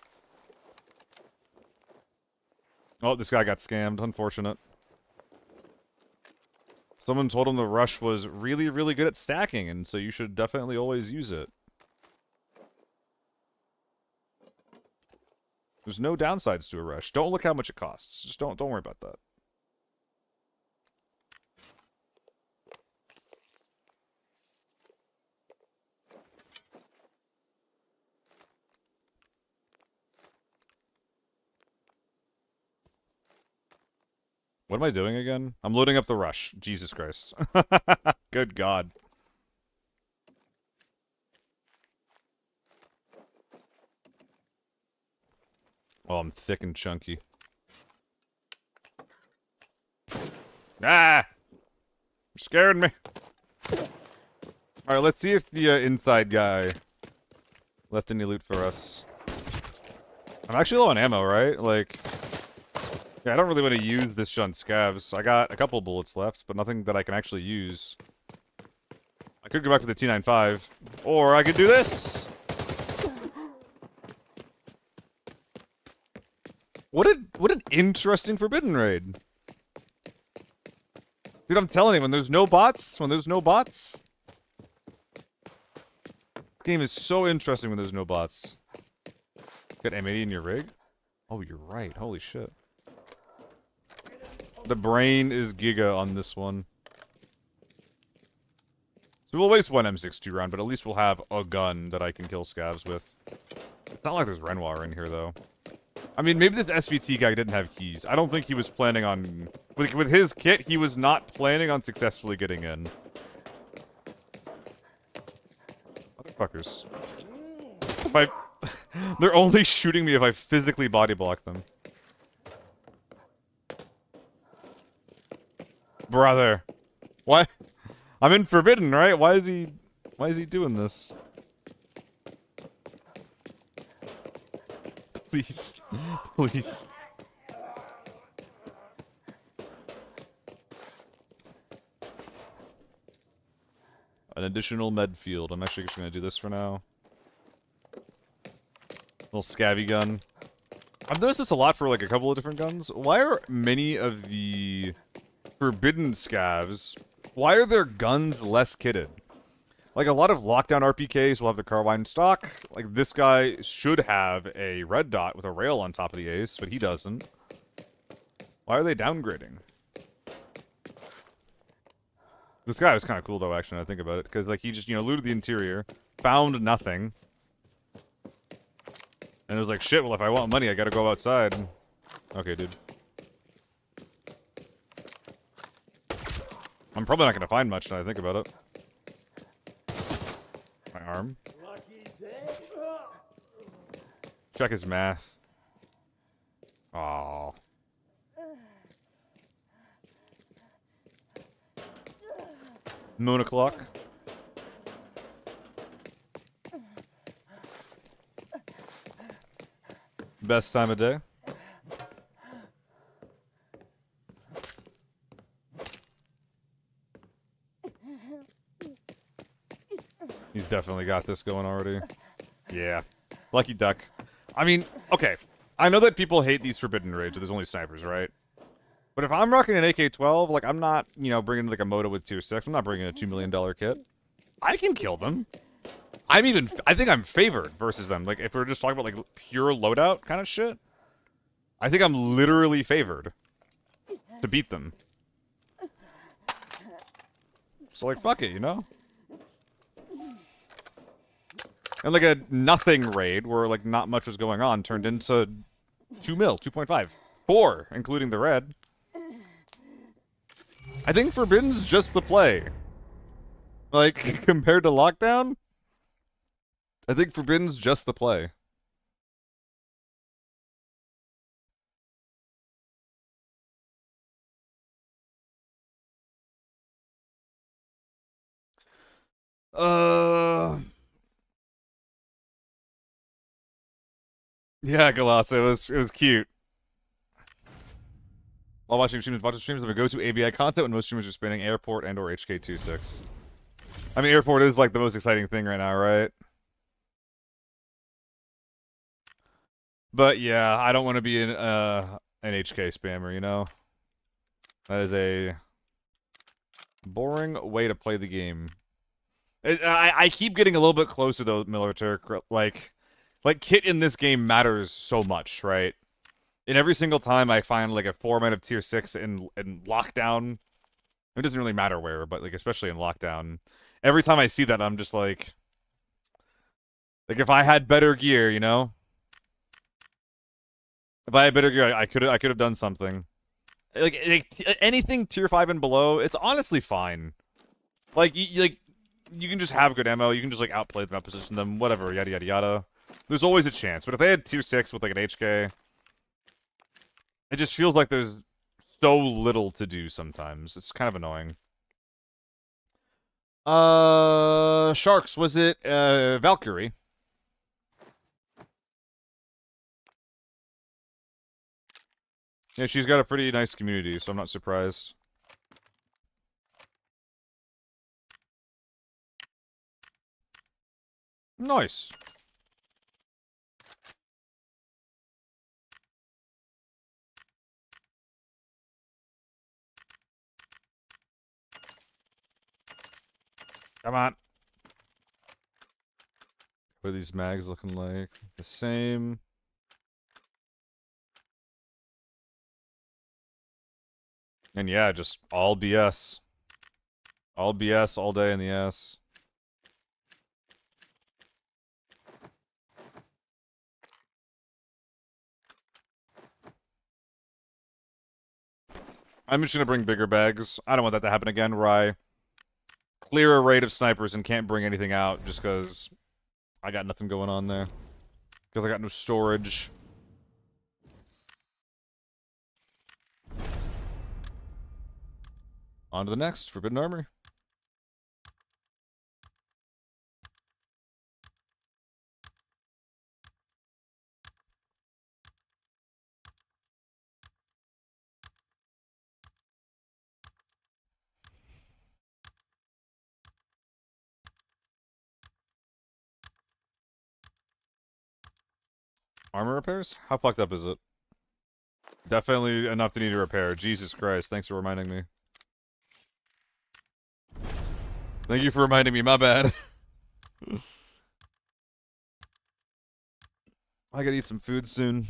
Oh, this guy got scammed. Unfortunate. Someone told him the rush was really, really good at stacking, and so you should definitely always use it. There's no downsides to a rush. Don't look how much it costs. Just don't worry about that. What am I doing again? I'm loading up the rush. Jesus Christ. Good God. Oh, I'm thick and chunky. Ah! You're scaring me. Alright, let's see if the inside guy left any loot for us. I'm actually low on ammo, right? Like... Yeah, I don't really want to use this shit on scavs. I got a couple bullets left, but nothing that I can actually use. I could go back to the T95, or I could do this! What an interesting Forbidden raid. Dude, I'm telling you, when there's no bots, this game is so interesting when there's no bots. Got M80 in your rig? Oh, you're right. Holy shit. The brain is giga on this one. So we'll waste one M62 round, but at least we'll have a gun that I can kill scavs with. It's not like there's Renoir in here, though. I mean, maybe this SVT guy didn't have keys. I don't think he was planning on... With his kit, he was not planning on successfully getting in. Motherfuckers. They're only shooting me if I physically body block them. Brother. What? I'm in Forbidden, right? Why is he doing this? Please. Please. An additional med field. I'm actually just gonna do this for now. Little scabby gun. I've noticed this a lot for like a couple of different guns. Why are many of the Forbidden scavs, why are their guns less kitted? Like, a lot of lockdown RPKs will have the carbine stock. Like, this guy should have a red dot with a rail on top of the ace, but he doesn't. Why are they downgrading? This guy was kind of cool, though, actually, when I think about it. Because, like, he just, you know, looted the interior, found nothing, And it was like, shit, well, if I want money, I gotta go outside. Okay, dude. I'm probably not gonna find much now I think about it. My arm. Check his math. Oh. Moon o'clock. Best time of day. He's definitely got this going already. Yeah. Lucky duck. I mean, okay. I know that people hate these forbidden raids, so there's only snipers, right? But if I'm rocking an AK-12, like, I'm not, you know, bringing, like, a moto with tier 6. I'm not bringing a $2 million kit. I can kill them. I think I'm favored versus them. Like, if we're just talking about, like, pure loadout kind of shit, I think I'm literally favored to beat them. So, like, fuck it, you know? And, like, a nothing raid where, like, not much was going on turned into 2 mil, 2.5. 4, including the red. I think Forbidden's just the play. Like, compared to Lockdown, I think Forbidden's just the play. Yeah, Galasso, it was cute. While watching streams of a go-to ABI content when most streamers are spinning Airport and or HK26. I mean, Airport is like the most exciting thing right now, right? But yeah, I don't want to be an HK spammer, you know? That is a boring way to play the game. I keep getting a little bit closer though, Miller Turk. Like kit in this game matters so much, right? In every single time I find like a 4-man of tier 6 in lockdown, it doesn't really matter where, but like especially in lockdown, every time I see that I'm just like if I had better gear, you know? If I had better gear, I could have done something. Like anything tier 5 and below, it's honestly fine. Like you can just have good ammo, you can just like outplay them, outposition them, whatever, yada yada yada. There's always a chance. But if they had tier 6 with like an HK, it just feels like there's so little to do sometimes. It's kind of annoying. Sharks, was it Valkyrie? Yeah, she's got a pretty nice community, so I'm not surprised. Nice. Come on. What are these mags looking like? The same. And yeah, just all BS. All BS all day in the ass. I'm just gonna bring bigger bags. I don't want that to happen again, where I clear a raid of snipers and can't bring anything out just because I got nothing going on there. Because I got no storage. On to the next, Forbidden Armory. Armor repairs? How fucked up is it? Definitely enough to need a repair. Jesus Christ, thanks for reminding me. Thank you for reminding me, my bad. I gotta eat some food soon.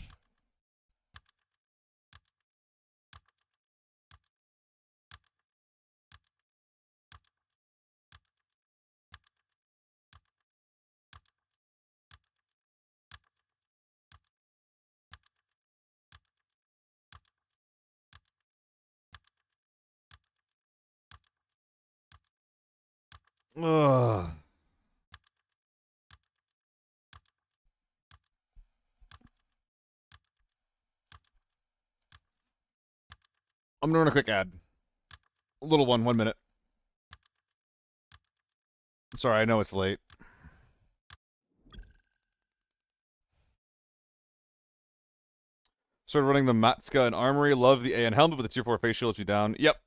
Ugh. I'm gonna run a quick ad. A little one, 1 minute. Sorry, I know it's late. Started running the Matska and Armory. Love the AN helmet, but the tier 4 face shield lets you down. Yep.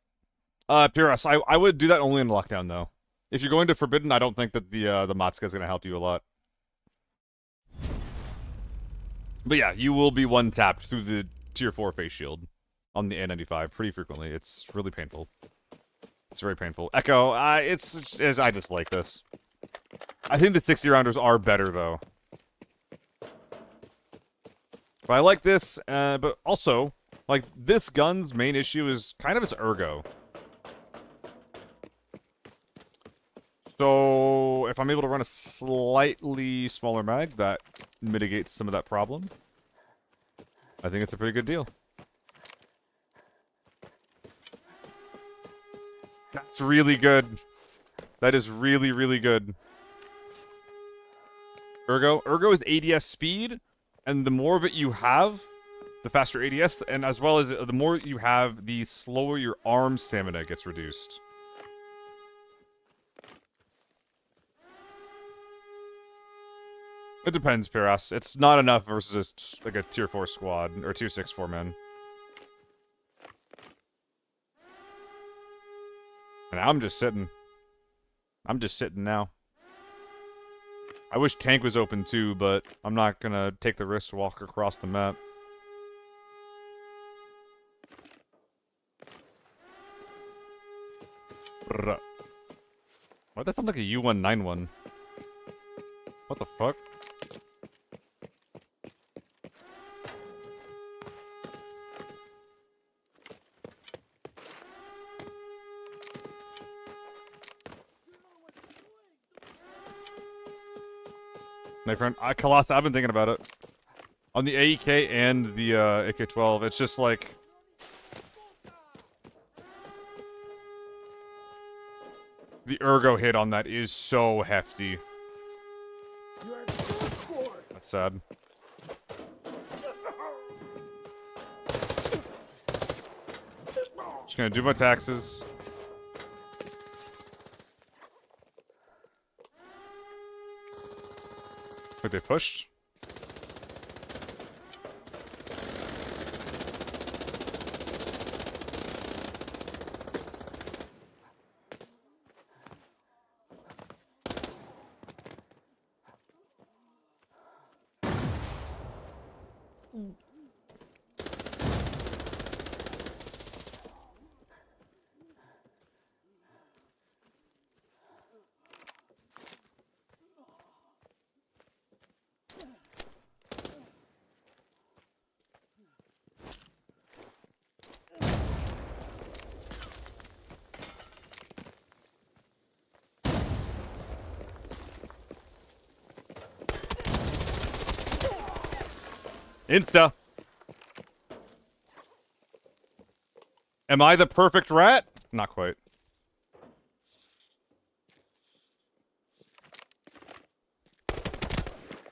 Pyrrhus, I would do that only in lockdown, though. If you're going to Forbidden, I don't think that the Matska is going to help you a lot. But yeah, you will be one-tapped through the tier 4 face shield on the A95 pretty frequently. It's really painful. It's very painful. Echo, I just like this. I think the 60-rounders are better, though. But I like this, but also, like, this gun's main issue is kind of its ergo. So, if I'm able to run a slightly smaller mag, that mitigates some of that problem. I think it's a pretty good deal. That's really good. That is really, really good. Ergo is ADS speed, and the more of it you have, the faster ADS, and as well as the more you have, the slower your arm stamina gets reduced. It depends, Pyrrhus. It's not enough versus like a tier 4 squad, or tier 6 4-man. And I'm just sitting. I'm just sitting now. I wish tank was open too, but I'm not gonna take the risk to walk across the map. Why'd that sound like a U191? What the fuck? My friend, Colossus, I've been thinking about it. On the AEK and the AK-12, it's just like... The ergo hit on that is so hefty. That's sad. Just gonna do my taxes. Wait, they pushed? Insta. Am I the perfect rat? Not quite.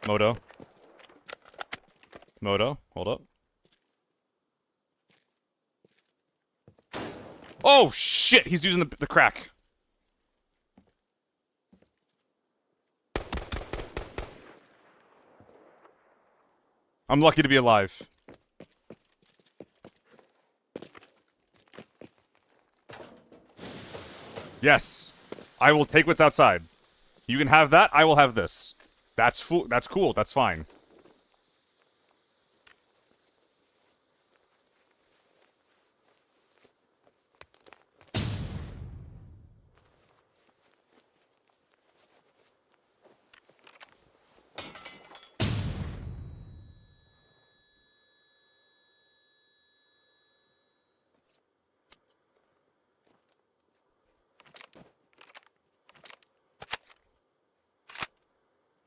Moto. Moto, hold up. Oh, shit! He's using the crack. I'm lucky to be alive. Yes. I will take what's outside. You can have that, I will have this. That's cool, that's fine.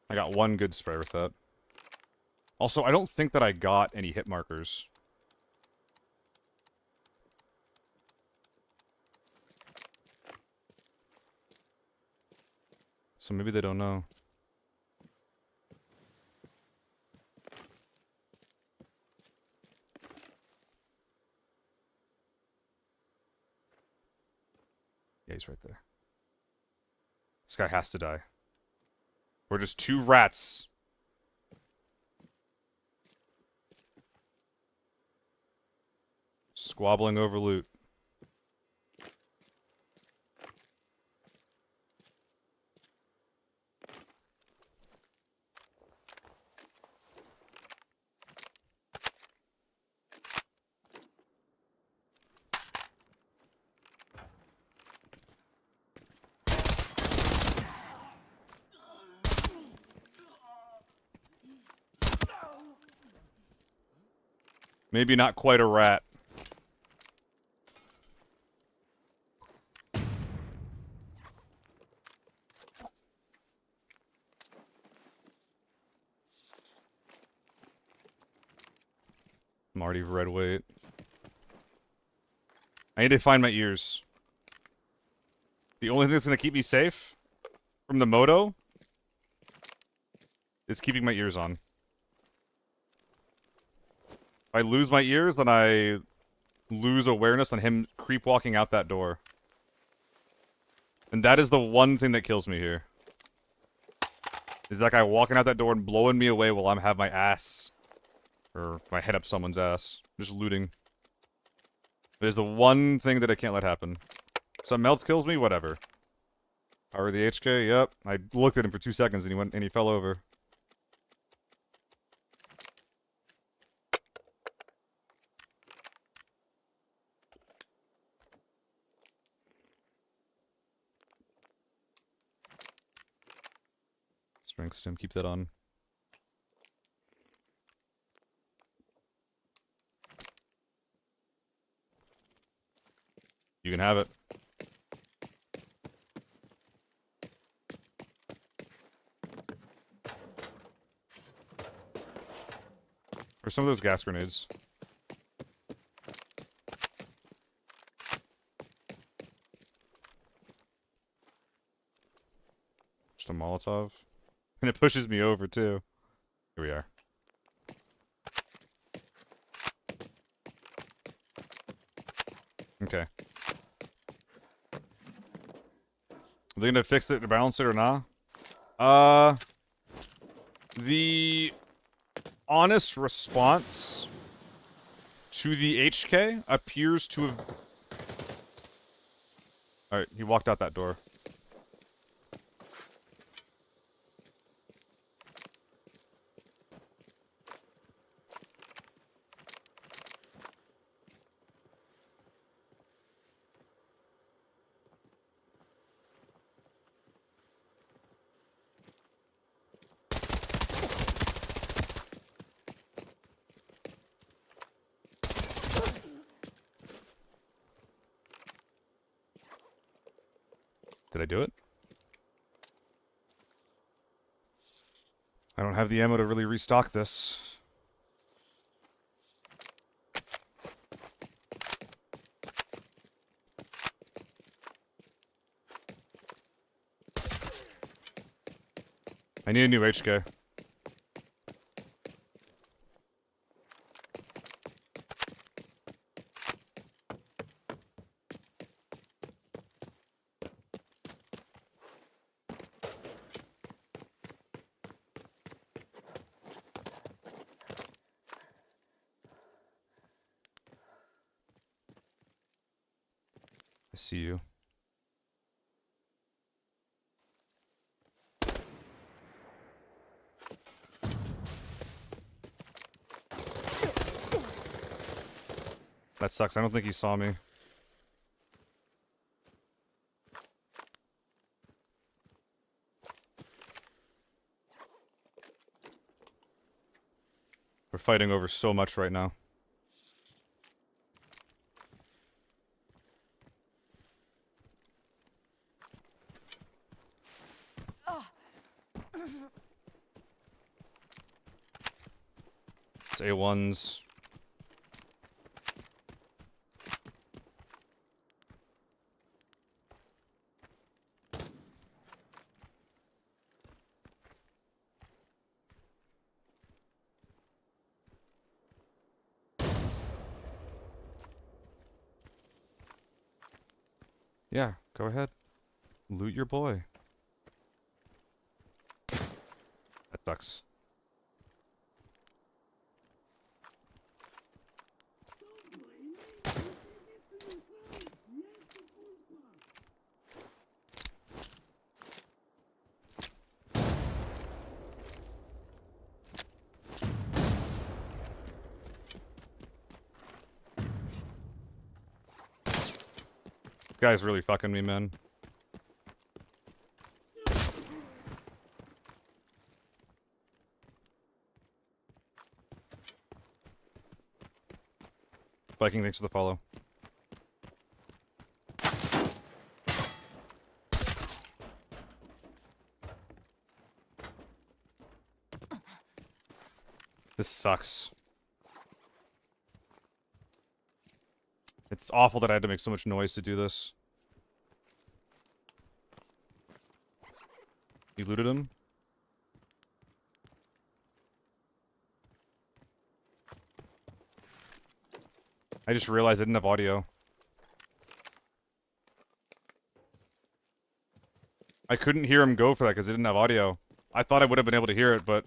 I got one good spray with that. Also, I don't think that I got any hit markers. So maybe they don't know. Yeah, he's right there. This guy has to die. We're just two rats. Squabbling over loot. Maybe not quite a rat. I'm already red weight. I need to find my ears. The only thing that's going to keep me safe from the moto is keeping my ears on. If I lose my ears, then I lose awareness on him creep walking out that door. And that is the one thing that kills me here. Is that guy walking out that door and blowing me away while I have my ass, or my head up someone's ass. Just looting. It is the one thing that I can't let happen. Something else kills me? Whatever. Power the HK? Yep. I looked at him for 2 seconds and he fell over. Strength stim, keep that on. You can have it. Or some of those gas grenades. Just a Molotov. And it pushes me over, too. Here we are. Okay. Are they gonna fix it to balance it or not? The honest response to the HK appears to have... Alright, he walked out that door. Did I do it? I don't have the ammo to really restock this. I need a new HK. I see you. That sucks. I don't think he saw me. We're fighting over so much right now. It's A1s. Yeah, go ahead. Loot your boy. That sucks. Guy's really fucking me, man. Viking, thanks for the follow. This sucks. It's awful that I had to make so much noise to do this. You looted him? I just realized I didn't have audio. I couldn't hear him go for that because I didn't have audio. I thought I would have been able to hear it, but...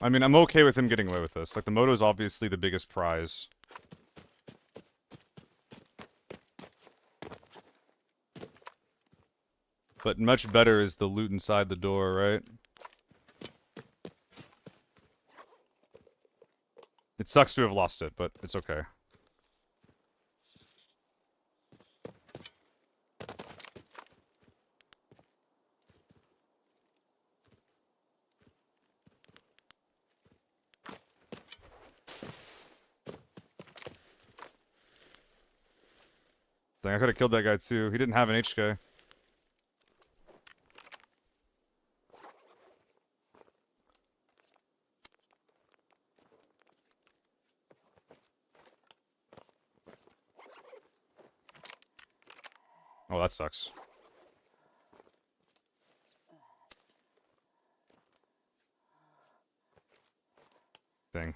I mean, I'm okay with him getting away with this. Like, the moto is obviously the biggest prize. But much better is the loot inside the door, right? It sucks to have lost it, but it's okay. Dang, I could have killed that guy too. He didn't have an HK. Oh, that sucks. Dang.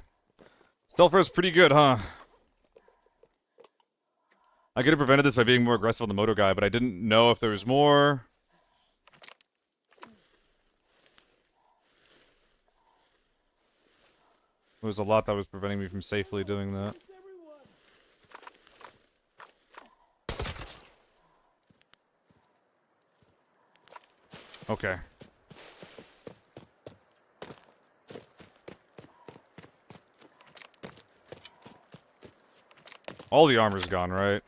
Stealth pretty good, huh? I could have prevented this by being more aggressive on the moto guy, but I didn't know if there was more. There was a lot that was preventing me from safely doing that. Okay. All the armor's gone, right?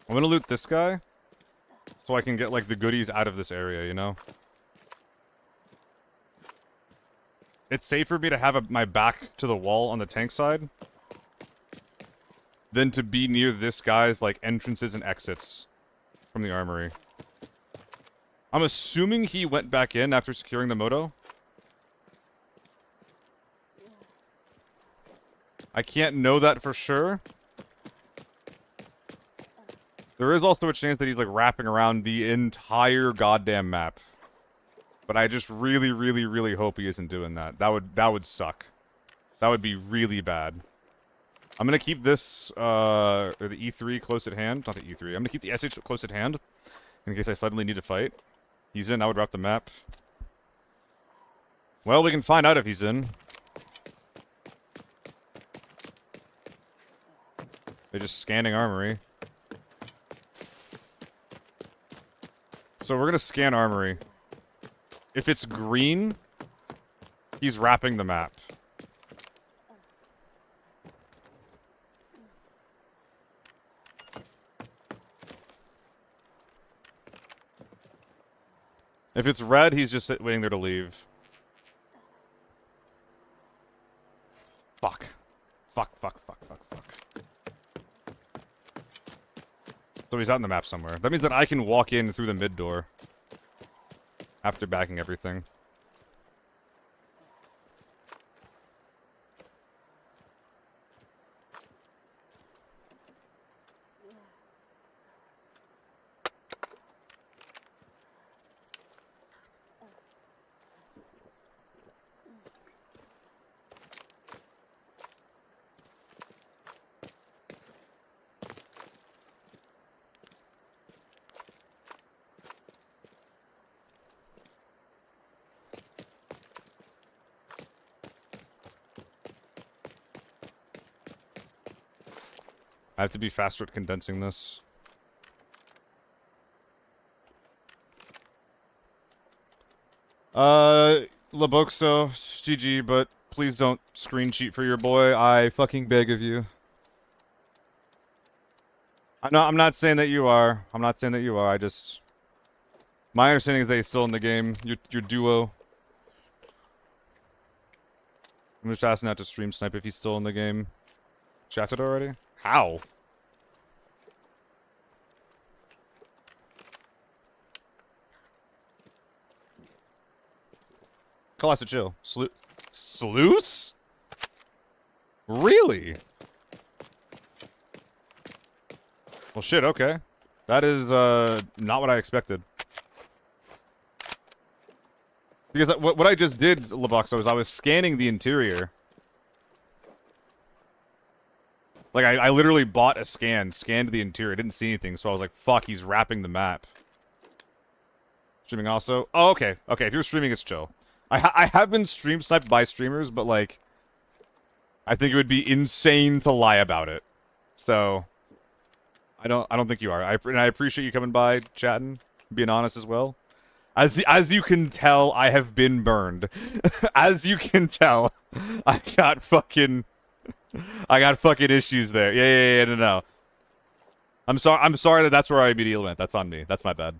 I'm gonna loot this guy, so I can get, like, the goodies out of this area, you know? It's safer for me to have my back to the wall on the tank side than to be near this guy's, like, entrances and exits from the armory. I'm assuming he went back in after securing the moto. I can't know that for sure. There is also a chance that he's, like, wrapping around the entire goddamn map. But I just really, really, really hope he isn't doing that. That would suck. That would be really bad. I'm gonna keep this, or the E3 close at hand. Not the E3. I'm gonna keep the SH close at hand, in case I suddenly need to fight. He's in, I would wrap the map. Well, we can find out if he's in. They're just scanning armory. So we're gonna scan armory. If it's green, he's wrapping the map. If it's red, he's just waiting there to leave. Fuck. Fuck, fuck, fuck, fuck, fuck. So he's out in the map somewhere. That means that I can walk in through the mid door. After backing everything. I have to be faster at condensing this. Laboxo, GG, but please don't screen cheat for your boy. I fucking beg of you. I'm not saying that you are. I'm not saying that you are. I just... My understanding is that he's still in the game. Your duo. I'm just asking not to stream snipe if he's still in the game. Chatted already? How? Call us to chill. Sleuths? Really? Well, shit, okay. That is, not what I expected. Because what I just did, Laboxo, was I was scanning the interior. Like, I literally bought a scanned the interior. I didn't see anything, so I was like, fuck, he's wrapping the map. Streaming also? Oh, okay. Okay, if you're streaming, it's chill. I have been stream sniped by streamers, but, like, I think it would be insane to lie about it. So, I don't think you are. And I appreciate you coming by, chatting, being honest as well. As you can tell, I have been burned. As you can tell, I got fucking issues there. Yeah, no. I'm sorry that's where I immediately went. That's on me. That's my bad.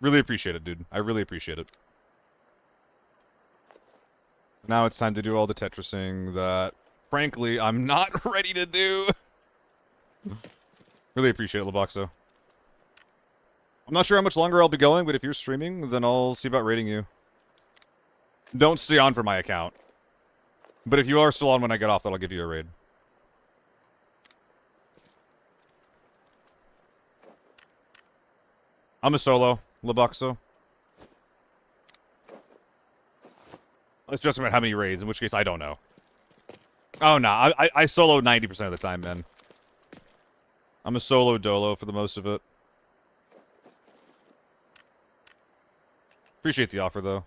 Really appreciate it, dude. I really appreciate it. Now it's time to do all the Tetrising that, frankly, I'm not ready to do. Really appreciate it, Laboxo. I'm not sure how much longer I'll be going, but if you're streaming, then I'll see about raiding you. Don't stay on for my account. But if you are still on when I get off, then I'll give you a raid. I'm a solo, Laboxo. Let's just about how many raids, in which case I don't know. Oh, no, I solo 90% of the time, man. I'm a solo dolo for the most of it. Appreciate the offer, though.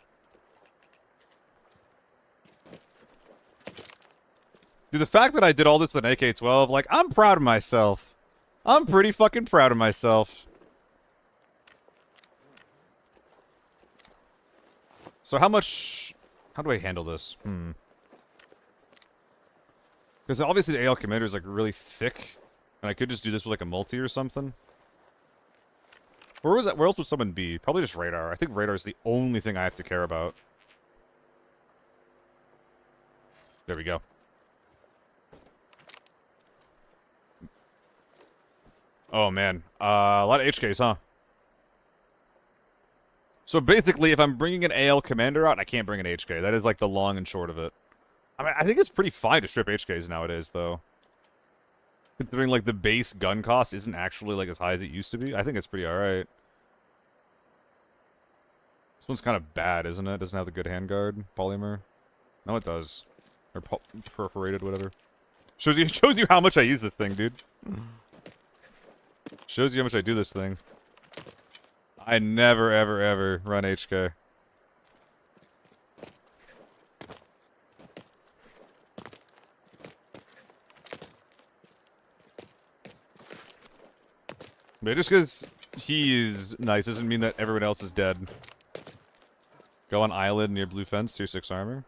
Dude, the fact that I did all this with an AK-12, like, I'm proud of myself. I'm pretty fucking proud of myself. So how do I handle this? Because obviously the AL commander is, like, really thick. And I could just do this with, like, a multi or something. Where else would someone be? Probably just radar. I think radar is the only thing I have to care about. There we go. Oh, man. A lot of HKs, huh? So basically, if I'm bringing an AL commander out, I can't bring an HK. That is, like, the long and short of it. I mean, I think it's pretty fine to strip HKs nowadays, though. Considering, like, the base gun cost isn't actually, like, as high as it used to be. I think it's pretty alright. This one's kind of bad, isn't it? Doesn't have the good handguard. Polymer. No, it does. Or perforated, whatever. Shows you how much I use this thing, dude. Shows you how much I do this thing. I never, ever, ever run HK. But just because he's nice doesn't mean that everyone else is dead. Go on island near blue fence, 2-6 armor.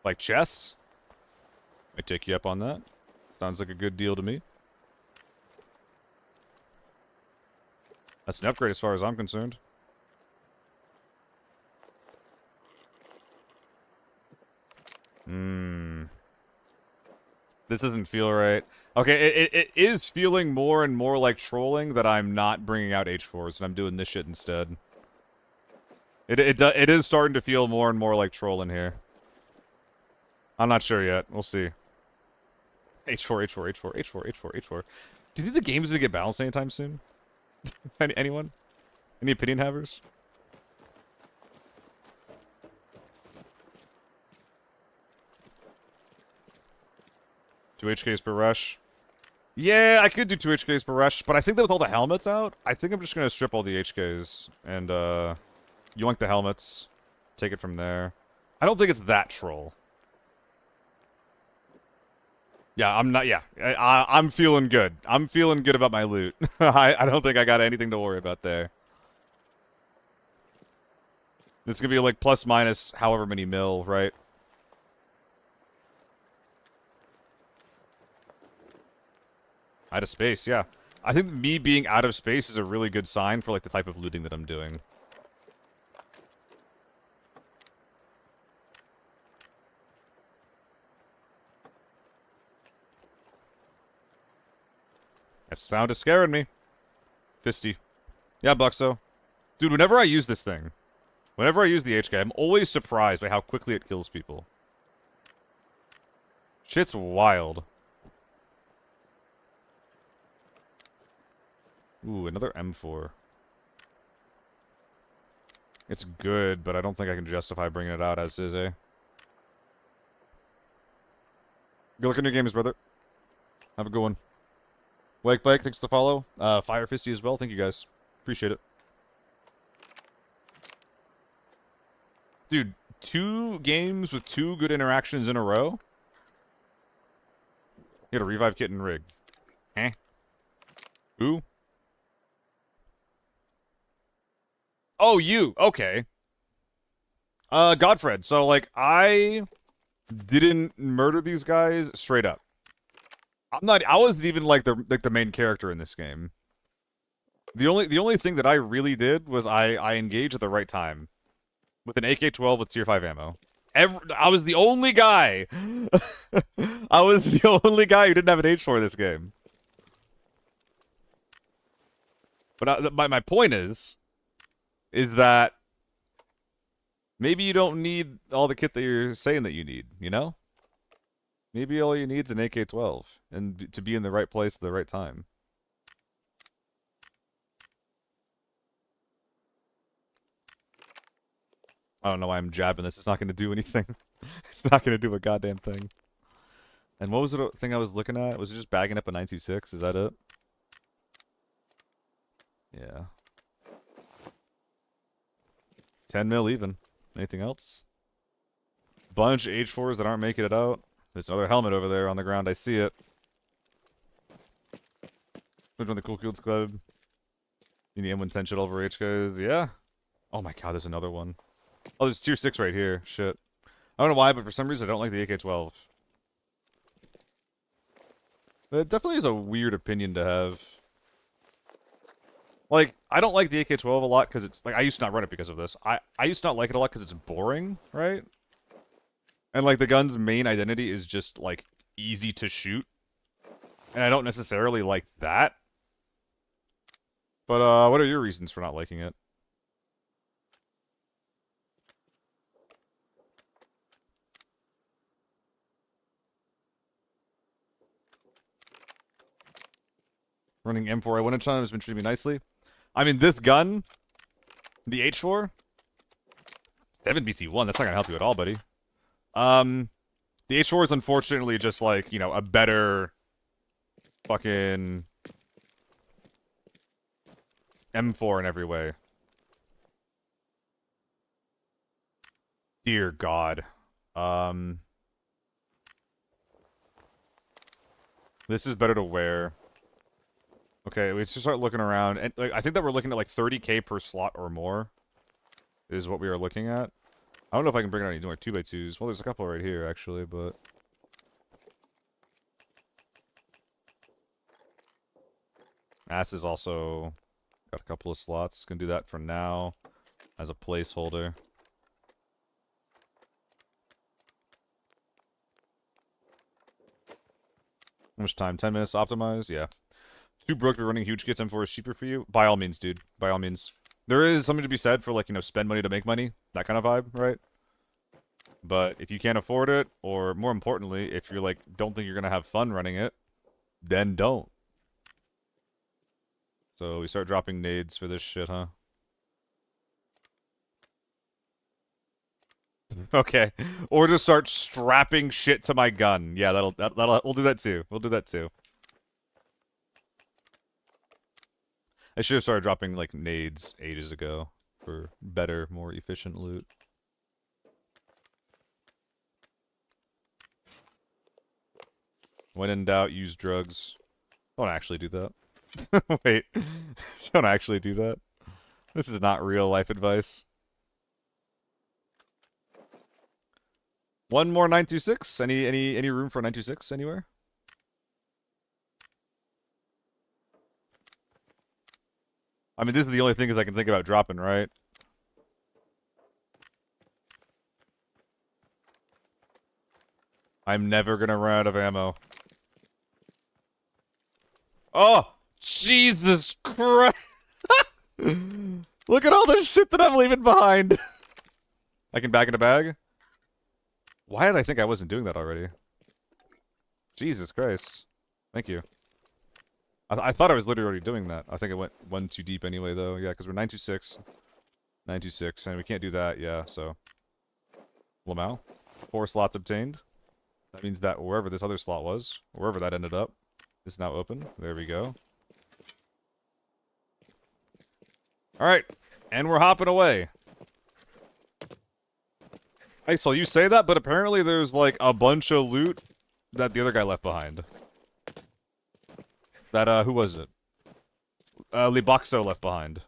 Like chest? I take you up on that. Sounds like a good deal to me. That's an upgrade as far as I'm concerned. Hmm. This doesn't feel right. Okay, it is feeling more and more like trolling that I'm not bringing out H4s and I'm doing this shit instead. It is starting to feel more and more like trolling here. I'm not sure yet. We'll see. H4, H4, H4, H4, H4, H4. Do you think the game's gonna get balanced anytime soon? Anyone? Any opinion havers? Two HKs per rush. Yeah, I could do 2 HKs per rush, but I think that with all the helmets out, I think I'm just gonna strip all the HKs and yoink the helmets, take it from there. I don't think it's that troll. Yeah, I'm not. Yeah, I'm feeling good. I'm feeling good about my loot. I don't think I got anything to worry about there. This is gonna be like plus minus however many mil, right? Out of space, yeah. I think me being out of space is a really good sign for like the type of looting that I'm doing. That sound is scaring me. Fisty. Yeah, Buxo. Dude, whenever I use this thing, whenever I use the HK, I'm always surprised by how quickly it kills people. Shit's wild. Ooh, another M4. It's good, but I don't think I can justify bringing it out as is, eh? Good luck on your games, brother. Have a good one. Wake Bike, thanks for the follow. Fire Fisty as well, thank you guys. Appreciate it. Dude, 2 games with 2 good interactions in a row? You had a revive kit and rig. Eh? Who? Oh, you. Okay. Godfred. So, like, I didn't murder these guys straight up. I wasn't even like the main character in this game. The only thing that I really did was I engaged at the right time with an AK-12 with tier 5 ammo. I was the only guy. I was the only guy who didn't have an H4 this game. But my point is that maybe you don't need all the kit that you're saying that you need, you know? Maybe all you need is an AK-12 and to be in the right place at the right time. I don't know why I'm jabbing this. It's not going to do anything. It's not going to do a goddamn thing. And what was the thing I was looking at? Was it just bagging up a 926? Is that it? Yeah. 10 mil even. Anything else? Bunch of H4s that aren't making it out. There's another helmet over there on the ground. I see it. Which one? The Cool Kids Club? You need M110 shit over HKs? Yeah. Oh my god, there's another one. Oh, there's tier 6 right here. Shit. I don't know why, but for some reason I don't like the AK-12. It definitely is a weird opinion to have. Like, I don't like the AK-12 a lot because it's... Like, I used to not run it because of this. I used to not like it a lot because it's boring, right? And, like, the gun's main identity is just, like, easy to shoot. And I don't necessarily like that. But, what are your reasons for not liking it? Running M4 I1 inch on has been treating me nicely. I mean, this gun, the H4, 7 BC1, that's not gonna help you at all, buddy. The H4 is unfortunately just like, you know, a better fucking M4 in every way. Dear God. This is better to wear. Okay, we should start looking around. And like, I think that we're looking at like 30k per slot or more is what we are looking at. I don't know if I can bring it on any more 2x2s. Well, there's a couple right here, actually, but... Ass is also got a couple of slots. Can do that for now as a placeholder. How much time? 10 minutes to optimize? Yeah. Too broke to be running huge kits. M4 is cheaper for you? By all means, dude. By all means. There is something to be said for, like, you know, spend money to make money. That kind of vibe, right? But if you can't afford it, or more importantly, if you're, like, don't think you're going to have fun running it, then don't. So we start dropping nades for this shit, huh? Okay. Or just start strapping shit to my gun. Yeah, we'll do that too. We'll do that too. I should have started dropping, like, nades ages ago for better, more efficient loot. When in doubt, use drugs. Don't actually do that. Wait. Don't actually do that. This is not real life advice. One more 926. Any room for 926 anywhere? I mean, this is the only things I can think about dropping, right? I'm never gonna run out of ammo. Oh! Jesus Christ! Look at all this shit that I'm leaving behind! I can back in a bag? Why did I think I wasn't doing that already? Jesus Christ. Thank you. I thought I was literally already doing that. I think it went one too deep anyway, though. Yeah, because we're 926. 926, and we can't do that, yeah, so. Lamau. 4 slots obtained. That means that wherever this other slot was, wherever that ended up, is now open. There we go. Alright, and we're hopping away. Hey, so you say that, but apparently there's, like, a bunch of loot that the other guy left behind. That, who was it? Liboxo left behind.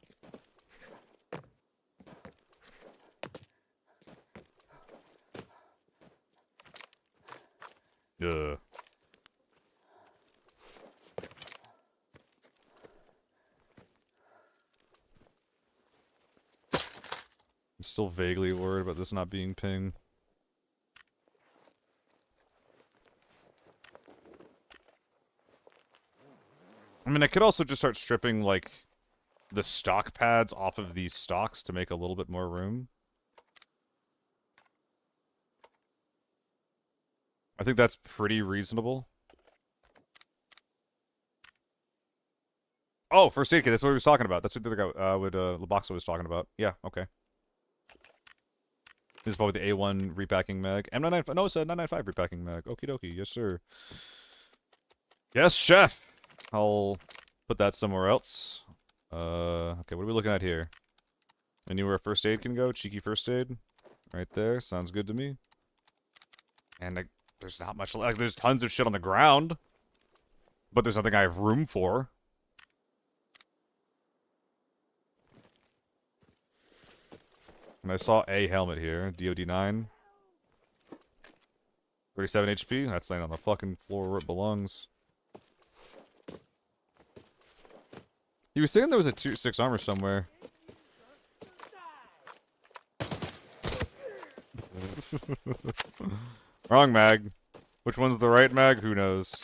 Ugh. I'm still vaguely worried about this not being ping. I mean, I could also just start stripping, like, the stock pads off of these stocks to make a little bit more room. I think that's pretty reasonable. Oh, first aid kit, that's what he was talking about. That's what the other guy, Laboxa was talking about. Yeah, okay. This is probably the A1 repacking mag. M995, no, it's a 995 repacking mag. Okie dokie, yes sir. Yes, chef! I'll put that somewhere else. Okay, what are we looking at here? Anywhere first aid can go? Cheeky first aid? Right there, sounds good to me. And there's not much, like, there's tons of shit on the ground. But there's nothing I have room for. And I saw a helmet here, DOD9. 37 HP, that's laying on the fucking floor where it belongs. You were saying there was a 2-6 armor somewhere. Wrong mag. Which one's the right mag? Who knows?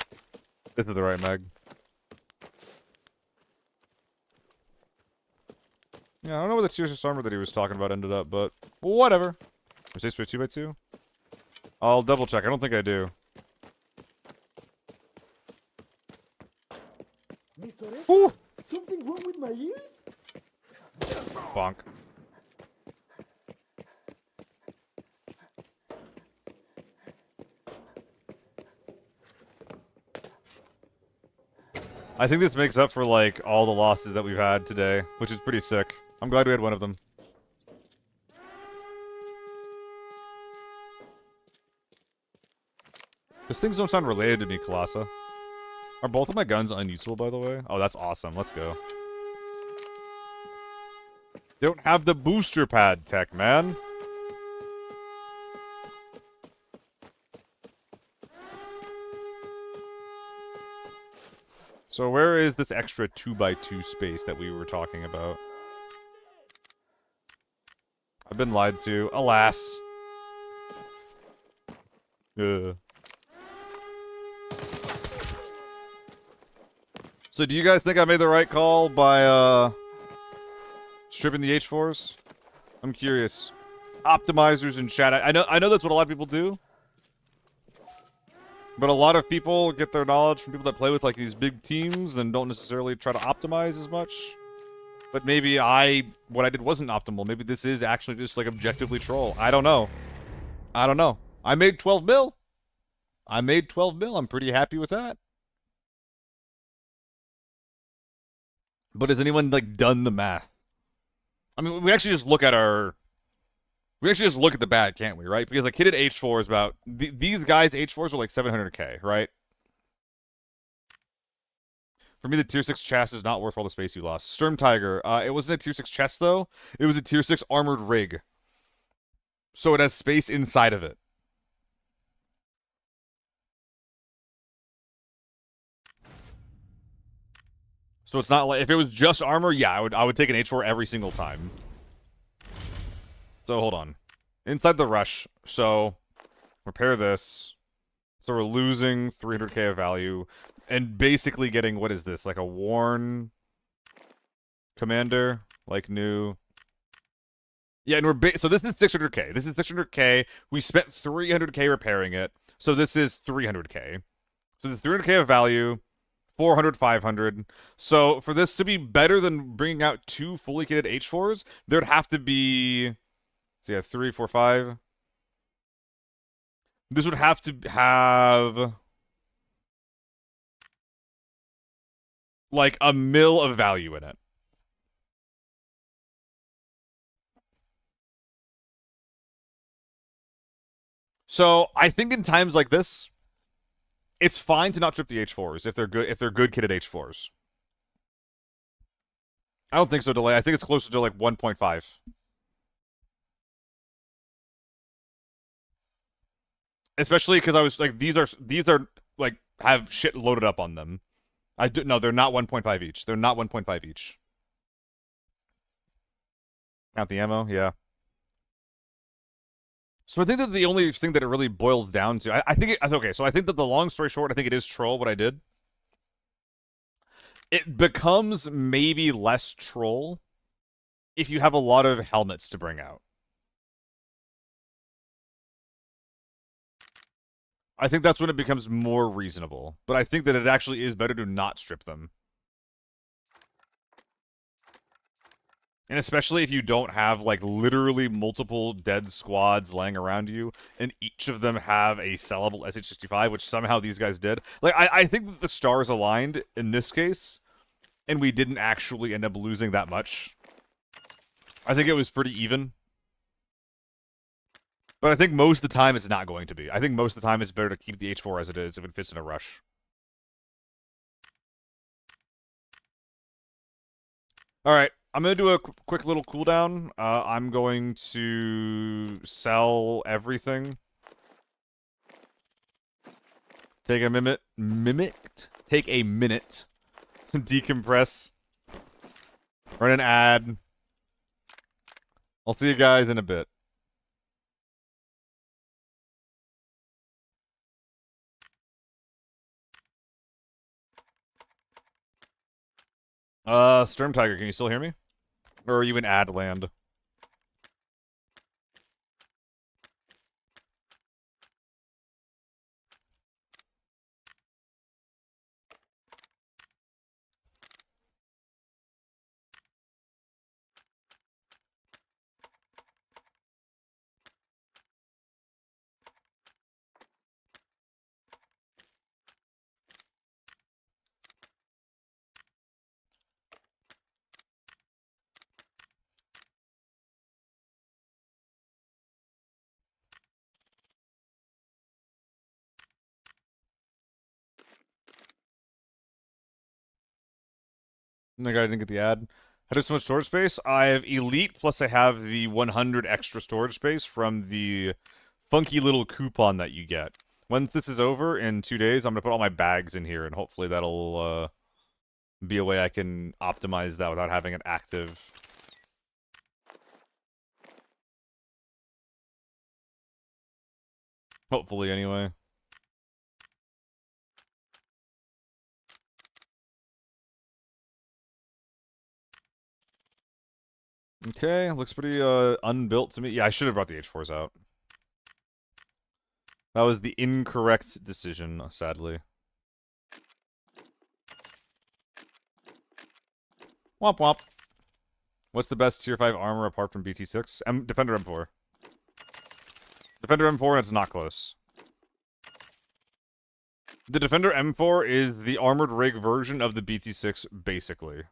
This is the right mag. Yeah, I don't know where the tier 6 armor that he was talking about ended up, but whatever. Is this 2x2? I'll double check. I don't think I do. Ooh. Something wrong with my ears? Bonk. I think this makes up for, like, all the losses that we've had today, which is pretty sick. I'm glad we had one of them. These things don't sound related to me, Colassa. Are both of my guns unusable, by the way? Oh, that's awesome. Let's go. They don't have the booster pad tech, man. So where is this extra 2x2 space that we were talking about? I've been lied to. Alas. Ugh. So do you guys think I made the right call by stripping the H4s? I'm curious. Optimizers in chat. I know that's what a lot of people do. But a lot of people get their knowledge from people that play with like these big teams and don't necessarily try to optimize as much. But maybe what I did wasn't optimal. Maybe this is actually just like objectively troll. I don't know. I don't know. I made 12 mil. I made 12 mil. I'm pretty happy with that. But has anyone like done the math? I mean, we actually just look at the bad, can't we, right? Because like kitted H4 is about these guys H4s are like 700k, right? For me, the tier 6 chest is not worth all the space you lost. Sturm Tiger, it wasn't a tier 6 chest though. It was a tier 6 armored rig. So it has space inside of it. So it's not like if it was just armor, yeah, I would take an H4 every single time. So hold on. Inside the rush. So repair this. So we're losing 300k of value and basically getting, what is this? Like a worn commander, like new. Yeah, and so this is 600k. This is 600k. We spent 300k repairing it. So this is 300k. So the 300k of value, 400, 500. So for this to be better than bringing out 2 fully kitted H4s, there'd have to be, so yeah, 3, 4, 5. This would have to have like a mil of value in it. So I think in times like this, it's fine to not trip the H4s if they're good kitted H4s. I don't think so, delay. I think it's closer to like 1.5. Especially because I was like, these are like have shit loaded up on them. No, they're not 1.5 each. They're not 1.5 each. Count the ammo, yeah. So I think that the only thing that it really boils down to, I think okay. So I think that the long story short, I think it is troll what I did. It becomes maybe less troll if you have a lot of helmets to bring out. I think that's when it becomes more reasonable. But I think that it actually is better to not strip them. And especially if you don't have, like, literally multiple dead squads laying around you, and each of them have a sellable SH-65, which somehow these guys did. Like, I think that the stars aligned in this case, and we didn't actually end up losing that much. I think it was pretty even. But I think most of the time it's not going to be. I think most of the time it's better to keep the H4 as it is if it fits in a rush. Alright, I'm going to do a quick little cooldown. I'm going to sell everything. Take a minute. Take a minute. Decompress. Run an ad. I'll see you guys in a bit. Sturm Tiger, can you still hear me? Or are you in ad land? I didn't get the ad. I have so much storage space. I have Elite, plus I have the 100 extra storage space from the funky little coupon that you get. Once this is over, in 2 days, I'm going to put all my bags in here, and hopefully that'll be a way I can optimize that without having it active. Hopefully, anyway. Okay, looks pretty unbuilt to me. Yeah, I should have brought the H4s out. That was the incorrect decision, sadly. Womp womp. What's the best tier 5 armor apart from BT6? Defender M4. Defender M4, and it's not close. The Defender M4 is the armored rig version of the BT6, basically.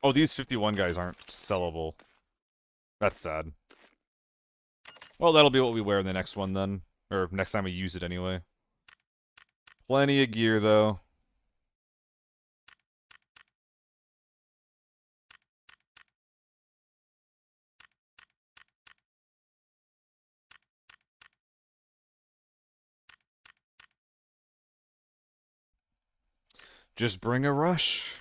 Oh, these 51 guys aren't sellable. That's sad. Well, that'll be what we wear in the next one, then. Or next time we use it, anyway. Plenty of gear, though. Just bring a rush.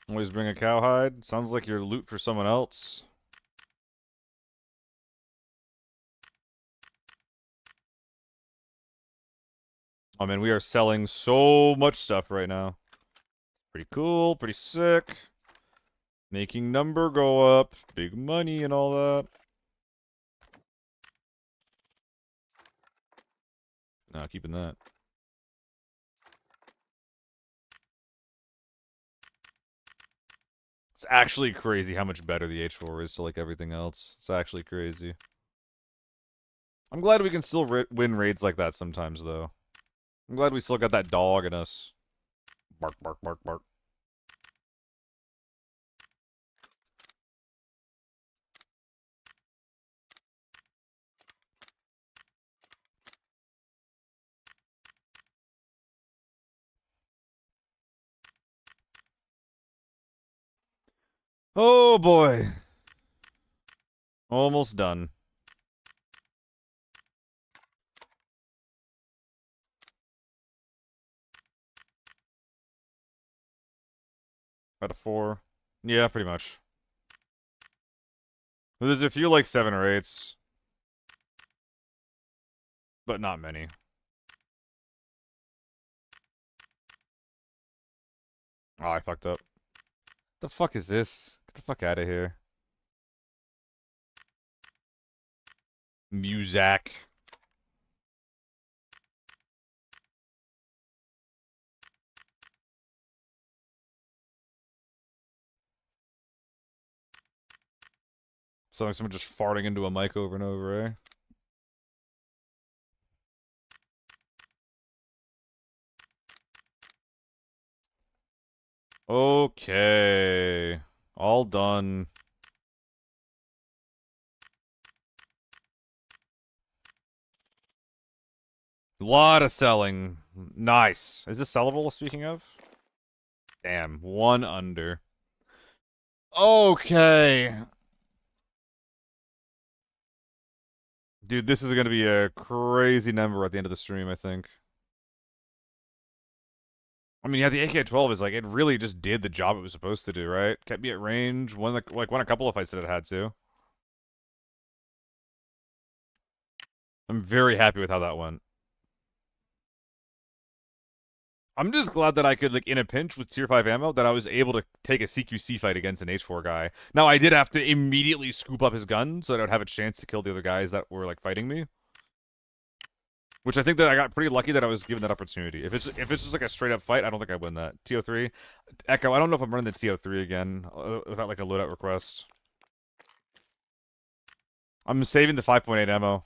Always bring a cowhide. Sounds like you're loot for someone else. Oh man, we are selling so much stuff right now. Pretty cool, pretty sick. Making number go up. Big money and all that. No, keeping that. It's actually crazy how much better the H4 is to like everything else. It's actually crazy. I'm glad we can still win raids like that sometimes, though. I'm glad we still got that dog in us. Bark, bark, bark, bark. Oh boy. Almost done. Out of 4. Yeah, pretty much. There's a few like 7 or 8s. But not many. Oh, I fucked up. The fuck is this? Get the fuck out of here. Muzak. Sounds like someone just farting into a mic over and over, eh? Okay. All done. Lot of selling. Nice. Is this sellable, speaking of? Damn, 1 under. Okay. Dude, this is going to be a crazy number at the end of the stream, I think. I mean, yeah, the AK-12 is like, it really just did the job it was supposed to do, right? Kept me at range, won a couple of fights that it had to. I'm very happy with how that went. I'm just glad that I could, like, in a pinch with tier 5 ammo, that I was able to take a CQC fight against an H4 guy. Now, I did have to immediately scoop up his gun so that I would have a chance to kill the other guys that were, like, fighting me. Which I think that I got pretty lucky that I was given that opportunity. If it's just like a straight up fight, I don't think I win that. TO3. Echo, I don't know if I'm running the TO3 again without like a loadout request. I'm saving the 5.8 ammo.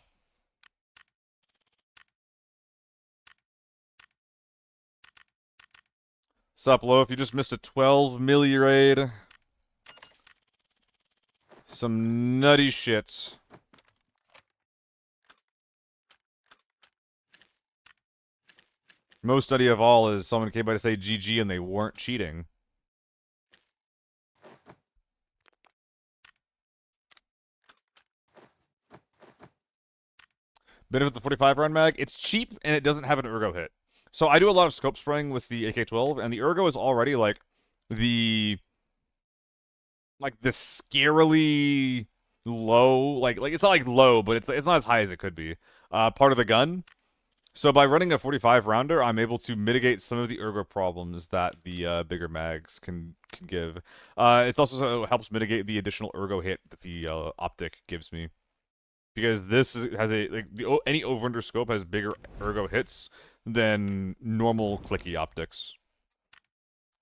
Sup, Lo, if you just missed a 12 milli raid. Some nutty shit. Most nutty of all is someone came by to say GG and they weren't cheating. Benefit the 45 round mag. It's cheap and it doesn't have an ergo hit. So I do a lot of scope spraying with the AK-12, and the ergo is already like the scarily low, like it's not like low, but it's not as high as it could be. Part of the gun. So by running a 45 rounder, I'm able to mitigate some of the ergo problems that the bigger mags can give. It also helps mitigate the additional ergo hit that the optic gives me, because this has any over-under scope has bigger ergo hits than normal clicky optics.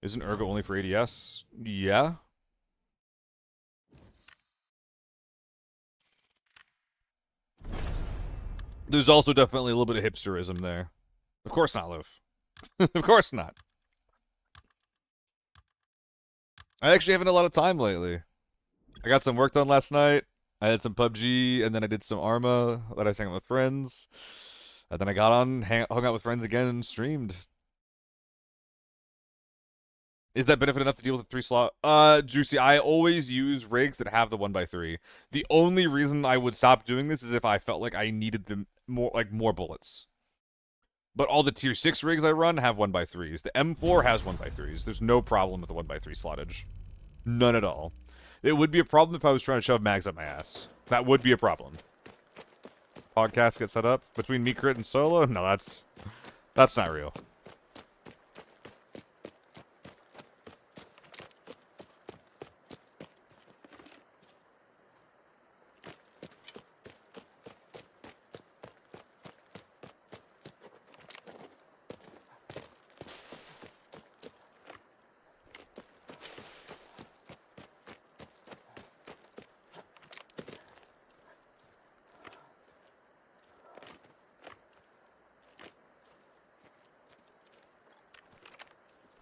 Isn't ergo only for ADS? Yeah. There's also definitely a little bit of hipsterism there. Of course not, Loaf. Of course not. I actually haven't had a lot of time lately. I got some work done last night. I had some PUBG, and then I did some Arma. Then I sang out with friends. And then I got on, hung out with friends again, and streamed. Is that benefit enough to deal with the 3 slot? Juicy, I always use rigs that have the 1x3. The only reason I would stop doing this is if I felt like I needed them more bullets. But all the tier 6 rigs I run have 1x3s. The M4 has 1x3s. There's no problem with the 1x3 slottage. None at all. It would be a problem if I was trying to shove mags up my ass. That would be a problem. Podcast get set up between me, Crit, and Solo? No, that's not real.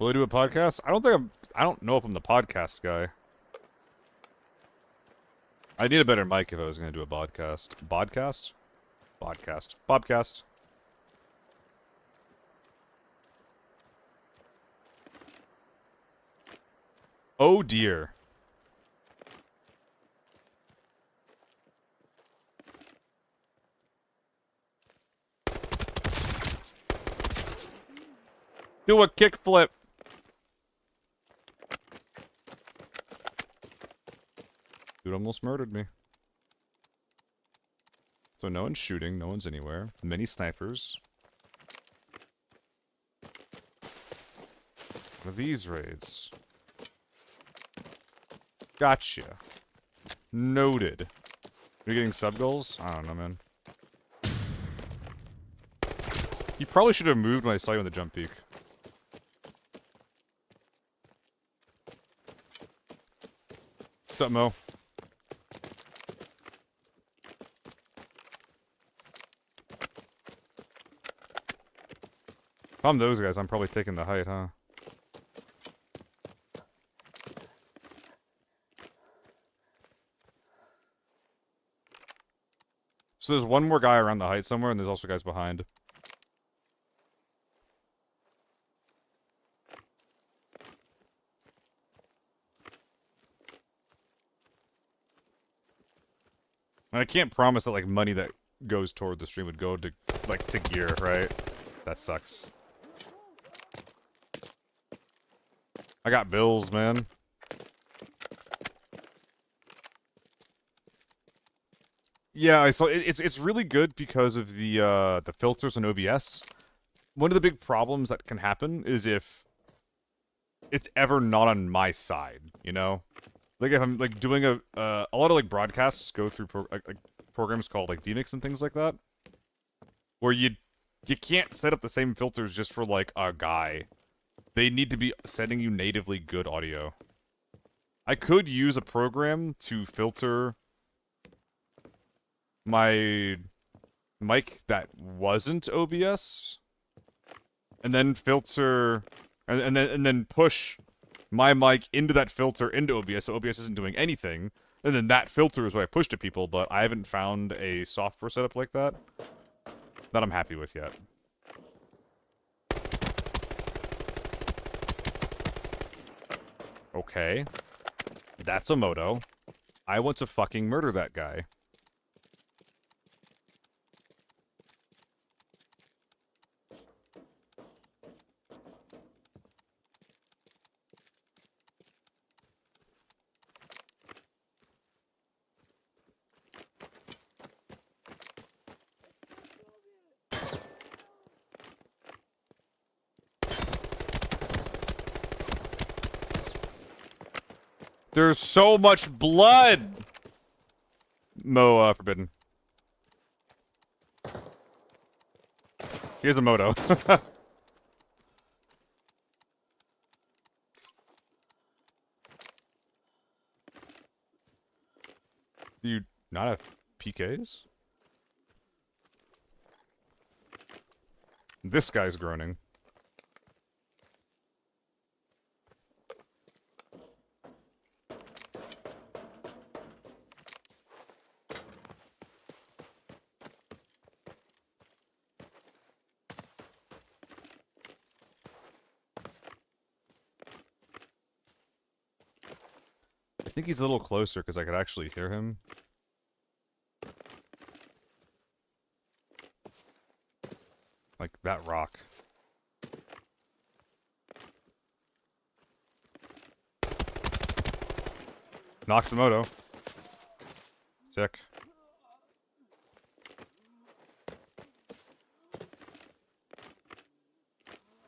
Will I do a podcast? I don't know if I'm the podcast guy. I need a better mic if I was going to do a podcast. Podcast? Podcast. Podcast. Oh dear. Do a kickflip. Dude almost murdered me. So no one's shooting, no one's anywhere. Many snipers. What are these raids? Gotcha. Noted. Are you getting sub goals? I don't know, man. You probably should have moved when I saw you on the jump peak. What's up, Mo? If I'm those guys, I'm probably taking the height, huh? So there's one more guy around the height somewhere, and there's also guys behind. And I can't promise that, like, money that goes toward the stream would go to, like, to gear, right? That sucks. I got bills, man. Yeah, I saw it's really good because of the filters and OBS. One of the big problems that can happen is if it's ever not on my side, you know? Like if I'm like doing a lot of like broadcasts go through programs called like vMix and things like that, where you can't set up the same filters just for like a guy. They need to be sending you natively good audio. I could use a program to filter my mic that wasn't OBS, and then filter, and then push my mic into that filter into OBS, so OBS isn't doing anything, and then that filter is what I push to people, but I haven't found a software setup like that I'm happy with yet. Okay. That's a moto. I want to fucking murder that guy. There's so much blood! Forbidden. Here's a moto. Do you not have PKs? This guy's groaning. I think he's a little closer because I could actually hear him. Like that rock. Knocked the moto. Sick.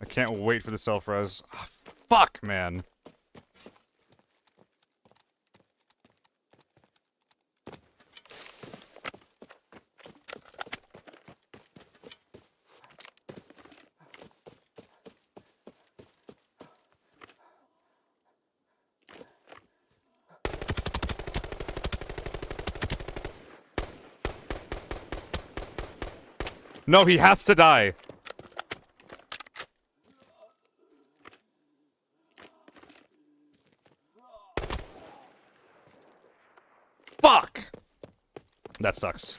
I can't wait for the self-res. Ah, fuck, man. No, he has to die. Fuck! That sucks.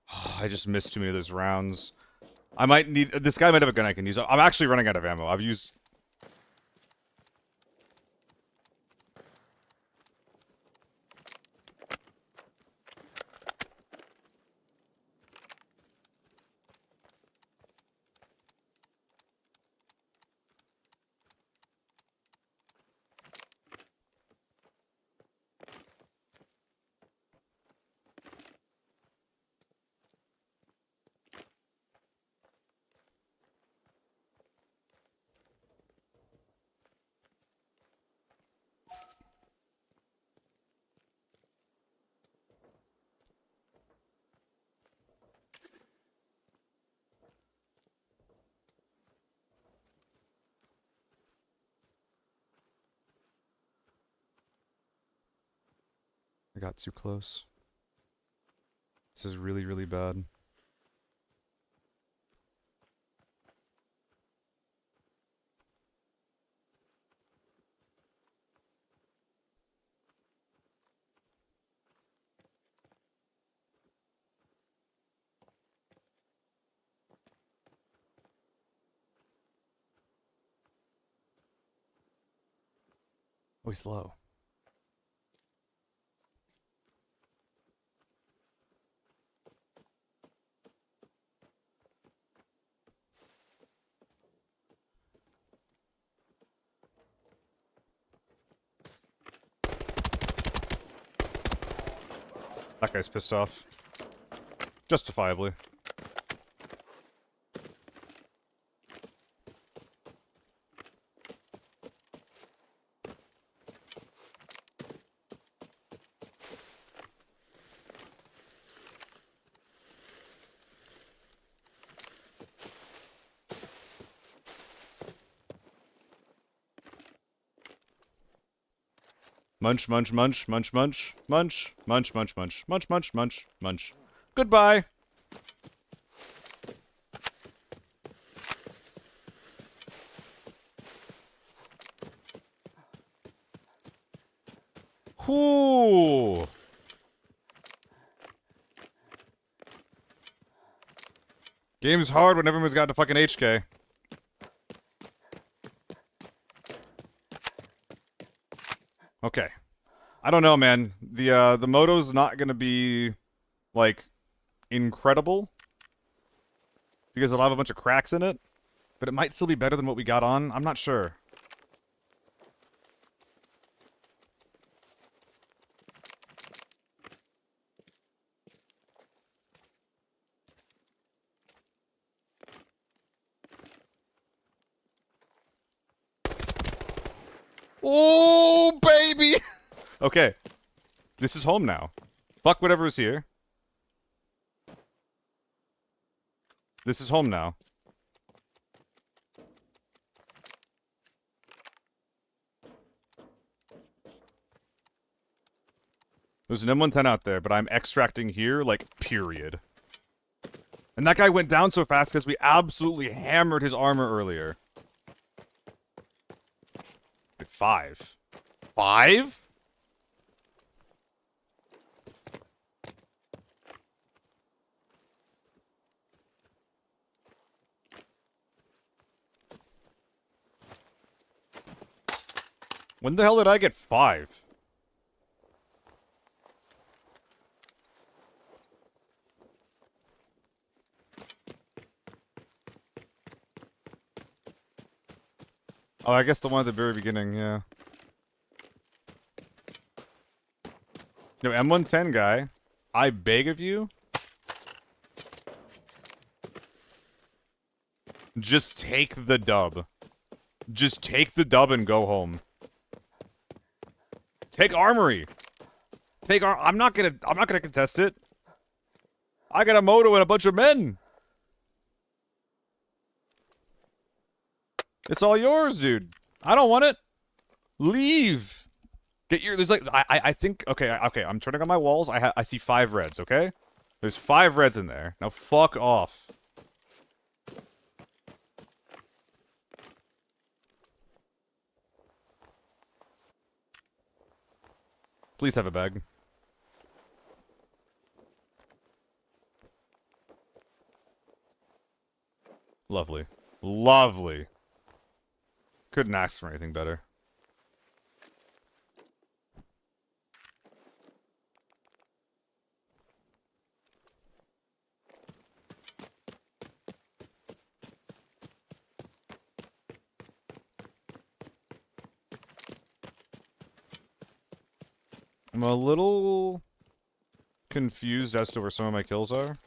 I just missed too many of those rounds. I might need... This guy might have a gun I can use. I'm actually running out of ammo. I've used... I got too close. This is really, really bad. Oh, he's low. That guy's pissed off. Justifiably. Munch, munch, munch, munch, munch, munch, munch, munch, munch, munch, munch, munch, munch. Goodbye! Whoo! Game's hard when everyone's got a fucking HK. Okay. I don't know, man. The moto's not gonna be, like, incredible. Because it'll have a bunch of cracks in it. But it might still be better than what we got on. I'm not sure. Oh, baby! Okay. This is home now. Fuck whatever is here. This is home now. There's an M110 out there, but I'm extracting here, like, period. And that guy went down so fast because we absolutely hammered his armor earlier. 5. 5? When the hell did I get 5? Oh, I guess the one at the very beginning, yeah. No, M110 guy, I beg of you, just take the dub. Just take the dub and go home. Take armory. I'm not gonna contest it. I got a moto and a bunch of men. It's all yours, dude. I don't want it. Leave. Get your. There's like I think okay. I'm turning on my walls. I see 5 reds. Okay. There's 5 reds in there. Now fuck off. Please have a bag. Lovely. Lovely. Couldn't ask for anything better. I'm a little confused as to where some of my kills are.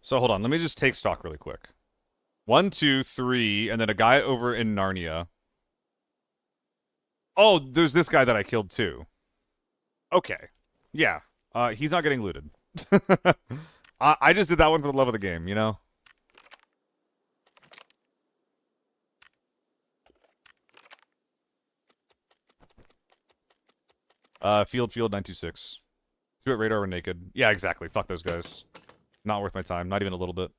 So hold on, let me just take stock really quick. 1, 2, 3, and then a guy over in Narnia. Oh, there's this guy that I killed too. Okay. Yeah. He's not getting looted. I just did that one for the love of the game, you know? Field 926. 2 at radar, we're naked. Yeah, exactly. Fuck those guys. Not worth my time. Not even a little bit.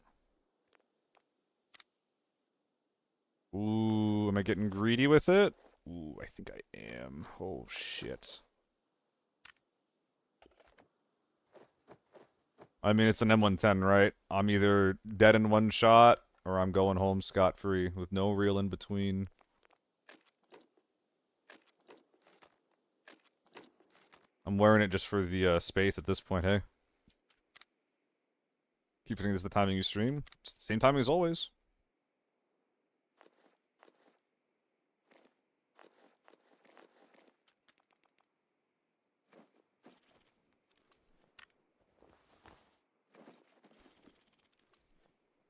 Ooh, am I getting greedy with it? Ooh, I think I am. Oh, shit. I mean, it's an M110, right? I'm either dead in one shot, or I'm going home scot-free, with no real in between. I'm wearing it just for the space at this point, hey? Keep thinking this is the timing you stream. It's the same timing as always.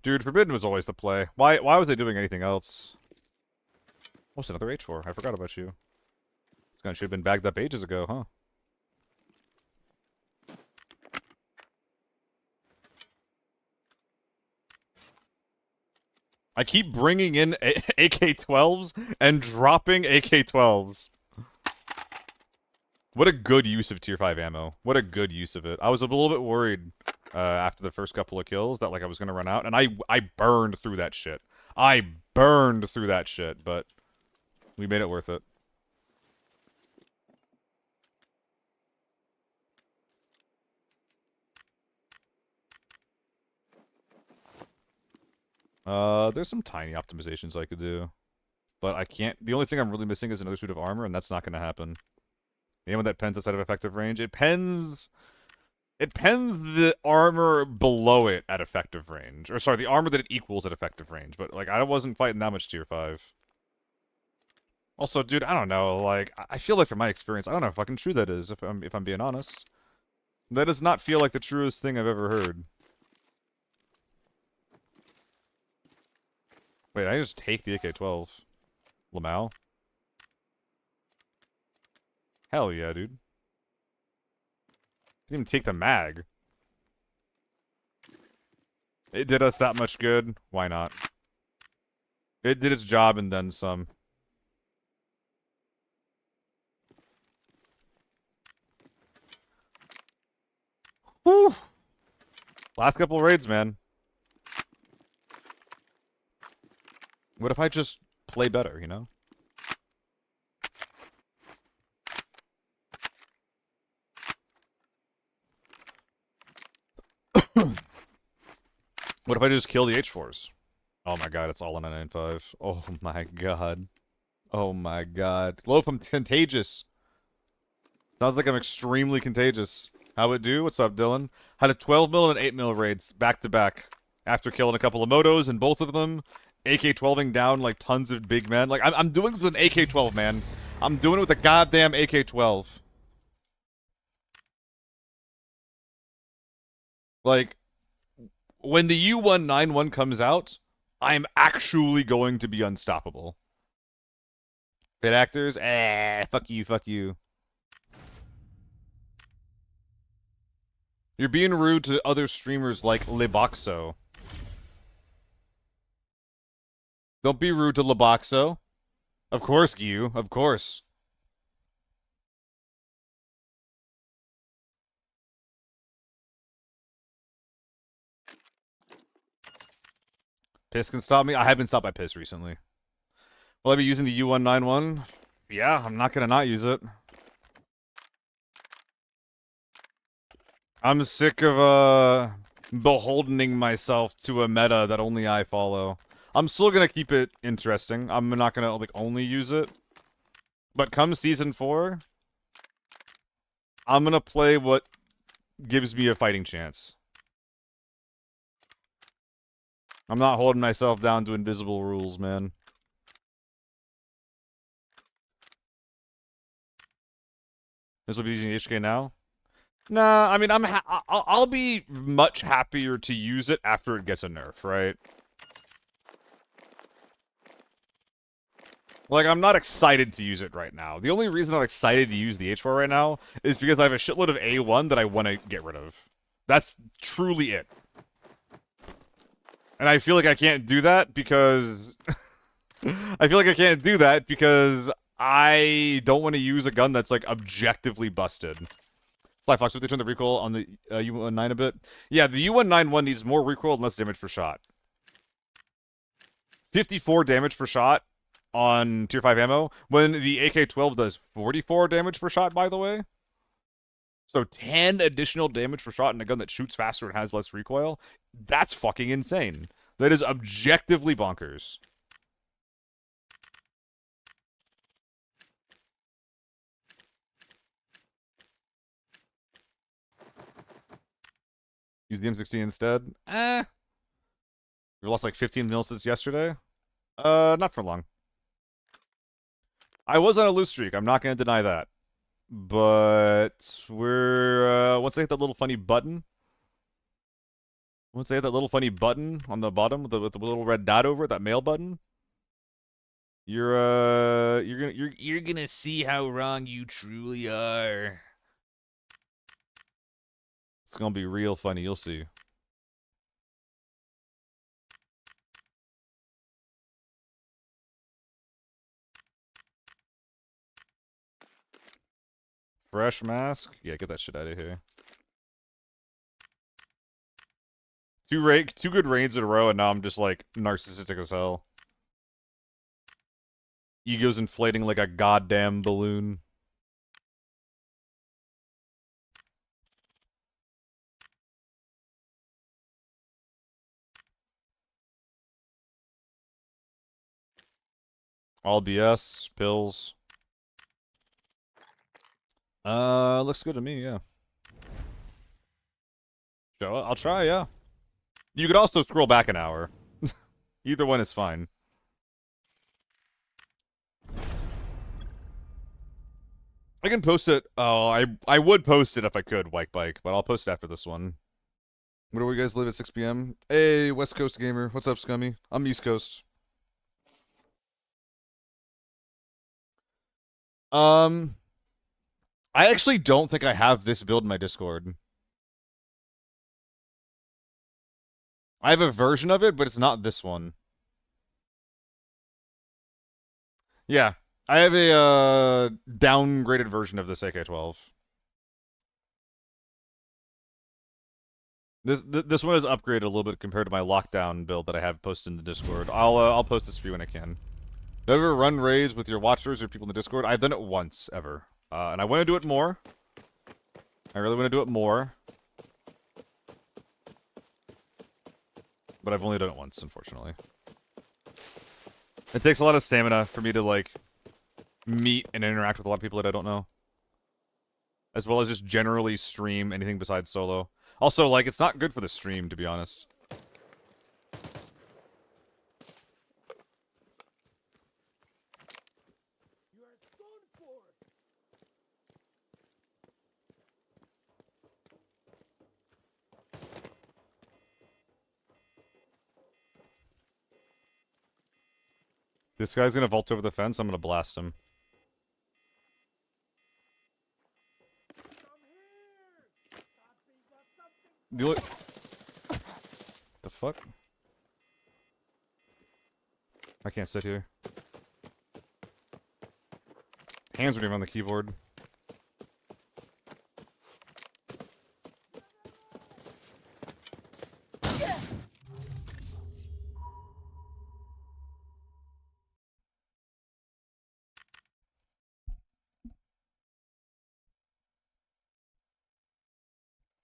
Dude, Forbidden was always the play. Why was they doing anything else? What's another H4? I forgot about you. This gun should have been bagged up ages ago, huh? I keep bringing in AK-12s and dropping AK-12s. What a good use of tier 5 ammo. What a good use of it. I was a little bit worried after the first couple of kills that like I was going to run out, and I burned through that shit. I burned through that shit, but we made it worth it. There's some tiny optimizations I could do. But I can't... The only thing I'm really missing is another suit of armor, and that's not going to happen. Anyone that pens outside of effective range, it pens... It pens the armor below it at effective range. Or, sorry, the armor that it equals at effective range. But, like, I wasn't fighting that much tier 5. Also, dude, I don't know. Like, I feel like from my experience, I don't know how fucking true that is. If I'm being honest, that does not feel like the truest thing I've ever heard. Wait, I just take the AK-12. Lamau? Hell yeah, dude. Didn't even take the mag. It did us that much good. Why not? It did its job and then some. Whew. Last couple raids, man. What if I just play better, you know? What if I just kill the H4s? Oh my god, it's all in a 9.5. Oh my god. Oh my god. Lope, I'm contagious. Sounds like I'm extremely contagious. How it do? What's up, Dylan? Had a 12 mil and 8 mil raids back to back. After killing a couple of motos and both of them, AK-12ing down like tons of big men. Like, I'm doing this with an AK-12, man. I'm doing it with a goddamn AK-12. Like, when the U-191 comes out, I'm actually going to be unstoppable. Fit actors? Fuck you, fuck you. You're being rude to other streamers like Liboxo. Don't be rude to Liboxo. Of course, Gyu. Of course. Piss can stop me? I have been stopped by Piss recently. Will I be using the U-191? Yeah, I'm not gonna not use it. I'm sick of, beholdening myself to a meta that only I follow. I'm still gonna keep it interesting. I'm not gonna, like, only use it. But come Season 4, I'm gonna play what gives me a fighting chance. I'm not holding myself down to invisible rules, man. This will be using HK now? Nah, I mean, I'll be much happier to use it after it gets a nerf, right? Like, I'm not excited to use it right now. The only reason I'm excited to use the H4 right now is because I have a shitload of A1 that I want to get rid of. That's truly it. And I feel like I can't do that because... I feel like I can't do that because I don't want to use a gun that's, like, objectively busted. Sly Fox, would they turn the recoil on the U-19 a bit? Yeah, the U-191 needs more recoil and less damage per shot. 54 damage per shot on Tier 5 ammo, when the AK-12 does 44 damage per shot, by the way. So 10 additional damage per shot in a gun that shoots faster and has less recoil. That's fucking insane. That is objectively bonkers. Use the M16 instead? We lost like 15 mil since yesterday? Not for long. I was on a loose streak, I'm not going to deny that. But we're, once I hit that little funny button... Once I hit that little funny button on the bottom with the little red dot over it, that mail button, you're gonna see how wrong you truly are. It's gonna be real funny, you'll see. Fresh mask? Yeah, get that shit out of here. Two good raids in a row, and now I'm just, like, narcissistic as hell. Ego's inflating like a goddamn balloon. All BS, pills. Looks good to me, yeah. Show it? I'll try, yeah. You could also scroll back an hour. Either one is fine. I can post it. Oh, I would post it if I could, White Bike, but I'll post it after this one. Where do you guys live at 6 p.m.? Hey, West Coast gamer. What's up, Scummy? I'm East Coast. I actually don't think I have this build in my Discord. I have a version of it, but it's not this one. Yeah, I have a downgraded version of this AK-12. This one is upgraded a little bit compared to my lockdown build that I have posted in the Discord. I'll post this for you when I can. Have you ever run raids with your watchers or people in the Discord? I've done it once ever, and I want to do it more. I really want to do it more, but I've only done it once, unfortunately. It takes a lot of stamina for me to like meet and interact with a lot of people that I don't know, as well as just generally stream anything besides solo. Also, like, it's not good for the stream, to be honest. You are done for. This guy's gonna vault over the fence. I'm gonna blast him. The fuck? I can't sit here. Hands aren't even on the keyboard.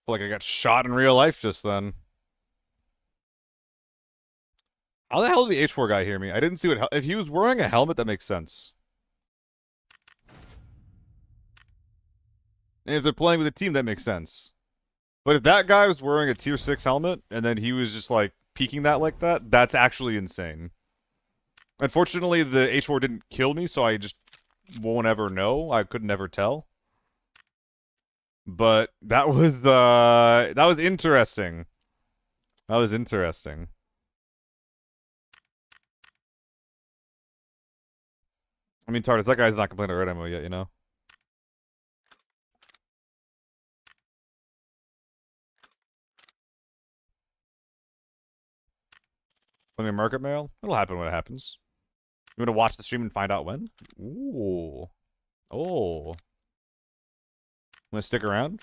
Like I got shot in real life just then. How the hell did the H4 guy hear me? I didn't see what... If he was wearing a helmet, that makes sense. And if they're playing with a team, that makes sense. But if that guy was wearing a tier 6 helmet, and then he was just, like, peeking that like that, that's actually insane. Unfortunately, the H4 didn't kill me, so I just won't ever know. I could never tell. But that was interesting. That was interesting. I mean, Tardis, that guy's not complaining about red ammo yet, you know? Let me market mail? It'll happen when it happens. You want to watch the stream and find out when? Ooh. Oh. Want to stick around?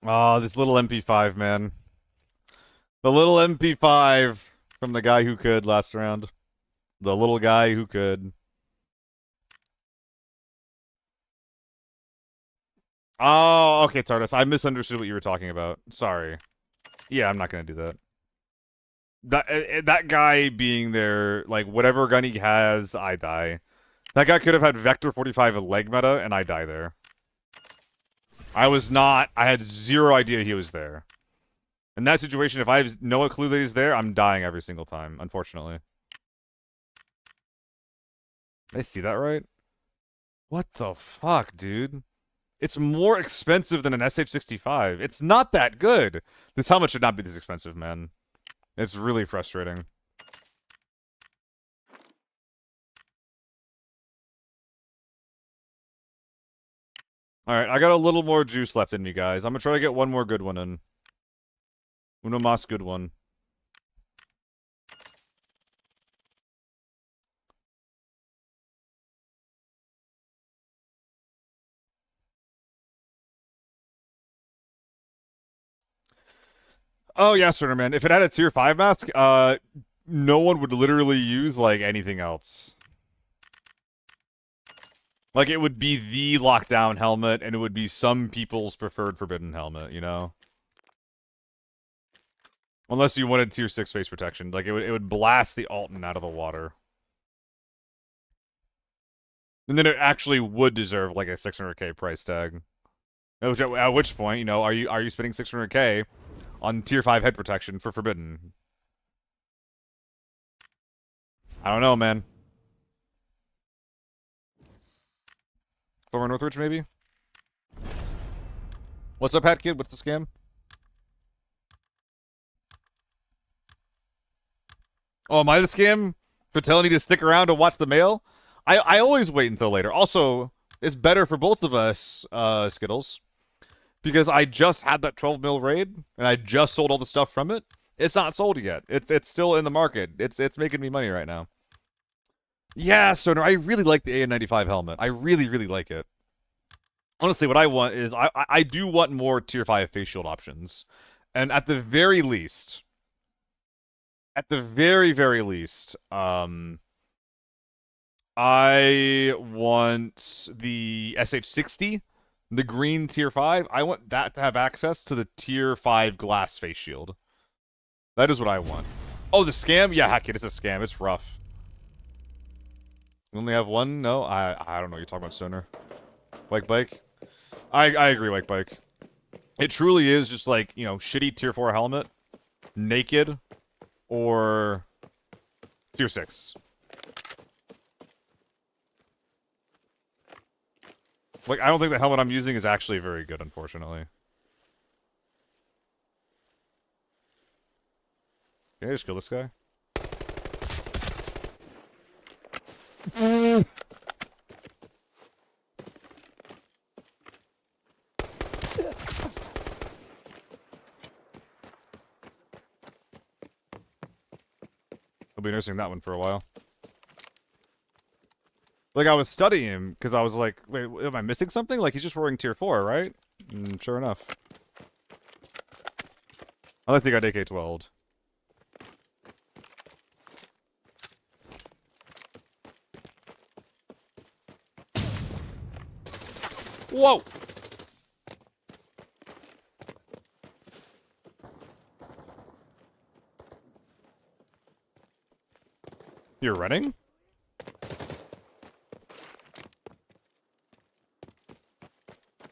Oh, this little MP5, man. The little MP5 from the guy who could last round. The little guy who could. Oh, okay, Tardis. I misunderstood what you were talking about. Sorry. Yeah, I'm not gonna do that. That guy being there, like, whatever gun he has, I die. That guy could have had Vector 45 and leg meta, and I die there. I had zero idea he was there. In that situation, if I have no clue that he's there, I'm dying every single time, unfortunately. Did I see that right? What the fuck, dude? It's more expensive than an SH-65. It's not that good. This helmet should not be this expensive, man. It's really frustrating. Alright, I got a little more juice left in me, guys. I'm gonna try to get one more good one in. Uno mas good one. Oh, yeah, Cerner, man. If it had a tier 5 mask, no one would literally use, like, anything else. Like, it would be the lockdown helmet, and it would be some people's preferred forbidden helmet, you know? Unless you wanted tier 6 face protection. Like, it would blast the Alton out of the water. And then it actually would deserve, like, a 600k price tag. At which point, you know, are you spending 600k on tier 5 head protection for Forbidden. I don't know, man. Former Northridge, maybe? What's up, Hat Kid? What's the scam? Oh, am I the scam for telling you to stick around to watch the mail? I always wait until later. Also, it's better for both of us, Skittles, because I just had that 12 mil raid, and I just sold all the stuff from it. It's not sold yet. It's still in the market. It's making me money right now. Yeah, Soner, I really like the AN95 helmet. I really, really like it. Honestly, what I want is I do want more tier 5 face shield options. And at the very least, very least, I want the SH60, the green tier 5. I want that to have access to the tier 5 glass face shield. That is what I want. Oh, the scam? Yeah, heck it, it's a scam. It's rough. We only have one? No? I don't know what you're talking about, Stoner. White Bike? I agree, White Bike. It truly is just like, you know, shitty tier 4 helmet, naked, or tier 6. Like, I don't think the helmet I'm using is actually very good, unfortunately. Can I just kill this guy? I'll be nursing that one for a while. Like, I was studying him, because I was like, wait, am I missing something? Like, he's just wearing tier 4, right? Sure enough. Unless he got AK-12'd. Whoa! You're running?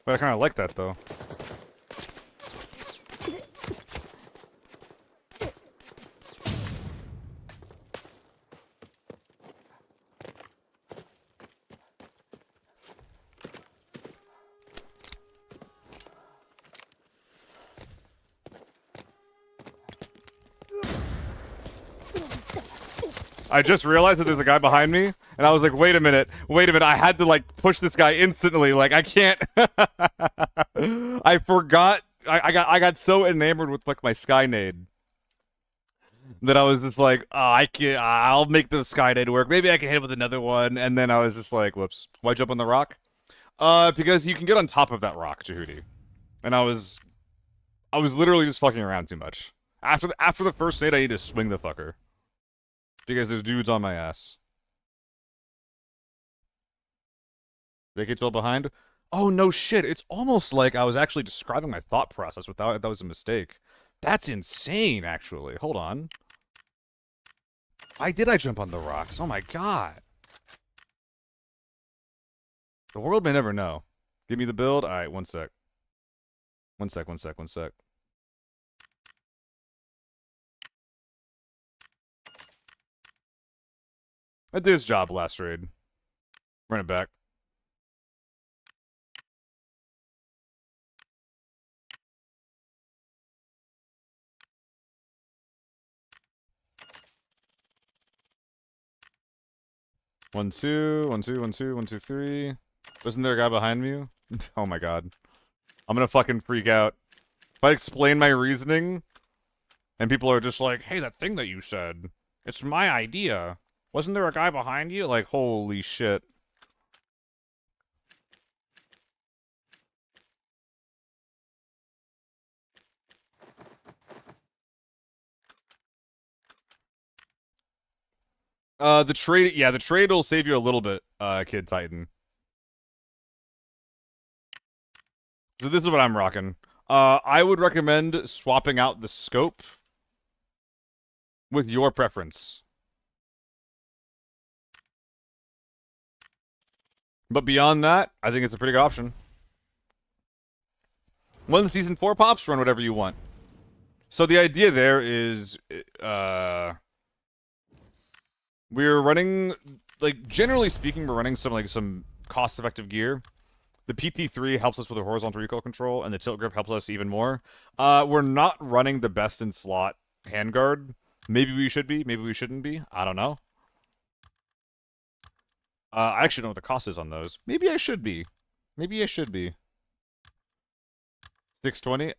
But I kind of like that, though. I just realized that there's a guy behind me, and I was like, wait a minute, I had to, like, push this guy instantly, like, I can't, I forgot, I got so enamored with, like, my Skynade, that I was just like, oh, I'll make the Skynade work, maybe I can hit it with another one, and then I was just like, whoops, why jump on the rock? Because you can get on top of that rock, Jehudi, and I was literally just fucking around too much. After the first nade, I need to swing the fucker. Because there's dudes on my ass. AK-12 behind? Oh, no shit. It's almost like I was actually describing my thought process without that was a mistake. That's insane, actually. Hold on. Why did I jump on the rocks? Oh my god. The world may never know. Give me the build? Alright, one sec. One sec. I did his job last raid. Run it back. One, two, 3. Wasn't there a guy behind me? Oh my god. I'm gonna fucking freak out. If I explain my reasoning, and people are just like, hey, that thing that you said, it's my idea. Wasn't there a guy behind you? Like, holy shit. The trade will save you a little bit, Kid Titan. So this is what I'm rocking. I would recommend swapping out the scope with your preference. But beyond that, I think it's a pretty good option. When the Season 4 pops, run whatever you want. So the idea there is, we're running, like, generally speaking, we're running some cost-effective gear. The PT3 helps us with the horizontal recoil control, and the tilt grip helps us even more. We're not running the best in slot handguard. Maybe we should be, maybe we shouldn't be. I don't know. I actually don't know what the cost is on those. Maybe I should be. Maybe I should be. 620?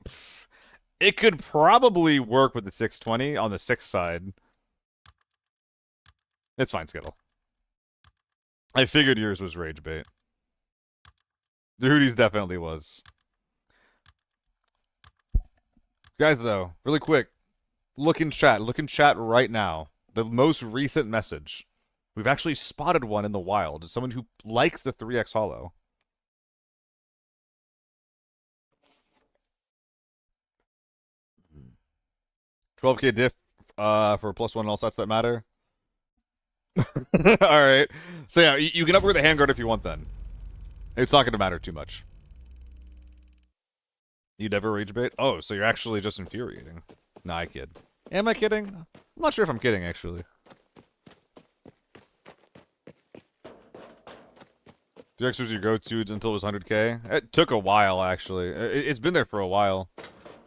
It could probably work with the 620 on the 6 side. It's fine, Skittle. I figured yours was rage bait. Rudy's definitely was. Guys, though, really quick, look in chat. Look in chat right now. The most recent message. We've actually spotted one in the wild. Someone who likes the 3x Hollow. $12K diff for +1 in all sets that matter. Alright. So yeah, you can upgrade the handguard if you want then. It's not going to matter too much. You never rage bait? Oh, so you're actually just infuriating. Nah, I kid. Am I kidding? I'm not sure if I'm kidding, actually. 3x was your go-to until it was 100K? It took a while, actually. It's been there for a while.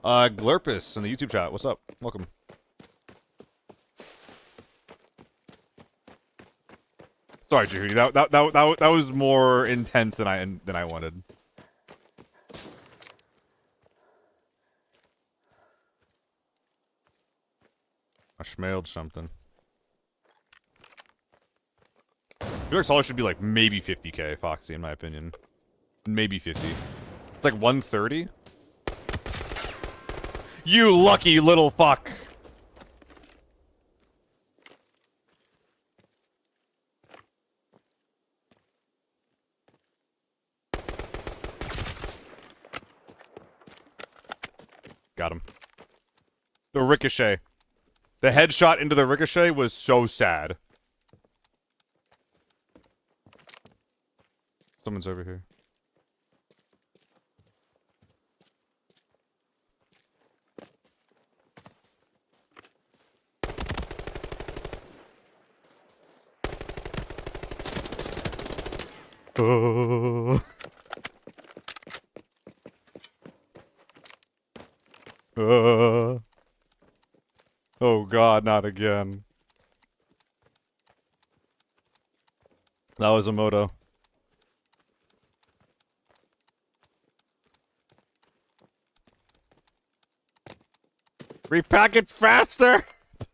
Glurpus in the YouTube chat. What's up? Welcome. Sorry, Judy. That was more intense than I wanted. I schmailed something. 3x Hollow should be like maybe 50K, Foxy, in my opinion. Maybe 50. It's like 130? You lucky little fuck! Got him. The ricochet. The headshot into the ricochet was so sad. Someone's over here. Oh god, not again. That was a moto. Repack it faster!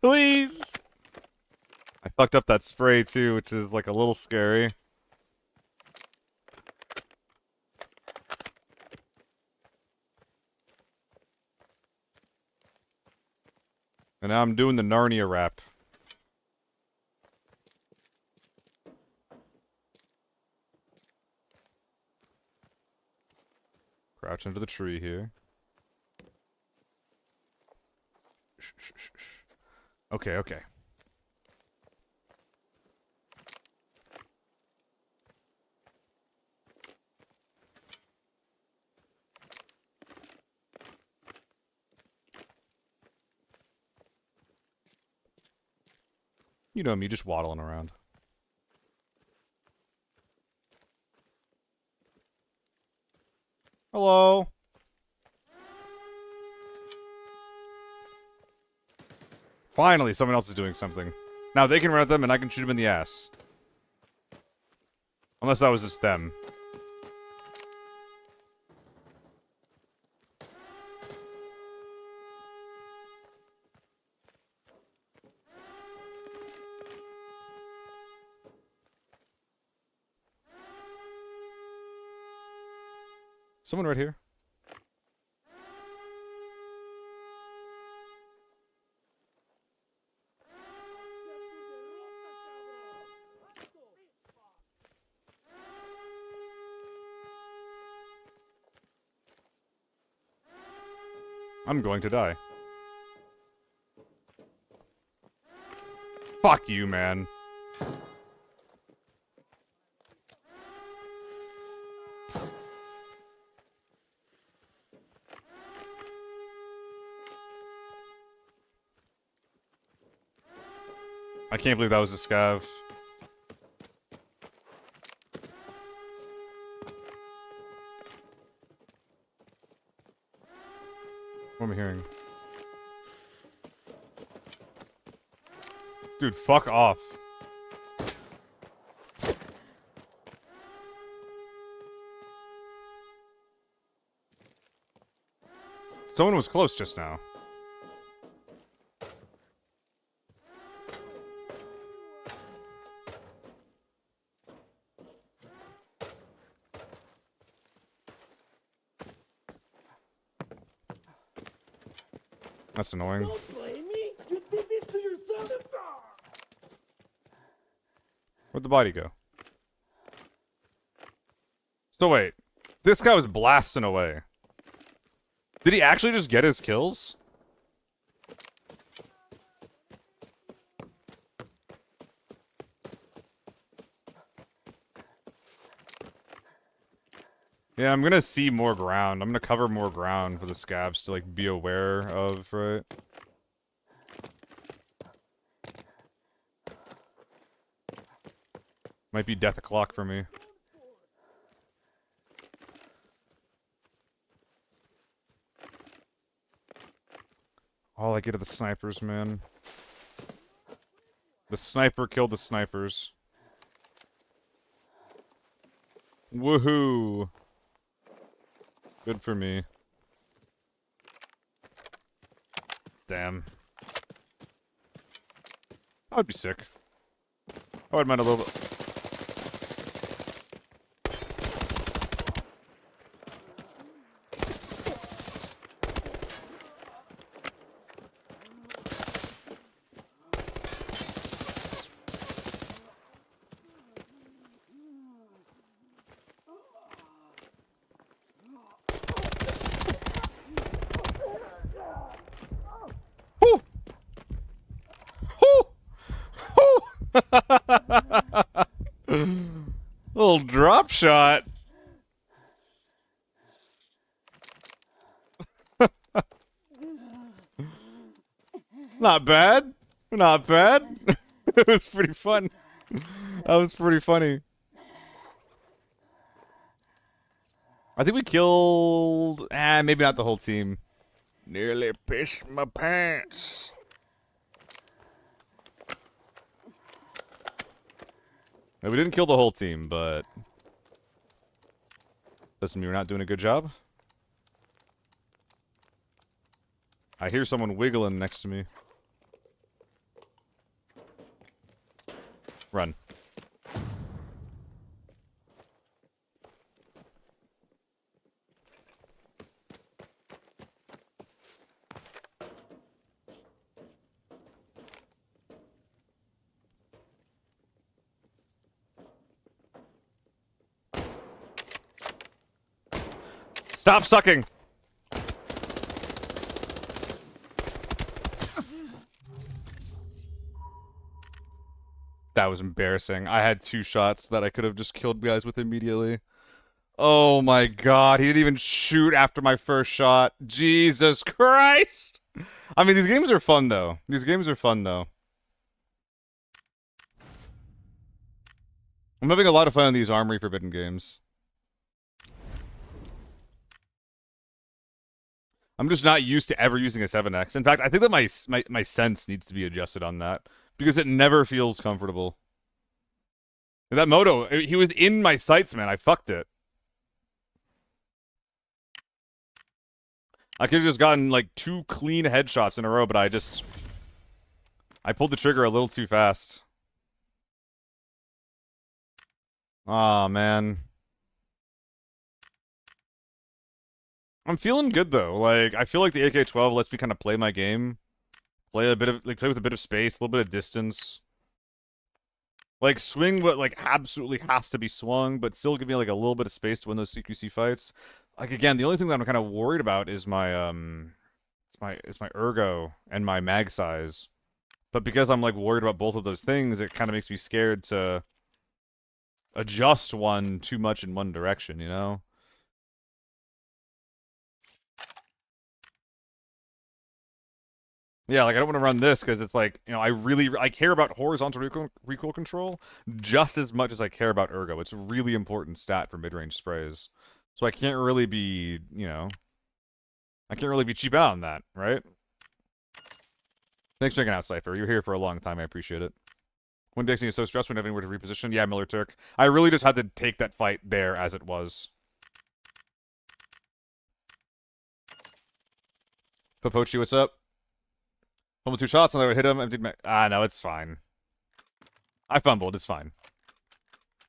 Please! I fucked up that spray too, which is like a little scary. And now I'm doing the Narnia rap. Crouch under the tree here. Shh, shh, shh, shh. Okay, okay. You know me, just waddling around. Hello? Finally, someone else is doing something. Now they can run at them and I can shoot them in the ass. Unless that was just them. Someone right here. I'm going to die. Fuck you, man. I can't believe that was a scav. What am I hearing? Dude, fuck off. Someone was close just now. That's annoying. Don't blame me. You did this to yourself. Where'd the body go? So wait. This guy was blasting away. Did he actually just get his kills? Yeah, I'm gonna see more ground. I'm gonna cover more ground for the scabs to, like, be aware of, right? Might be death o'clock for me. All I get are the snipers, man. The sniper killed the snipers. Woohoo! Good for me. Damn. I would be sick. I would mind a little bit. Whew! Whew! Little drop shot. Not bad. Not bad. It was pretty fun. That was pretty funny. I think we killed... maybe not the whole team. Nearly pissed my pants. No, we didn't kill the whole team, but... doesn't mean we're not doing a good job. I hear someone wiggling next to me. Run. Stop sucking! That was embarrassing. I had 2 shots that I could have just killed guys with immediately. Oh my god, he didn't even shoot after my first shot. Jesus Christ! I mean, these games are fun, though. These games are fun, though. I'm having a lot of fun on these Armory Forbidden games. I'm just not used to ever using a 7x. In fact, I think that my sense needs to be adjusted on that. Because it never feels comfortable. That moto, he was in my sights, man. I fucked it. I could have just gotten, like, 2 clean headshots in a row, but I pulled the trigger a little too fast. Aw, man. I'm feeling good, though. Like, I feel like the AK-12 lets me kind of play my game. Play with a bit of space, a little bit of distance. Like, swing what, like, absolutely has to be swung, but still give me, like, a little bit of space to win those CQC fights. Like, again, the only thing that I'm kind of worried about is my, it's my ergo and my mag size. But because I'm, like, worried about both of those things, it kind of makes me scared to adjust one too much in one direction, you know? Yeah, like I don't want to run this because it's like, you know, I care about horizontal recoil control just as much as I care about ergo. It's a really important stat for mid-range sprays. So I can't really be, you know, I can't really be cheap out on that, right? Thanks for checking out, Cypher. You're here for a long time. I appreciate it. When Dixie is so stressed, we don't have anywhere to reposition. Yeah, Miller Turk. I really just had to take that fight there as it was. Popochi, what's up? Fumbled 2 shots, and I hit him. Emptied my... Ah, no, it's fine. I fumbled. It's fine.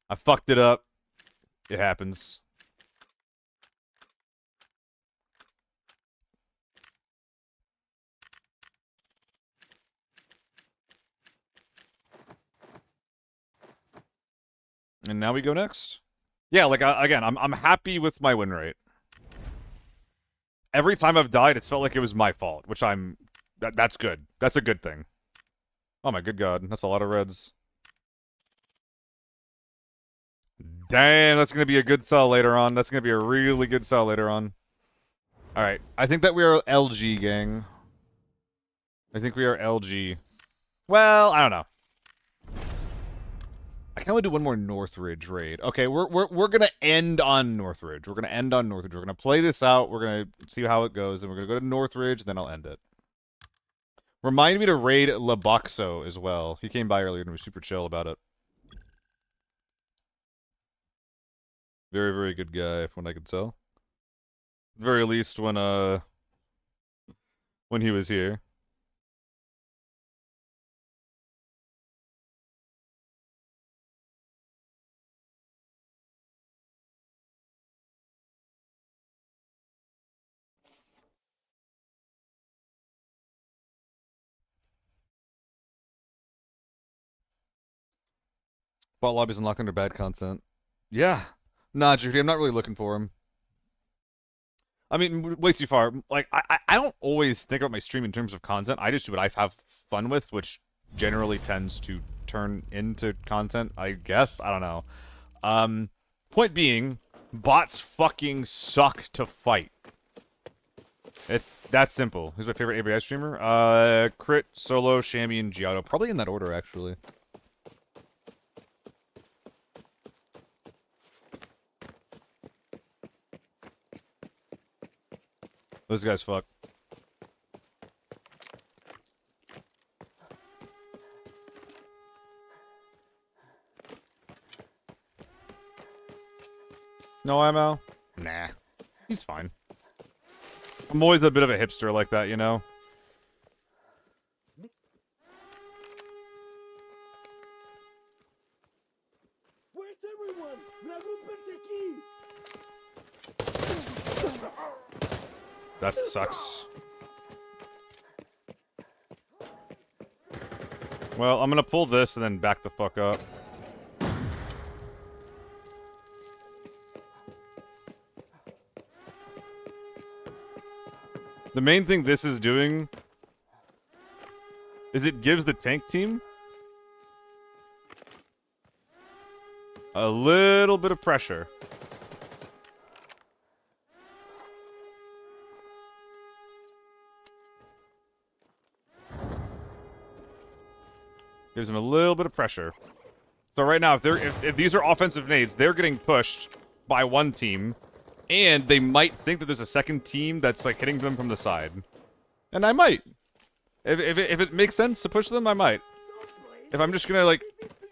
I fucked it up. It happens. And now we go next. Yeah, like, again, I'm happy with my win rate. Every time I've died, it's felt like it was my fault, which that's good. That's a good thing. Oh my good god, that's a lot of reds. Damn, that's gonna be a good sell later on. That's gonna be a really good sell later on. Alright, I think that we are LG, gang. I think we are LG. Well, I don't know. I kind of want to do one more Northridge raid. Okay, we're gonna end on Northridge. We're gonna end on Northridge. We're gonna play this out. We're gonna see how it goes, and we're gonna go to Northridge, and then I'll end it. Remind me to raid Laboxo as well. He came by earlier and was super chill about it. Very, very good guy, from what I could tell. At the very least, when he was here. Bot lobbies unlocked under bad content. Yeah. Nah, Judy, I'm not really looking for him. I mean, way too far. Like, I don't always think about my stream in terms of content. I just do what I have fun with, which generally tends to turn into content, I guess. I don't know. Point being, bots fucking suck to fight. It's that simple. Who's my favorite ABI streamer? Crit, Solo, Shammy, and Giotto. Probably in that order, actually. Those guys fuck. No ammo? Nah. He's fine. I'm always a bit of a hipster like that, you know? Where's everyone? That sucks. Well, I'm gonna pull this and then back the fuck up. The main thing this is doing is it gives the tank team a little bit of pressure. Gives them a little bit of pressure. So right now, if these are offensive nades, they're getting pushed by one team, and they might think that there's a second team that's like hitting them from the side. And I might. If it makes sense to push them, I might. If I'm just gonna like,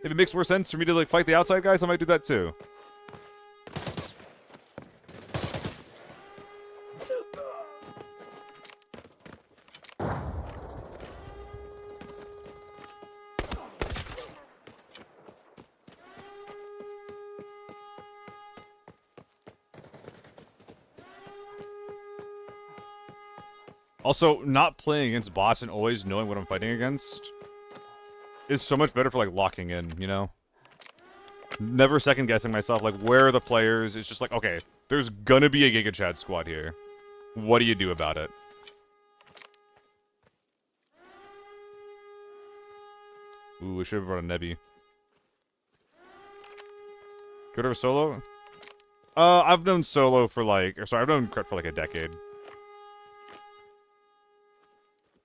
if it makes more sense for me to like fight the outside guys, I might do that too. Also, not playing against bots and always knowing what I'm fighting against is so much better for, like, locking in, you know? Never second-guessing myself, like, where are the players? It's just like, okay, there's gonna be a Giga Chad squad here. What do you do about it? Ooh, we should have brought a Nebby. Go to Solo? I've known Solo for, like... Or sorry, I've known Cret for, like, a decade.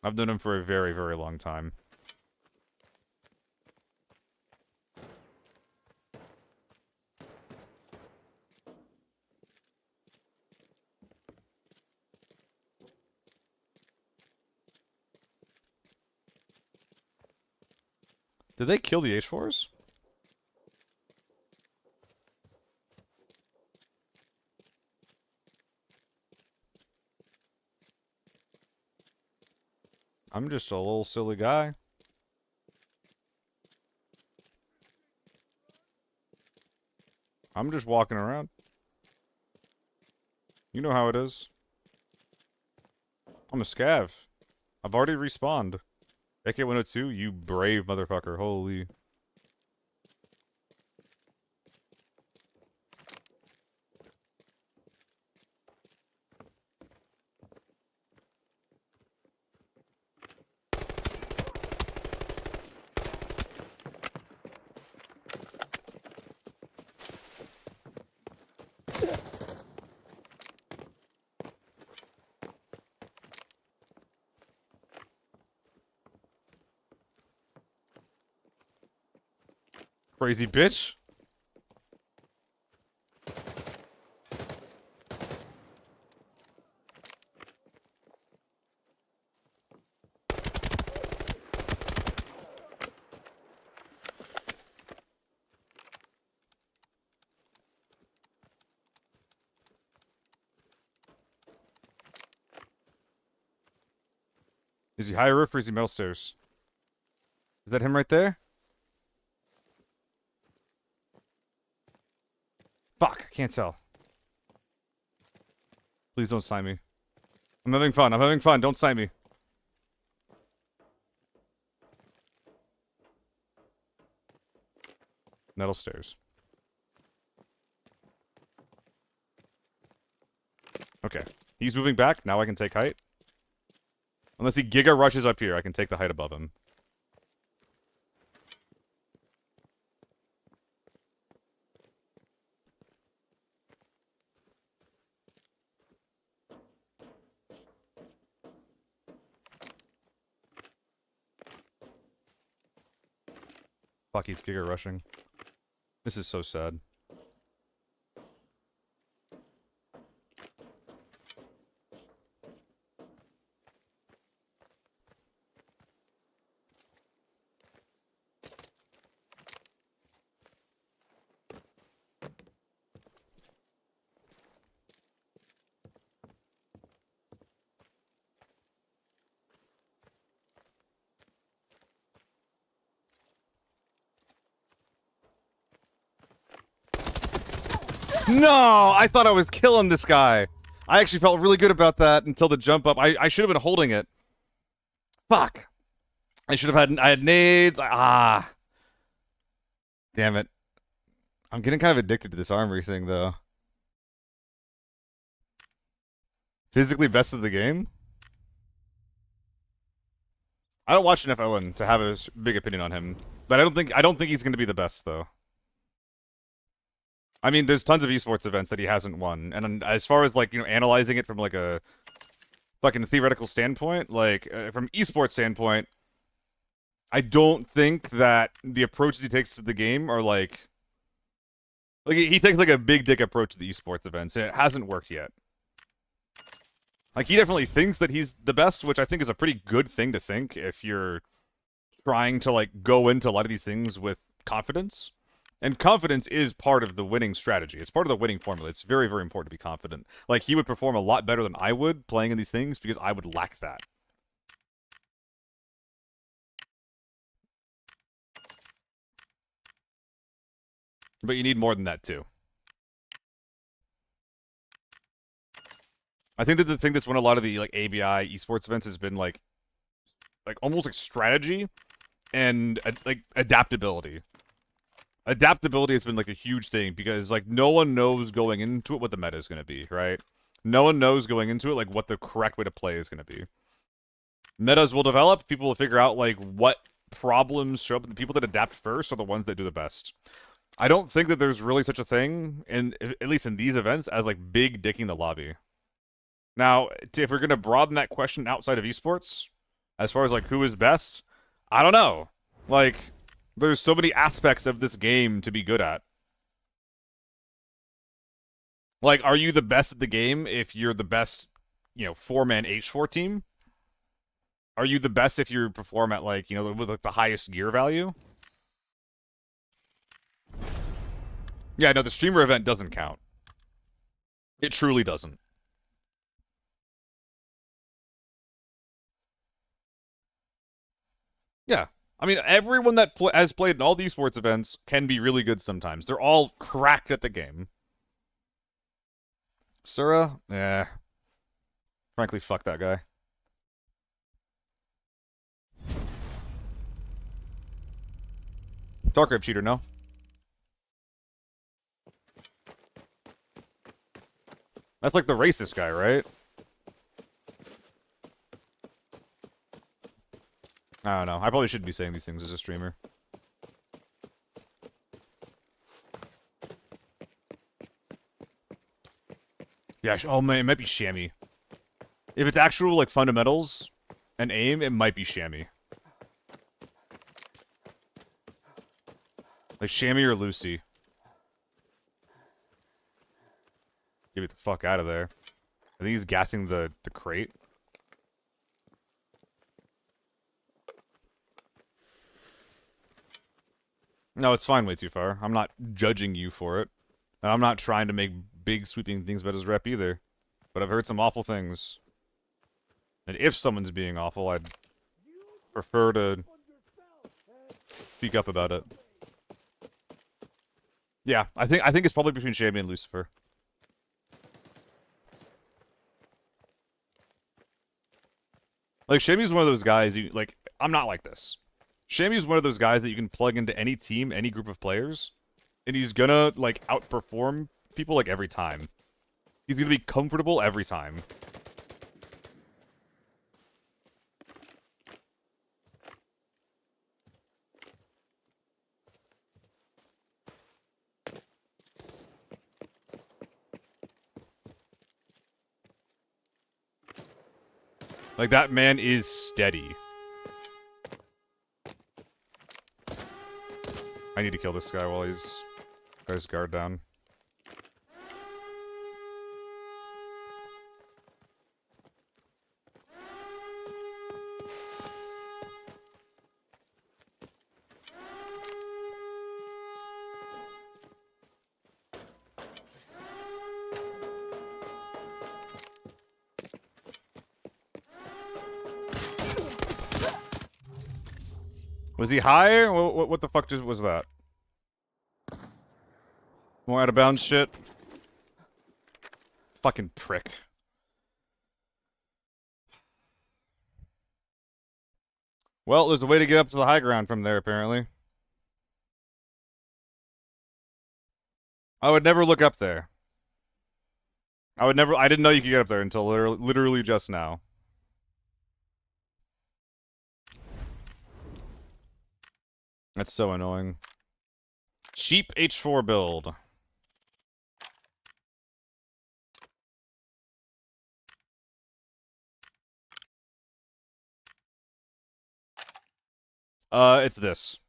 I've known him for a very, very long time. Did they kill the H4s? I'm just a little silly guy. I'm just walking around. You know how it is. I'm a scav. I've already respawned. AK-102, you brave motherfucker. Holy. Crazy bitch. Is he high roof or is he middle stairs? Is that him right there? Fuck, I can't tell. Please don't sign me. I'm having fun. I'm having fun. Don't sign me. Metal stairs. Okay. He's moving back. Now I can take height. Unless he giga rushes up here, I can take the height above him. Fuck, he's giga rushing. This is so sad. No! I thought I was killing this guy. I actually felt really good about that until the jump up. I should have been holding it. Fuck. I should have had... I had nades. Ah. Damn it. I'm getting kind of addicted to this armory thing, though. Physically best of the game? I don't watch enough Owen to have a big opinion on him. But I don't think he's going to be the best, though. I mean, there's tons of esports events that he hasn't won, and as far as, like, you know, analyzing it from, like, a fucking theoretical standpoint, like, from esports standpoint, I don't think that the approaches he takes to the game are, like, he takes, like, a big dick approach to the esports events, and it hasn't worked yet. Like, he definitely thinks that he's the best, which I think is a pretty good thing to think if you're trying to, like, go into a lot of these things with confidence. And confidence is part of the winning strategy. It's part of the winning formula. It's very, very important to be confident. Like, he would perform a lot better than I would playing in these things because I would lack that. But you need more than that, too. I think that the thing that's won a lot of the, like, ABI esports events has been, like almost, like, strategy and, like, adaptability. Adaptability has been, like, a huge thing, because, like, no one knows going into it what the meta is going to be, right? No one knows going into it, like, what the correct way to play is going to be. Metas will develop, people will figure out, like, what problems show up, and the people that adapt first are the ones that do the best. I don't think that there's really such a thing, at least in these events, as, like, big dicking the lobby. Now, if we're going to broaden that question outside of esports, As far as like who is best, I don't know. Like, there's so many aspects of this game to be good at. Like, are you the best at the game if you're the best, you know, 4-man H4 team? Are you the best if you perform at like, you know, with like the highest gear value? Yeah, no, the streamer event doesn't count. It truly doesn't. Yeah. I mean, everyone that has played in all these sports events can be really good sometimes. They're all cracked at the game. Sura? Yeah. Frankly, fuck that guy. Dark cheater, no? That's like the racist guy, right? I don't know. I probably shouldn't be saying these things as a streamer. Yeah, oh man, it might be Shammy. If it's actual, like, fundamentals and aim, it might be Shammy. Like, Shammy or Lucy. Get me the fuck out of there. I think he's gassing the crate. No, it's fine way too far. I'm not judging you for it. And I'm not trying to make big sweeping things about his rep either. But I've heard some awful things. And if someone's being awful, I'd prefer to speak up about it. Yeah, I think it's probably between Shammy and Lucifer. Like, Shammy's one of those guys, you, like, I'm not like this. Shammy's one of those guys that you can plug into any team, any group of players, and he's gonna, like, outperform people, like, every time. He's gonna be comfortable every time. Like, that man is steady. I need to kill this guy while he's got his guard down. Was he high? What the fuck was that? More out of bounds shit? Fucking prick. Well, there's a way to get up to the high ground from there, apparently. I would never look up there. I didn't know you could get up there until literally just now. That's so annoying. Cheap H4 build. It's this.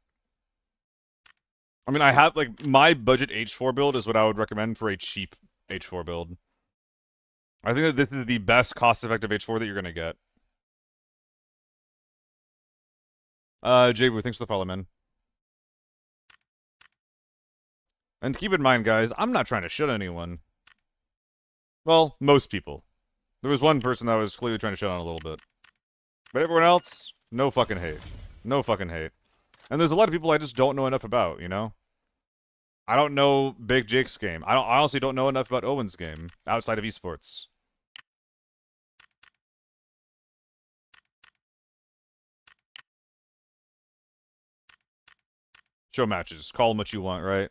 I mean, I have, like, my budget H4 build is what I would recommend for a cheap H4 build. I think that this is the best cost-effective H4 that you're gonna get. Jabu, thanks for the follow, man. And keep in mind, guys, I'm not trying to shit anyone. Well, most people. There was one person that was clearly trying to shit on a little bit. But everyone else, no fucking hate. No fucking hate. And there's a lot of people I just don't know enough about, you know? I don't know Big Jake's game. I honestly don't know enough about Owen's game, outside of esports. Show matches. Call them what you want, right?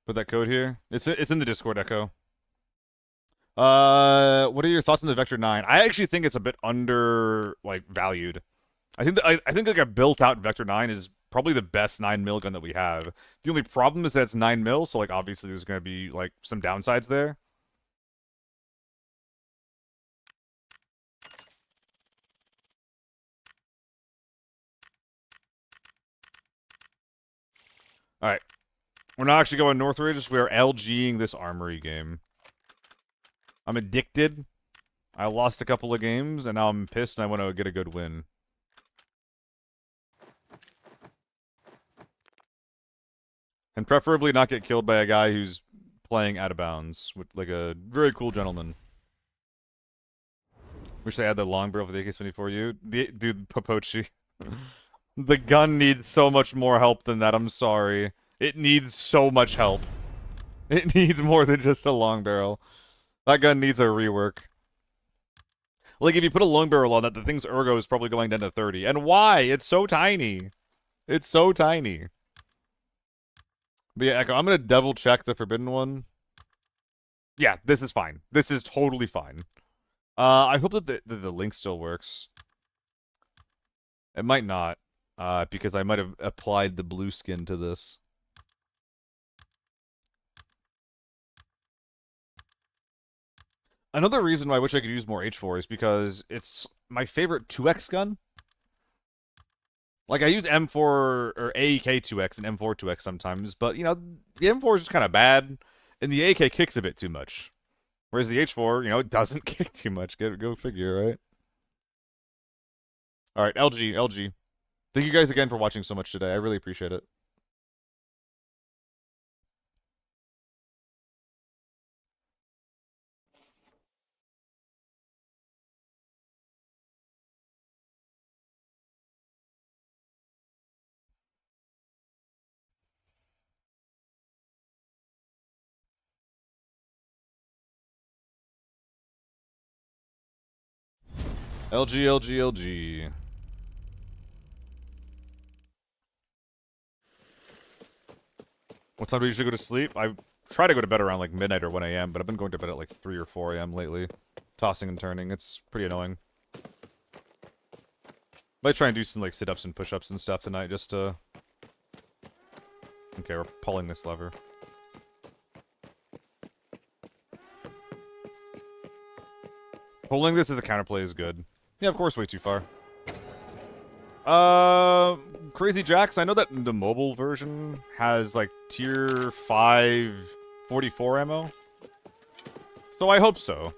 Put that code here. It's in the Discord, Echo. What are your thoughts on the Vector 9? I actually think it's a bit under, like, valued. I think like a built-out Vector 9 is probably the best 9mm gun that we have. The only problem is that it's 9mm, so, like, obviously there's gonna be, like, some downsides there. Alright. We're not actually going Northridge. We are LGing this armory game. I'm addicted. I lost a couple of games, and now I'm pissed, and I want to get a good win. And preferably not get killed by a guy who's playing out of bounds. With, like a very cool gentleman. Wish they had the long barrel for the AK-74U. Dude, Popochi. The gun needs so much more help than that, I'm sorry. It needs so much help. It needs more than just a long barrel. That gun needs a rework. Like, if you put a long barrel on that, the thing's ergo is probably going down to 30. And why? It's so tiny. It's so tiny. But yeah, Echo, I'm gonna double check the forbidden one. Yeah, this is fine. This is totally fine. I hope that the link still works. It might not, because I might have applied the blue skin to this. Another reason why I wish I could use more H4 is because it's my favorite 2x gun. Like, I use M4 or AEK 2x and M4 2x sometimes, but, you know, the M4 is just kind of bad, and the AK kicks a bit too much. Whereas the H4, you know, it doesn't kick too much. Go figure, right? Alright, LG. Thank you guys again for watching so much today. I really appreciate it. LG. What time do you usually go to sleep? I try to go to bed around like midnight or 1 a.m., but I've been going to bed at like 3 or 4 a.m. lately. Tossing and turning. It's pretty annoying. Might try and do some like sit-ups and push-ups and stuff tonight just to... Okay, we're pulling this lever. Pulling this as a counterplay is good. Yeah, of course, way too far. Crazy Jacks, I know that the mobile version has, like, tier 5 44 ammo. So I hope so.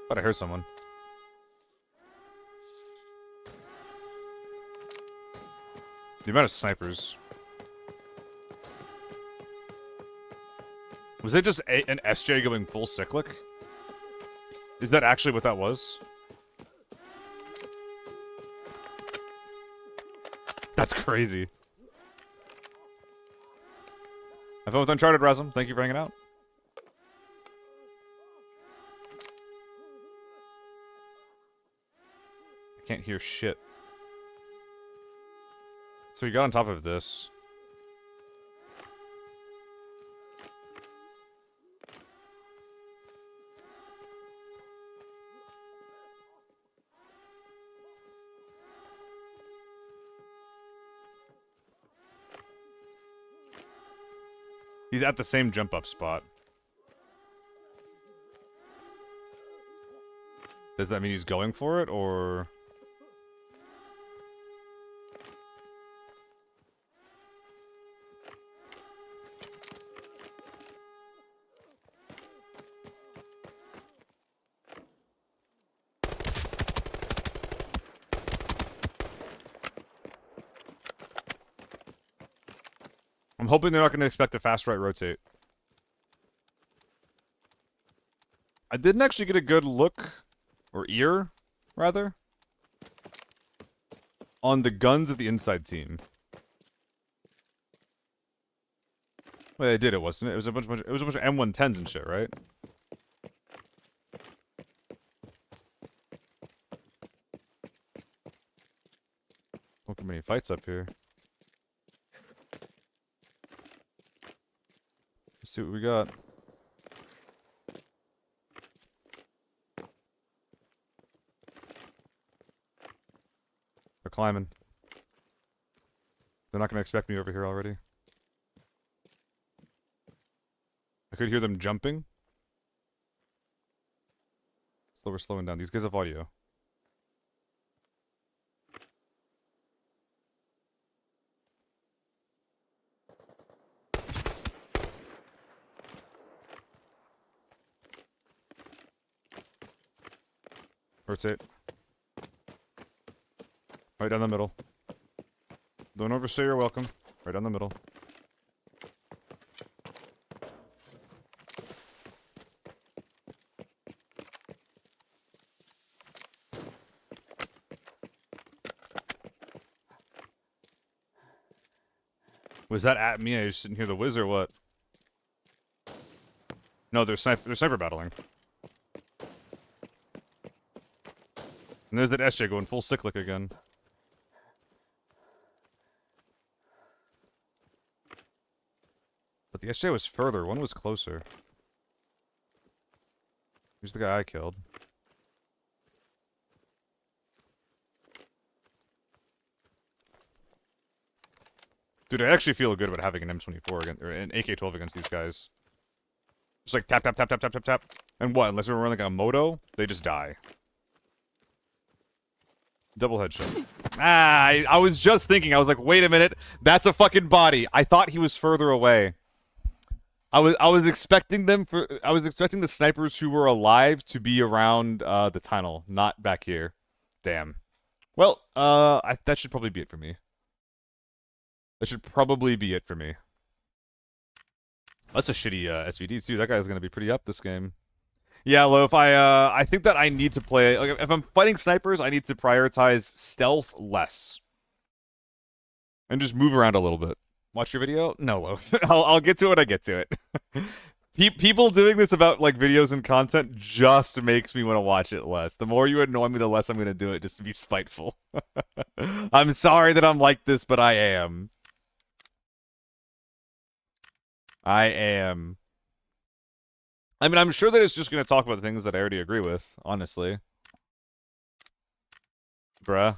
Thought I heard someone. The amount of snipers. Was it just an SJ going full cyclic? Is that actually what that was? That's crazy. Have fun with Uncharted, Rasm. Thank you for hanging out. I can't hear shit. So we got on top of this. He's at the same jump up spot. Does that mean he's going for it, or... I'm hoping they're not going to expect a fast right rotate. I didn't actually get a good look, or ear, rather, on the guns of the inside team. Well, I did, it wasn't it? It was a bunch of M110s and shit, right? Look how many fights up here. Let's see what we got. They're climbing. They're not going to expect me over here already. I could hear them jumping. So we're slowing down. These guys have audio. Rotate. Right down the middle. Don't overstay your welcome. Right down the middle. Was that at me? I just didn't hear the whiz or what? No, they're sniper battling. And there's that SJ going full cyclic again. But the SJ was further. One was closer. Here's the guy I killed. Dude, I actually feel good about having an M24 against, or an AK-12 against these guys. Just like tap, tap, tap, tap, tap, tap, tap. And what? Unless we're running like a moto, they just die. Double headshot. Ah, I was just thinking. I was like, wait a minute. That's a fucking body. I thought he was further away. I was expecting the snipers who were alive to be around the tunnel, not back here. Damn. Well, that should probably be it for me. That should probably be it for me. That's a shitty SVD too. That guy's gonna be pretty up this game. Yeah, Loaf. I think that I need to play. Like, if I'm fighting snipers, I need to prioritize stealth less, and just move around a little bit. Watch your video? No, Loaf. I'll get to it when I get to it. People doing this about like videos and content just makes me want to watch it less. The more you annoy me, the less I'm gonna do it, just to be spiteful. I'm sorry that I'm like this, but I am. I am. I mean, I'm sure that it's just going to talk about the things that I already agree with, honestly. Bruh.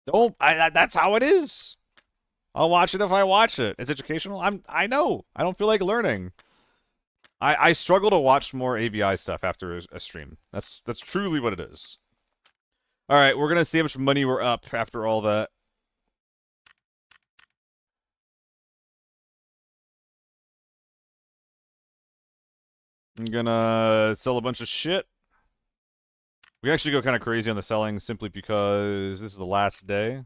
That's how it is. I'll watch it if I watch it. It's educational. I know. I don't feel like learning. I struggle to watch more ABI stuff after a stream. That's truly what it is. Alright, we're going to see how much money we're up after all that. I'm gonna sell a bunch of shit. We actually go kind of crazy on the selling simply because this is the last day. I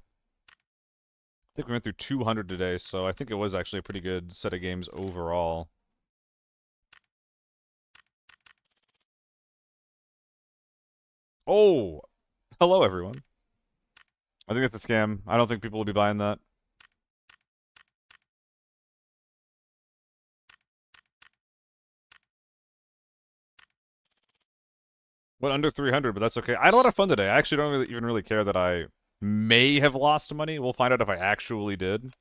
think we went through 200 today, so I think it was actually a pretty good set of games overall. Oh! Hello, everyone. I think that's a scam. I don't think people will be buying that. Went under 300, but that's okay. I had a lot of fun today. I actually don't even really care that I may have lost money. We'll find out if I actually did.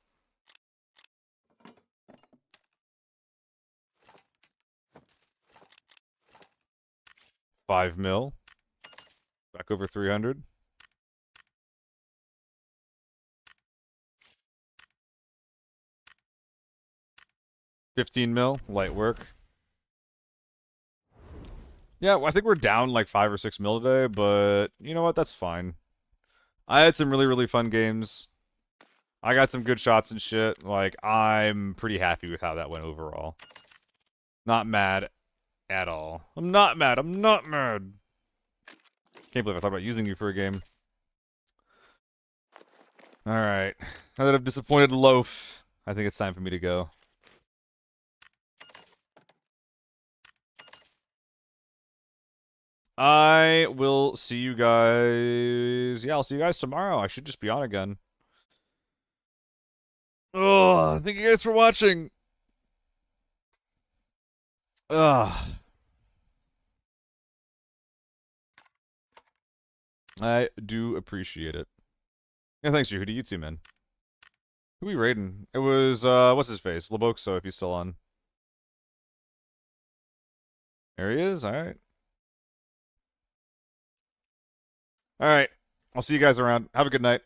$5 mil. Back over 300. $15 mil. Light work. Yeah, well, I think we're down like 5 or 6 mil today, but you know what? That's fine. I had some really, really fun games. I got some good shots and shit. Like, I'm pretty happy with how that went overall. Not mad at all. I'm not mad. I'm not mad. Can't believe I thought about using you for a game. Alright. Now that I've disappointed Loaf, I think it's time for me to go. I will see you guys. Yeah, I'll see you guys tomorrow. I should just be on again. Oh, thank you guys for watching. Ugh. I do appreciate it. Yeah, thanks, Yehudi. You too, man. Who we raiding? It was, what's his face? Laboxo, if he's still on. There he is. Alright. Alright. I'll see you guys around. Have a good night.